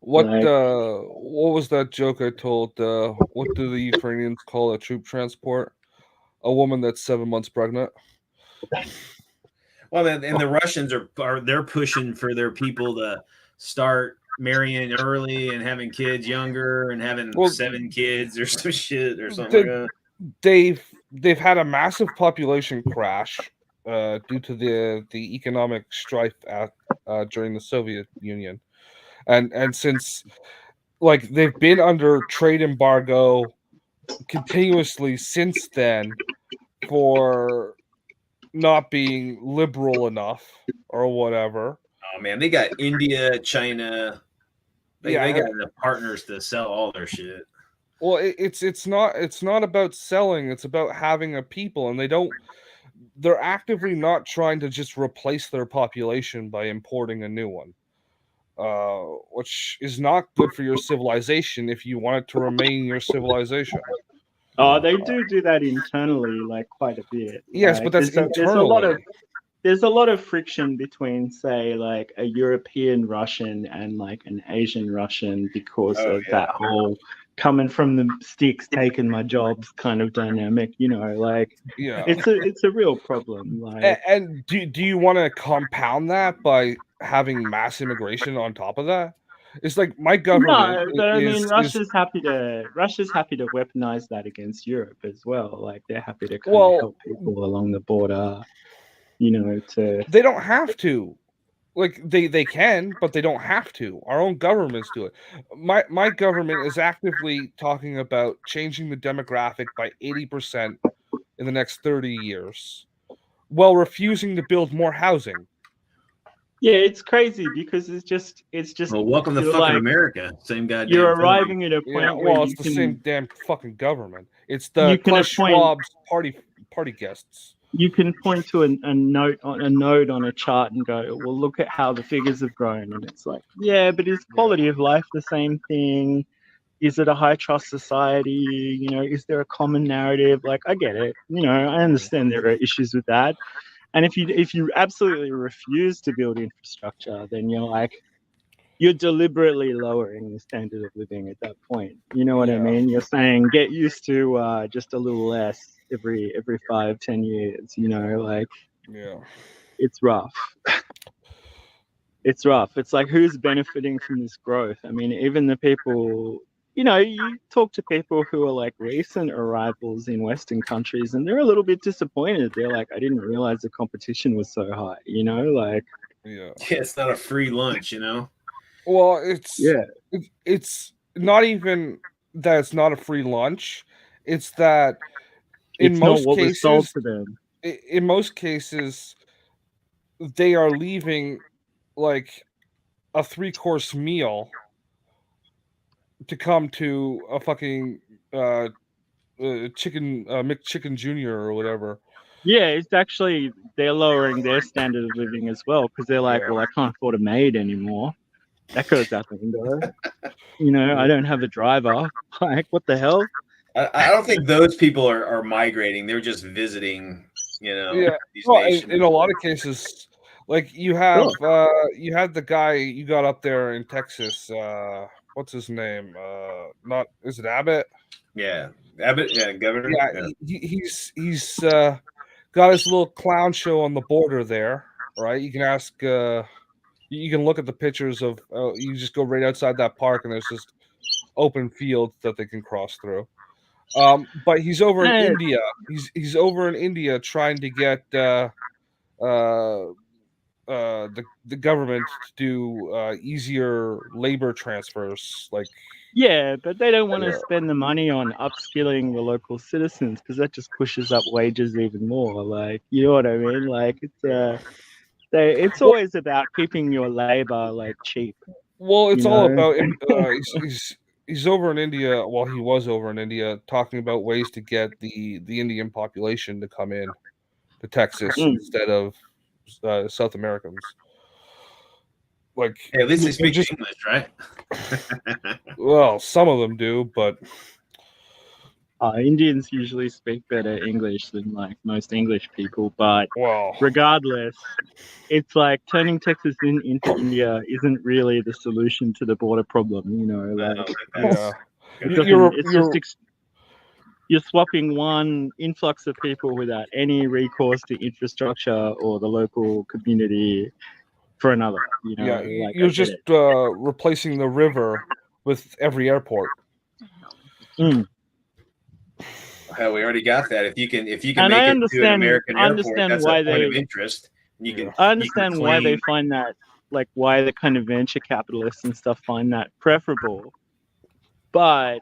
What was that joke I told? What do the Ukrainians call a troop transport? A woman that's 7 months pregnant. Well, and the Russians are they're pushing for their people to start marrying early and having kids younger and having 7 kids or some shit or something like that. They've had a massive population crash due to the economic strife during the Soviet Union, and since like they've been under trade embargo continuously since then for not being liberal enough or whatever. Oh man, they got India, China. They got enough partners to sell all their shit. Well, it's not about selling, it's about having a people, and they're actively not trying to just replace their population by importing a new one. Which is not good for your civilization if you want it to remain your civilization. Oh, they do that internally, like quite a bit. Yes, like, but that's internally. There's a lot of friction between, say, like a European Russian and like an Asian Russian because of that whole coming from the sticks, taking my jobs kind of dynamic. You know, like it's a real problem. Like, and do you want to compound that by having mass immigration on top of that? It's like my government. No, but I mean, Russia's happy to weaponize that against Europe as well. Like they're happy to kind of help people along the border. You know, they don't have to. Like they can, but they don't have to. Our own governments do it. My government is actively talking about changing the demographic by 80% in the next 30 years, while refusing to build more housing. Yeah, it's crazy because it's just. Well, welcome to fucking America. Same goddamn. You're arriving at a point where it's the same damn fucking government. It's the Klaus Schwab's party guests. You can point to a node on a chart and go, well, look at how the figures have grown, and it's like, yeah, but is quality of life the same thing? Is it a high trust society? You know, is there a common narrative? Like, I get it. You know, I understand there are issues with that. And if you absolutely refuse to build infrastructure, then you're deliberately lowering the standard of living at that point. You know what I mean? You're saying get used to just a little less every 5-10 years. You know, like it's rough. It's rough. It's like, who's benefiting from this growth? I mean, even the people. You know, you talk to people who are like recent arrivals in Western countries, and they're a little bit disappointed. They're like, I didn't realize the competition was so high. You know, like it's not a free lunch. You know. Well, it's not even that it's not a free lunch. It's that in most cases, they are leaving like a 3-course meal to come to a fucking McChicken Jr. or whatever. Yeah, it's actually they're lowering their standard of living as well because they're like, well, I can't afford a maid anymore. That goes out the window. You know, I don't have a driver. Like, what the hell? I don't think those people are migrating. They're just visiting. You know, these nations. In a lot of cases, like you have the guy you got up there in Texas. What's his name? Is it Abbott? Yeah, Abbott. Yeah, governor. Yeah, he's got his little clown show on the border there, right? You can ask. You can look at the pictures of. You just go right outside that park, and there's just open fields that they can cross through. But he's over in India. He's over in India trying to get the government to do easier labor transfers, like. Yeah, but they don't want to spend the money on upskilling the local citizens because that just pushes up wages even more. Like, you know what I mean? Like, it's always about keeping your labor like cheap. Well, it's all about. He's over in India. Well, he was over in India talking about ways to get the Indian population to come in to Texas instead of South Americans. Like, at least they speak English, right? Well, some of them do, but Indians usually speak better English than like most English people. But regardless, it's like turning Texas into India isn't really the solution to the border problem. You know, like you're swapping one influx of people without any recourse to infrastructure or the local community for another. You know, Yeah, like, you're just replacing the river with every airport. Mm. Hell, we already got that. If you can And make I it to an American airport, understand that's why a point of they. interest. You can. I understand you can why they claim- find that, like, why the kind of venture capitalists and stuff find that preferable. But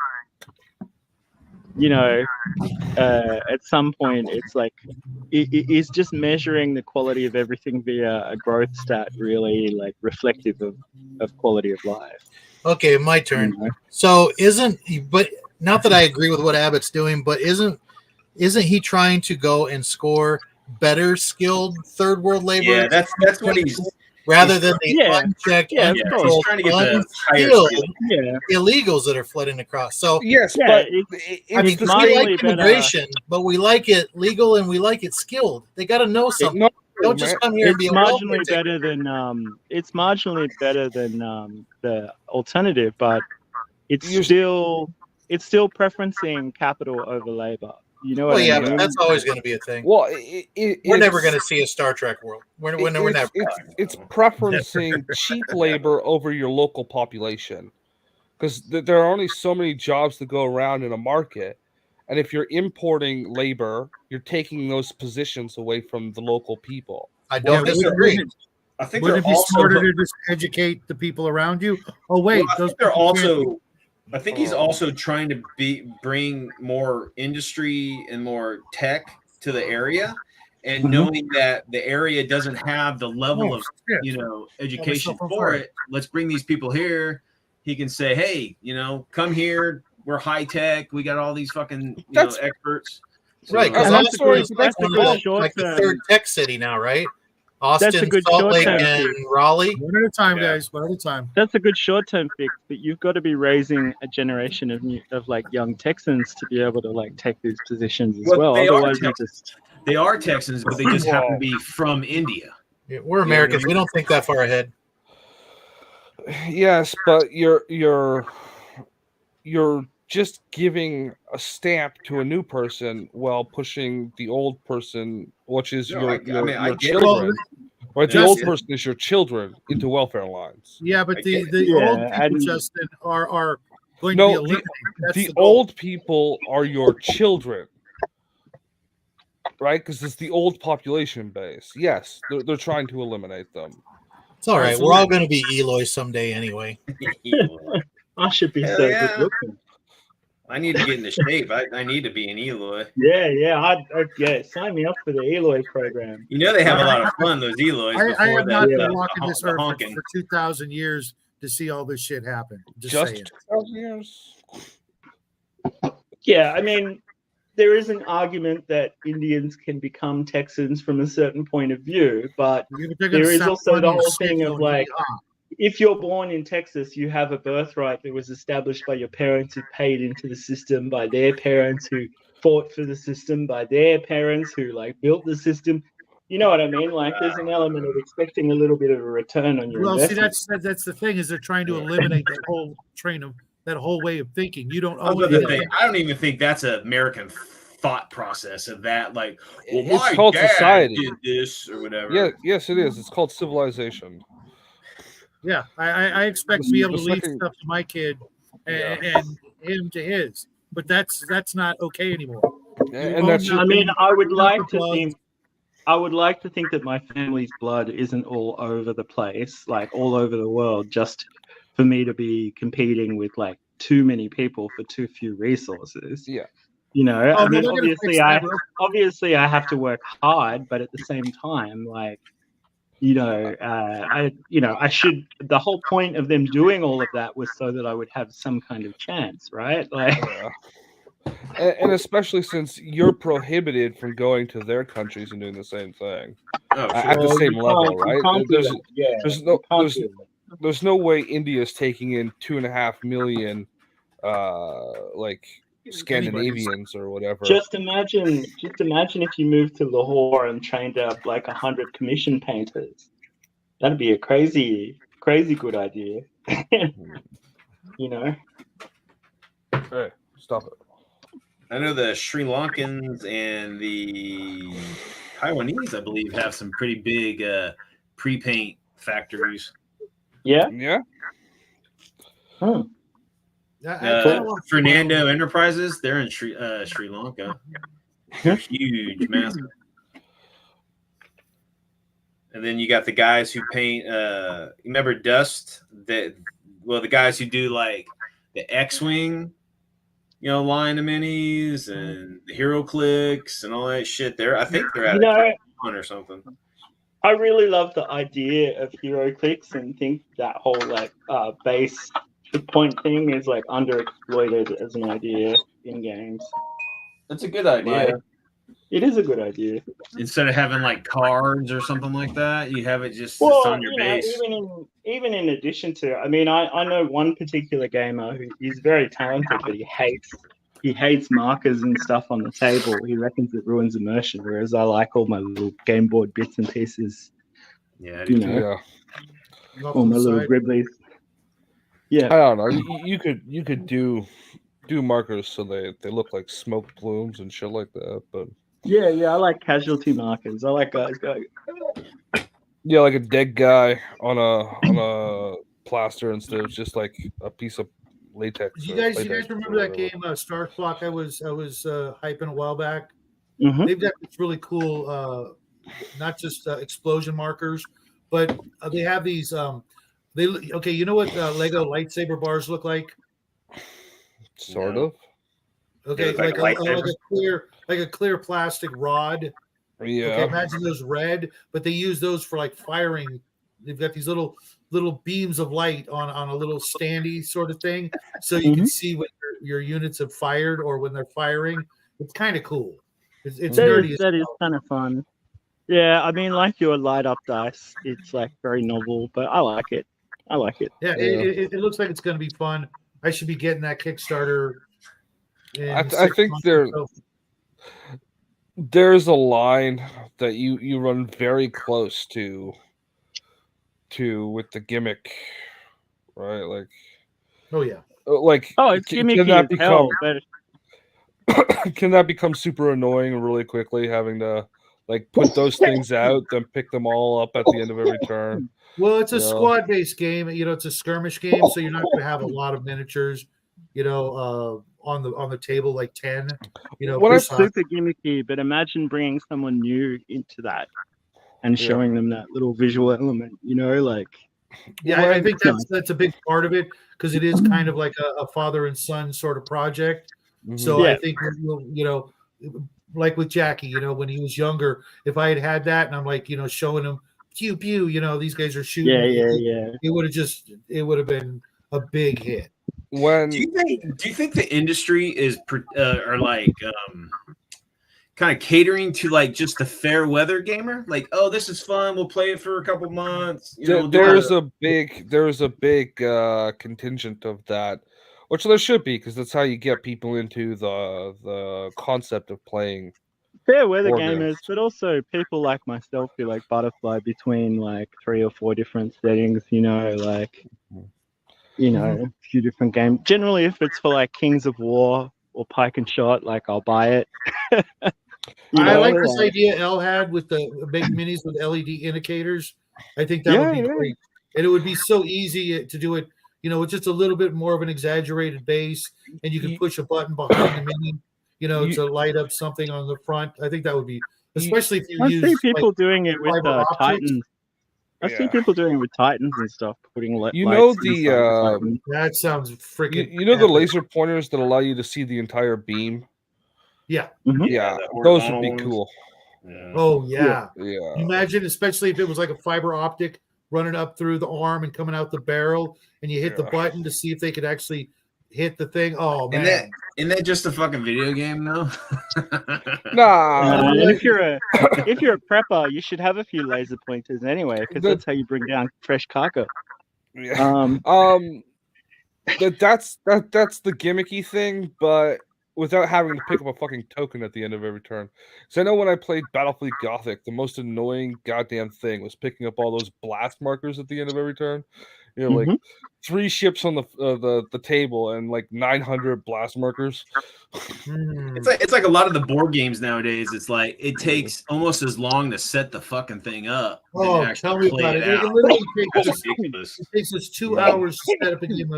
you know, at some point, it's like, is just measuring the quality of everything via a growth stat really like reflective of quality of life? Okay, my turn. Mhm. So but not that I agree with what Abbott's doing, but isn't he trying to go and score better skilled third world labor? Yeah, that's what he's rather than the Yeah. unchecked, Yeah, of yeah, course. he's uncontrolled, trying to get the higher unskilled skill. Yeah, illegals that are flooding across. So Yes, Yeah, but I mean, it's 'cause we like marginally better. immigration, but we like it legal and we like it skilled. They got to know something. no, Don't just man. come here and It's be a welfare marginally taker. better than the alternative, but it's You're- still preferencing capital over labor. You know what Well, I yeah, mean? but that's always going to be a thing. Well, We're never going to see a Star Trek world. We're never. It's preferencing cheap labor over your local population, because there are only so many jobs that go around in a market, and if you're importing labor, you're taking those positions away from the local people. I don't Yeah, disagree. I think Wouldn't they're it be also. smarter to just educate the people around you? Oh wait, Well, I those think they're people can't- also. I think he's also trying to bring more industry and more tech to the area, and Mhm. knowing that the area doesn't have the level Oh, of shit. education myself on for fire. it. Let's bring these people here. He can say, "Hey, come here. We're high tech. We got all these fucking experts." Right, because And that's a Austin good- is like that's a one good of the, short like the term- third tech city now, right? Austin, good Salt Lake, short-term and fix. Raleigh. One at a time, Yeah. guys. One at a time. That's a good short-term fix, but you've got to be raising a generation of like young Texans to be able to like take these positions as well. They are Otherwise, you Texans. just They are Texans, but they just happen to be from India. Yeah, we're Americans. We don't think that far ahead. Yes, but you're just giving a stamp to a new person while pushing the old person, which is No, your I get it. children. Right, the Yes, old it- person is your children into welfare lines. Yeah, but the Yeah, old people, and- Justin, are going to be No, eliminated. That's the goal. old people are your children, right? Because it's the old population base. Yes, they're trying to eliminate them. It's all All right, right. so We're all going to be Eloy someday anyway. I should be Hell so yeah. good looking. I need to get into shape. I need to be an Eloy. Yeah. Sign me up for the Eloy program. They have a lot of fun, those Eloys. I before have not that, been walking this earth honking. for 2,000 years to see all this shit happen. Just saying. 2,000 years. Yeah, I mean, there is an argument that Indians can become Texans from a certain point of view, but They're gonna there is sound also the funny whole as shit thing of going, like, "Yeehaw." if you're born in Texas, you have a birthright that was established by your parents who paid into the system, by their parents who fought for the system, by their parents who like built the system. You know what I mean? Like, there's an element of expecting a little bit of a return on your Well, see, investment. that's the thing is they're trying to eliminate that whole that whole way of thinking. You don't I was own about to anything. say, I don't even think that's an American thought process of that. Like, well, It's my called dad society. did this or whatever. Yeah, yes, it is. It's called civilization. Yeah, I expect to be able to Just leave like a- stuff to my kid and, Yeah. and him to his, but that's not okay anymore. And that's I mean, I would like to blood. think. I would like to think that my family's blood isn't all over the place, like all over the world, just for me to be competing with like too many people for too few resources. Yeah. You know, Oh, I no, mean, they're gonna fix that, bro. obviously I have to work hard, but at the same time, like, I should. The whole point of them doing all of that was so that I would have some kind of chance, right? Like, Yeah. And especially since you're prohibited from going to their countries and doing the same thing Oh, at the well, same you level, can't- you right? can't do There's that. Yeah, there's you no can't there's, do that. there's no way India's taking in 2.5 million like Scandinavians or whatever. Just imagine if you moved to Lahore and trained up like 100 commission painters. That'd be a crazy good idea. You know? Hey, stop it. I know the Sri Lankans and the Taiwanese, I believe, have some pretty big pre-paint factories. Yeah. Yeah. Hmm. Fernando Enterprises, they're in Sri Lanka. They're huge, massive. And then you got the guys who paint. Remember Dust? The guys who do like the X-wing, line of minis and the Hero Clicks and all that shit. I think they're at one or something. I really love the idea of Hero Clicks and think that whole like base point thing is like underexploited as an idea in games. That's a good idea. Like, it is a good idea. Instead of having like cards or something like that, you have it just on your base. Even in addition to, I mean, I know one particular gamer who is very talented, but he hates markers and stuff on the table. He reckons it ruins immersion, whereas I like all my little game board bits and pieces. Yeah, all my little gribblies. Yeah, I don't know. You could do markers so they look like smoke plumes and shit like that, but yeah, I like casualty markers. I like guys going. Yeah, like a dead guy on a plaster instead of just like a piece of latex. You guys remember that game Star Clock? I was hyping a while back. Mm-hmm. They've got this really cool, not just explosion markers, but they have these. You know what Lego lightsaber bars look like? Sort of. Okay, like a clear plastic rod. Yeah. Okay, imagine those red, but they use those for like firing. They've got these little beams of light on a little standy sort of thing, so you can see when your units have fired or when they're firing. It's kind of cool. It's nerdy. That is kind of fun. Yeah, I mean, like your light up dice, it's like very novel, but I like it. Yeah, it looks like it's going to be fun. I should be getting that Kickstarter. I think there's a line that you run very close to with the gimmick, right? Like, oh yeah, like it's gimmicky as hell, but can that become super annoying really quickly? Having to like put those things out, then pick them all up at the end of every turn. Well, it's a squad-based game. It's a skirmish game, so you're not going to have a lot of miniatures. On the table, like 10. It's super gimmicky, but imagine bringing someone new into that and showing them that little visual element. I think that's a big part of it because it is kind of like a father and son sort of project. Mm-hmm. So I think like with Jackie, when he was younger, if I had that and I'm like, showing him pew pew, these guys are shooting. Yeah. It would have been a big hit. Do you think the industry is are like kind of catering to like just the fair weather gamer? Like, oh, this is fun. We'll play it for a couple months. There's a big contingent of that, which there should be because that's how you get people into the concept of playing fair weather gamers, but also people like myself who like butterfly between like 3 or 4 different settings. A few different games. Generally, if it's for like Kings of War or Pike and Shot, like I'll buy it. I like this idea Elle had with the big minis with LED indicators. I think that would be great. And it would be so easy to do it, with just a little bit more of an exaggerated base, and you can push a button behind the mini, to light up something on the front. I think that would be, especially if you use. I see people doing it with Titans. I see people doing it with Titans and stuff, putting lights. That sounds freaking. The laser pointers that allow you to see the entire beam. Yeah, yeah, those would be cool. Yeah. Oh yeah. Imagine, especially if it was like a fiber optic running up through the arm and coming out the barrel, and you hit the button to see if they could actually hit the thing. Oh man, isn't that just a fucking video game though? Nah. If you're a prepper, you should have a few laser pointers anyway, because that's how you bring down fresh cargo. Yeah. That's the gimmicky thing, but without having to pick up a fucking token at the end of every turn. So I know when I played Battlefleet Gothic, the most annoying goddamn thing was picking up all those blast markers at the end of every turn. You know, like 3 ships on the table and like 900 blast markers. It's like a lot of the board games nowadays. It's like it takes almost as long to set the fucking thing up than to tell me actually about play it. it out. It literally takes It's us, ridiculous. it takes us 2 hours to set up a game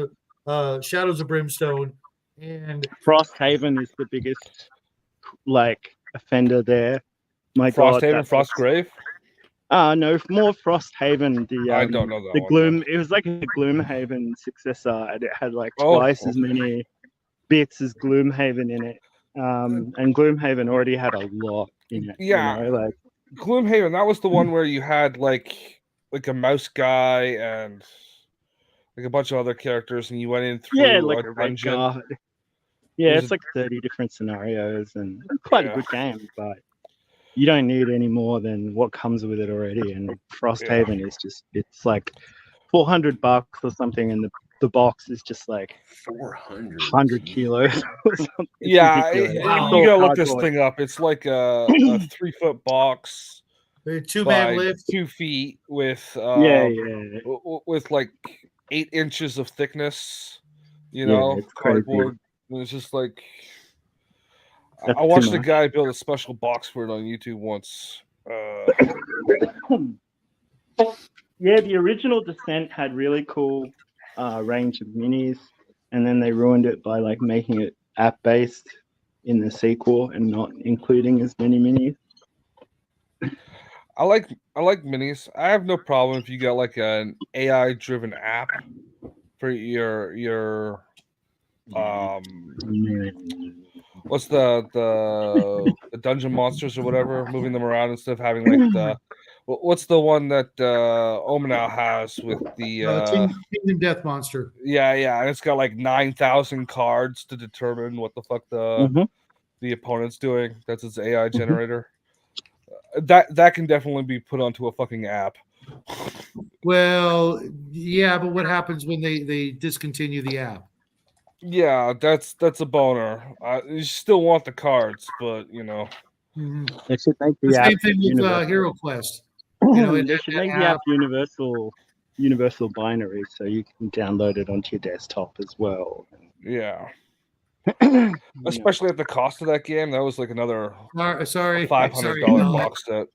of Shadows of Brimstone, and Frosthaven is the biggest like offender there. My Frosthaven, God, Frostgrave. No, more Frosthaven. I don't know that the one, Gloom. but- It was like a Gloomhaven successor, and it had like Oh, twice as okay. many bits as Gloomhaven in it. And Gloomhaven already had a lot in it. Yeah. You know, like Gloomhaven, that was the one where you had like a mouse guy and like a bunch of other characters, and you went in through like a a red dungeon. guard. Yeah, Was it's it- like 30 different scenarios, and it's quite a Yeah. good game, but you don't need any more than what comes with it already. And Frosthaven is just, it's like $400 or something, and the box is just like 100 kilos or something. It's Yeah, ridiculous. you It's all gotta look this cardboard. thing up. It's like a 3-foot box, a 2-man by lift. 2 feet with Yeah. with like 8 inches of thickness. You Yeah, know, it's crazy. cardboard. And it's just like That's I watched too a much. guy build a special box for it on YouTube once. Yeah, the original Descent had really cool range of minis, and then they ruined it by like making it app based in the sequel and not including as many minis. I like minis. I have no problem if you got like an AI driven app for your what's the dungeon monsters or whatever, moving them around instead of having like the what's the one that Omenau has with the Kingdom Death Monster. yeah, and it's got like 9,000 cards to determine what the fuck the opponent's doing. That's its AI generator. That can definitely be put onto a fucking app. Well, yeah, but what happens when they discontinue the app? Yeah, that's a boner. You still want the cards, but you know. They should make The the same app thing with universal. Hero Quest. You know, They should make the app universal binary, so you can download it onto your desktop as well. Yeah. Especially at the cost of that game, that was like another sorry, $500 box set.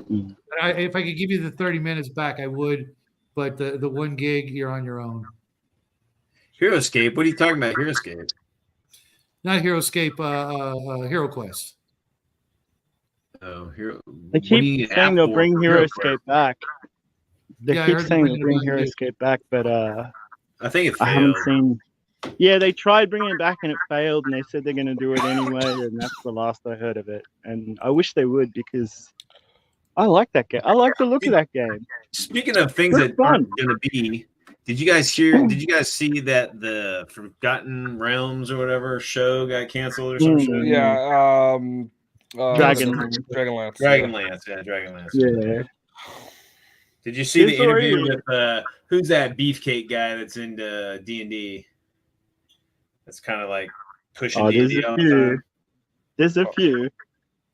If I could give you the 30 minutes back, I would, but the 1 gig, you're on your own. HeroScape? What are you talking about? HeroScape? Not HeroScape, Hero Quest. Oh, Hero. They keep saying they'll bring HeroScape back. They Yeah, I keep heard saying they're they'll bring bringing it back. HeroScape back, but I think it I haven't failed. seen. Yeah, they tried bringing it back and it failed, and they said they're going to do it anyway, and that's the last I heard of it. And I wish they would, because I like that game. I like the look of that game. Speaking of things that aren't going to be, did you guys see that the Forgotten Realms or whatever show got canceled or some shit? Yeah, Dragonlance. Dragonlance. Yeah. Did you see It's the interview already- with who's that beefcake guy that's into D&D? That's kind of like pushing There's D&D a all the few. time. There's a few.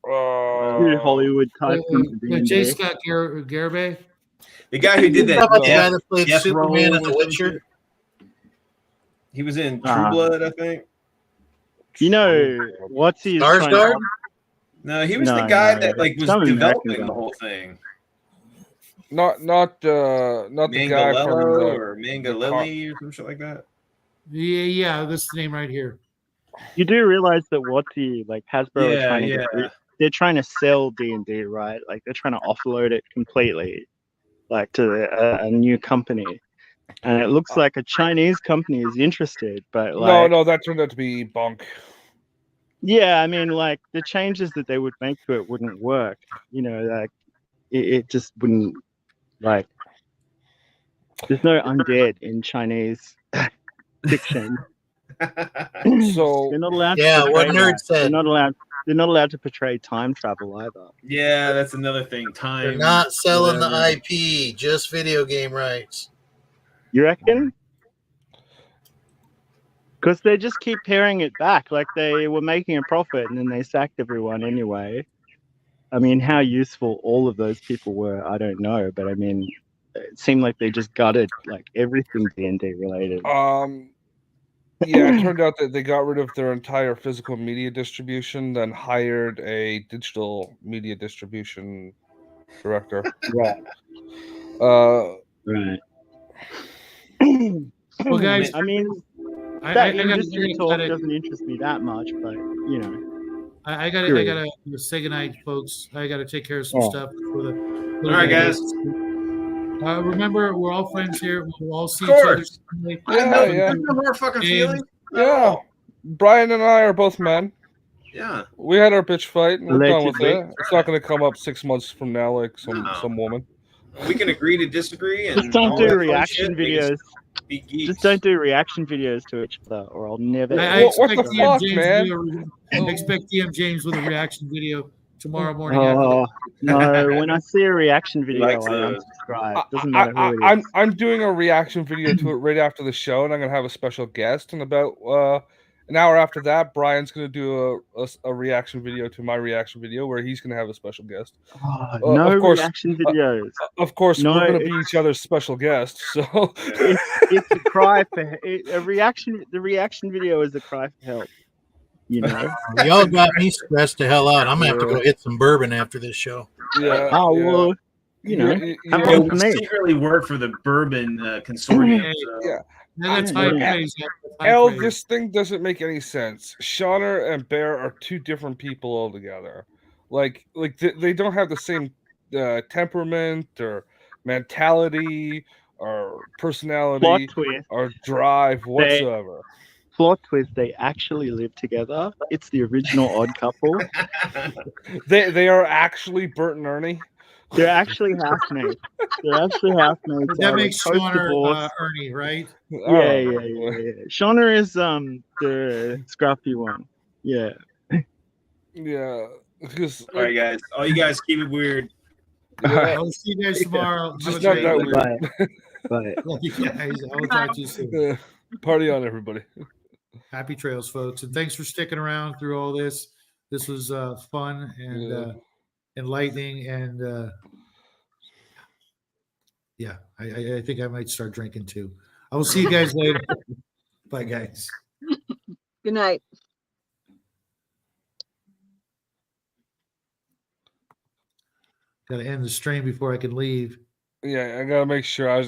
Few Hollywood types into J. D&D. Scott Garibay. The guy who did How that about the guy Death, that played Death Superman Roll in The or some Witcher? shit? He was in True Blood, I think. You know, what's he trying Skarsgård? to... No, he was No, the guy no, that like was some American developing guy. the whole thing. Not the guy from Mangalello the or Mangalili or some shit like that. Yeah, this is the name right here. You do realize that Watsy, like Hasbro, are trying to Yeah. they're trying to sell D&D, right? Like they're trying to offload it completely, like to a new company, and it looks like a Chinese company is interested, but like no, that turned out to be bunk. yeah, I mean, like the changes that they would make to it wouldn't work. You know, like it just wouldn't. Like, there's no undead in Chinese fiction. So they're not allowed. Yeah, to portray what nerd that. said. They're not allowed. They're not allowed to portray time travel either. Yeah, that's another thing. Time. They're not selling whatever. the IP, just video game rights. You reckon? Because they just keep paring it back. Like they were making a profit and then they sacked everyone anyway. I mean, how useful all of those people were, I don't know. But I mean, it seemed like they just gutted like everything D&D related. Yeah, it turned out that they got rid of their entire physical media distribution, then hired a digital media distribution director. Right. Right. Well, guys, I mean, that industry talk doesn't interest me that much, but you know. I gotta say goodnight, folks. I gotta take care of some stuff for the. All right, guys. Remember, we're all friends here. We'll all see Of each other. course. Someday. I have no more fucking feelings. Yeah. Brian and I are both men. Yeah. We had our bitch fight and we're done with Allegedly. it. It's not going to come up 6 months from now like some woman. We can agree to disagree and Just don't all do that fun reaction shit, make us videos. be geeks. Just don't do reaction videos to each other, or I'll never. I expect what the DM fuck, James man? I expect DM James with a reaction video tomorrow morning. Oh no! When I see a reaction video, likes I those. unsubscribe. Doesn't matter who it is. I'm doing a reaction video to it right after the show, and I'm gonna have a special guest. And about an hour after that, Brian's gonna do a reaction video to my reaction video, where he's gonna have a special guest. No of course, reaction videos. Of course, No, we're gonna be each other's special guests. So it's a cry for a reaction. The reaction video is a cry for help. You know, Y'all got me stressed the hell out. I'm gonna have to go hit some bourbon after this show. Yeah. Oh well, you know, we secretly work for the Bourbon Consortium. Yeah. That's high praise. El, this thing doesn't make any sense. Shauner and Bear are two different people altogether. Like they don't have the same temperament or mentality or personality or drive whatsoever. Plot twist: they actually live together. It's the original Odd Couple. They are actually Bert and Ernie. They're actually housemates. That makes Shauner Ernie, right? Yeah. Shauner is the scruffy one. Yeah. Yeah. All right, guys. All you guys keep it weird. I'll see you guys tomorrow. Just not that weird. Bye. Love you guys. I'll talk to you soon. Party on, everybody. Happy trails, folks, and thanks for sticking around through all this. This was fun and enlightening, and I think I might start drinking too. I will see you guys later. Bye, guys. Good night. Got to end the stream before I can leave. Yeah, I gotta make sure I'm